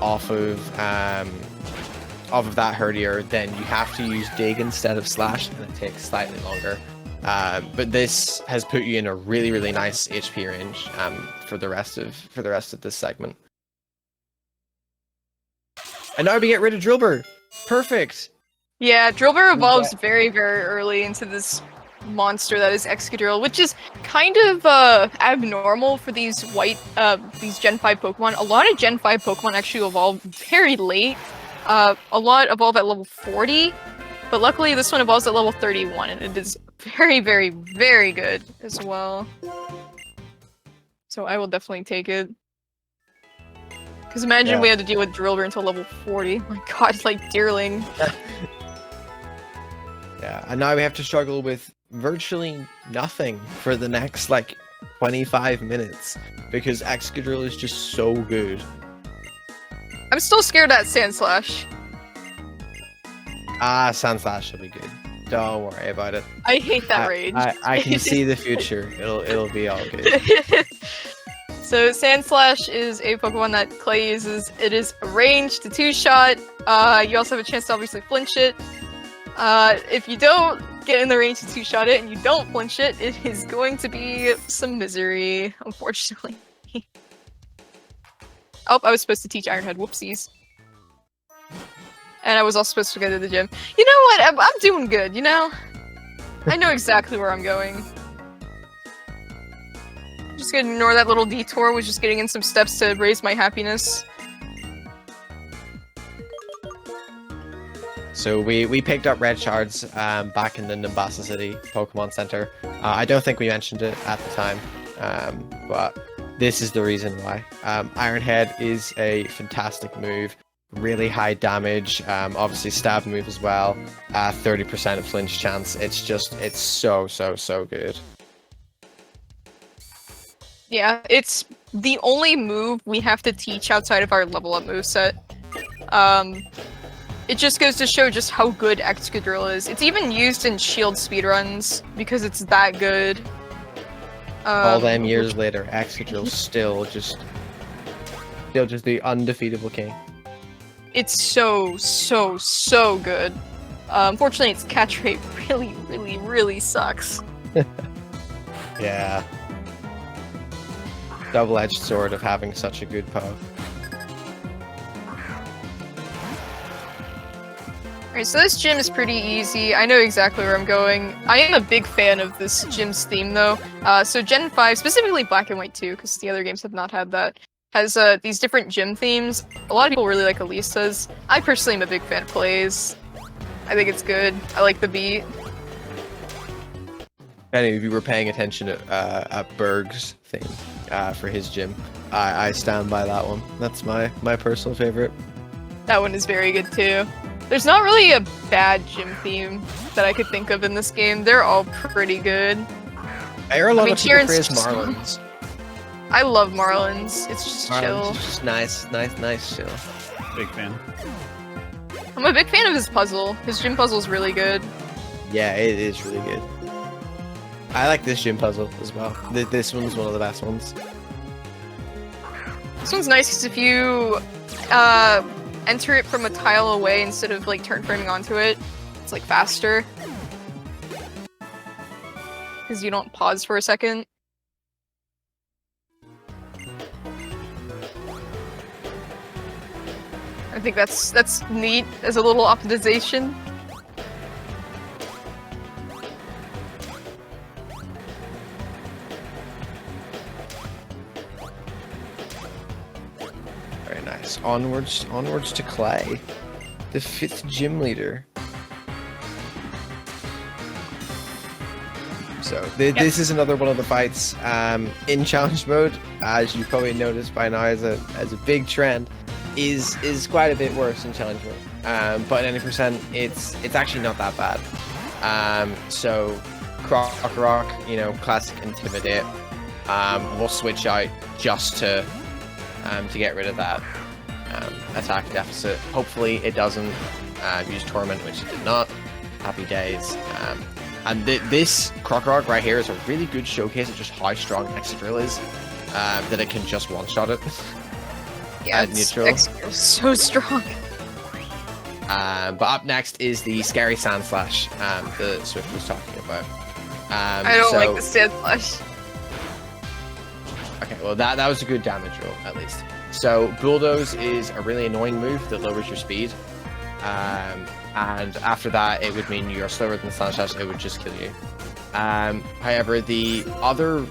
off of that Herdier, then you have to use Dig instead of Slash, and it takes slightly longer. But this has put you in a really, really nice HP range for the rest of this segment. And now we get rid of Drillbur. Perfect. Yeah, Drillbur evolves very, very early into this monster that is Excadrill, which is kind of abnormal for these these Gen 5 Pokemon. A lot of Gen 5 Pokemon actually evolve very late. A lot evolve at level 40, but luckily this one evolves at level 31, and it is very, very, very good as well. So I will definitely take it. Because imagine we had to deal with Drillbur until level 40. Oh my god, like Deerling. Yeah, and now we have to struggle with virtually nothing for the next, like, 25 minutes. Because Excadrill is just so good. I'm still scared at Sandslash. Sandslash will be good. Don't worry about it. I hate that rage. I can see the future. It'll be all good. So Sandslash is a Pokemon that Clay uses. It is a ranged to 2-shot. You also have a chance to obviously flinch it. If you don't get in the range to 2-shot it and you don't flinch it, it is going to be some misery, unfortunately. Oh, I was supposed to teach Ironhead. Whoopsies. And I was also supposed to go to the gym. You know what? I'm doing good, you know? I know exactly where I'm going. I'm just gonna ignore that little detour, was just getting in some steps to raise my happiness. So we picked up red shards back in the Nimbasa City Pokemon Center. I don't think we mentioned it at the time, but this is the reason why. Ironhead is a fantastic move, really high damage, obviously stab move as well, 30% of flinch chance. It's so good. Yeah, it's the only move we have to teach outside of our level up moveset. It just goes to show just how good Excadrill is. It's even used in Shield speedruns because it's that good. All them years later, Excadrill's still just the undefeatable king. It's so good. Unfortunately, its catch rate really sucks. Yeah. Double-edged sword of having such a good Poe. Alright, so this gym is pretty easy. I know exactly where I'm going. I am a big fan of this gym's theme, though. So Gen 5, specifically Black and White 2, because the other games have not had that, has these different gym themes. A lot of people really like Elisa's. I personally am a big fan of Clay's. I think it's good. I like the beat. If any of you were paying attention at Berg's theme for his gym, I stand by that one. That's my personal favorite. That one is very good, too. There's not really a bad gym theme that I could think of in this game. They're all pretty good. I hear a lot of people Sharon's praise Marlins. I love Marlins. It's just chill. It's just nice chill. Big fan. I'm a big fan of his puzzle. His gym puzzle is really good. Yeah, it is really good. I like this gym puzzle as well. This one's one of the best ones. This one's nice because if you enter it from a tile away instead of like turn framing onto it, it's like faster. Because you don't pause for a second. I think that's neat as a little optimization. Very nice. onwards to Clay, the 5th gym leader. So this is another one of the fights in challenge mode, as you probably noticed by now as a big trend, is quite a bit worse in challenge mode. But at 90%, it's actually not that bad. So Croc Rock, classic intimidate. We'll switch out just to get rid of that attack deficit. Hopefully it doesn't use Torment, which it did not. Happy days. And this Croc Rock right here is a really good showcase of just how strong Excadrill is, that it can just one-shot it. Yeah, neutral. Excadrill's so strong. But up next is the Scary Sand Slash that Swift was talking about. I don't like the Sand Slash. Okay, well that was a good damage roll, at least. So Bulldoze is a really annoying move that lowers your speed. And after that, it would mean you're slower than Sand Slash, it would just kill you. However, the other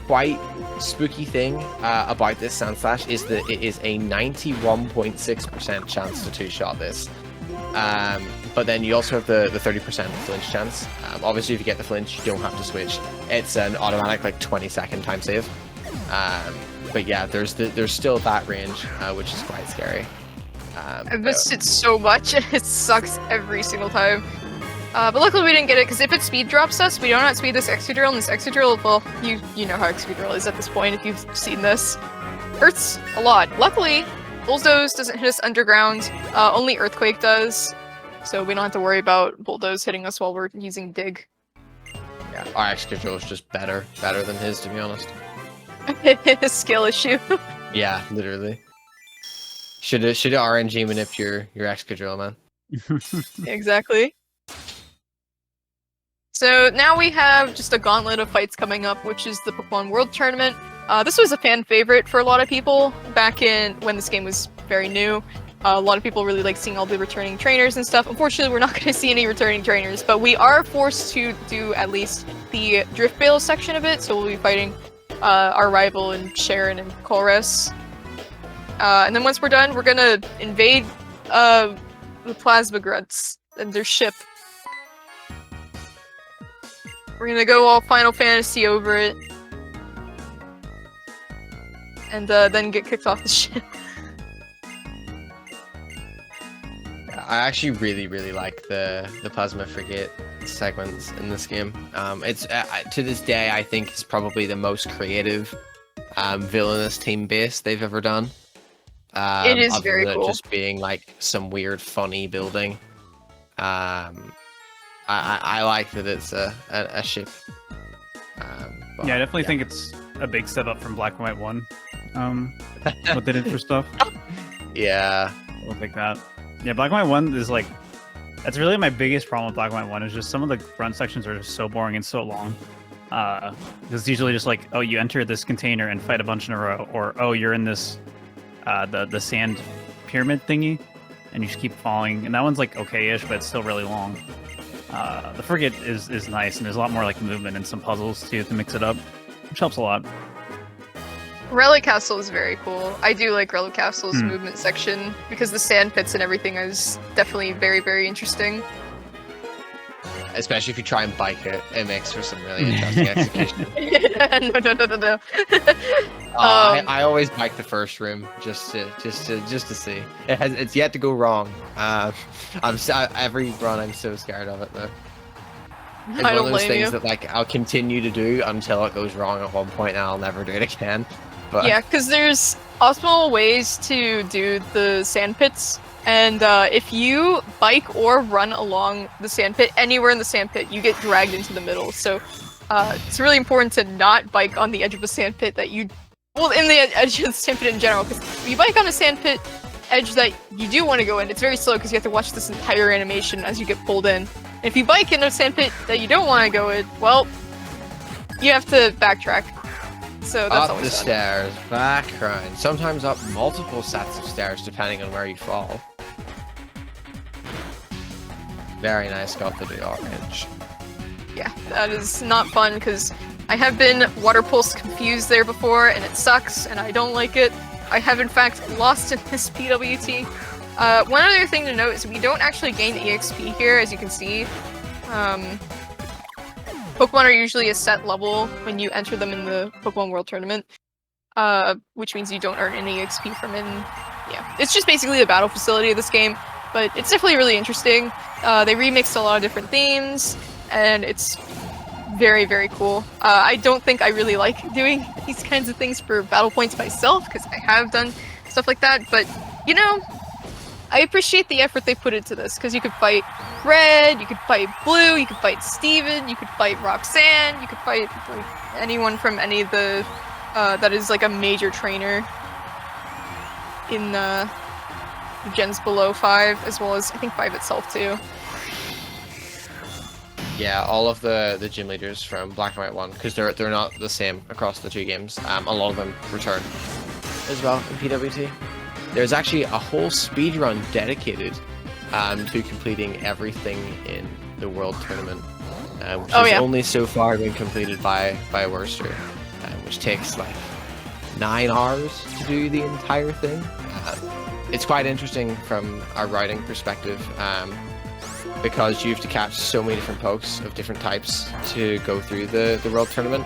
quite spooky thing about this Sand Slash is that it is a 91.6% chance to two-shot this. But then you also have the 30% flinch chance. Obviously, if you get the flinch, you don't have to switch. It's an automatic 20-second time save. But yeah, there's still that range, which is quite scary. I missed it so much, and it sucks every single time. But luckily we didn't get it, because if it speed drops us, we don't outspeed this Excadrill, and this Excadrill, well, you know how Excadrill is at this point if you've seen this. Hurts a lot. Luckily, Bulldoze doesn't hit us underground, only Earthquake does, so we don't have to worry about Bulldoze hitting us while we're using Dig. Yeah, our Excadrill is just better than his, to be honest. Skill issue. Yeah, literally. Should RNG manipulate your Excadrill, man. Exactly. So now we have just a gauntlet of fights coming up, which is the Pokemon World Tournament. This was a fan favorite for a lot of people back in when this game was very new. A lot of people really like seeing all the returning trainers and stuff. Unfortunately, we're not going to see any returning trainers, but we are forced to do at least the Drift Bale section of it, so we'll be fighting our rival in Sharon and Chorus. And then once we're done, we're gonna invade the Plasma Grunts and their ship. We're gonna go all Final Fantasy over it. And then get kicked off the ship. I actually really like the Plasma Frigate segments in this game. It's to this day, I think it's probably the most creative villainous team base they've ever done. It is very cool. Just being some weird, funny building. I like that it's a ship. Yeah, I definitely think it's a big step up from Black and White 1. What they did for stuff. Yeah. We'll take that. Yeah, Black and White 1 is that's really my biggest problem with Black and White 1 is just some of the run sections are just so boring and so long. It's usually just oh, you enter this container and fight a bunch in a row, or oh, you're in this the sand pyramid thingy, and you just keep falling. And that one's okay-ish, but it's still really long. The Frigate is nice, and there's a lot more movement and some puzzles too to mix it up, which helps a lot. Relic Castle is very cool. I do like Relic Castle's movement section, because the sand pits and everything is definitely very, very interesting. Especially if you try and bike it, it makes for some really interesting execution. No. I always bike the first room just to see. It's yet to go wrong. Every run I'm so scared of it though. It's one of those things that I'll continue to do until it goes wrong at one point, and I'll never do it again. But yeah, because there's optimal ways to do the sand pits. And if you bike or run along the sandpit, anywhere in the sandpit, you get dragged into the middle. So it's really important to not bike on the edge of a sandpit in the edge of the sandpit in general. Because if you bike on a sandpit edge that you do want to go in, it's very slow because you have to watch this entire animation as you get pulled in. And if you bike in a sandpit that you don't want to go in, well, you have to backtrack. So that's up always the fun. stairs, back around, sometimes up multiple sets of stairs depending on where you fall. Very nice, got the orange. Yeah, that is not fun because I have been water pulse confused there before and it sucks and I don't like it. I have in fact lost in this PWT. One other thing to note is we don't actually gain EXP here, as you can see. Pokemon are usually a set level when you enter them in the Pokemon World Tournament, which means you don't earn any EXP from it. Yeah, it's just basically the battle facility of this game, but it's definitely really interesting. They remixed a lot of different themes, and it's very, very cool. I don't think I really like doing these kinds of things for battle points myself, because I have done stuff like that, but, you know, I appreciate the effort they put into this, because you could fight Red, you could fight Blue, you could fight Steven, you could fight Roxanne, you could fight like, anyone from any of the, that is like a major trainer in gens below 5, as well as I think 5 itself too. Yeah, all of the gym leaders from Black and White 1, because they're not the same across the 2 games. A lot of them return as well in PWT. There's actually a whole speedrun dedicated to completing everything in the World Tournament, which has only so far been completed by Worcester, which takes like 9 hours to do the entire thing. It's quite interesting from a writing perspective, because you have to catch so many different pokes of different types to go through the World Tournament.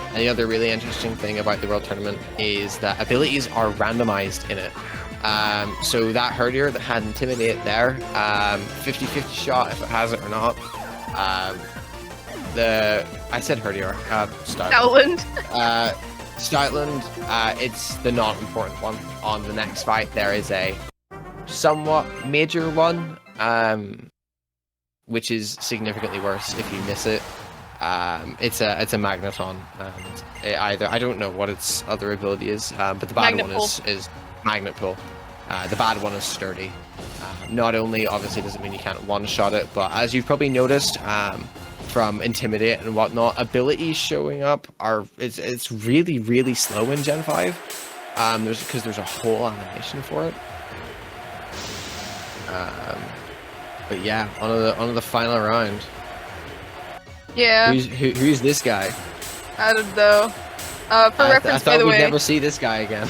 And the other really interesting thing about the World Tournament is that abilities are randomized in it. So that Herdier that had Intimidate there, 50-50 shot if it has it or not. I said Herdier, Stoutland. Stoutland, it's the not important one. On the next fight there is a somewhat major one, which is significantly worse if you miss it. It's a Magneton, and I don't know what its other ability is, but the bad one is Magnet Pull. The bad one is Sturdy. Not only obviously does it mean you can't one-shot it, but as you've probably noticed from Intimidate and whatnot, abilities showing up it's really, really slow in Gen 5. Because there's a whole animation for it. But yeah, on the final round. Yeah. Who's this guy? I don't know. For reference, by the way, we'd never see this guy again.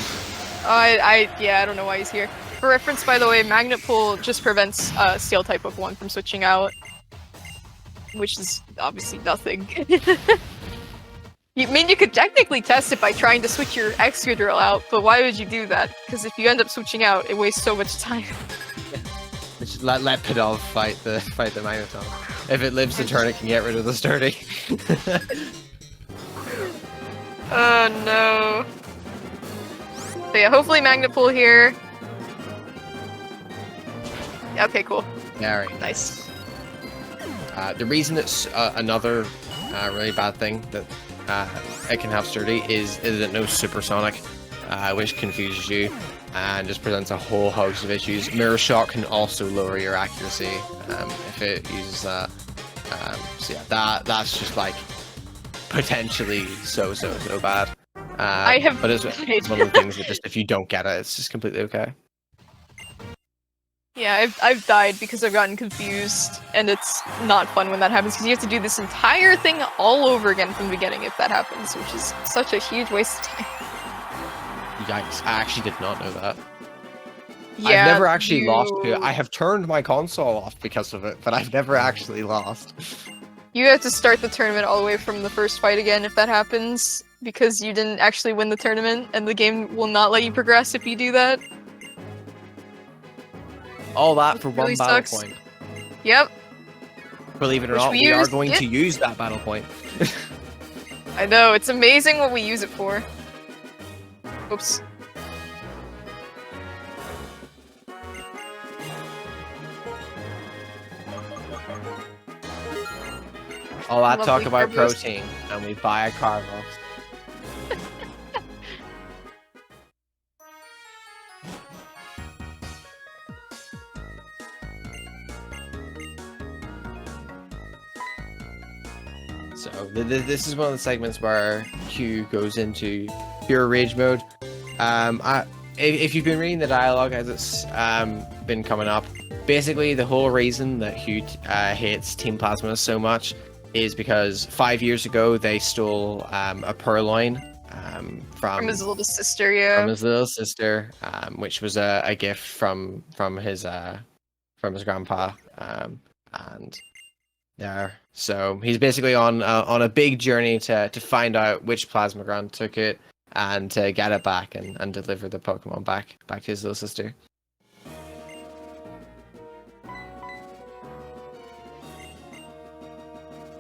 I don't know why he's here. For reference, by the way, Magnet Pull just prevents Steel type Pokemon from switching out, which is obviously nothing. You could technically test it by trying to switch your Excadrill out, but why would you do that? Because if you end up switching out, it wastes so much time. Just let Pedal fight the Magneton. If it lives the turn, it can get rid of the Sturdy. Oh no. So yeah, hopefully Magnet Pull here. Okay, cool. Very nice. The reason it's another really bad thing that it can have Sturdy is it knows Supersonic, which confuses you and just presents a whole host of issues. Mirror Shot can also lower your accuracy if it uses that. So yeah, that's just like potentially so bad. But it's one of the things that just if you don't get it, it's just completely okay. Yeah, I've died because I've gotten confused, and it's not fun when that happens, because you have to do this entire thing all over again from the beginning if that happens, which is such a huge waste of time. Yikes, I actually did not know that. Yeah, I've never actually lost to it. I have turned my console off because of it, but I've never actually lost. You have to start the tournament all the way from the first fight again if that happens, because you didn't actually win the tournament, and the game will not let you progress if you do that. All that for really one battle sucks. point. Yep. Believe it or not, we are going to use that battle point. I know, it's amazing what we use it for. Oops. All that talk Lovely about Carbos. protein, and we buy a Carlos. So this is one of the segments where Q goes into pure rage mode. If you've been reading the dialogue as it's been coming up, basically the whole reason that Hugh hates Team Plasma so much is because 5 years ago they stole a Purloin From his little sister, yeah. From his little sister, which was a gift from his grandpa, and there. So he's basically on a big journey to find out which plasmagron took it and to get it back and deliver the Pokemon back to his little sister.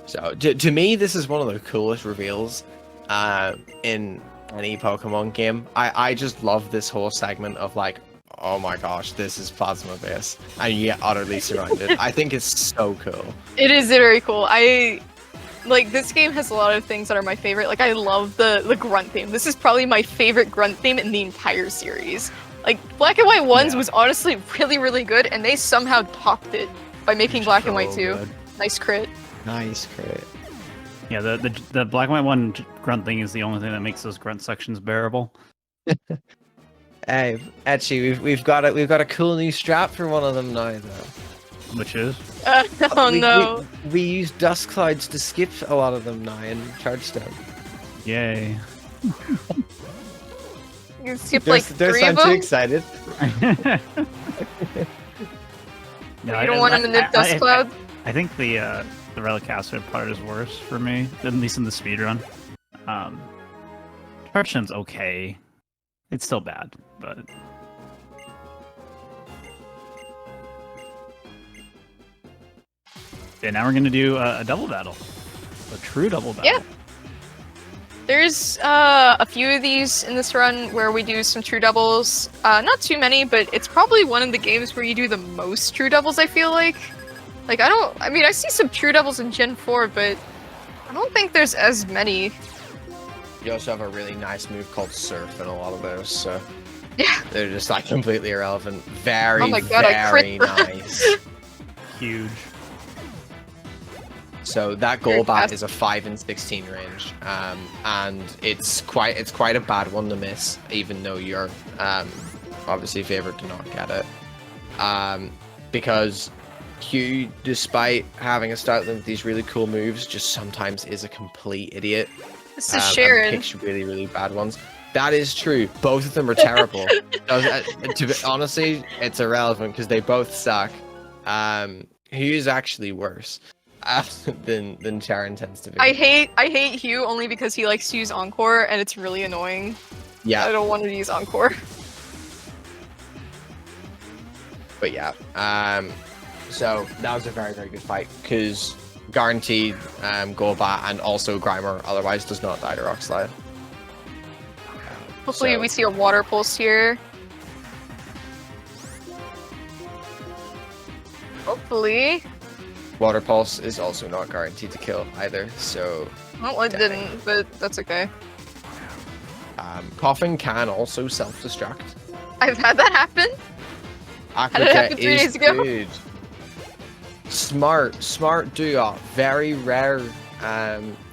So to me, this is one of the coolest reveals in any Pokemon game. I just love this whole segment of like, oh my gosh, this is Plasma Base, and you get utterly surrounded. I think it's so cool. It is very cool. Like, this game has a lot of things that are my favorite. Like, I love the grunt theme. This is probably my favorite grunt theme in the entire series. Like, Black and White 1's was honestly really, really good, and they somehow topped it by making Black and White 2. Good. Nice crit. Nice crit. Yeah, the Black and White 1 grunt thing is the only thing that makes those grunt sections bearable. Hey, actually, we've got a cool new strap for one of them now, though. Which is? Oh no. We use dust clouds to skip a lot of them now in Chargestone. Yay. You skip like Don't 3 sound of too them? excited. No, You don't want him to nip Dust Cloud? I think the Relic Acid part is worse for me, at least in the speedrun. Chargestone's okay. It's still bad, but... Okay, now we're gonna do a double battle. A true double battle. Yeah. There's a few of these in this run where we do some true doubles. Not too many, but it's probably one of the games where you do the most true doubles, I feel like. Like, I mean, I see some true doubles in Gen 4, but I don't think there's as many. You also have a really nice move called Surf in a lot of those, so... Yeah. They're just, like, completely irrelevant. Very, oh my God, I very crit. nice. Huge. So that Golbat is a 5 and 16 range, and it's quite a bad one to miss, even though you're obviously favored to not get it, because Hugh, despite having a start with these really cool moves, just sometimes is a complete idiot. This is Sharon. And picks really, really bad ones. That is true. Both of them are terrible. Honestly, it's irrelevant because they both suck. Hugh's actually worse than Sharon tends to be. I hate Hugh only because he likes to use Encore, and it's really annoying. Yeah. I don't want to use Encore. But yeah, so that was a very, very good fight because guaranteed Golbat and also Grimer otherwise does not die to Rock Slide. Hopefully we see a Water Pulse here. Hopefully. Water Pulse is also not guaranteed to kill either, so... Well, it didn't, but that's okay. Coughing can also self-destruct. I've had that happen. How did it happen 3 days ago? Good. Smart duo. Very rare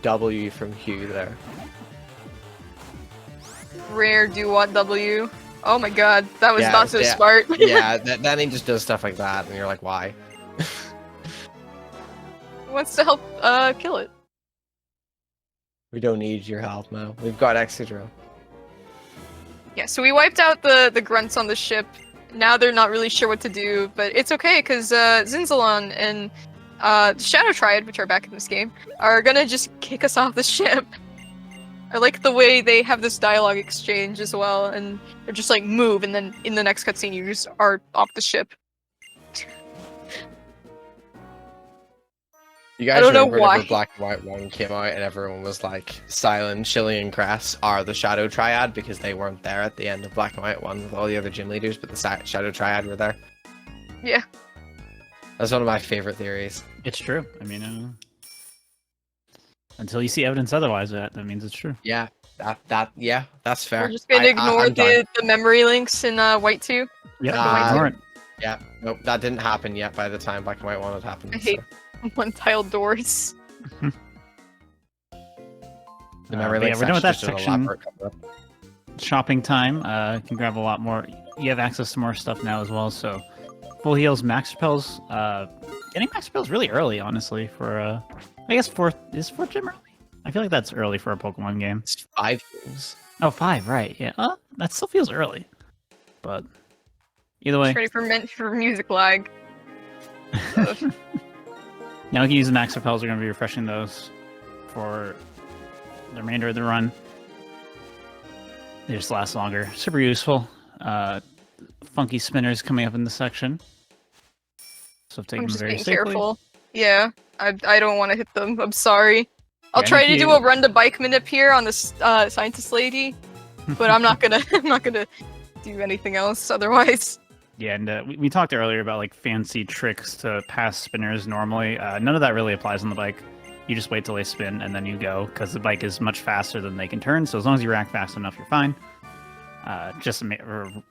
W from Hugh there. Rare do-what W. Oh my god, that was not so smart. Yeah, then he just does stuff like that, and you're like, why? He wants to help kill it. We don't need your help now. We've got Excadrill. Yeah, so we wiped out the grunts on the ship. Now they're not really sure what to do, but it's okay because Zinzalon and Shadow Triad, which are back in this game, are gonna just kick us off the ship. I like the way they have this dialogue exchange as well, and they're just like, move, and then in the next cutscene you just are off the ship. You guys remember whenever Black and White 1 came out and everyone was like, Silent, Chili, and Grass are the Shadow Triad because they weren't there at the end of Black and White 1 with all the other gym leaders, but the Shadow Triad were there. Yeah. That's one of my favorite theories. It's true. I mean, until you see evidence otherwise, that means it's true. Yeah, yeah, that's fair. We're just gonna ignore the memory links in White 2. Yeah, ignore it. Yeah, nope, that didn't happen yet by the time Black and White 1 had happened. I hate one-tile doors. The memory links we're done with that just an section. elaborate cover-up. Shopping time. Can grab a lot more. You have access to more stuff now as well. So, full heals, max repels. Getting max repels really early, honestly. For I guess fourth gym early. I feel like that's early for a Pokemon game. It's 5 games. Oh, 5, right? Yeah. That still feels early, but either way. Just ready for music lag. Now we can use the max repels. We're going to be refreshing those for the remainder of the run. They just last longer. Super useful. Funky spinners coming up in this section. So take I'm them just very being safely. careful. Yeah, I don't want to hit them. I'm sorry. I'll Yeah, try if to do you- a run to bike manip here on this scientist lady, but I'm not gonna do anything else otherwise. Yeah, and we talked earlier about like fancy tricks to pass spinners normally. None of that really applies on the bike. You just wait till they spin and then you go, because the bike is much faster than they can turn. So as long as you react fast enough, you're fine. Just a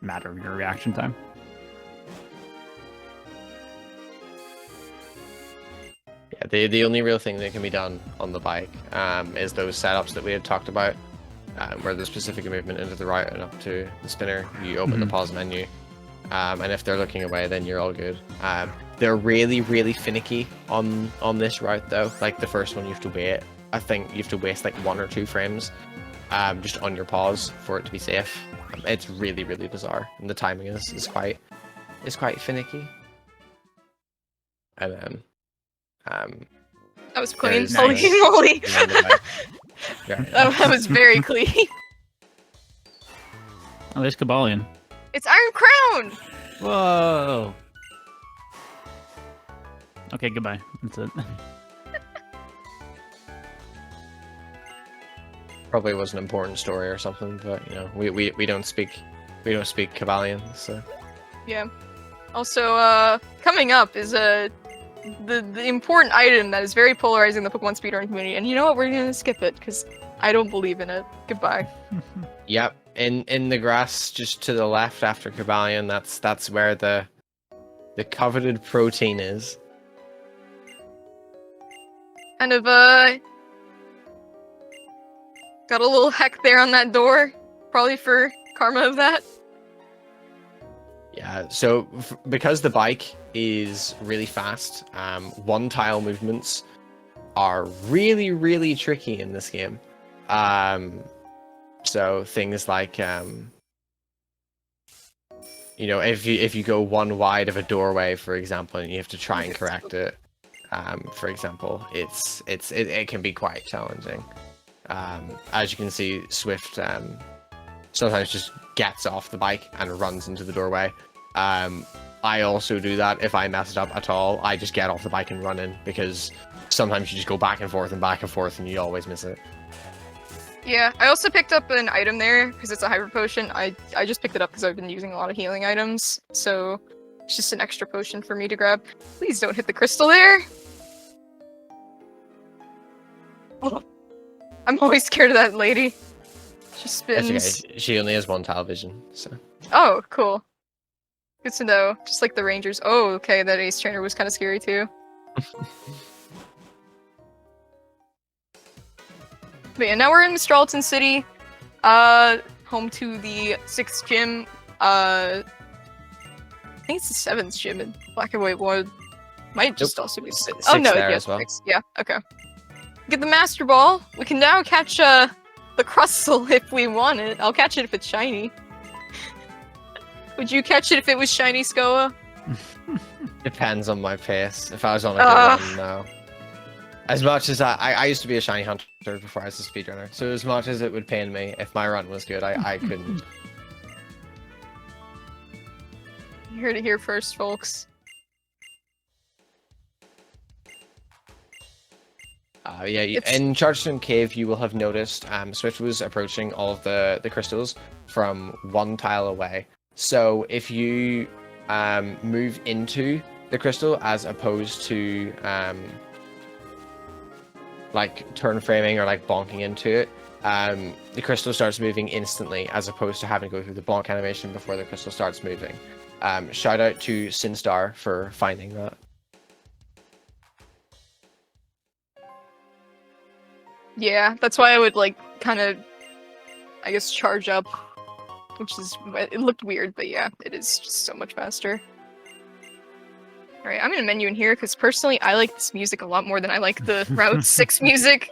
matter of your reaction time. Yeah, the only real thing that can be done on the bike is those setups that we had talked about, where there's specific movement into the right and up to the spinner. You open the pause menu, and if they're looking away, then you're all good. They're really, really finicky on this route, though. Like the first one, you have to wait. I think you have to waste like 1 or 2 frames, just on your pause for it to be safe. It's really, really bizarre, and the timing is quite finicky. And then, That was clean. There's Holy nice. moly! Yeah. That was very clean. Oh, there's Kabalion. It's Iron Crown! Whoa! Okay, goodbye. That's it. Probably was an important story or something, but you know, we don't speak Kabalion, so Yeah. Also, coming up is the important item that is very polarizing in the Pokemon speedrun community, and you know what? We're gonna skip it because I don't believe in it. Goodbye. yep. In the grass just to the left after Kabalion, that's where the coveted protein is. Kind of got a little heck there on that door, probably for karma of that. Yeah, so because the bike is really fast, one tile movements are really, really tricky in this game. So things like, you know, if you go one wide of a doorway, for example, and you have to try and correct it, for example, it can be quite challenging. As you can see, Swift sometimes just gets off the bike and runs into the doorway. I also do that if I mess it up at all. I just get off the bike and run in, because sometimes you just go back and forth and you always miss it. Yeah, I also picked up an item there because it's a hyper potion. I just picked it up because I've been using a lot of healing items, so it's just an extra potion for me to grab. Please don't hit the crystal there. Oh, I'm always scared of that lady. She spins. It's okay. She only has 1 tile vision, so. Oh, cool. Good to know. Just like the Rangers. Oh, okay, that Ace Trainer was kind of scary too. But yeah, now we're in Mistralton City. Home to the 6th gym. I think it's the 7th gym in Black and White 1. Might just also be the 6th. Oh no, there yeah, as well. 6th. Yeah, okay. Get the Master Ball. We can now catch the Crustle if we want it. I'll catch it if it's shiny. Would you catch it if it was shiny, Skoa? Depends on my pace. If I was on a good run, no. As much as I used to be a shiny hunter before I was a speedrunner, so as much as it would pain me, if my run was good, I couldn't. You heard it here first, folks. Yeah, in Chargestone Cave, you will have noticed Swift was approaching all of the crystals from 1 tile away. So if you move into the crystal as opposed to like turn framing or like bonking into it, the crystal starts moving instantly as opposed to having to go through the bonk animation before the crystal starts moving. Shout out to Sinstar for finding that. Yeah, that's why I would like kind of, I guess, charge up, which is, it looked weird, but yeah, it is just so much faster. Alright, I'm gonna menu in here because personally I like this music a lot more than I like the Route 6 music.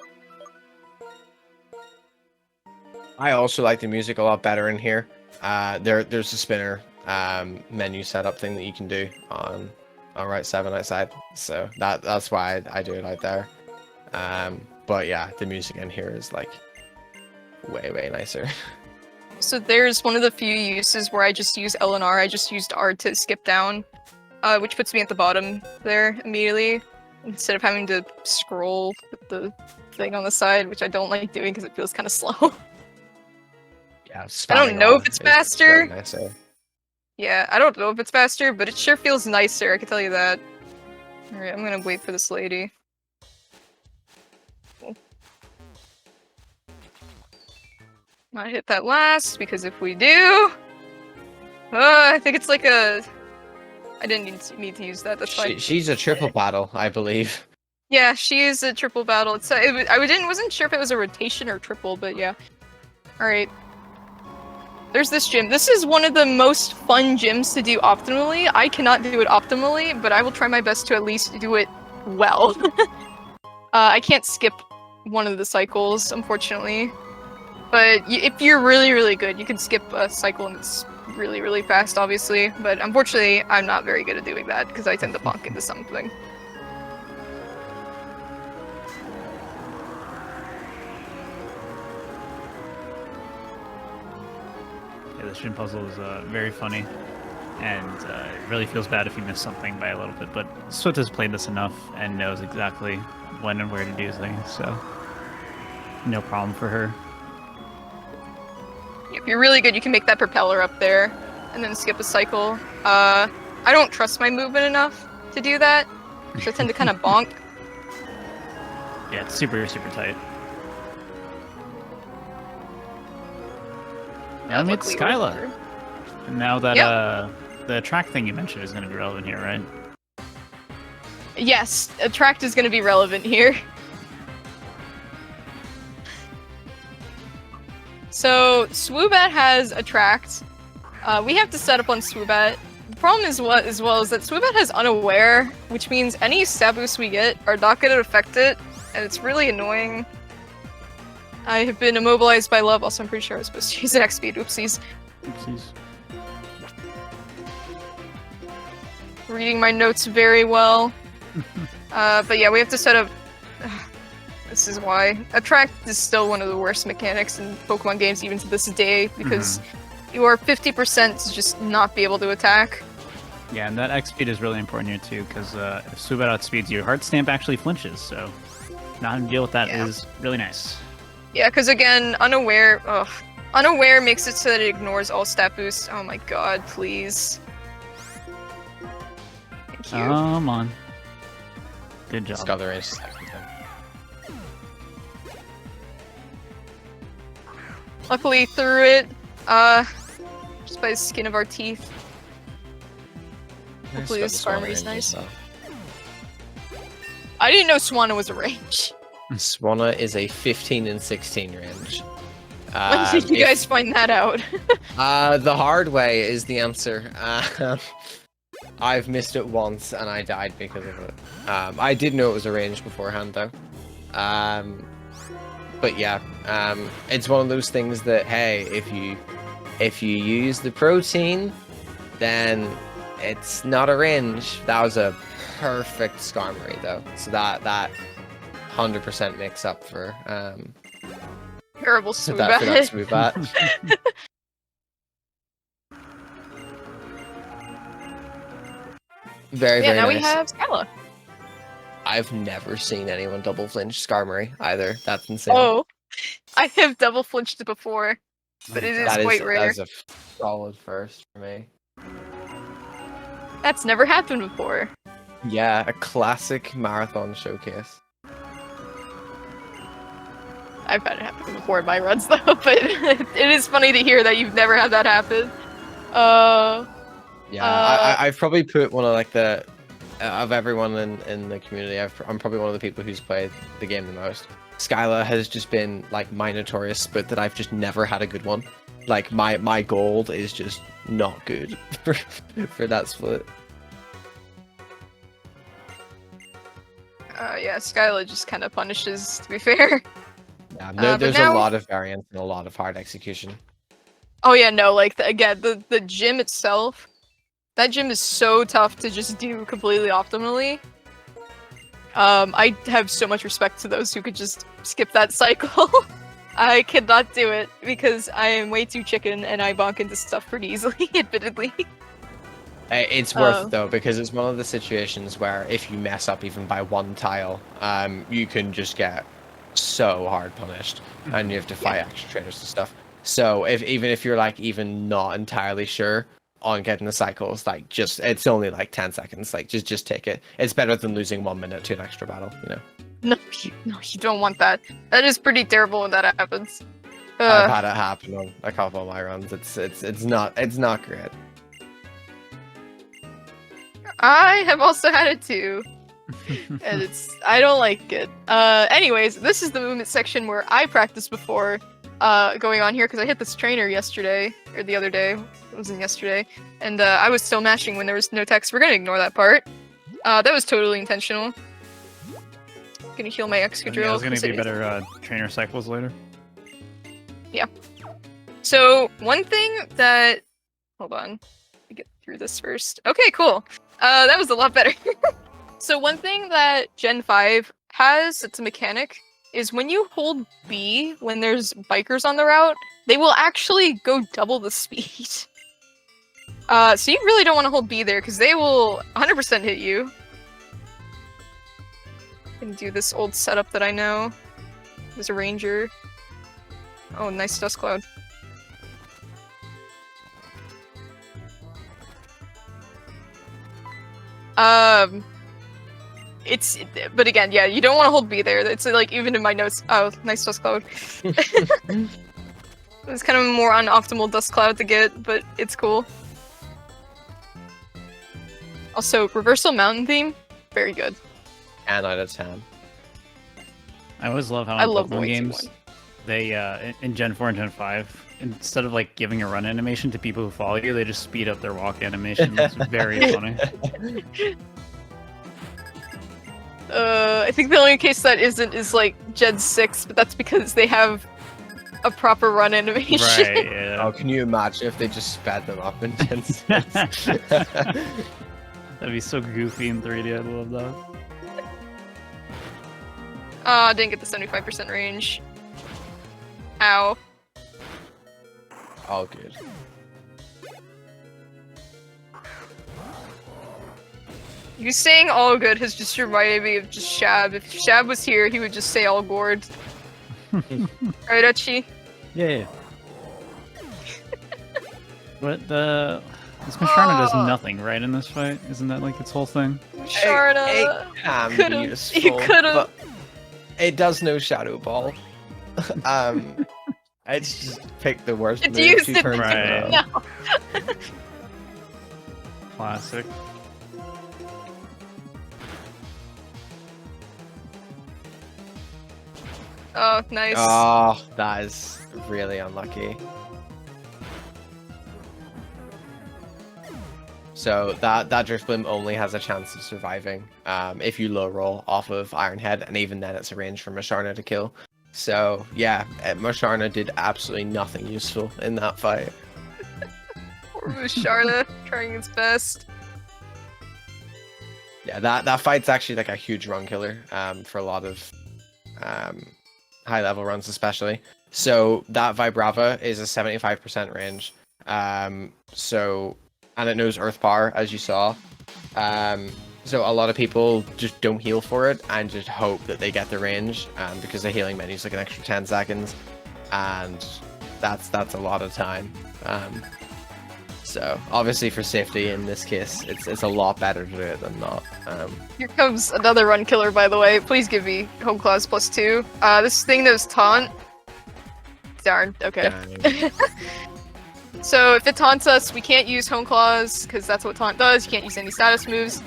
I also like the music a lot better in here. There's a spinner menu setup thing that you can do on Right 7 outside, so that's why I do it out there. But yeah, the music in here is like way nicer. So there's one of the few uses where I just use L and R. I just used R to skip down, which puts me at the bottom there immediately, instead of having to scroll with the thing on the side, which I don't like doing because it feels kind of slow. Yeah, I don't know if it's faster. Nicer. Yeah, I don't know if it's faster, but it sure feels nicer, I can tell you that. Alright, I'm gonna wait for this lady. Not hit that last, because if we do... I think it's like a... I didn't need to use that, that's fine. She's a triple battle, I believe. Yeah, she is a triple battle. It's wasn't sure if it was a rotation or triple, but yeah. Alright. There's this gym. This is one of the most fun gyms to do optimally. I cannot do it optimally, but I will try my best to at least do it well. I can't skip one of the cycles, unfortunately. But if you're really good, you can skip a cycle and it's really fast, obviously. But unfortunately, I'm not very good at doing that because I tend to bonk into something. Yeah, this gym puzzle is very funny, and it really feels bad if you miss something by a little bit, but Swift has played this enough and knows exactly when and where to do things, so no problem for her. If you're really good, you can make that propeller up there, and then skip a cycle. I don't trust my movement enough to do that, so I tend to kind of bonk. Yeah, it's super tight. Now meet Skyla. And now that the track thing you mentioned is going to be relevant here, right? Yes, attract is going to be relevant here. So Swoobat has attract. We have to set up on Swoobat. The problem is that Swoobat has unaware, which means any stat boosts we get are not going to affect it, and it's really annoying. I have been immobilized by love. Also, I'm pretty sure I was supposed to use an X speed. Oopsies. Oopsies. Reading my notes very well. But yeah, we have to set up... This is why. Attract is still one of the worst mechanics in Pokemon games even to this day, because you are 50% to just not be able to attack. Yeah, and that X speed is really important here too, because if Swoobat outspeeds you, Heart Stamp actually flinches, so not having to deal with that is really nice. Yeah, because again, unaware makes it so that it ignores all stat boosts. Oh my god, please. Thank you. Come on. Good job. Discover is second time. Luckily through it, just by the skin of our teeth. Hopefully this Skarmory is nice. I didn't know Swanna was a range. Swanna is a 15 and 16 range. When did you guys find that out? The hard way is the answer. I've missed it once and I died because of it. I did know it was a range beforehand though. But yeah, it's one of those things that, hey, if you use the protein, then it's not a range. That was a perfect Skarmory though, so that 100% makes up for terrible Swoobat. Swoobat. Very now nice. we have Skyla. I've never seen anyone double flinch Skarmory either. That's insane. Oh, I have double flinched it before, but it is quite rare. That is a solid first for me. That's never happened before. Yeah, a classic marathon showcase. I've had it happen before in my runs though, but it is funny to hear that you've never had that happen. Yeah, I've probably put one of like the of everyone in the community. I'm probably one of the people who's played the game the most. Skyla has just been like my notorious split that I've just never had a good one. Like my gold is just not good for that split. Yeah, Skyla just kind of punishes, to be fair. Yeah, There's now... a lot of variance and a lot of hard execution. Oh yeah, no, like, again, the gym itself, that gym is so tough to just do completely optimally. I have so much respect to those who could just skip that cycle. I cannot do it because I am way too chicken and I bonk into stuff pretty easily, admittedly. It's worth it though, because it's one of the situations where if you mess up even by one tile, you can just get so hard punished, and you have to fight extra trainers and stuff. So even if you're like even not entirely sure on getting the cycles, like it's only like 10 seconds. Like just take it. It's better than losing 1 minute to an extra battle, you know. No, you don't want that. That is pretty terrible when that happens. I've had it happen on a couple of my runs. It's not great. I have also had it too. And I don't like it. Anyways, this is the movement section where I practiced before going on here because I hit this trainer yesterday, or the other day. It wasn't yesterday. And I was still mashing when there was no text. We're gonna ignore that part. That was totally intentional. Gonna heal my Excadrill. Yeah, it's gonna be better trainer cycles later. Yeah. So, one thing that... Hold on. Let me get through this first. Okay, cool. That was a lot better. So one thing that Gen 5 has, it's a mechanic, is when you hold B when there's bikers on the route, they will actually go double the speed. So you really don't want to hold B there, because they will 100% hit you. Can do this old setup that I know. There's a ranger. Oh, nice dust cloud. But again, yeah, you don't want to hold B there. It's like, even in my notes, oh, nice dust cloud. It's kind of a more unoptimal dust cloud to get, but it's cool. Also, reversal mountain theme, very good. 10 out of 10. I always love how in Pokemon games, they, in Gen 4 and Gen 5, instead of like giving a run animation to people who follow you, they just speed up their walk animation. It's very funny. I think the only case that isn't is like Gen 6, but that's because they have a proper run animation. Right, yeah. Oh, can you imagine if they just sped them up in Gen 6? That'd be so goofy in 3D, I'd love that. I didn't get the 75% range. Ow. All good. You saying all good has just reminded me of just Shab. If Shab was here, he would just say all gourd. Right, Uchi? Yeah. But this Musharna does nothing, right, in this fight? Isn't that like its whole thing? Musharna You could've. It does no Shadow Ball. It's just picked the worst move. Used it right. No. Classic. Oh, nice. Oh, that is really unlucky. So that Drift Bloom only has a chance of surviving if you low roll off of Iron Head, and even then it's a range for Musharna to kill. So yeah, Musharna did absolutely nothing useful in that fight. Poor Musharna, trying its best. Yeah, that fight's actually like a huge run killer for a lot of high level runs especially. So that Vibrava is a 75% range. And it knows Earth Power, as you saw. So a lot of people just don't heal for it and just hope that they get the range because the healing menu's like an extra 10 seconds, and that's a lot of time. So obviously for safety in this case, it's a lot better to do it than not. Here comes another run killer, by the way. Please give me Home Claws +2. This thing knows Taunt. Darn, okay. So if it taunts us, we can't use Home Claws, because that's what Taunt does. You can't use any status moves.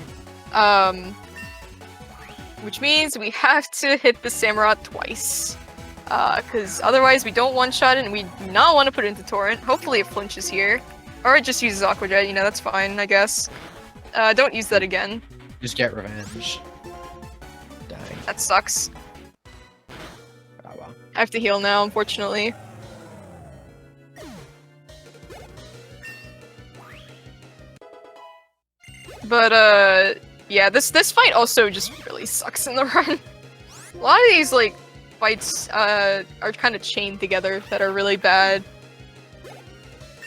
Which means we have to hit the Samurott twice. Because otherwise we don't one-shot it, and we do not want to put it into Torrent. Hopefully it flinches here. Or it just uses Aqua Jet, you know, that's fine, I guess. Don't use that again. Just get revenge. Dying. That sucks. Oh well. I have to heal now, unfortunately. But yeah, this fight also just really sucks in the run. A lot of these like fights are kind of chained together that are really bad.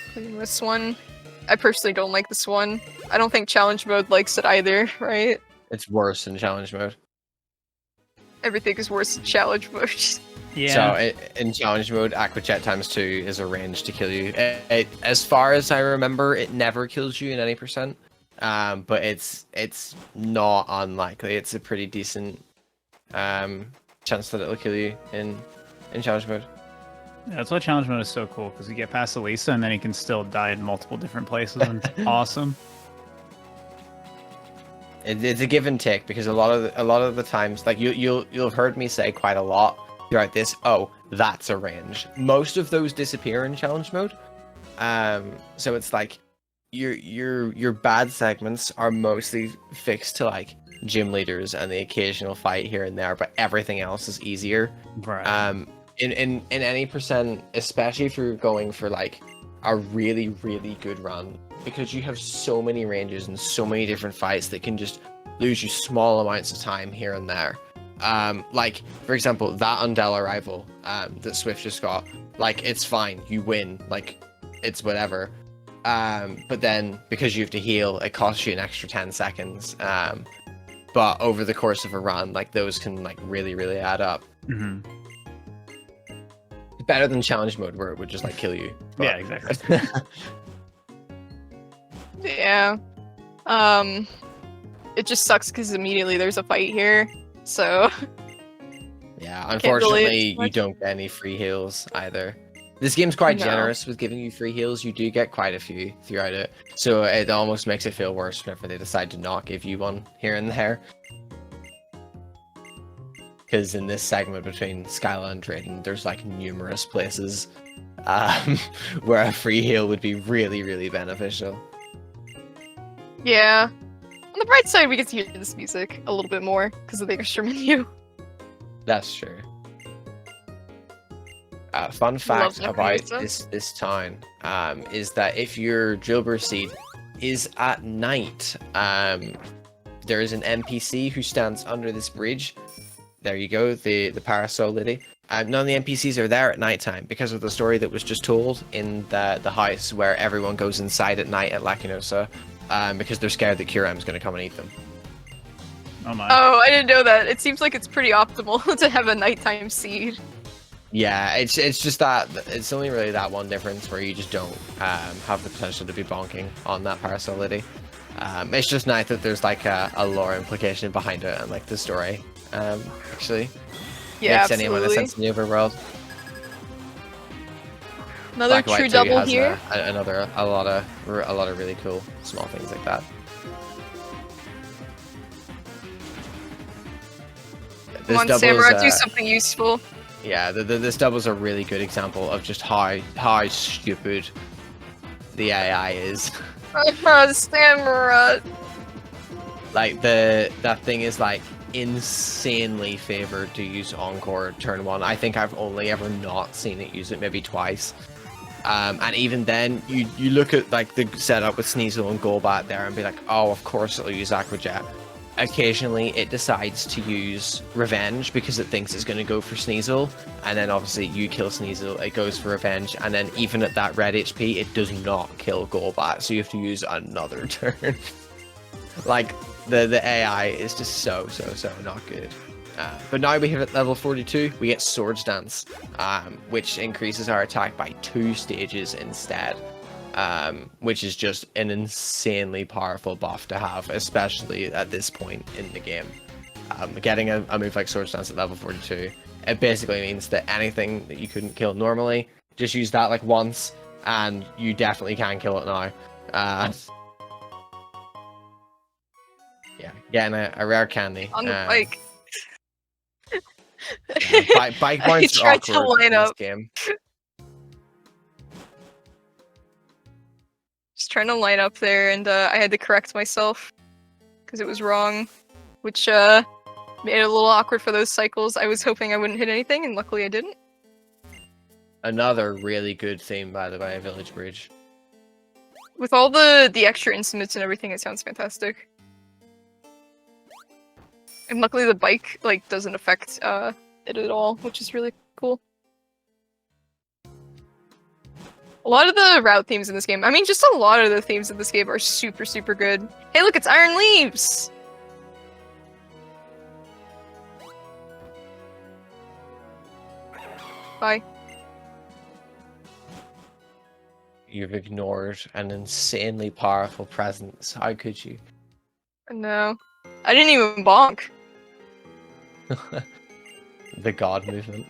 Including this one. I personally don't like this one. I don't think challenge mode likes it either, right? It's worse in challenge mode. Everything is worse in challenge mode. Yeah. So in challenge mode, Aquajet ×2 is a range to kill you. As far as I remember, it never kills you in any percent. But it's not unlikely. It's a pretty decent chance that it'll kill you in challenge mode. Yeah, that's why challenge mode is so cool, because you get past Elisa and then you can still die in multiple different places, and it's awesome. It's a give and take, because a lot of the times, like you'll have heard me say quite a lot throughout this. Oh, that's a range. Most of those disappear in challenge mode. So it's like your bad segments are mostly fixed to like gym leaders and the occasional fight here and there, but everything else is easier. Right. In any percent, especially if you're going for like a really, really good run, because you have so many ranges and so many different fights that can just lose you small amounts of time here and there. Like, for example, that Undella rival that Swift just got, like, it's fine, you win, like, it's whatever. But then, because you have to heal, it costs you an extra 10 seconds. But over the course of a run, like, those can, like, really, really add up. Mm-hmm. Better than challenge mode, where it would just, like, kill you. But... Yeah, exactly. Yeah. It just sucks because immediately there's a fight here, so... Yeah, unfortunately, you much. don't get any free heals either. This game's quite No. generous with giving you free heals. You do get quite a few throughout it, so it almost makes it feel worse whenever they decide to not give you one here and there. Because in this segment between Skyla and Drayden, there's like numerous places where a free heal would be really, really beneficial. Yeah. On the bright side, we get to hear this music a little bit more because of the extra menu. That's true. Fun fact that about music. this town is that if your Drilbur seed is at night, there is an NPC who stands under this bridge. There you go, the parasol lady. None of the NPCs are there at nighttime because of the story that was just told in the house where everyone goes inside at night at Lacinosa because they're scared that Kuram's going to come and eat them. Oh my. Oh, I didn't know that. It seems like it's pretty optimal to have a nighttime seed. Yeah, it's just that it's only really that one difference where you just don't have the potential to be bonking on that parasol lady. It's just nice that there's like a lore implication behind it and like the story. Actually, Yeah, makes any amount of absolutely. sense in the overworld. Another Black and White true 2 double has here. a lot of really cool small things like that. Come on, double Samurai, is, do something useful. Yeah, this double is a really good example of just how stupid the AI is. Samurai. Like that thing is like insanely favored to use Encore turn 1. I think I've only ever not seen it use it maybe twice. And even then, you look at like the setup with Sneasel and Golbat there and be like, oh, of course it'll use Aquajet. Occasionally it decides to use Revenge because it thinks it's going to go for Sneasel, and then obviously you kill Sneasel, it goes for Revenge, and then even at that red HP, it does not kill Golbat, so you have to use another turn. Like, the AI is just so not good. But now we hit at level 42, we get Swords Dance, which increases our attack by 2 stages instead. Which is just an insanely powerful buff to have, especially at this point in the game. Getting a move like Swords Dance at level 42, it basically means that anything that you couldn't kill normally, just use that like once, and you definitely can kill it now. Yeah, getting a rare candy. On the bike. Yeah, bike points are I tried to awkward line in this up. game. Just trying to line up there, and I had to correct myself because it was wrong, which made it a little awkward for those cycles. I was hoping I wouldn't hit anything, and luckily I didn't. Another really good theme, by the way, Village Bridge. With all the extra instruments and everything, it sounds fantastic. And luckily the bike, like, doesn't affect it at all, which is really cool. A lot of the route themes in this game, I mean, just a lot of the themes in this game are super, super good. Hey, look, it's Iron Leaves! Bye. You've ignored an insanely powerful presence. How could you? No. I didn't even bonk. The God movement.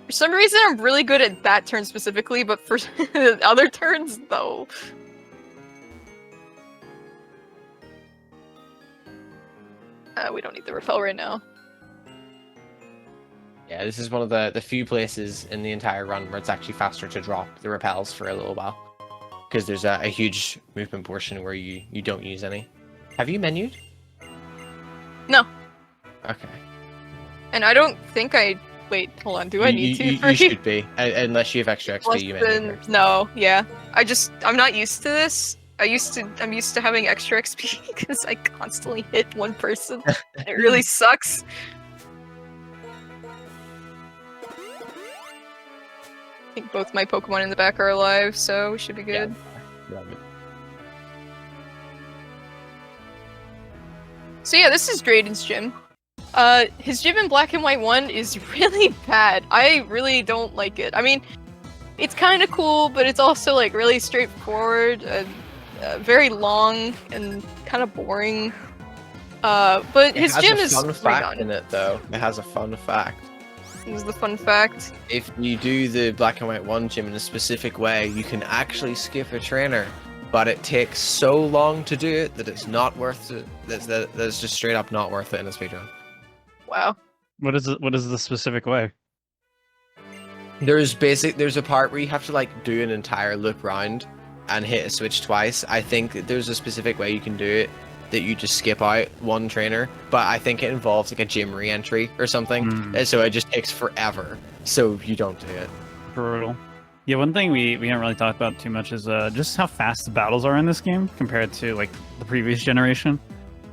For some reason, I'm really good at that turn specifically, but for other turns, no. We don't need the repel right now. Yeah, this is one of the few places in the entire run where it's actually faster to drop the repels for a little while. Because there's a huge movement portion where you don't use any. Have you menued? No. Okay. And I don't think I... Wait, hold on, do I need to? You should be. Unless you have extra XP, you menu. No, yeah. I'm not used to this. I'm used to having extra XP because I constantly hit one person. It really sucks. I think both my Pokemon in the back are alive, so we should be good. Yeah. So yeah, this is Drayden's gym. His gym in Black and White 1 is really bad. I really don't like it. I mean, it's kind of cool, but it's also like really straightforward, very long and kind of boring. But his gym is fun fact in it, though. It has a fun fact. Is the fun fact. If you do the Black and White 1 gym in a specific way, you can actually skip a trainer, but it takes so long to do it that it's not worth it. That's just straight up not worth it in a speedrun. Wow. What is the specific way? There's a part where you have to like do an entire loop round and hit a switch twice. I think there's a specific way you can do it that you just skip out one trainer, but I think it involves like a gym re-entry or something, and so it just takes forever, so you don't do it. Brutal. Yeah, one thing we haven't really talked about too much is just how fast the battles are in this game compared to like the previous generation.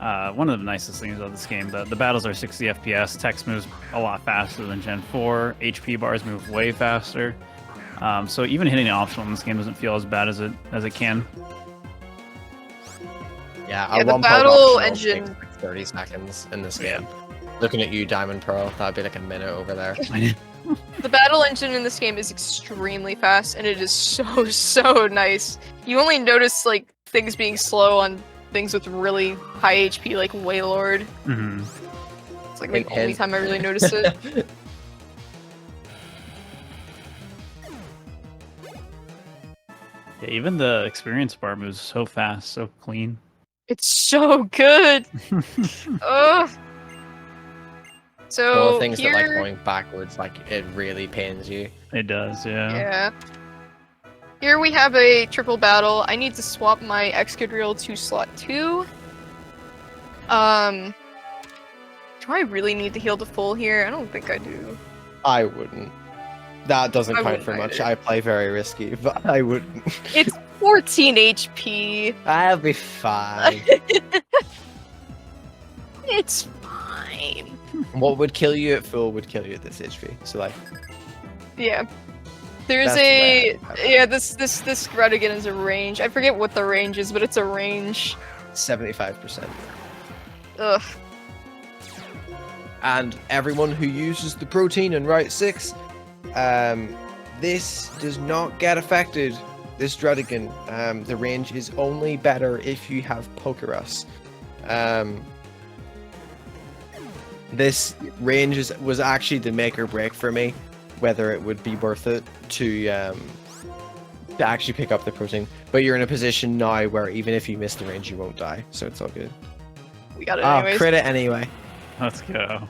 One of the nicest things about this game, the battles are 60 FPS, text moves a lot faster than Gen 4, HP bars move way faster, so even hitting an optional in this game doesn't feel as bad as it can. Yeah, the battle engine takes like 30 seconds in this game. Looking at you, Diamond Pearl, that'd be like a minute over there. The battle engine in this game is extremely fast, and it is so nice. You only notice like things being slow on things with really high HP, like Wailord. It's like the only time I really notice it. Yeah, even the experience bar moves so fast, so clean. It's so good. Ugh. So One of the things here... that like going backwards, like it really pains you. It does, yeah. Yeah. Here we have a triple battle. I need to swap my Excadrill to slot 2. Do I really need to heal to full here? I don't think I do. I wouldn't. That doesn't count for wouldn't much. either. I play very risky, but I wouldn't. It's 14 HP. I'll be fine. It's fine. What would kill you at full would kill you at this HP. So like, Yeah. There's That's a bad. yeah. This Gradigan is a range. I forget what the range is, but it's a range. 75%. Ugh. And everyone who uses the protein in Route 6, this does not get affected. This Druddigan, the range is only better if you have Pokerus. This range was actually the make or break for me, whether it would be worth it to actually pick up the protein. But you're in a position now where even if you miss the range, you won't die, so it's all good. We got it Oh, anyways. crit it anyway. Let's go.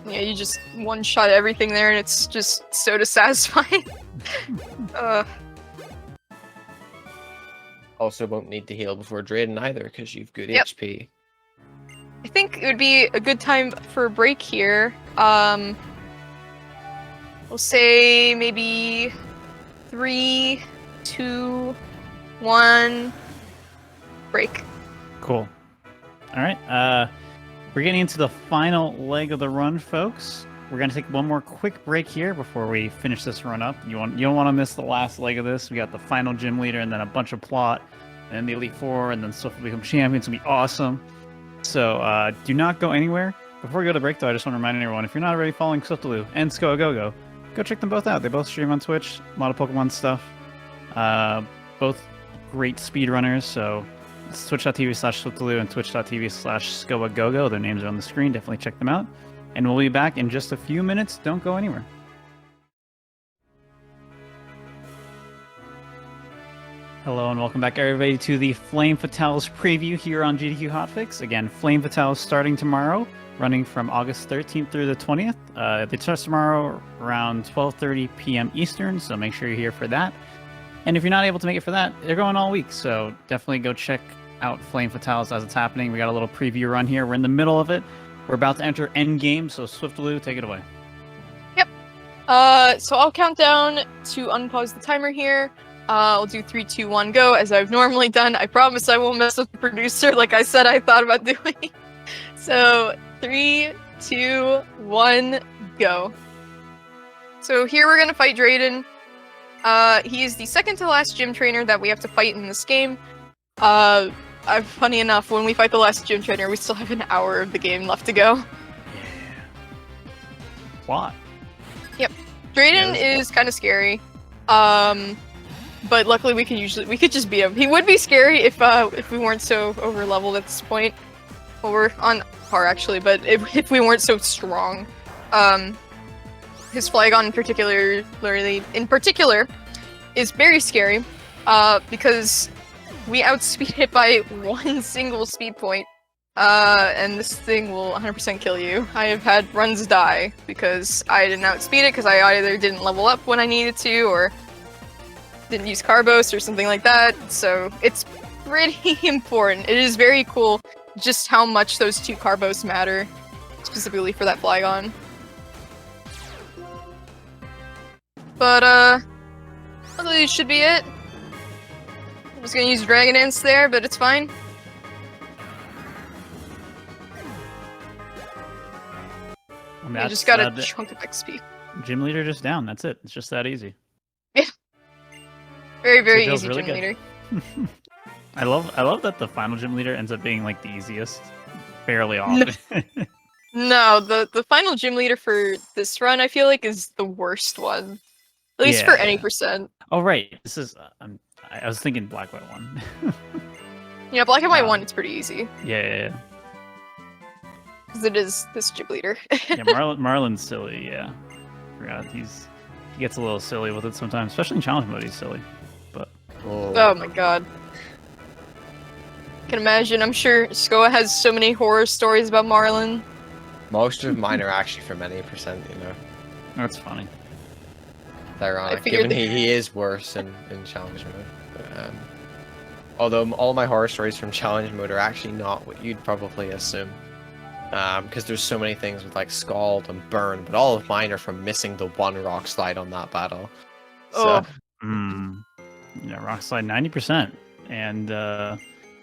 Yeah, you just one-shot everything there, and it's just so dissatisfying. Also won't need to heal before draining either, because you've good Yep. HP. I think it would be a good time for a break here. We'll say maybe 3, 2, 1, break. Cool. All right. We're getting into the final leg of the run, folks. We're gonna take one more quick break here before we finish this run up. You don't want to miss the last leg of this. We got the final gym leader, and then a bunch of plot, and the Elite Four, and then Swift will become champions. It's gonna be awesome. So do not go anywhere. Before we go to break, though, I just want to remind everyone: if you're not already following Swiftaloo and Go, go check them both out. They both stream on Twitch, a lot of Pokemon stuff. Both great speedrunners. So it's twitch.tv/Swiftaloo and twitch.tv/ScoaGoGo. Their names are on the screen. Definitely check them out. And we'll be back in just a few minutes. Don't go anywhere. Hello and welcome back, everybody, to the Flame Fatales preview here on GDQ Hotfix. Again, Flame Fatales starting tomorrow, running from August 13th through the 20th. They start tomorrow around 12:30 p.m. Eastern, so make sure you're here for that. And if you're not able to make it for that, they're going all week, so definitely go check out Flame Fatales as it's happening. We got a little preview run here. We're in the middle of it. We're about to enter endgame, so Swiftaloo, take it away. Yep. So I'll count down to unpause the timer here. I'll do 3, 2, 1, go, as I've normally done. I promise I won't mess with the producer like I said I thought about doing. So 3, 2, 1, go. So here we're gonna fight Drayden. He is the second to last gym trainer that we have to fight in this game. Funny enough, when we fight the last gym trainer, we still have an hour of the game left to go. Yeah. Plot. Yep. Drayden is kind of scary. But luckily we could just beat him. He would be scary if we weren't so over leveled at this point. Well, we're on par actually, but if we weren't so strong. His Flygon in particular is very scary, because we outspeed it by 1 single speed point, and this thing will 100% kill you. I have had runs die because I didn't outspeed it because I either didn't level up when I needed to, or didn't use Carbos or something like that, so it's pretty important. It is very cool just how much those 2 Carbos matter, specifically for that Flygon. But, luckily this should be it. I'm just gonna use Dragon Dance there, but it's fine. I just got a chunk of XP. Gym leader just down. That's it. It's just that easy. Yeah. Very, very So easy really gym good. leader. I love that the final gym leader ends up being like the easiest. Fairly often. No, the final gym leader for this run, I feel like, is the worst one. At least for any percent. Oh right, this is. I was thinking Black White 1. Yeah, Black and White 1, it's pretty easy. Yeah. Because it is this gym leader. Yeah, Marlin's silly. Yeah, forgot he gets a little silly with it sometimes, especially in challenge mode. He's silly, but. Oh my god. I can imagine. I'm sure Skoa has so many horror stories about Marlin. Most of mine are actually from any percent, you know. That's funny. It's ironic, given he is worse in challenge mode. But, although all my horror stories from challenge mode are actually not what you'd probably assume. Because there's so many things with like Scald and Burn, but all of mine are from missing the 1 rock slide on that battle. So. Yeah, rock slide 90%. And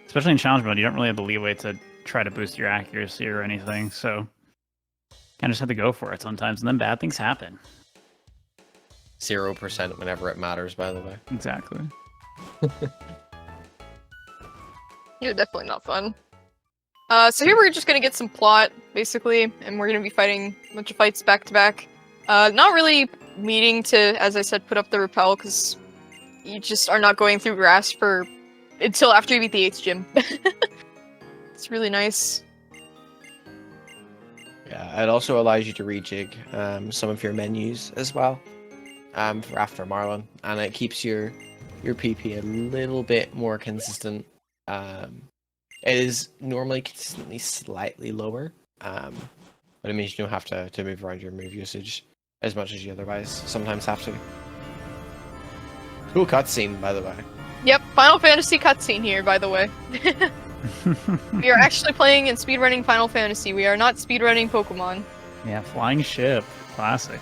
especially in challenge mode, you don't really have the leeway to try to boost your accuracy or anything, so kind of just have to go for it sometimes, and then bad things happen. 0% whenever it matters, by the way. Exactly. You're definitely not fun. So here we're just gonna get some plot, basically, and we're gonna be fighting a bunch of fights back to back. Not really needing to, as I said, put up the repel, because you just are not going through grass until after you beat the 8th gym. It's really nice. Yeah, it also allows you to rejig some of your menus as well for after Marlin, and it keeps your PP a little bit more consistent. It is normally consistently slightly lower, but it means you don't have to move around your move usage as much as you otherwise sometimes have to. Cool cutscene, by the way. Yep, Final Fantasy cutscene here, by the way. We are actually playing and speedrunning Final Fantasy. We are not speedrunning Pokemon. Yeah, flying ship, classic.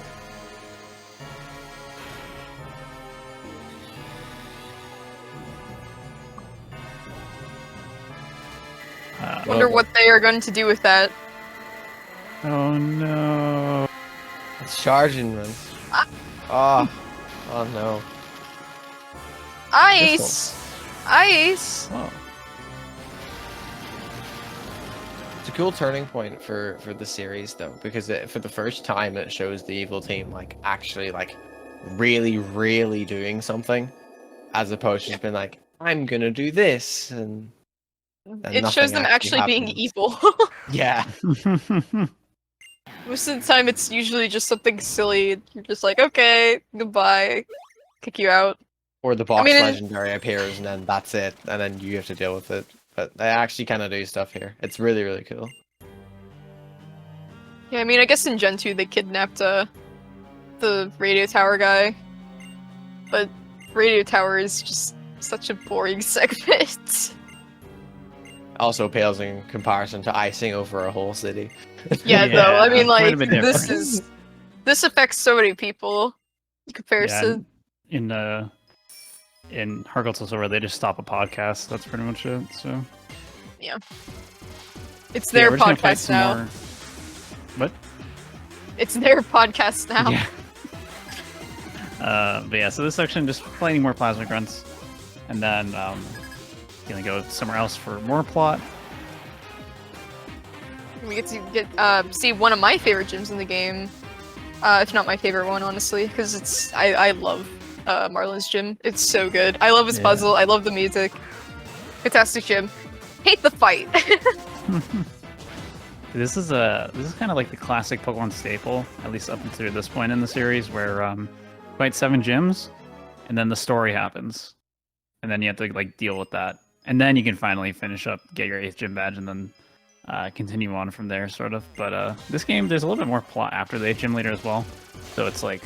Wonder what they are going to do with that. Oh no! It's charging, man. Oh no. Ice! Ice! Whoa. It's a cool turning point for the series, though, because for the first time it shows the evil team like actually like really doing something, as opposed to just being like, I'm gonna do this, and It shows them actually being happens. evil. Yeah. Most of the time it's usually just something silly. You're just like, okay, goodbye. Kick you out. Or the box mean, legendary appears and then that's it, and then you have to deal with it. But they actually kind of do stuff here. It's really cool. Yeah, I mean, I guess in Gen 2 they kidnapped the radio tower guy. But radio tower is just such a boring segment. Also pales in comparison to icing over a whole city. Yeah, though. I mean, quite a like, bit this affects so many people in comparison. Yeah, in Hargot's where they just stop a podcast. That's pretty much it. So Yeah. It's their we're just gonna fight podcast some now. more- What? It's their podcast now. Yeah. But yeah, so this section just playing more plasma grunts, and then gonna go somewhere else for more plot. We get to see one of my favorite gyms in the game, if not my favorite one, honestly, because it's I love Marlon's gym. It's so good. I love his puzzle. I love the music. Fantastic gym. Hate the fight. This is kind of like the classic Pokemon staple, at least up until this point in the series, where fight 7 gyms, and then the story happens, and then you have to like deal with that, and then you can finally finish up, get your 8th gym badge, and then continue on from there, sort of. But this game, there's a little bit more plot after the 8th gym leader as well, so it's like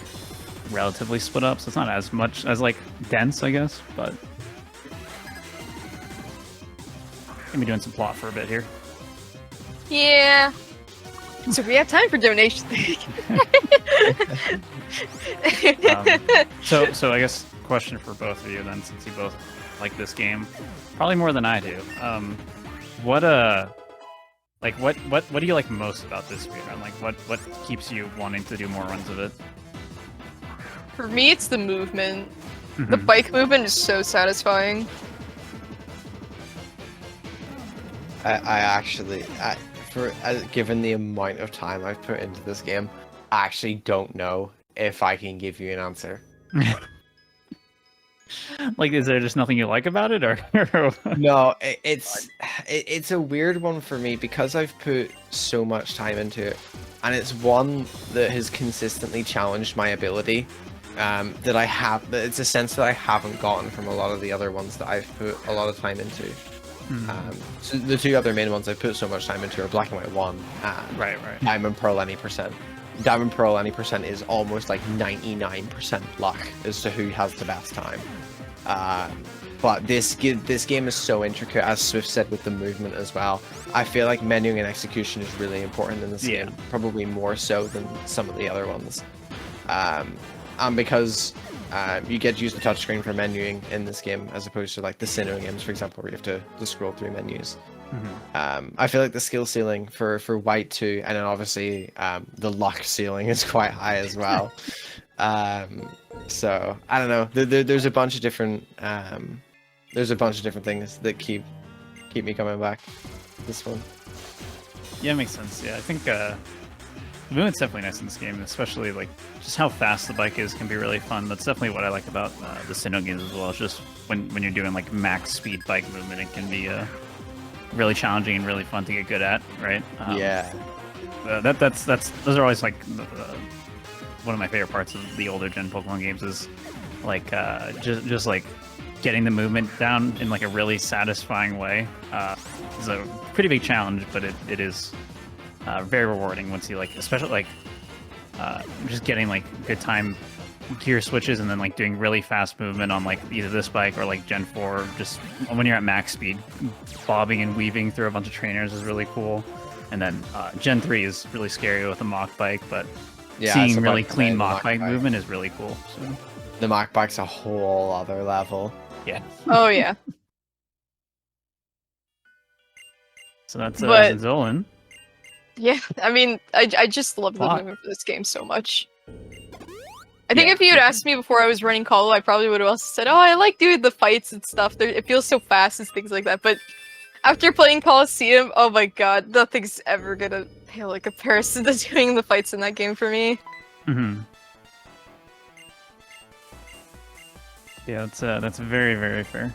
relatively split up, so it's not as much as like dense, I guess, but gonna be doing some plot for a bit here. Yeah. So we have time for donations. So I guess question for both of you then, since you both like this game probably more than I do. What do you like most about this speedrun? Like what keeps you wanting to do more runs of it? For me, it's the movement. The Mhm. bike movement is so satisfying. Given the amount of time I've put into this game, I actually don't know if I can give you an answer. Like, is there just nothing you like about it, or? No, it's a weird one for me because I've put so much time into it, and it's one that has consistently challenged my ability. That it's a sense that I haven't gotten from a lot of the other ones that I've put a lot of time into. So the 2 other main ones I put so much time into are Black and White 1 and Right. Diamond Pearl any percent. Diamond Pearl any percent is almost like 99% luck as to who has the best time. But this game is so intricate, as Swift said, with the movement as well. I feel like menuing and execution is really important in this game, probably more so than some of the other ones. And because you get to use the touchscreen for menuing in this game, as opposed to like the Sinnoh games, for example, where you have to scroll through menus. I feel like the skill ceiling for White 2, and then obviously the luck ceiling is quite high as well. So I don't know. There's a bunch of different things that keep me coming back. This one. Yeah, it makes sense. Yeah, I think the movement's definitely nice in this game, especially like just how fast the bike is can be really fun. That's definitely what I like about the Sinnoh games as well. It's just when you're doing like max speed bike movement, it can be really challenging and really fun to get good at, right? Yeah. Those are always like one of my favorite parts of the older gen Pokemon games is like just like getting the movement down in like a really satisfying way. It's a pretty big challenge, but it is very rewarding once you like, especially like just getting like good time gear switches and then like doing really fast movement on like either this bike or like Gen 4, just when you're at max speed, bobbing and weaving through a bunch of trainers is really cool. And then Gen 3 is really scary with the Mach bike, but Yeah, seeing so really Mach clean bike, Mach Mach bike bike. movement is really cool. So The Mach bike's a whole other level. yeah. Oh yeah. So that's But- Zolan. Yeah, I mean, I just love the Plot. movement for this game so much. I think Yeah. if you had asked me before I was running Colo, I probably would have also said, "Oh, I like doing the fights and stuff. It feels so fast and things like that." But after playing Coliseum, oh my god, nothing's ever gonna pale in comparison to doing the fights in that game for me. Mm-hmm. Yeah, that's very, very fair.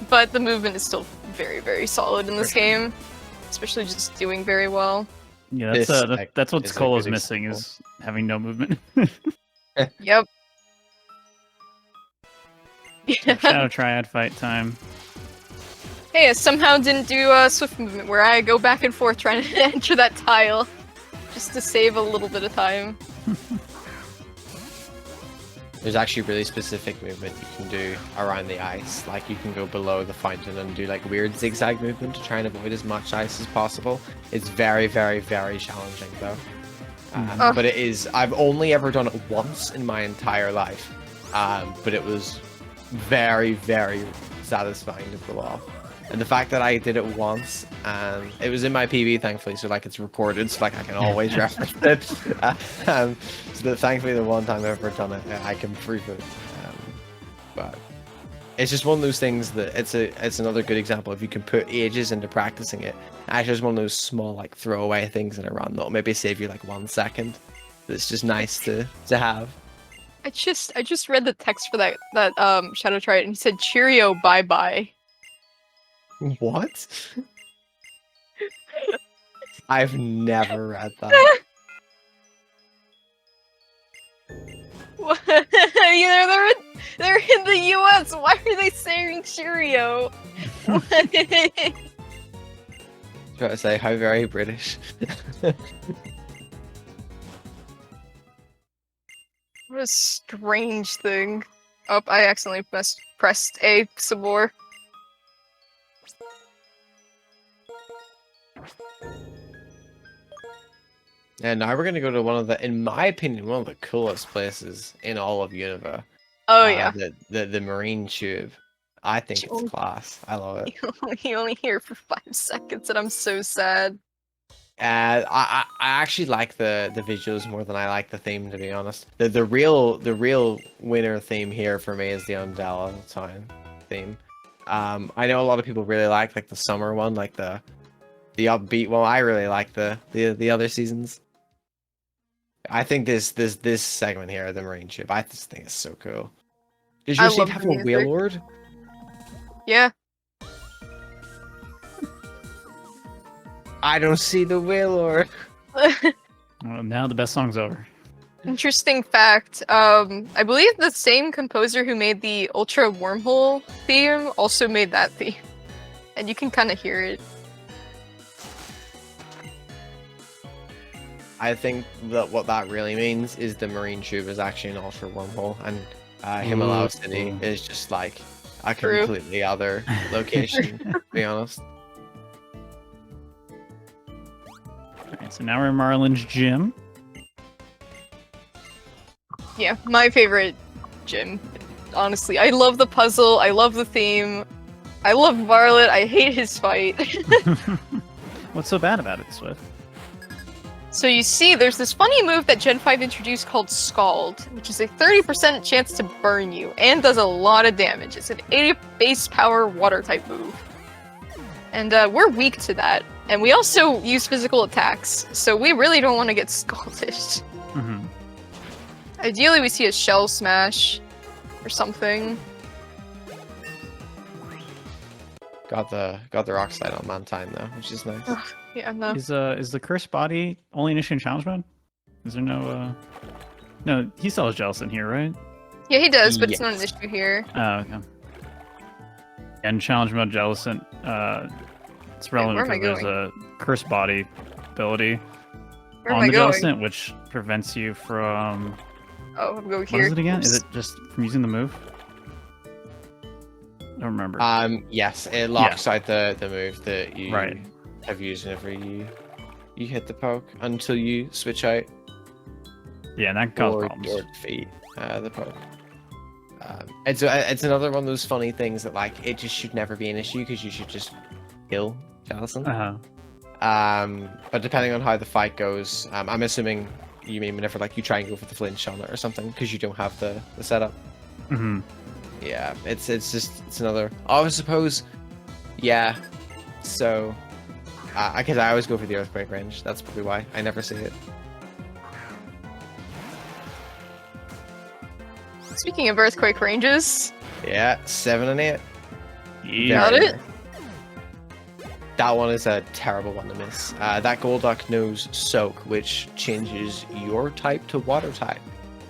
But the movement is still very, very solid in this For sure. game, especially just doing very well. Yeah, This that's what is a Colo's good missing example. is having no movement. Yep. Shadow Triad fight time. Hey, I somehow didn't do swift movement where I go back and forth trying to enter that tile just to save a little bit of time. There's actually really specific movement you can do around the ice. Like you can go below the fountain and do like weird zigzag movement to try and avoid as much ice as possible. It's very, very, very challenging though. Oh. But it is. I've only ever done it once in my entire life, but it was very, very satisfying to pull off. And the fact that I did it once, and it was in my PB, thankfully, so like it's recorded, so like I can always reference it. So that thankfully, the one time I've ever done it, I can prove it. But it's just one of those things that it's another good example. If you can put ages into practicing it, actually, it's one of those small like throwaway things in a run that'll maybe save you like 1 second. It's just nice to have. I just read the text for that Shadow Triad and he said Cheerio bye bye. What? I've never read that. What? they're in the US. Why are they saying Cheerio? Try to say how very British. What a strange thing. Oh, I accidentally pressed A some more. And now we're gonna go to one of the, in my opinion, one of the coolest places in all of Unova. Oh yeah. The marine tube. I think Tube. it's class. I love it. He only here for 5 seconds and I'm so sad. I actually like the visuals more than I like the theme, to be honest. The real winner theme here for me is the Undella Town theme. I know a lot of people really like the summer one, like the upbeat one. I really like the other seasons. I think this segment here, the marine tube, I just think it's so cool. Does I your seat love have the a music. wheel lord? Yeah. I don't see the wheel lord. Well, now the best song's over. Interesting fact, I believe the same composer who made the Ultra Wormhole theme also made that theme. And you can kind of hear it. I think that what that really means is the marine tube is actually an ultra wormhole, and Himalaya City is just like a True. completely other location, to be honest. Alright, so now we're in Marlin's gym. Yeah, my favorite gym. Honestly, I love the puzzle, I love the theme, I love Varlet, I hate his fight. What's so bad about it, Swift? So you see, there's this funny move that Gen 5 introduced called Scald, which is a 30% chance to burn you, and does a lot of damage. It's an 80 base power water type move. And we're weak to that. And we also use physical attacks, so we really don't want to get scalded. Mm-hmm. Ideally, we see a shell smash or something. Got the rock slide on Mantine though, which is nice. Yeah, no. Is the cursed body only an issue in challenge mode? Is there no no, he still has Jellicent here, right? Yeah, he does, but it's not an Yes. issue here. Oh, okay. And challenge mode Jellicent, it's relevant where am I because there's a cursed body ability. Where am on I the going? Jellicent, which prevents you from... Oh, I'm going What here. is it again? Is Oops. it just from using the move? I don't remember. Yes, it locks out the move that you Right. have used whenever you hit the poke until you switch out Yeah, and that can cause or problems. defeat the poke. It's another one of those funny things that like it just should never be an issue because you should just kill Jellison. But depending on how the fight goes, I'm assuming you mean whenever like you try and go for the flinch on it or something because you don't have the setup. Mm-hmm. Yeah, it's another. Oh, I suppose. Yeah. So, because I always go for the earthquake range. That's probably why I never see it. Speaking of earthquake ranges, Yeah, 7 and 8. got Very it. rare. That one is a terrible one to miss. That Golduck knows Soak, which changes your type to water type,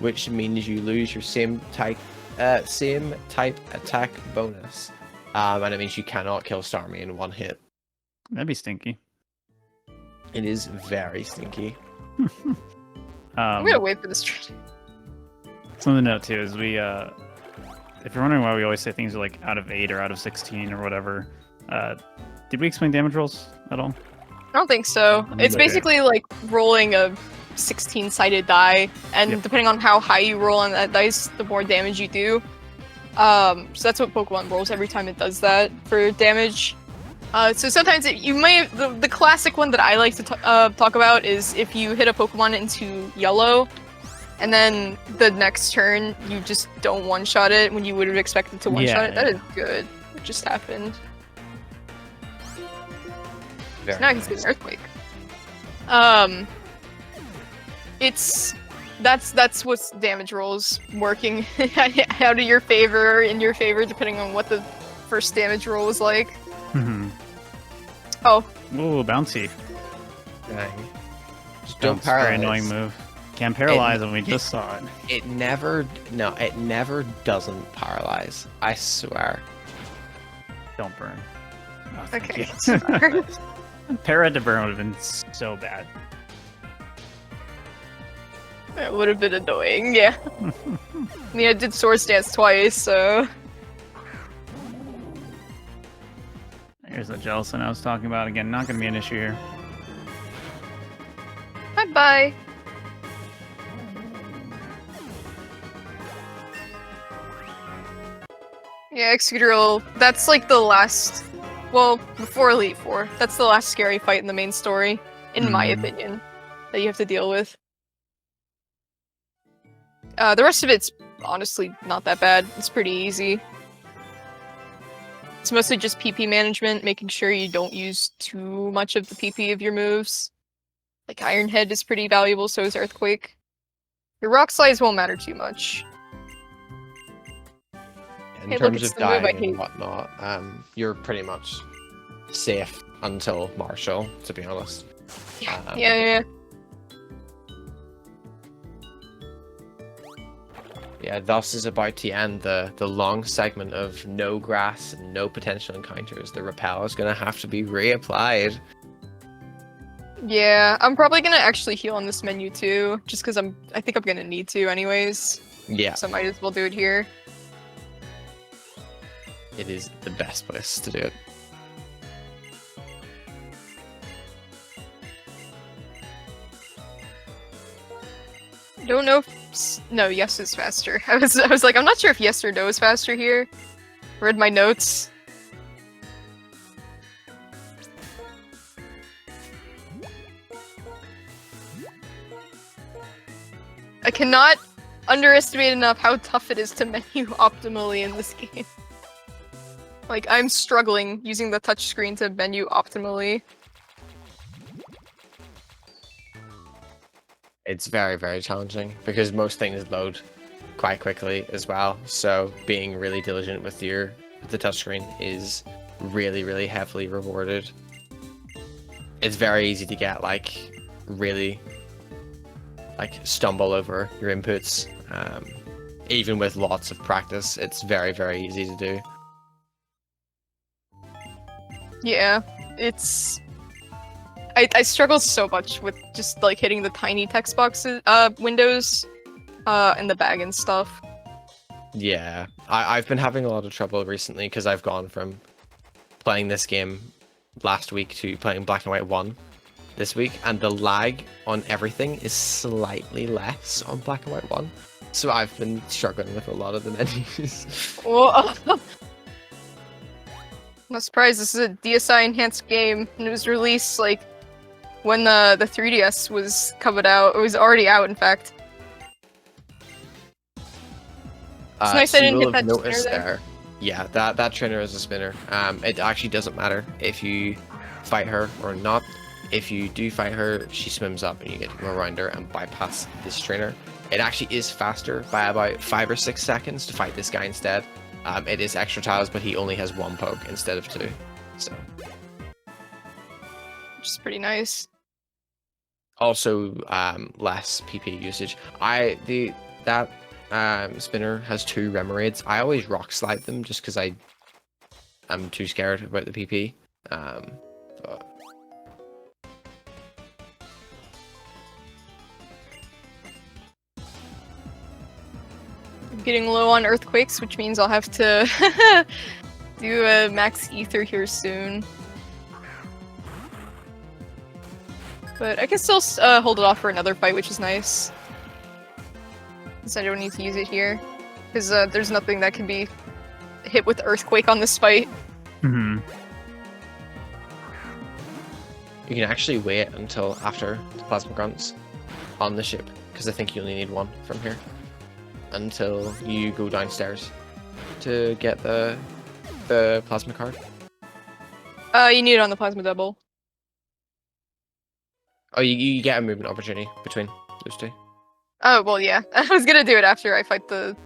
which means you lose your same type attack bonus, and it means you cannot kill Starmie in one hit. That'd be stinky. It is very stinky. I'm gonna wait for this train. Something to note too is we, if you're wondering why we always say things are like out of 8 or out of 16 or whatever, did we explain damage rolls at all? I don't think so. It's Okay. basically like rolling a 16-sided die, and Yep. depending on how high you roll on that dice, the more damage you do. So that's what Pokemon rolls every time it does that for damage. So sometimes you may the classic one that I like to talk about is if you hit a Pokemon into yellow, and then the next turn you just don't one-shot it when you would have expected to one-shot it. That is good. It just happened. Very Now he's getting Earthquake. That's what's damage rolls working out of your favor or in your favor depending on what the first damage roll was like. Mm-hmm. Oh. Ooh, bouncy. Dang. Just don't Bounce, very paralyze. annoying move. Can't paralyze, and we just saw it. It never doesn't paralyze. I swear. Don't burn. Oh, thank Okay. you. Para to burn would have been so bad. That would have been annoying, yeah. I mean, I did Swords Dance twice, so... Here's the Jellicent I was talking about. Again, not going to be an issue here. Bye-bye. Yeah, Excadrill, that's like the last... Well, before Elite Four, that's the last scary fight in the main story, in my opinion, that you have to deal with. The rest of it's honestly not that bad. It's pretty easy. It's mostly just PP management, making sure you don't use too much of the PP of your moves. Like Iron Head is pretty valuable, so is Earthquake. Your Rock Slides won't matter too much. In Hey, look, terms it's of the move I dying hate. and whatnot, you're pretty much safe until Marshall, to be honest. Yeah. Yeah, thus is about to end the long segment of no grass and no potential encounters. The repel is going to have to be reapplied. Yeah, I'm probably gonna actually heal on this menu too, just because I think I'm gonna need to anyways. Yeah, So I might as well do it here. it is the best place to do it. I don't know if no, yes is faster. I was like, I'm not sure if yes or no is faster here. Read my notes. I cannot underestimate enough how tough it is to menu optimally in this game. Like, I'm struggling using the touchscreen to menu optimally. It's very, very challenging because most things load quite quickly as well. So being really diligent with the touchscreen is really, really heavily rewarded. It's very easy to get really stumble over your inputs. Even with lots of practice, it's very, very easy to do. Yeah, I struggled so much with just like hitting the tiny text boxes, windows, in the bag and stuff. Yeah, I've been having a lot of trouble recently because I've gone from playing this game last week to playing Black and White 1 this week, and the lag on everything is slightly less on Black and White 1. So I've been struggling with a lot of the menus. Well, not surprised. This is a DSi enhanced game, and it was released like when the 3DS was coming out. It was already out, in fact. It's nice I didn't hit that noticed spinner there. Yeah, that trainer is a spinner. It actually doesn't matter if you fight her or not. If you do fight her, she swims up and you get to go around her and bypass this trainer. It actually is faster by about 5 or 6 seconds to fight this guy instead. It is extra tiles, but he only has 1 poke instead of 2. So, which is pretty nice. Also, less PP usage. That spinner has 2 Remoraid's. I always rock slide them just because I'm too scared about the PP. But I'm getting low on earthquakes, which means I'll have to do a max ether here soon. But I can still hold it off for another fight, which is nice. Since I don't need to use it here. Because there's nothing that can be hit with earthquake on this fight. Mm-hmm. you can actually wait until after the plasma grunts on the ship, because I think you only need 1 from here. Until you go downstairs to get the plasma card. You need it on the plasma double. Oh, you get a movement opportunity between those 2. Oh, well, yeah. I was gonna do it after I fight the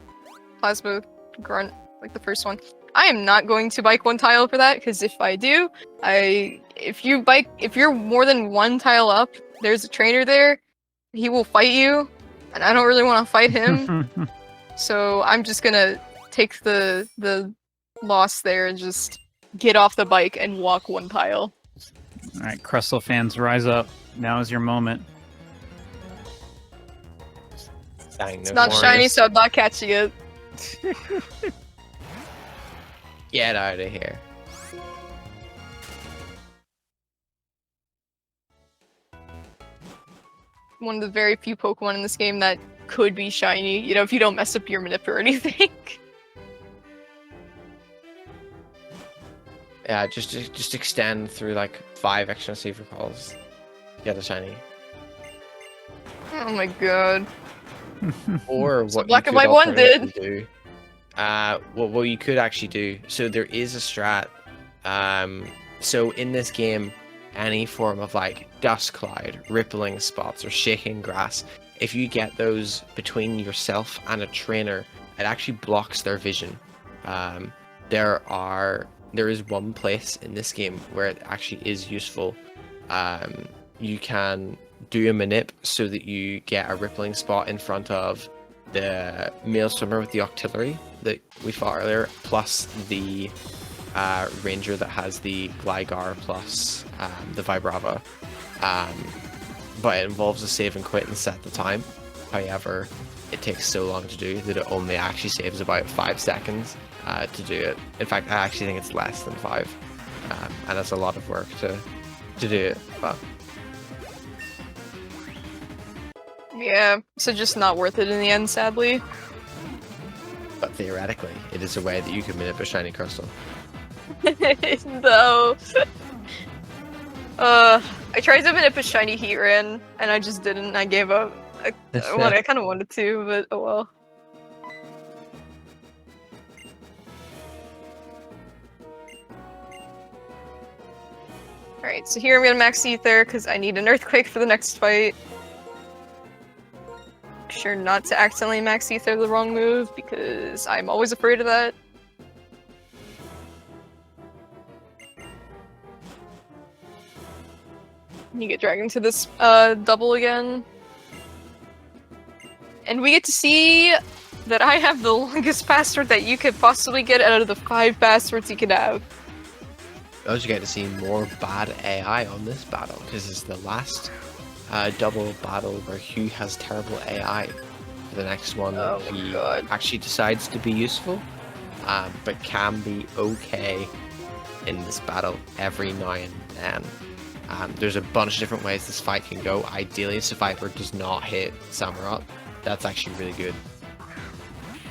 plasma grunt, like the first one. I am not going to bike 1 tile for that, because if I do, if you're more than 1 tile up, there's a trainer there, he will fight you, and I don't really want to fight him. So I'm just gonna take the loss there and just get off the bike and walk 1 tile. Alright, Crustle fans, rise up. Now is your moment. It's not shiny, so I'm not catching it. Get out of here. One of the very few Pokemon in this game that could be shiny, you know, if you don't mess up your manip or anything. Yeah, just extend through like 5 extra Seaver calls. Get a shiny. Oh my god. Or So what Black you and could White 1 did. alternatively do. What you could actually do. So there is a strat. So in this game, any form of like dust cloud, rippling spots, or shaking grass, if you get those between yourself and a trainer, it actually blocks their vision. There is one place in this game where it actually is useful. You can do a manip so that you get a rippling spot in front of the male swimmer with the octillery that we fought earlier, plus the ranger that has the Gligar plus the Vibrava. But it involves a save and quit and set the time. However, it takes so long to do that it only actually saves about 5 seconds to do it. In fact, I actually think it's less than 5. And that's a lot of work to do it. But Yeah, so just not worth it in the end, sadly. But theoretically, it is a way that you can manip a shiny crystal. No. I tried to manip a shiny Heatran, and I just didn't. I gave up. I kind of wanted to, but oh well. Alright, so here I'm gonna max Ether, because I need an Earthquake for the next fight. Make sure not to accidentally max Ether the wrong move, because I'm always afraid of that. You get dragged into this double again. And we get to see that I have the longest password that you could possibly get out of the 5 passwords you could have. also get to see more bad AI on this battle, because it's the last double battle where Hugh has terrible AI. For the next one, he actually decides to be useful, but can be okay in this battle every now and then. There's a bunch of different ways this fight can go. Ideally, Survivor does not hit Samurott. That's actually really good.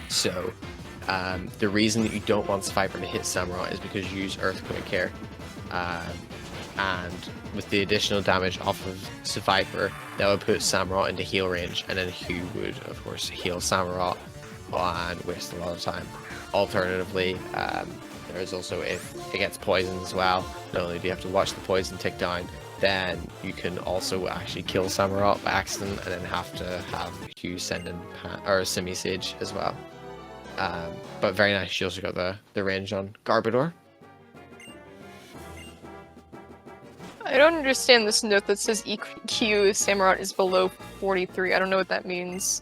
So, the reason that you don't want Survivor to hit Samurott is because you use Earthquake here. And with the additional damage off of Survivor, that would put Samurott into heal range, and then Hugh would, of course, heal Samurott and waste a lot of time. Alternatively, there is also, if it gets poisoned as well, not only do you have to watch the poison tick down, then you can also actually kill Samurott by accident, and then have to have Hugh send in Simi-Sage as well. But very nice, she also got the range on Garbodor. I don't understand this note that says EQ Samurott is below 43. I don't know what that means.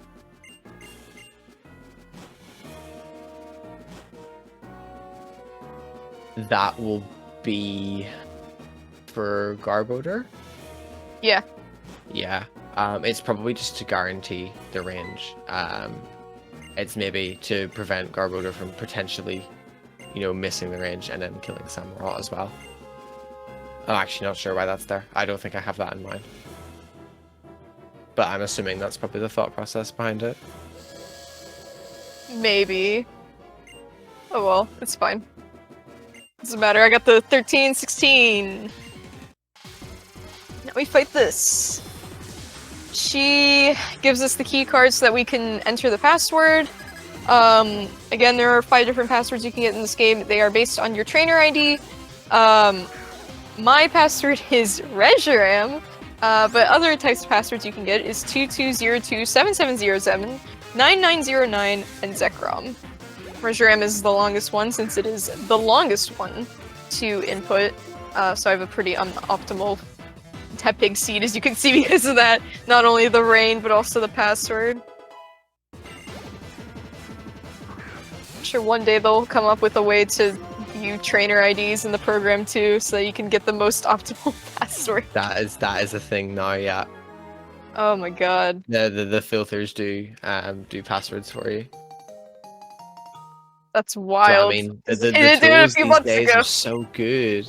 That will be for Garbodor? Yeah. Yeah. It's probably just to guarantee the range. It's maybe to prevent Garbodor from potentially, missing the range and then killing Samurott as well. I'm actually not sure why that's there. I don't think I have that in mind. But I'm assuming that's probably the thought process behind it. Maybe. Oh well, it's fine. Doesn't matter, I got the 13, 16. Now we fight this. She gives us the key cards so that we can enter the password. Again, there are 5 different passwords you can get in this game. They are based on your trainer ID. My password is Reshiram, but other types of passwords you can get is 22027707, 9909, and Zekrom. Reshiram is the longest one since it is the longest one to input, so I have a pretty optimal Tepig seed, as you can see, because of that. Not only the rain, but also the password. I'm sure one day they'll come up with a way to view trainer IDs in the program too, so that you can get the most optimal password. That is a thing now, yeah. Oh my god. The filters do passwords for you. That's wild. So, I mean, the It did it a tools few these months days ago. are so good.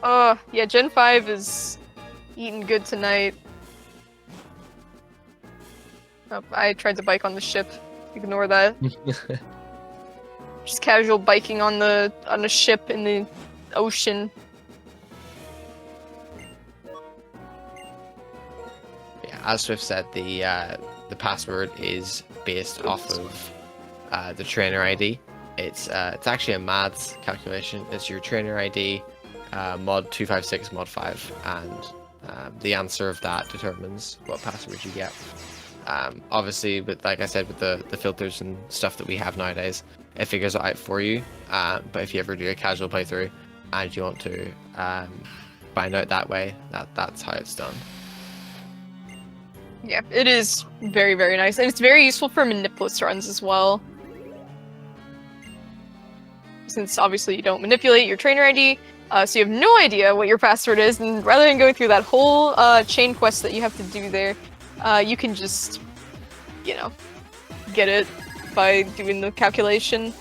Oh, yeah, Gen 5 is eating good tonight. Oh, I tried to bike on the ship. Ignore that. Just casual biking on a ship in the ocean. Yeah, as Swift said, the password is based off of the trainer ID. It's actually a maths calculation. It's your trainer ID, mod 256, mod 5, and the answer of that determines what password you get. Obviously, but like I said, with the filters and stuff that we have nowadays, it figures it out for you. But if you ever do a casual playthrough and you want to find out that way, that's how it's done. Yeah, it is very, very nice. And it's very useful for Manipulus runs as well. Since obviously you don't manipulate your trainer ID, so you have no idea what your password is, and rather than going through that whole chain quest that you have to do there, you can just, get it by doing the calculation.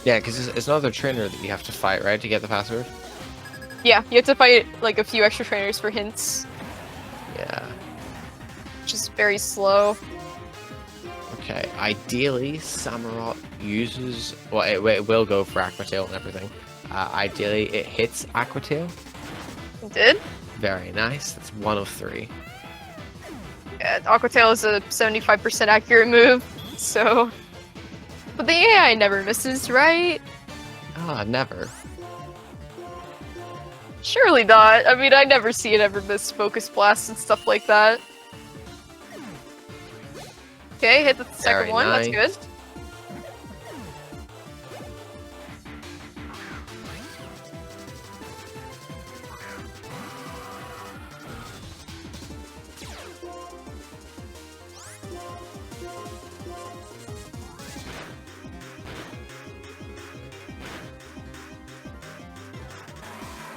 Yeah, because it's another trainer that you have to fight, right, to get the password? Yeah, you have to fight like a few extra trainers for hints. Yeah. Which is very slow. Okay, ideally, Samurott uses... Well, it will go for Aqua Tail and everything. Ideally, it hits Aqua Tail. It did? Very nice. That's 1 of 3. Yeah, Aqua Tail is a 75% accurate move, so... But the AI never misses, right? Ah, never. Surely not. I mean, I never see it ever miss Focus Blast and stuff like that. Okay, hit the second Very one, nice. that's good.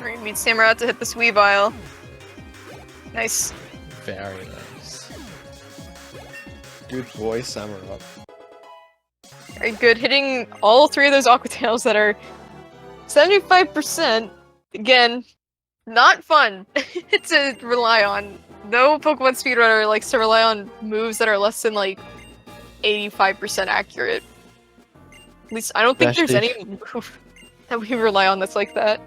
Alright, need Samurai to hit this Weavile. Nice. Very nice. Good boy, Samurai. Very good. Hitting all 3 of those Aqua Tails that are 75%. Again, not fun to rely on. No Pokemon speedrunner likes to rely on moves that are less than like 85% accurate. At least I don't think there's any move that we rely on that's like that.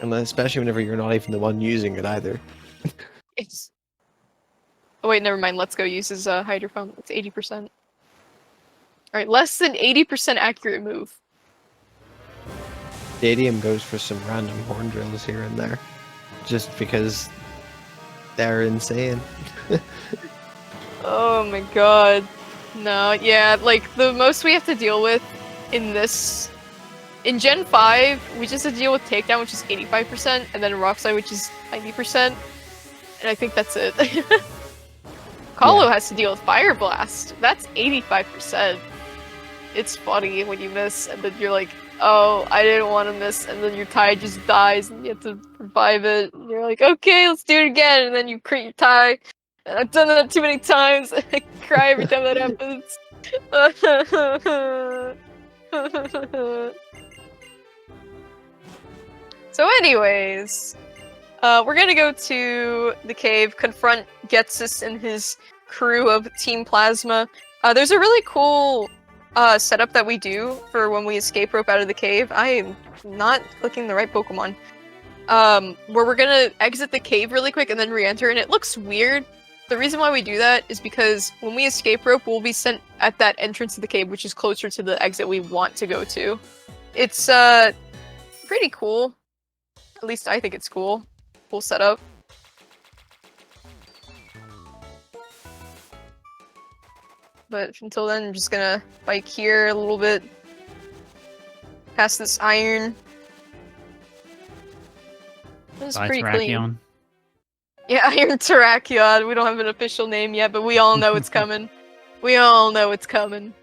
And especially whenever you're not even the one using it either. It's... Oh wait, never mind. Let's Go uses Hydro Pump. It's 80%. Alright, less than 80% accurate move. Stadium goes for some random horn drills here and there. Just because they're insane. Oh my god. No, yeah, like, the most we have to deal with in this... In Gen 5, we just have to deal with Takedown, which is 85%, and then Rock Slide, which is 90%. And I think that's it. Kahlo has to deal with Fire Blast. That's 85%. It's funny when you miss, and then you're like, oh, I didn't want to miss, and then your tie just dies, and you have to revive it, and you're like, okay, let's do it again, and then you crit your tie. And I've done that too many times, and I cry every time that happens. So anyways, we're gonna go to the cave, confront Getsus and his crew of Team Plasma. There's a really cool setup that we do for when we escape rope out of the cave. I am not clicking the right Pokemon. Where we're gonna exit the cave really quick and then re-enter, and it looks weird. The reason why we do that is because when we escape rope, we'll be sent at that entrance to the cave, which is closer to the exit we want to go to. It's pretty cool. At least I think it's cool. Cool setup. But until then, I'm just gonna bike here a little bit. Past this iron. This is pretty clean. Yeah, Iron Terrakion. We don't have an official name yet, but we all know it's coming. We all know it's coming.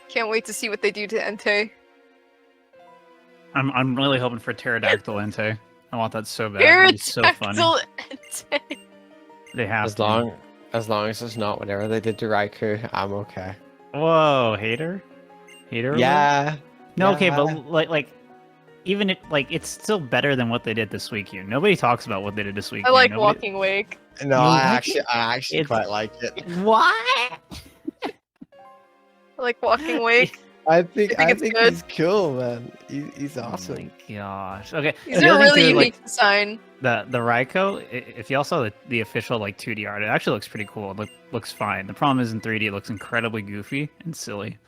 Can't wait to see what they do to Entei. I'm really hoping for Pterodactyl Entei. I want that so bad. It'd be so funny. Entei. They have as long as it's not whatever they did to Raikou, I'm okay. Whoa, hater? Hater? Yeah. No, okay, but like even it's still better than what they did this weekend. Nobody talks about what they did this weekend. I like Walking Wake. No, I actually quite like it. What? I like Walking Wake. I think he's cool, man. He's awesome. Oh my gosh. Okay. He's a really unique design. The Raikou, if y'all saw the official 2D art, it actually looks pretty cool. It looks fine. The problem is in 3D, it looks incredibly goofy and silly.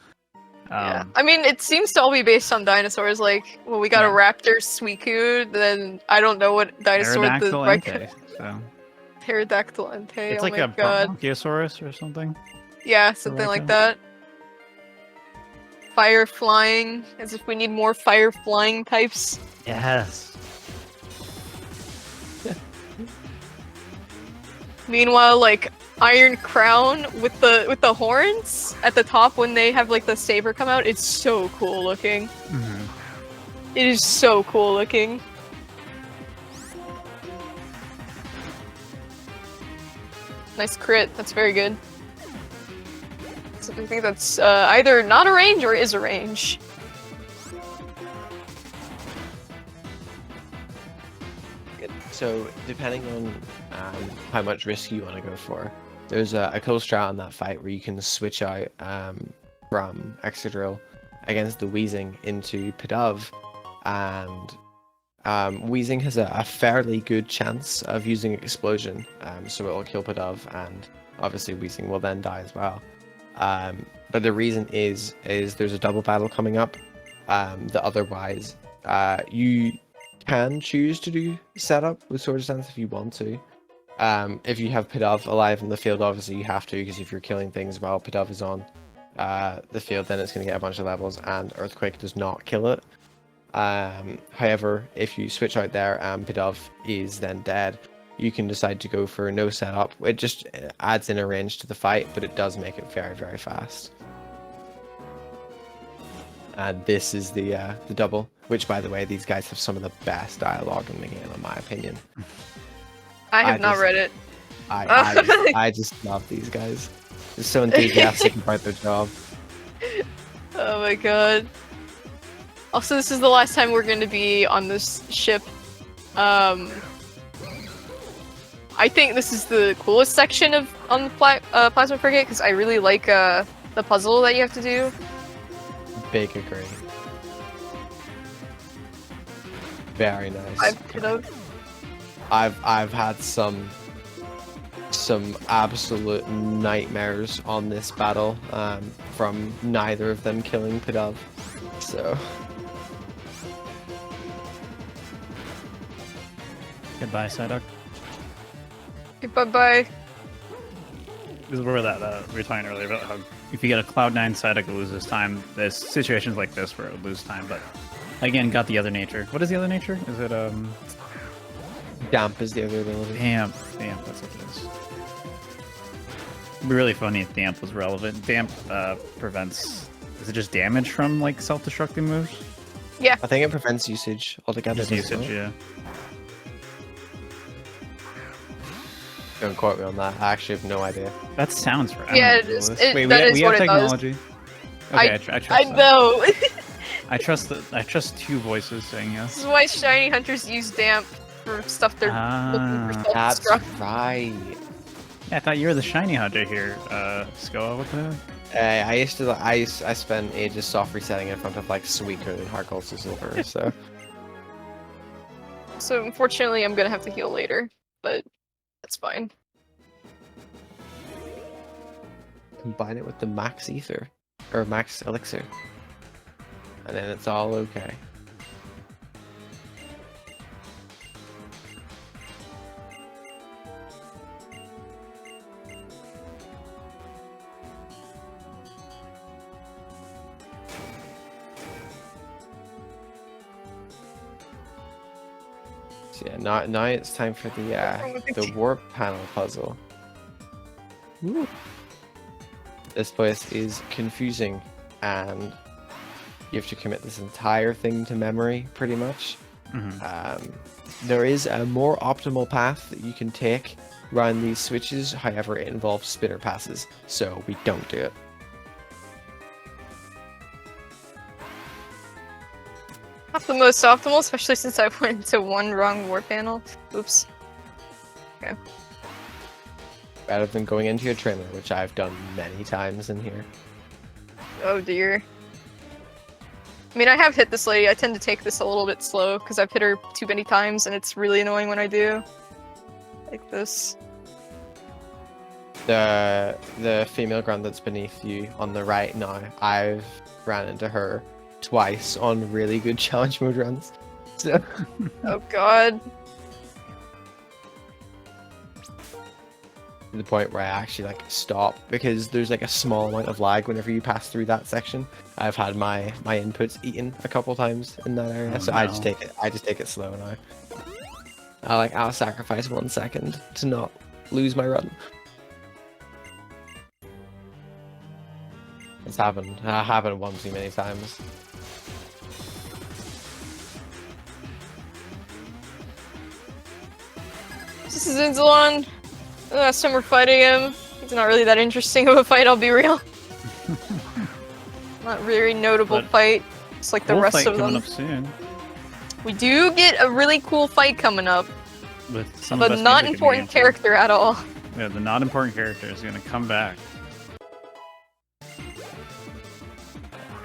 Yeah, I mean, it seems to all be based on dinosaurs. Like, well, we got a raptor, Suicune, then I don't know what dinosaur the Entei, so. Pterodactyl Entei. It's oh like my a god. Brachiosaurus or something. Yeah, something like that. Fire flying, as if we need more fire flying types. Yes. Meanwhile, Iron Crown with the horns at the top when they have the saber come out, it's so cool looking. Mm-hmm. It is so cool looking. Nice crit, that's very good. So I think that's either not a range or is a range. So, depending on how much risk you want to go for, there's a cool strat on that fight where you can switch out from Excadrill against the Weezing into Pidove, and Weezing has a fairly good chance of using Explosion, so it'll kill Pidove, and obviously Weezing will then die as well. But the reason is there's a double battle coming up, that otherwise you can choose to do setup with Swords Dance if you want to. If you have Pidove alive in the field, obviously you have to, because if you're killing things while Pidove is on the field, then it's going to get a bunch of levels, and Earthquake does not kill it. However, if you switch out there and Pidove is then dead, you can decide to go for no setup. It just adds in a range to the fight, but it does make it very, very fast. and this is the double. Which, by the way, these guys have some of the best dialogue in the game, in my opinion. I have not read it. I just love these guys. They're so enthusiastic about their job. Oh my god. Also, this is the last time we're going to be on this ship. I think this is the coolest section on the Plasma Frigate because I really like the puzzle that you have to do. Big agree. Very nice. I've had some absolute nightmares on this battle from neither of them killing Pidove. So Goodbye, Psyduck. Bye-bye. This is where that we were talking earlier about how if you get a Cloud9 Psyduck, it loses time. There's situations like this where it would lose time, but again, got the other nature. What is the other nature? Is it Damp is the other ability. Damp, that's what it is. It'd be really funny if Damp was relevant. Damp prevents... Is it just damage from, like, self-destructing moves? Yeah. I think it prevents usage altogether. Just usage, yeah. Don't quote me on that. I actually have no idea. That sounds right. Yeah, it is. Wait, That we is have what it does. technology. Okay, I trust I that. know. I trust two voices saying yes. This is why shiny hunters use damp for stuff they're looking for That's self-destruct. right. Yeah, I thought you were the shiny hunter here, Skoa. What the heck? I spent ages soft resetting in front of like Suicune and Heart Gold Silver, so. So unfortunately, I'm gonna have to heal later, but that's fine. Combine it with the Max Ether, or Max Elixir, and then it's all okay. So yeah, now it's time for the warp panel puzzle. Ooh. This place is confusing, and you have to commit this entire thing to memory, pretty much. There is a more optimal path that you can take around these switches, however it involves spinner passes, so we don't do it. Not the most optimal, especially since I went into one wrong war panel. Oops. Okay. Rather than going into your trainer, which I've done many times in here. Oh dear. I mean, I have hit this lady. I tend to take this a little bit slow because I've hit her too many times, and it's really annoying when I do. Like this. The female grunt that's beneath you on the right now, I've ran into her twice on really good challenge mode runs. So. Oh god. To the point where I actually like stop because there's like a small amount of lag whenever you pass through that section. I've had my inputs eaten a couple times in that area, so no. I just take it slow now. I'll sacrifice 1 second to not lose my run. It's happened one too many times. This is Inzalon. Last time we're fighting him, he's not really that interesting of a fight, I'll be real. Not very notable fight. It's like the rest fight of coming them. Up soon. We do get a really cool fight coming up. With some but not important character at all. Yeah, the not important character is going to come back.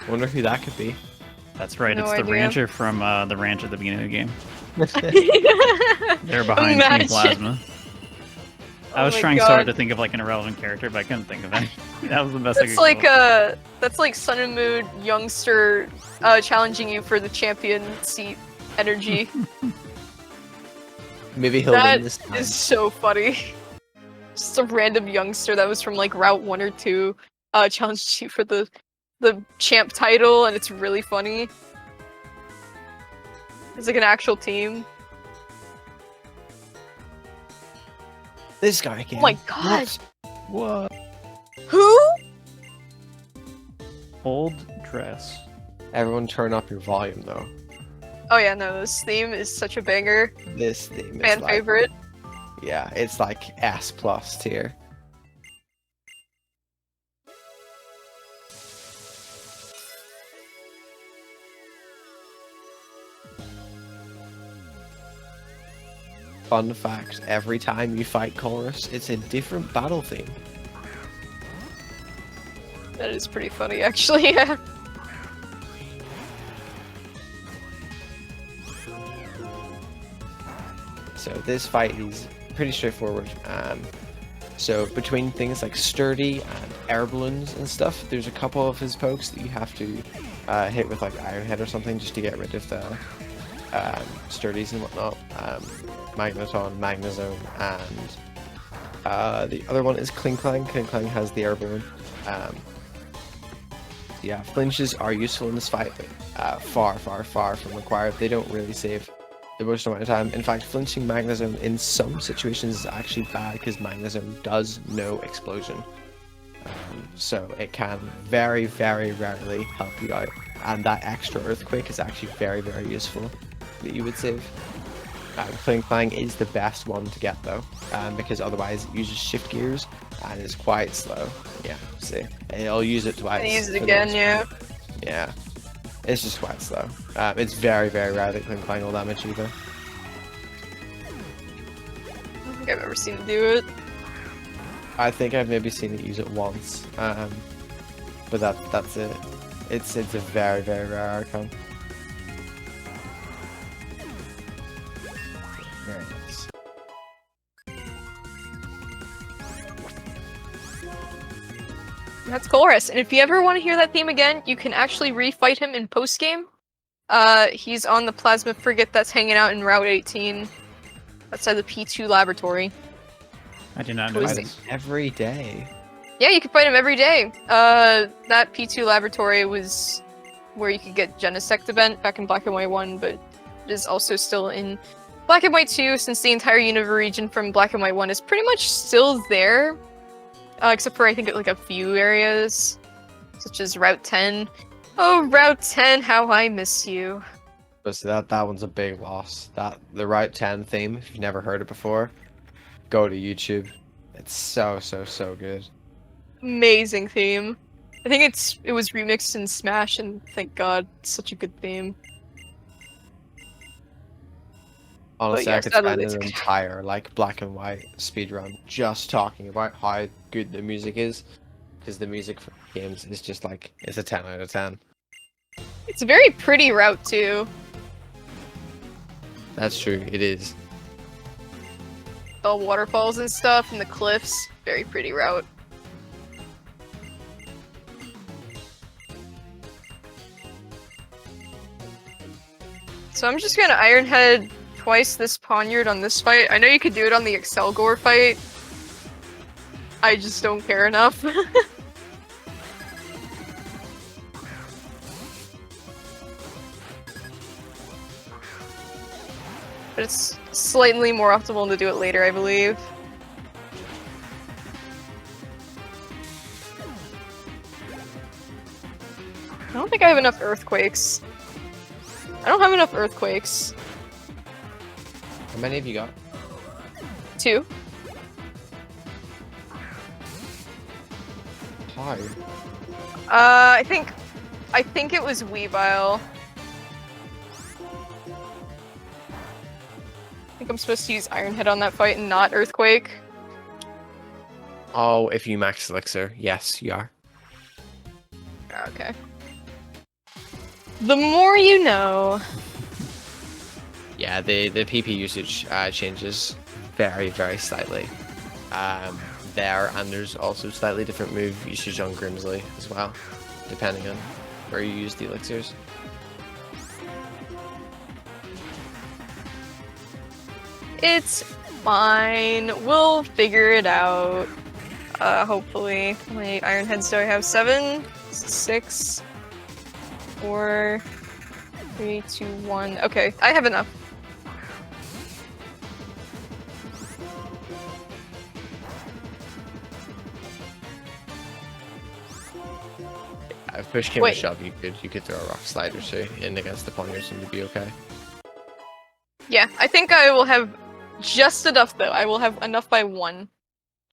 I wonder who that could be. That's right, No it's idea. the rancher from the ranch at the beginning of the game. They're behind Team Plasma. I was trying so hard to think of like an irrelevant character, but I couldn't think of any. That was the best I could that's like Sun and Moon youngster challenging you for the champion seat energy. Maybe he'll win this time. That is so funny. Just a random youngster that was from like Route 1 or 2 challenged you for the champ title, and it's really funny. It's like an actual team. This guy again. Oh my god! What? Who? Old dress. Everyone turn up your volume though. Oh yeah, no, this theme is such a banger. This theme Fan is like, favorite. yeah, it's like S+ tier. Fun fact, every time you fight Chorus, it's a different battle theme. That is pretty funny, actually. Yeah. So this fight is pretty straightforward. So between things like Sturdy and air balloons and stuff, there's a couple of his pokes that you have to hit with like Iron Head or something just to get rid of the Sturdies and whatnot. Magneton, Magnezone, and the other one is Kling Klang. Kling Klang has the air balloon. Yeah, flinches are useful in this fight, but far from required. They don't really save the most amount of time. In fact, flinching Magnezone in some situations is actually bad because Magnezone does no explosion. So it can very rarely help you out. And that extra Earthquake is actually very useful that you would save. Kling Klang is the best one to get though, because otherwise it uses shift gears and it's quite slow. Yeah, see, I'll use it twice. Use it again, yeah. Yeah, it's just quite slow. It's very rare that Kling Klang will damage you though. I don't think I've ever seen it do it. I think I've maybe seen it use it once, but that's it. It's a very rare Archon. Very nice. That's Chorus, and if you ever want to hear that theme again, you can actually refight him in post-game. He's on the plasma frigate that's hanging out in Route 18, outside the P2 laboratory. I do not know Was this. Every day. Yeah, you can fight him every day. That P2 laboratory was where you could get Genesect event back in Black and White 1, but it is also still in Black and White 2, since the entire Unova region from Black and White 1 is pretty much still there. Except for, I think, like a few areas, such as Route 10. Oh, Route 10, how I miss you. So that one's a big loss. The Route 10 theme, if you've never heard it before, go to YouTube. It's so good. Amazing theme. I think it was remixed in Smash, and thank God, it's such a good theme. Honestly, yeah, I could sadly, spend an entire like Black and White speedrun just talking about how good the music is, because the music for games is just like, it's a 10 out of 10. It's a very pretty route too. That's true, it is. All waterfalls and stuff, and the cliffs. Very pretty route. So I'm just gonna Iron Head twice this Poniard on this fight. I know you could do it on the Excelgor fight. I just don't care enough. But it's slightly more optimal to do it later, I believe. I don't think I have enough Earthquakes. I don't have enough Earthquakes. How many have you got? 2. How? I think it was Weavile. I think I'm supposed to use Iron Head on that fight and not Earthquake. Oh, if you max Elixir, yes, you are. Okay. The more you know. Yeah, the PP usage changes very slightly. There, and there's also slightly different move usage on Grimsley as well, depending on where you use the elixirs. It's fine. We'll figure it out. Hopefully. How many Iron Heads do I have? 7? 6? 4? 3, 2, 1. Okay, I have enough. if push came Wait. to shove, you could throw a rock slide or two in against the pointers and you'd be okay. Yeah, I think I will have just enough though. I will have enough by 1.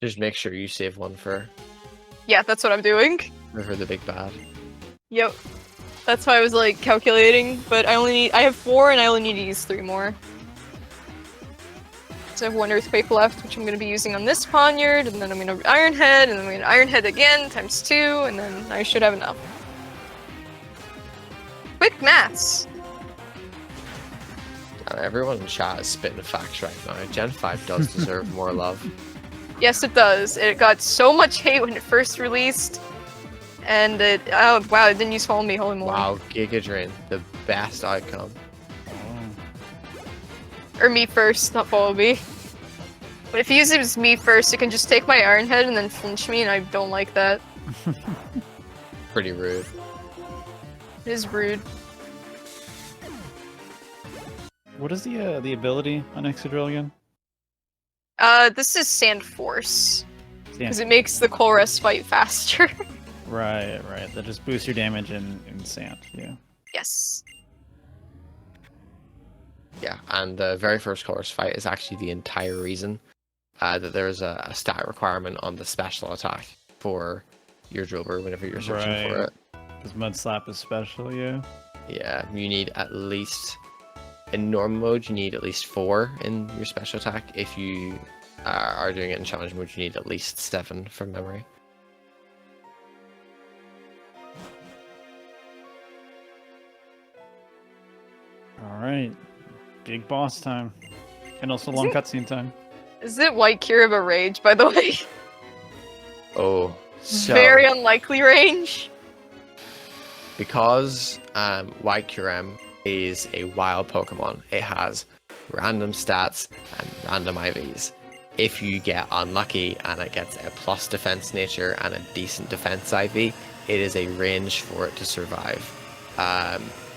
Just make sure you save one for Yeah, that's what I'm doing. the big bad. Yep. That's why I was like calculating, but I have 4 and I only need to use 3 more. So I have 1 earthquake left, which I'm gonna be using on this poniard, and then I'm gonna Iron Head, and then I'm gonna Iron Head again, times 2, and then I should have enough. Quick maths! Everyone in chat is spitting facts right now. Gen 5 does deserve more love. Yes, it does. It got so much hate when it first released, and oh wow, it didn't use Follow Me, holy moly. Wow, Giga Drain, the best outcome. Or me first, not Follow Me. But if he uses me first, it can just take my Iron Head and then flinch me, and I don't like that. Pretty rude. It is rude. What is the ability on Excadrill again? This is Sand Force. Sand- Because it makes the Chorus fight faster. Right. That just boosts your damage in sand. Yeah. Yes. Yeah, and the very first chorus fight is actually the entire reason that there's a stat requirement on the special attack for your Drillbur whenever you're searching for it. Because Mud Slap is special, yeah. Yeah, you need at least, in normal mode, you need at least 4 in your special attack. If you are doing it in challenge mode, you need at least 7 from memory. Alright. Big boss time. And also long cutscene time. Is it White Kiraba Rage, by the way? Oh, so... Very unlikely range. Because White Kyurem is a wild Pokemon, it has random stats and random IVs. If you get unlucky and it gets a plus defense nature and a decent defense IV, it is a range for it to survive.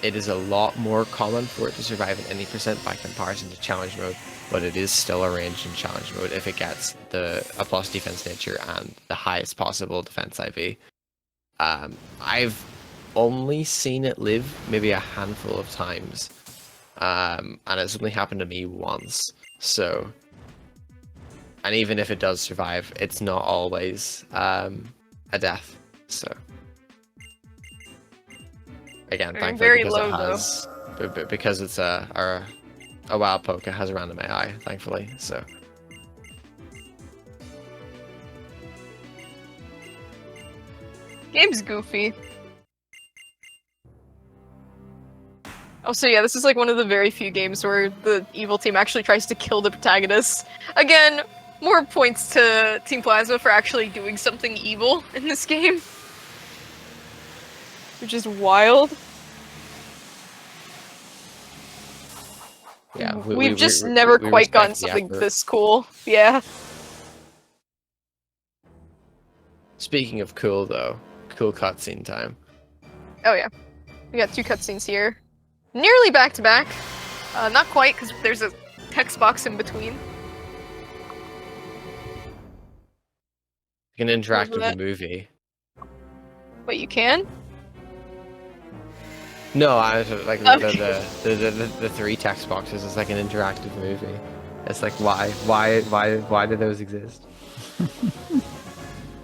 It is a lot more common for it to survive at any % by comparison to challenge mode, but it is still a range in challenge mode if it gets a plus defense nature and the highest possible defense IV. I've only seen it live maybe a handful of times, and it's only happened to me once, so... And even if it does survive, it's not always a death, so... Again, thankfully, very because low, it has, because it's a wild poke, it has a random AI, thankfully, so... Game's goofy. Also, yeah, this is like one of the very few games where the evil team actually tries to kill the protagonist. Again, more points to Team Plasma for actually doing something evil in this game. Which is wild. Yeah, we've just never quite gotten something this cool. Yeah. Speaking of cool, though, cool cutscene time. Oh yeah, we got 2 cutscenes here. Nearly back to back. Not quite, because there's a text box in between. You can interact with the movie. Wait, you can? No, I was like Okay. the 3 text boxes is like an interactive movie. It's like why do those exist?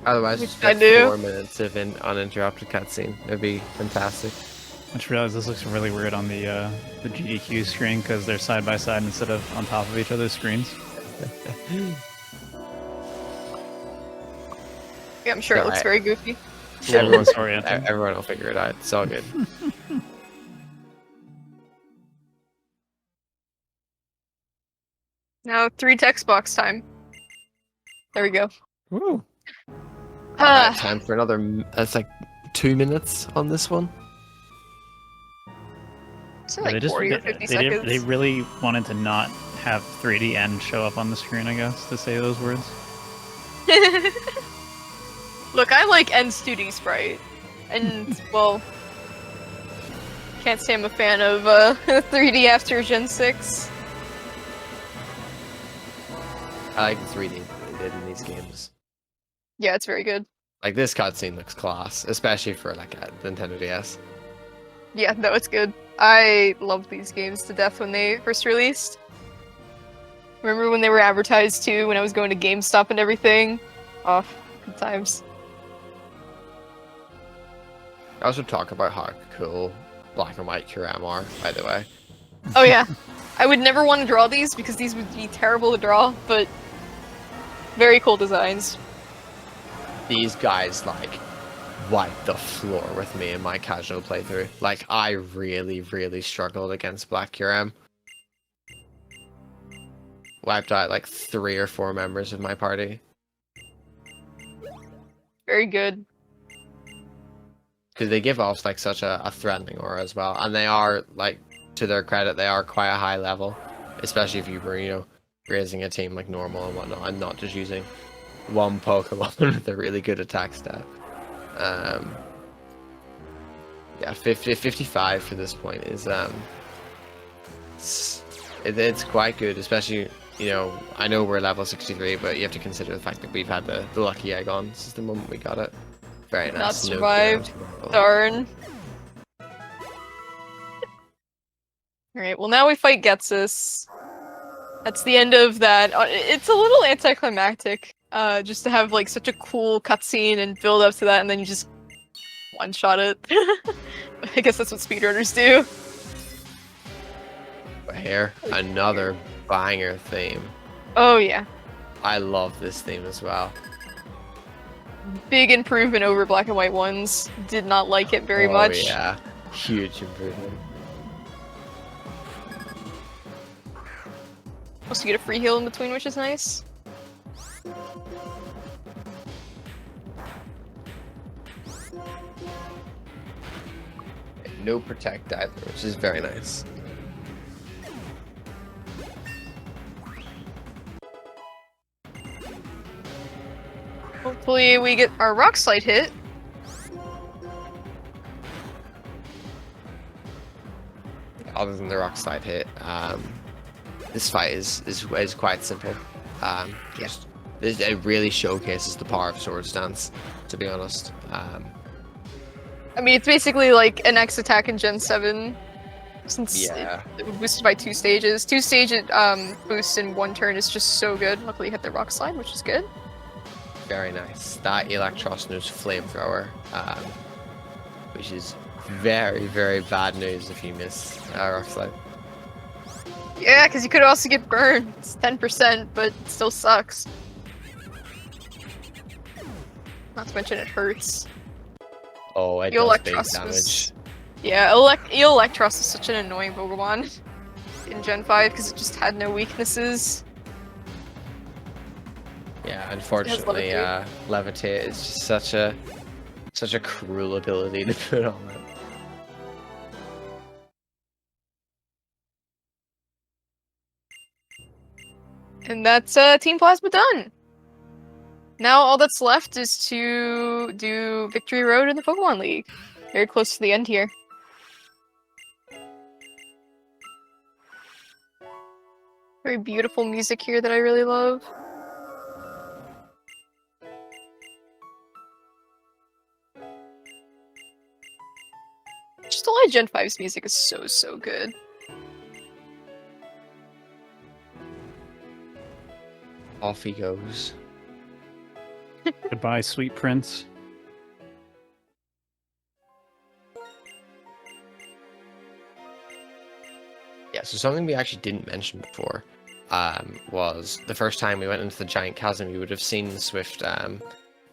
Otherwise, Which just I like do. 4 minutes of an uninterrupted cutscene. It'd be fantastic. I just realized this looks really weird on the GDQ screen because they're side by side instead of on top of each other's screens. Yeah, I'm sure it looks very goofy. Everyone's oriented. Everyone will figure it out. It's all good. Now 3 text box time. There we go. Woo! Time for another. That's like 2 minutes on this one. It's like 40 or 50 seconds. They really wanted to not have 3D end show up on the screen, I guess, to say those words. Look, I like End's 2D sprite. And, well... Can't say I'm a fan of 3D after Gen 6. I like the 3D they did in these games. Yeah, it's very good. Like this cutscene looks class, especially for like a Nintendo DS. Yeah, no, it's good. I loved these games to death when they first released. Remember when they were advertised too, when I was going to GameStop and everything? Oh, good times. I also talk about how cool black and white QRAM are, by the way. Oh yeah. I would never want to draw these because these would be terrible to draw, but very cool designs. These guys like wiped the floor with me in my casual playthrough. Like I really struggled against black QRAM. Wiped out like 3 or 4 members of my party. Very good. Because they give off like such a threatening aura as well, and they are like, to their credit, they are quite a high level, especially if you were, you know, raising a team like normal and whatnot, and not just using one Pokemon with a really good attack stat. Yeah, 55 for this point is it's quite good, especially, you know, I know we're level 63, but you have to consider the fact that we've had the lucky egg on since the moment we got it. Very nice. Not survived. Darn. Alright, well now we fight Getsus. That's the end of that. It's a little anticlimactic, just to have like such a cool cutscene and build up to that, and then you just one-shot it. I guess that's what speedrunners do. But here, another banger theme. Oh yeah. I love this theme as well. Big improvement over black and white ones. Did not like it very much. Yeah, huge improvement. Also get a free heal in between, which is nice. No protect either, which is very nice. Hopefully we get our rock slide hit. Other than the rock slide hit, this fight is quite simple. Just it really showcases the power of Sword Stance, to be honest. I mean, it's basically like an X attack in Gen 7, since it was boosted by 2 stages. 2 stage boosts in 1 turn is just so good. Luckily you hit the rock slide, which is good. Very nice. That Electrosnow's flamethrower, which is very bad news if you miss rock slide. Yeah, because you could also get burned. It's 10%, but it still sucks. Not to mention it hurts. Oh, it does big damage. Yeah, Electros is such an annoying Pokemon in Gen 5 because it just had no weaknesses. Yeah, unfortunately, Levitate is just such a cruel ability to put on it. And that's Team Plasma done. Now all that's left is to do Victory Road in the Pokemon League. Very close to the end here. Very beautiful music here that I really love. Just a lot of Gen 5's music is so good. Off he goes. Goodbye, sweet prince. Yeah, so something we actually didn't mention before was the first time we went into the giant chasm, you would have seen the Swift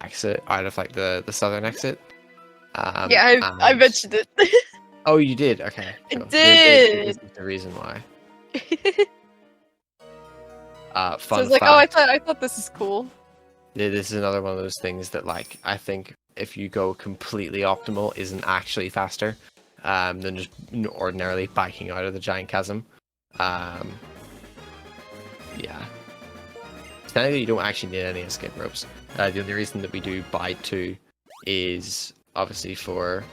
exit out of like the southern exit. Yeah, I mentioned it. Oh, you did? Okay. I Cool. did! This is the reason why. So Fun I was like, fact. oh, I thought this is cool. This is another one of those things that, like, I think if you go completely optimal, isn't actually faster than just ordinarily biking out of the giant chasm. Yeah. Technically, you don't actually need any escape ropes. The only reason that we do bite 2 is obviously for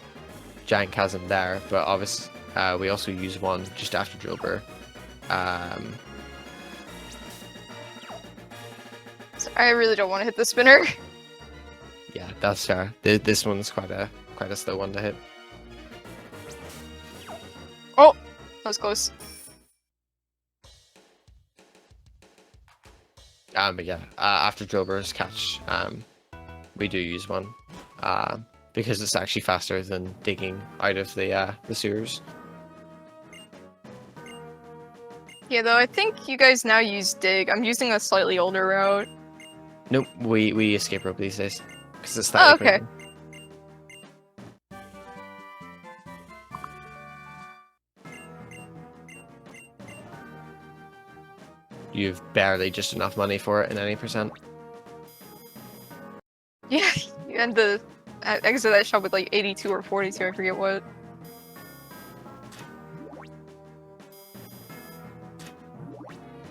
giant chasm there, but obviously we also use one just after Drillbur. So I really don't want to hit the spinner. Yeah, that's fair. This one's quite a slow one to hit. Oh, that was close. But yeah, after Drillbur's catch, we do use one, because it's actually faster than digging out of the sewers. Yeah, though I think you guys now use dig. I'm using a slightly older route. Nope, we escape rope these days because it's Oh, that. okay. You've barely just enough money for it in any percent. Yeah, and the exit that shop with like 82 or 42, I forget what.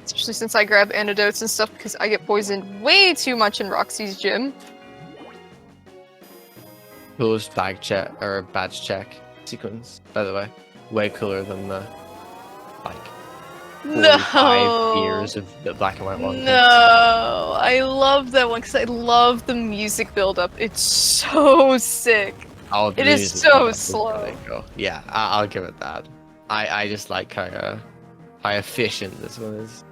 Especially since I grab antidotes and stuff because I get poisoned way too much in Roxy's gym. Coolest bag check or badge check sequence, by the way. Way cooler than the like 45 years of the black and white one. No, I love that one because I love the music build-up. It's so sick. Oh, It is so slow. Cool. Yeah, I'll give it that. I just like how efficient this one is.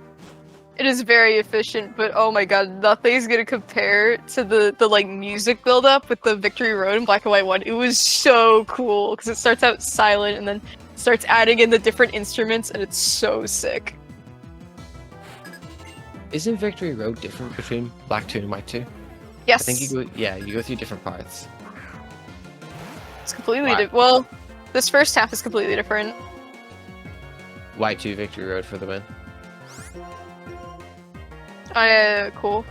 It is very efficient, but oh my god, nothing's gonna compare to the like music build-up with the Victory Road and Black and White one. It was so cool because it starts out silent and then starts adding in the different instruments, and it's so sick. Isn't Victory Road different between Black 2 and White 2? Yes, I think you go through different parts. it's completely Wow. different. Well, this first half is completely different. White 2 Victory Road for the win. Cool.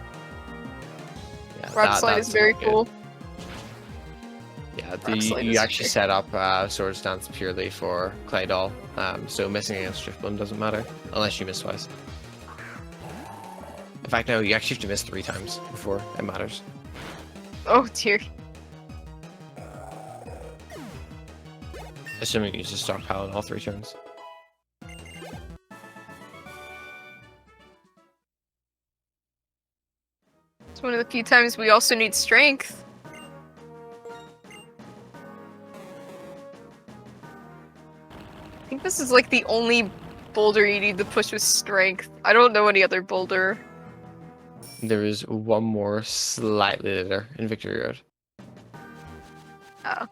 Yeah, Rock Slide is that's very good. cool. Yeah, Rock Slide you is actually great. set up Sword Stance purely for Clay Doll, so missing against Driftbloom doesn't matter, unless you miss twice. In fact, no, you actually have to miss 3 times before it matters. Oh dear. Assuming you use a stockpile in all 3 turns. It's one of the few times we also need strength. I think this is like the only boulder you need to push with strength. I don't know any other boulder. There is one more slightly later in Victory Road. Oh.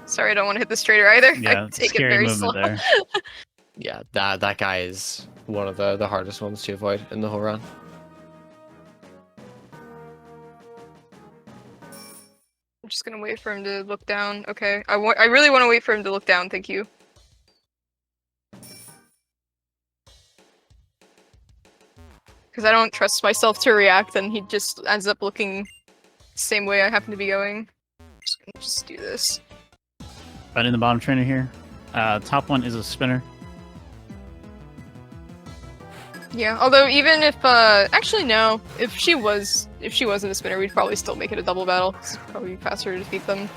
Sorry, I don't want to hit the straighter either. Yeah, I take it scary very movement slow. there. Yeah, that guy is one of the hardest ones to avoid in the whole run. I'm just gonna wait for him to look down. Okay, I really want to wait for him to look down. Thank you. Because I don't trust myself to react, and he just ends up looking the same way I happen to be going. Just gonna do this. Right in the bottom trainer here. Top one is a spinner. Yeah, although even if actually no, if she wasn't a spinner, we'd probably still make it a double battle. 'Cause it'd probably be faster to defeat them.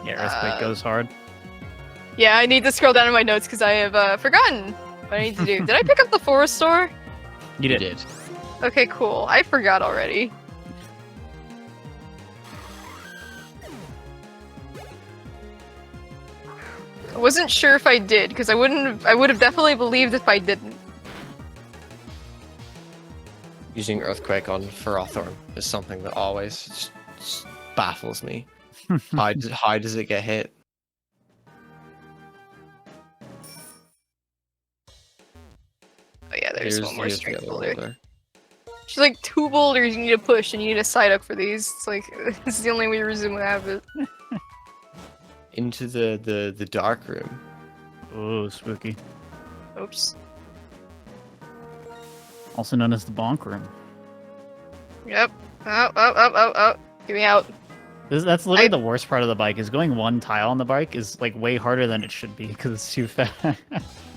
Yeah, Earthquake goes hard. Yeah, I need to scroll down in my notes because I have forgotten what I need to do. Did I pick up the forest store? You did. Okay, cool. I forgot already. I wasn't sure if I did, because I would have definitely believed if I didn't. Using Earthquake on Ferrothorn is something that always just baffles me. How does it get hit? Oh yeah, there's one more here's the strength other boulder. boulder. There's like 2 boulders you need to push, and you need a side up for these. It's like, this is the only way Resume would have it. Into the dark room. Oh, spooky. Oops. Also known as the bonk room. Yep. Oh. Get me out. That's literally the worst part of the bike, is going one tile on the bike is like way harder than it should be because it's too fast.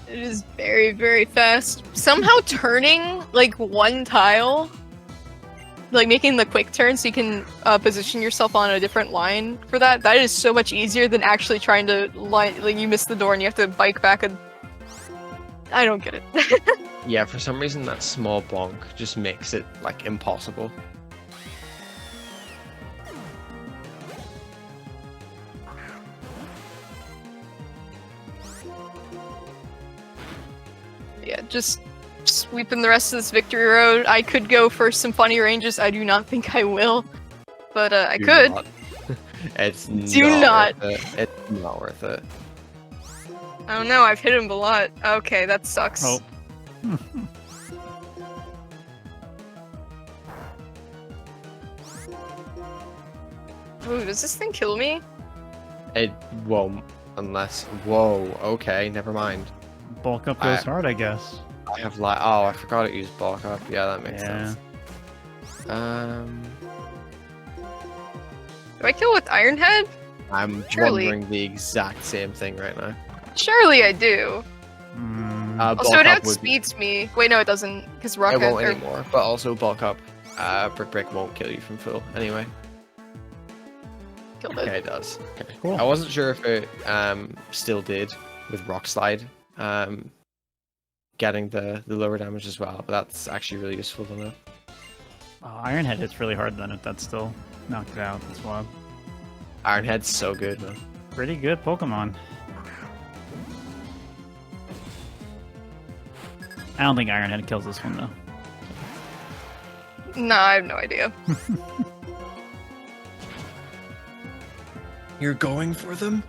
It is very, very fast. Somehow turning like one tile, like making the quick turn so you can position yourself on a different line for that. That is so much easier than actually trying to like you miss the door and you have to bike back and I don't get it. Yeah, for some reason that small bonk just makes it like impossible. Yeah, just sweeping the rest of this victory road. I could go for some funny ranges. I do not think I will, but I Do could. not. It's Do not worth it. It's not worth it. I don't know. I've hit him a lot. Okay, that sucks. Oh. Ooh, does this thing kill me? It won't, unless. Whoa. Okay, never mind. Bulk up goes hard, I guess. I have like. Oh, I forgot it used bulk up. Yeah, that makes Yeah. sense. Do I kill with Iron Head? I'm Surely. wondering the exact same thing right now. Surely I do. Mm, Also, it bulk up would- outspeeds me. Wait, no, it doesn't, because It Rocket. won't anymore, but also bulk up. Brick Break won't kill you from full anyway. Killed Okay, it. it does. Okay. Cool. I wasn't sure if it still did with Rock Slide, getting the lower damage as well, but that's actually really useful to know. Iron Head hits really hard then if that's still knocked it out. That's wild. Ironhead's so good, man. Pretty good Pokemon. I don't think Iron Head kills this one though. Nah, I have no idea. You're going for them?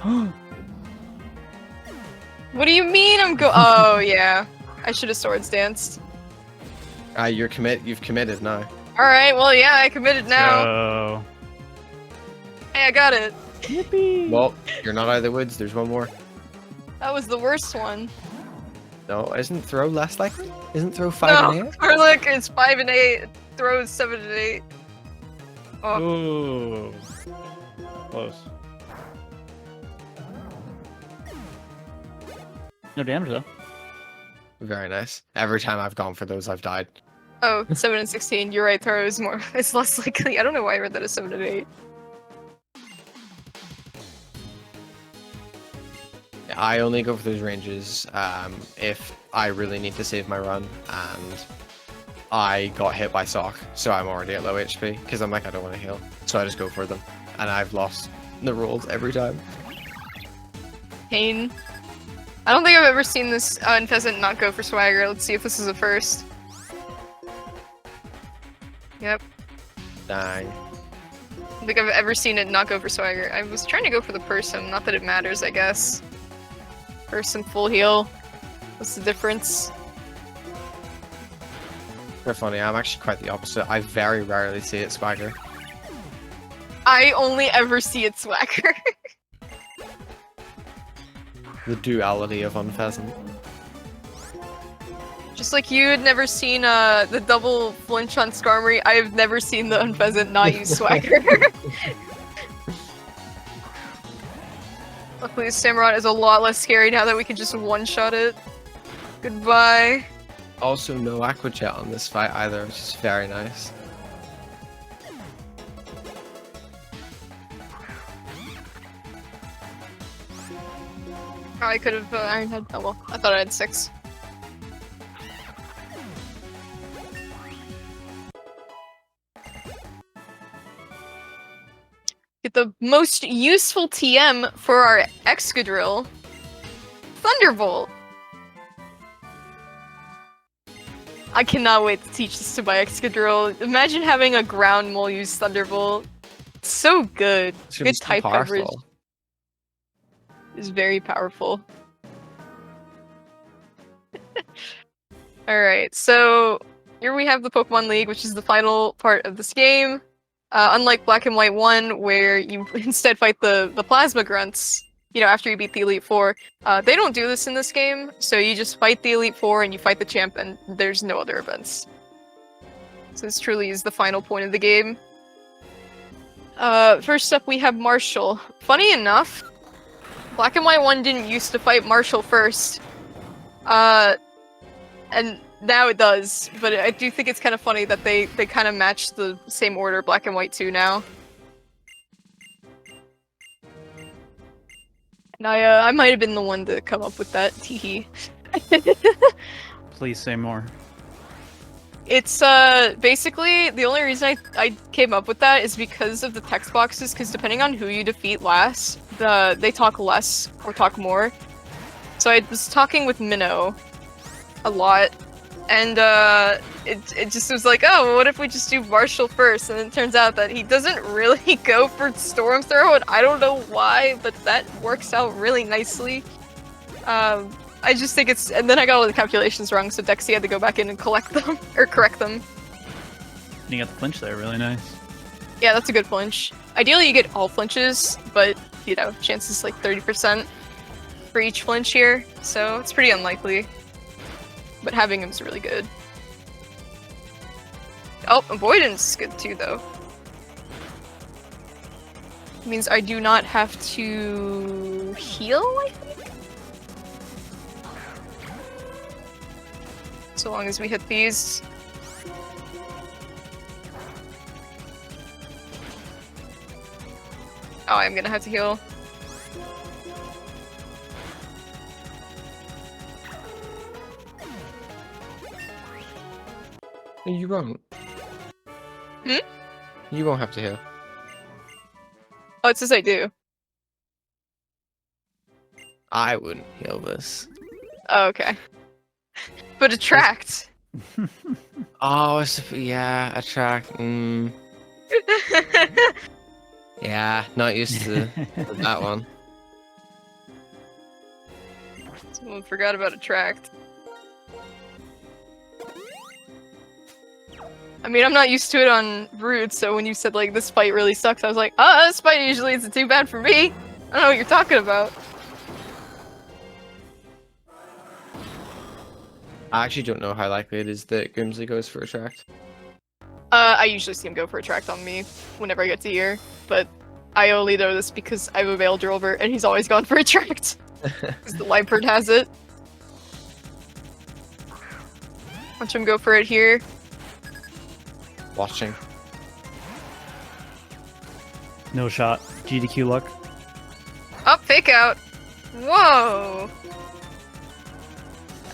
What do you mean I'm Oh, yeah. I should have Swords Danced. You've committed now. Alright, well, yeah, I committed now. Oh. Hey, I got it. Yippee! Well, you're not out of the woods. There's one more. That was the worst one. No, isn't throw less likely? Isn't throw 5 and 8? Or look, it's 5 and 8. Throws 7 and 8. Oh. Ooh. Close. No damage though. Very nice. Every time I've gone for those, I've died. Oh, 7 and 16. You're right, throw is more. It's less likely. I don't know why I read that as 7 and 8. I only go for those ranges if I really need to save my run and I got hit by Sock, so I'm already at low HP because I'm like, I don't want to heal, so I just go for them, and I've lost the rolls every time. Pain. I don't think I've ever seen this Pheasant not go for Swagger. Let's see if this is a first. Yep. Dang. I don't think I've ever seen it not go for Swagger. I was trying to go for the person, not that it matters, I guess. Person full heal. What's the difference? They're funny, I'm actually quite the opposite. I very rarely see it Swagger. I only ever see it Swagger. The duality of Unpheasant. Just like you had never seen the double flinch on Skarmory, I have never seen the Unpheasant not use Swagger. Luckily, Samurott is a lot less scary now that we can just one-shot it. Goodbye. Also, no Aqua Jet on this fight either, which is very nice. I could have Iron Head. Oh well, I thought I had 6. Get the most useful TM for our Excadrill. Thunderbolt! I cannot wait to teach this to my Excadrill. Imagine having a ground mole use Thunderbolt. It's so good. It's gonna be Good so type coverage. powerful. Is very powerful. Alright, so here we have the Pokemon League, which is the final part of this game. Unlike Black and White 1, where you instead fight the Plasma Grunts, you know, after you beat the Elite Four, they don't do this in this game, so you just fight the Elite Four and you fight the champ, and there's no other events. So this truly is the final point of the game. First up we have Marshall. Funny enough, Black and White 1 didn't used to fight Marshall first. And now it does, but I do think it's kind of funny that they kind of match the same order, Black and White 2 now. And I might have been the one to come up with that, teehee. Please say more. It's, basically, the only reason I came up with that is because of the text boxes, because depending on who you defeat last, they talk less or talk more. So I was talking with Minnow, a lot. And it just was like, oh, what if we just do Marshall first? And it turns out that he doesn't really go for Storm Throw, and I don't know why, but that works out really nicely. I just think it's, and then I got all the calculations wrong, so Dexy had to go back in and collect them, or correct them. You got the flinch there, really nice. Yeah, that's a good flinch. Ideally you get all flinches, but, you know, chances like 30% for each flinch here, so it's pretty unlikely. But having him's really good. Oh, avoidance is good too, though. Means I do not have to heal, I think? So long as we hit these. Oh, I'm gonna have to heal. You won't. Hmm? You won't have to heal. Oh, it says I do. I wouldn't heal this. Oh, okay. But attract. Oh, yeah, attract. Yeah, not used to that one. Someone forgot about attract. I mean, I'm not used to it on Root, so when you said, like, this fight really sucks, I was like, oh, this fight usually isn't too bad for me. I don't know what you're talking about. I actually don't know how likely it is that Grimsley goes for attract. I usually see him go for attract on me whenever I get to here, but I only know this because I have a Veil Drover, and he's always gone for attract. Because the Liepard has it. Watch him go for it here. Watching. No shot. GDQ luck. Oh, fake out. Whoa.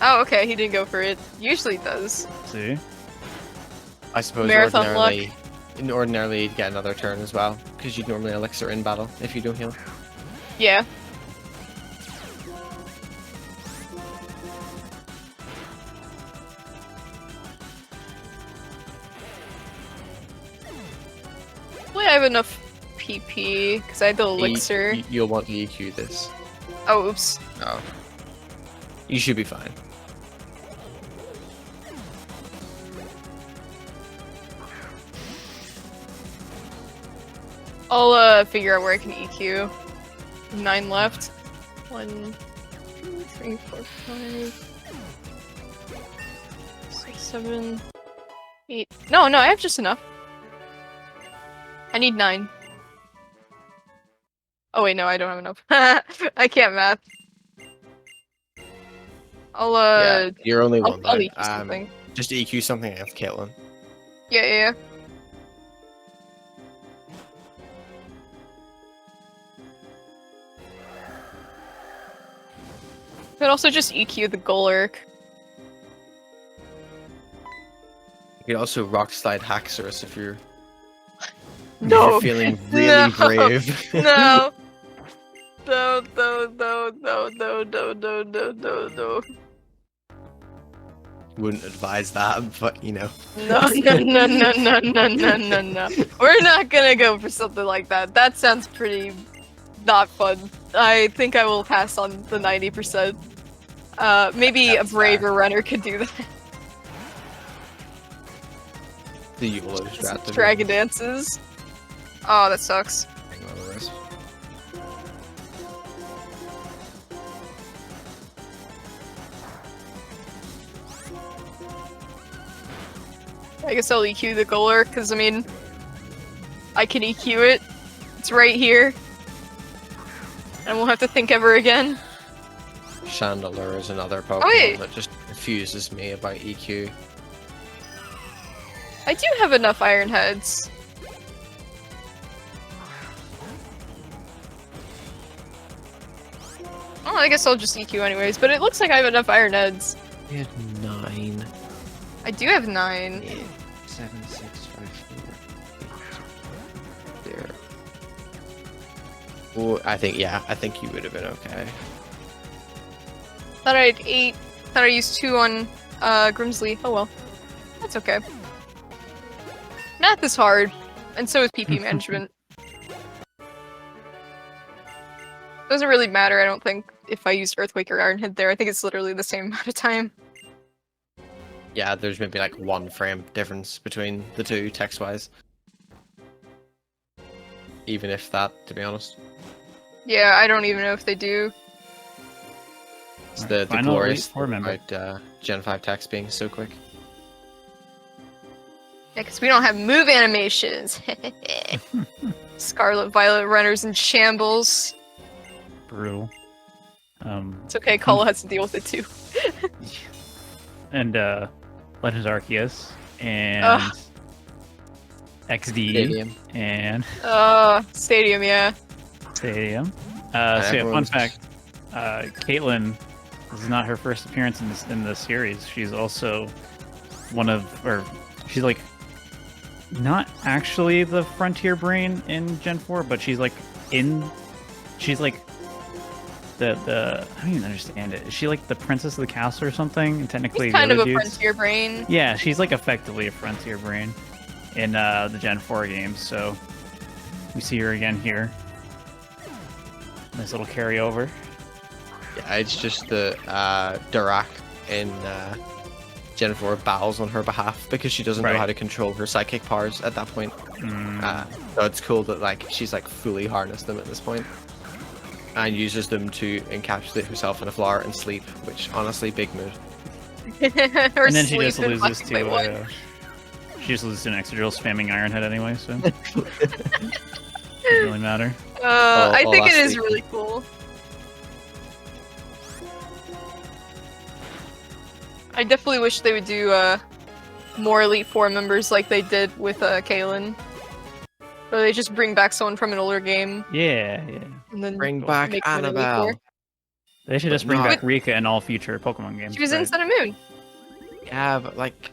Oh, okay, he didn't go for it. Usually he does. See? I suppose Marathon ordinarily you'd get another turn as well, because you'd normally elixir in battle if you don't heal. Yeah. Hopefully I have enough PP, because I had the elixir. You'll want to EQ this. Oh, oops. Oh. You should be fine. I'll figure out where I can EQ. 9 left. 1, 2, 3, 4, 5, 6, 7, 8. No, I have just enough. I need 9. Oh wait, no, I don't have enough. I can't math. I'll yeah, you're only one. I'll EQ something. Just EQ something of Caitlyn. Yeah. But also just EQ the Golurk. You could also rock slide Haxorus if you're No. feeling really brave. No. No. Wouldn't advise that, but you know. No. We're not gonna go for something like that. That sounds pretty not fun. I think I will pass on the 90%. Maybe That's a braver fair. runner could do that. The YOLO strat. Dragon dances. Oh, that sucks. I guess I'll EQ the Golurk, because I mean, I can EQ it. It's right here. And we'll have to think ever again. Chandelure is another Pokemon wait. that just confuses me about EQ. I do have enough Iron Heads. Oh, I guess I'll just EQ anyways, but it looks like I have enough Iron Heads. We had 9. I do have 9. 8, 7, 6, 5, 4, 8. There. Oh, I think you would have been okay. Thought I had 8. Thought I used 2 on Grimsley. Oh well. That's okay. Math is hard, and so is PP management. Doesn't really matter, I don't think, if I used Earthquake or Ironhead there. I think it's literally the same amount of time. Yeah, there's maybe like 1 frame difference between the two text-wise. Even if that, to be honest. Yeah, I don't even know if they do. It's the Final glorious Elite Four thing member. about Gen 5 text being so quick. Yeah, because we don't have move animations. Scarlet Violet runners in shambles. Brutal. It's okay, Kala has to deal with it too. And Legends Arceus and Ugh. XD Stadium. and Stadium, yeah. Stadium. So yeah, fun everyone's- fact: Caitlyn, this is not her first appearance in the series. She's also she's like not actually the Frontier Brain in Gen 4, but she's like the I don't even understand it. Is she like the princess of the castle or something? And technically, He's kind the of a other dudes- frontier brain. Yeah, she's like effectively a Frontier Brain in the Gen 4 games. So we see her again here. Nice little carryover. Yeah, it's just the Dirac in Gen 4 battles on her behalf because she doesn't know Right. how to control her psychic powers at that point. So it's cool that like she's like fully harnessed them at this point and uses them to encapsulate herself in a flower and sleep, which honestly big move. Or And then she just sleep in loses Black and to White. she just loses to an extra drill spamming Ironhead anyway, so doesn't really matter. I think it is sleep. really cool. I definitely wish they would do more Elite Four members like they did with Kaylin. Or they just bring back someone from an older game Yeah. and then Bring back make them an Elite Annabelle. Four. They should just But bring not- back Rika in all future Pokemon games. She was in right? Sun and Moon. Yeah, but like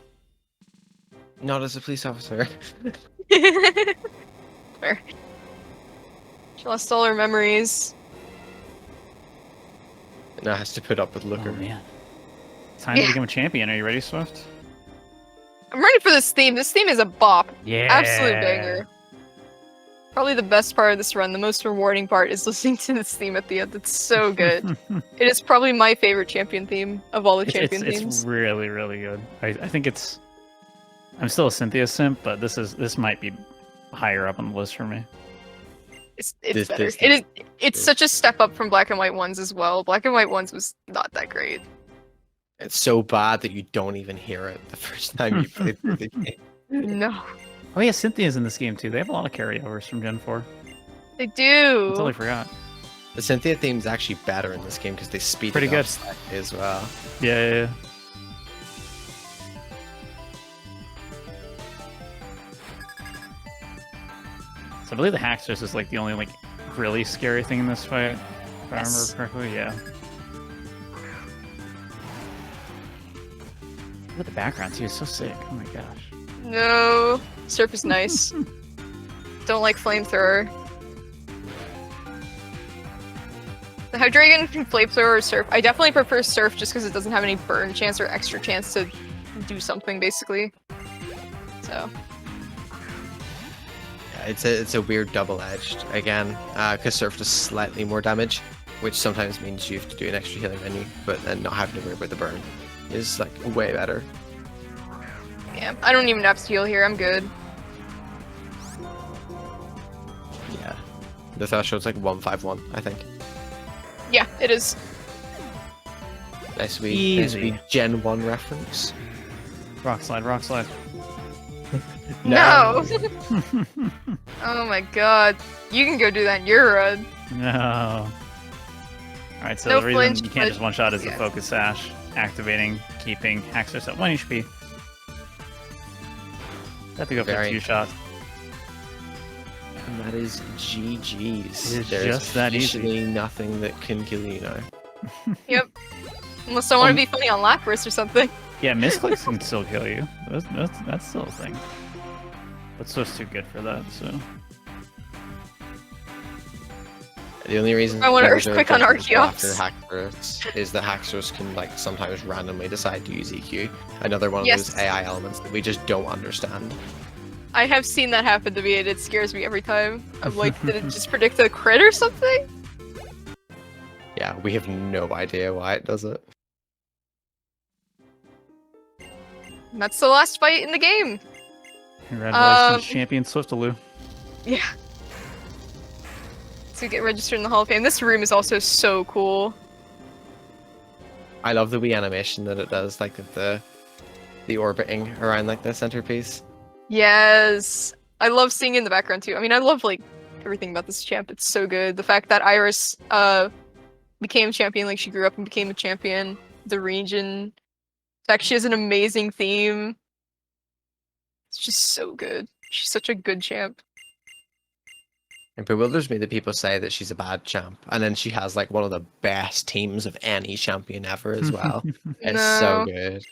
not as a police officer. Fair. She lost all her memories. Now has to put up with Oh Looker. man. Time to Yeah. become a champion. Are you ready, Swift? I'm ready for this theme. This theme is a bop. Yeah. Absolute banger. Probably the best part of this run, the most rewarding part, is listening to this theme at the end. It's so good. It is probably my favorite champion theme of all the champion it's themes. really, really good. I think it's. I'm still a Cynthia simp, but this might be higher up on the list for me. It's This- better. this- It is. It's such a step up from Black and White ones as well. Black and White ones was not that great. It's so bad that you don't even hear it the first time you play through the game. No, Oh yeah, Cynthia's in this game too. They have a lot of carryovers from Gen 4. they I do. totally forgot. The Cynthia theme is actually better in this game because they speed Pretty it good. up slightly as well. Yeah. So I believe the Haxorus is like the only like really scary thing in this fight, if I remember Yes. correctly. Yeah. Look at the background too. It's so sick. Oh my gosh. No, Surf is nice. Don't like Flamethrower. The Hydreigon can Flamethrower or Surf. I definitely prefer Surf just because it doesn't have any burn chance or extra chance to do something, basically. So, Yeah, it's a weird double-edged again because Surf does slightly more damage, which sometimes means you have to do an extra healing menu, but then not having to worry about the burn is like way better. yeah. I don't even have to heal here. I'm good. Yeah, the threshold's like 151, I think. Yeah, it is. Nice Easy. wee Gen 1 reference. Rock slide, rock slide. No! Oh my god. You can go do that in your run. No. Alright, so No the reason flinch, you can't just but- one shot is the yeah. Focus Sash, activating, keeping Haxorus at 1 HP. Have to go for Very 2 shots. And that is GG's. It is There's just that easy. officially nothing that can kill you now. Yep. Unless I want to be funny on Lapras or something. Yeah, misclicks can still kill you. That's still a thing. But Swift's too good for that, so. The only reason I want an those are earthquake on different Archeops. after Hackers is that Hackers can like sometimes randomly decide to use EQ. Another one of Yes. those AI elements that we just don't understand. I have seen that happen to me, and it scares me every time. I'm like, did it just predict a crit or something? Yeah, we have no idea why it does it. And that's the last fight in the game. Congratulations, champion Swiftaloo. Yeah. To get registered in the Hall of Fame. This room is also so cool. I love the wee animation that it does, like the orbiting around like the centerpiece. Yes. I love seeing it in the background too. I mean, I love like everything about this champ. It's so good. The fact that Iris became champion, like she grew up and became a champion. The region. The fact she has an amazing theme. It's just so good. She's such a good champ. It bewilders me that people say that she's a bad champ, and then she has like one of the best teams of any champion ever as well. It's so good.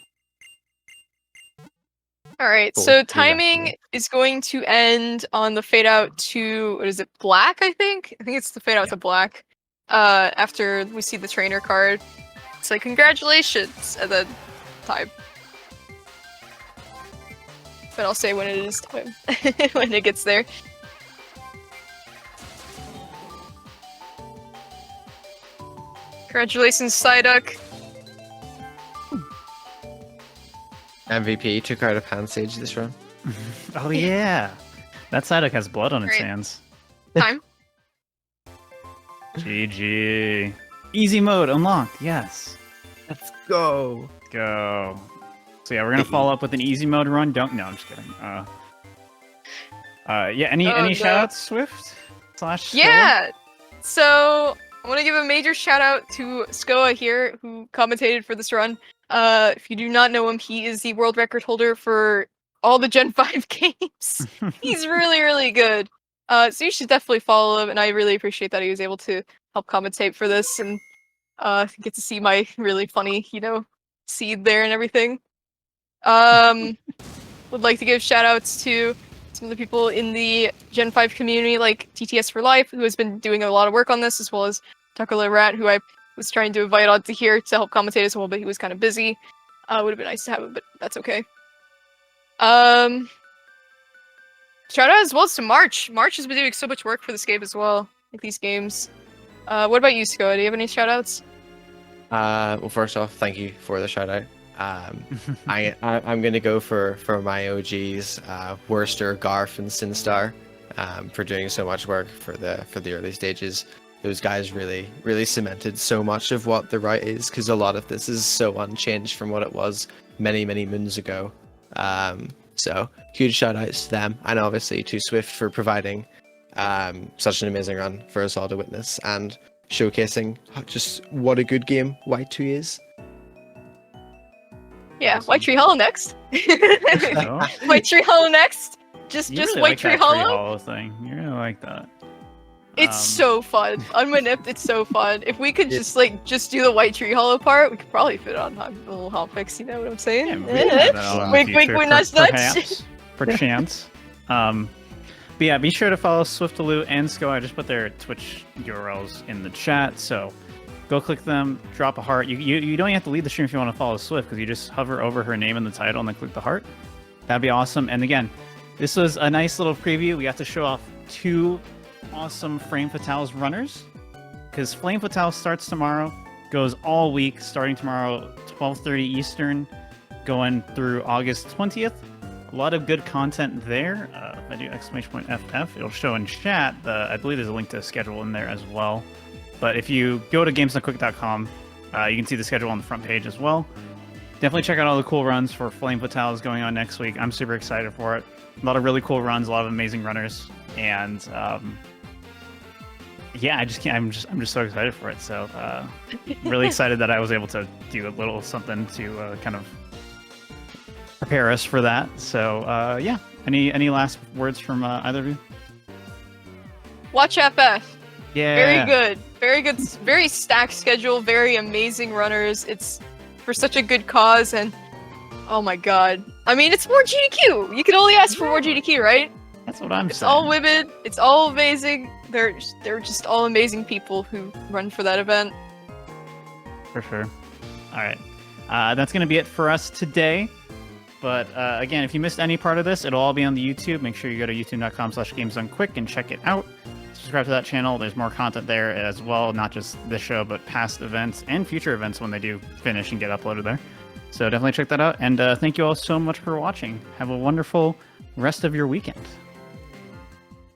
Alright, Cool. so You're timing right. is going to end on the fade out to, what is it, black, I think? I think it's the fade out to black. After we see the trainer card. It's like, congratulations, and then time. But I'll say when it is time, when it gets there. Congratulations, Psyduck. MVP took out a Pansage this run. Oh yeah, that Psyduck has blood on its Great. hands. Time. GG. Easy mode unlocked. Yes. Let's go. Go. So yeah, we're gonna follow up with an easy mode run. Don't. No, I'm just kidding. Yeah. Any no. shoutouts, Swift? /Scoa? Yeah! So, I want to give a major shout out to Scoa here, who commentated for this run. If you do not know him, he is the world record holder for all the Gen 5 games. He's really, really good. So you should definitely follow him, and I really appreciate that he was able to help commentate for this, and get to see my really funny, seed there and everything. Would like to give shout outs to some of the people in the Gen 5 community, like TTS for Life, who has been doing a lot of work on this, as well as Tucker Rat, who I was trying to invite on to here to help commentate as well, but he was kind of busy. Would have been nice to have him, but that's okay. Shout out as well as to March. March has been doing so much work for this game as well, like these games. What about you, Scoa? Do you have any shout outs? Well, first off, thank you for the shout out. I'm gonna go for my OGs, Worcester, Garf, and Sinstar, for doing so much work for the early stages. Those guys really cemented so much of what the right is, because a lot of this is so unchanged from what it was many moons ago. So huge shout outs to them, and obviously to Swift for providing such an amazing run for us all to witness and showcasing just what a good game White 2 is. Yeah, White Tree Hollow next. Oh. White Tree Hollow next. Just You really White like Tree that Hollow. thing. You really like that. It's so fun. Unmanipped, it's so fun. If we could just do the White Tree Hollow part, we could probably fit it on a little Hotfix, you know what I'm saying? Yeah, we can have that all in the Wink, wink, future, wink, nudge, nudge. Perchance. But yeah, be sure to follow Swiftaloo and Scoa. I just put their Twitch URLs in the chat, so go click them, drop a heart. You don't even have to leave the stream if you want to follow Swift, because you just hover over her name in the title and then click the heart. That'd be awesome. And again, this was a nice little preview. We got to show off 2 awesome Frame Fatales runners, because Flame Fatale starts tomorrow, goes all week, starting tomorrow 12:30 Eastern, going through August 20th. A lot of good content there. If I do !FF, it'll show in chat. I believe there's a link to the schedule in there as well. But if you go to gamesdonetquick.com, you can see the schedule on the front page as well. Definitely check out all the cool runs for Flame Fatales going on next week. I'm super excited for it. A lot of really cool runs, a lot of amazing runners, and yeah, I just can't. I'm just so excited for it. So really excited that I was able to do a little something to kind of prepare us for that. So yeah, any last words from either of you? Watch FF. Yeah. Very good, very stacked schedule, very amazing runners. It's for such a good cause, and oh my god. I mean, it's more GDQ! You can only ask for more GDQ, right? That's what I'm It's saying. all women. It's all amazing. They're just all amazing people who run for that event. For sure. All right. That's going to be it for us today. But again, if you missed any part of this, it'll all be on the YouTube. Make sure you go to youtube.com/gamesdonequick and check it out. Subscribe to that channel. There's more content there as well, not just this show, but past events and future events when they do finish and get uploaded there. So definitely check that out. And thank you all so much for watching. Have a wonderful rest of your weekend.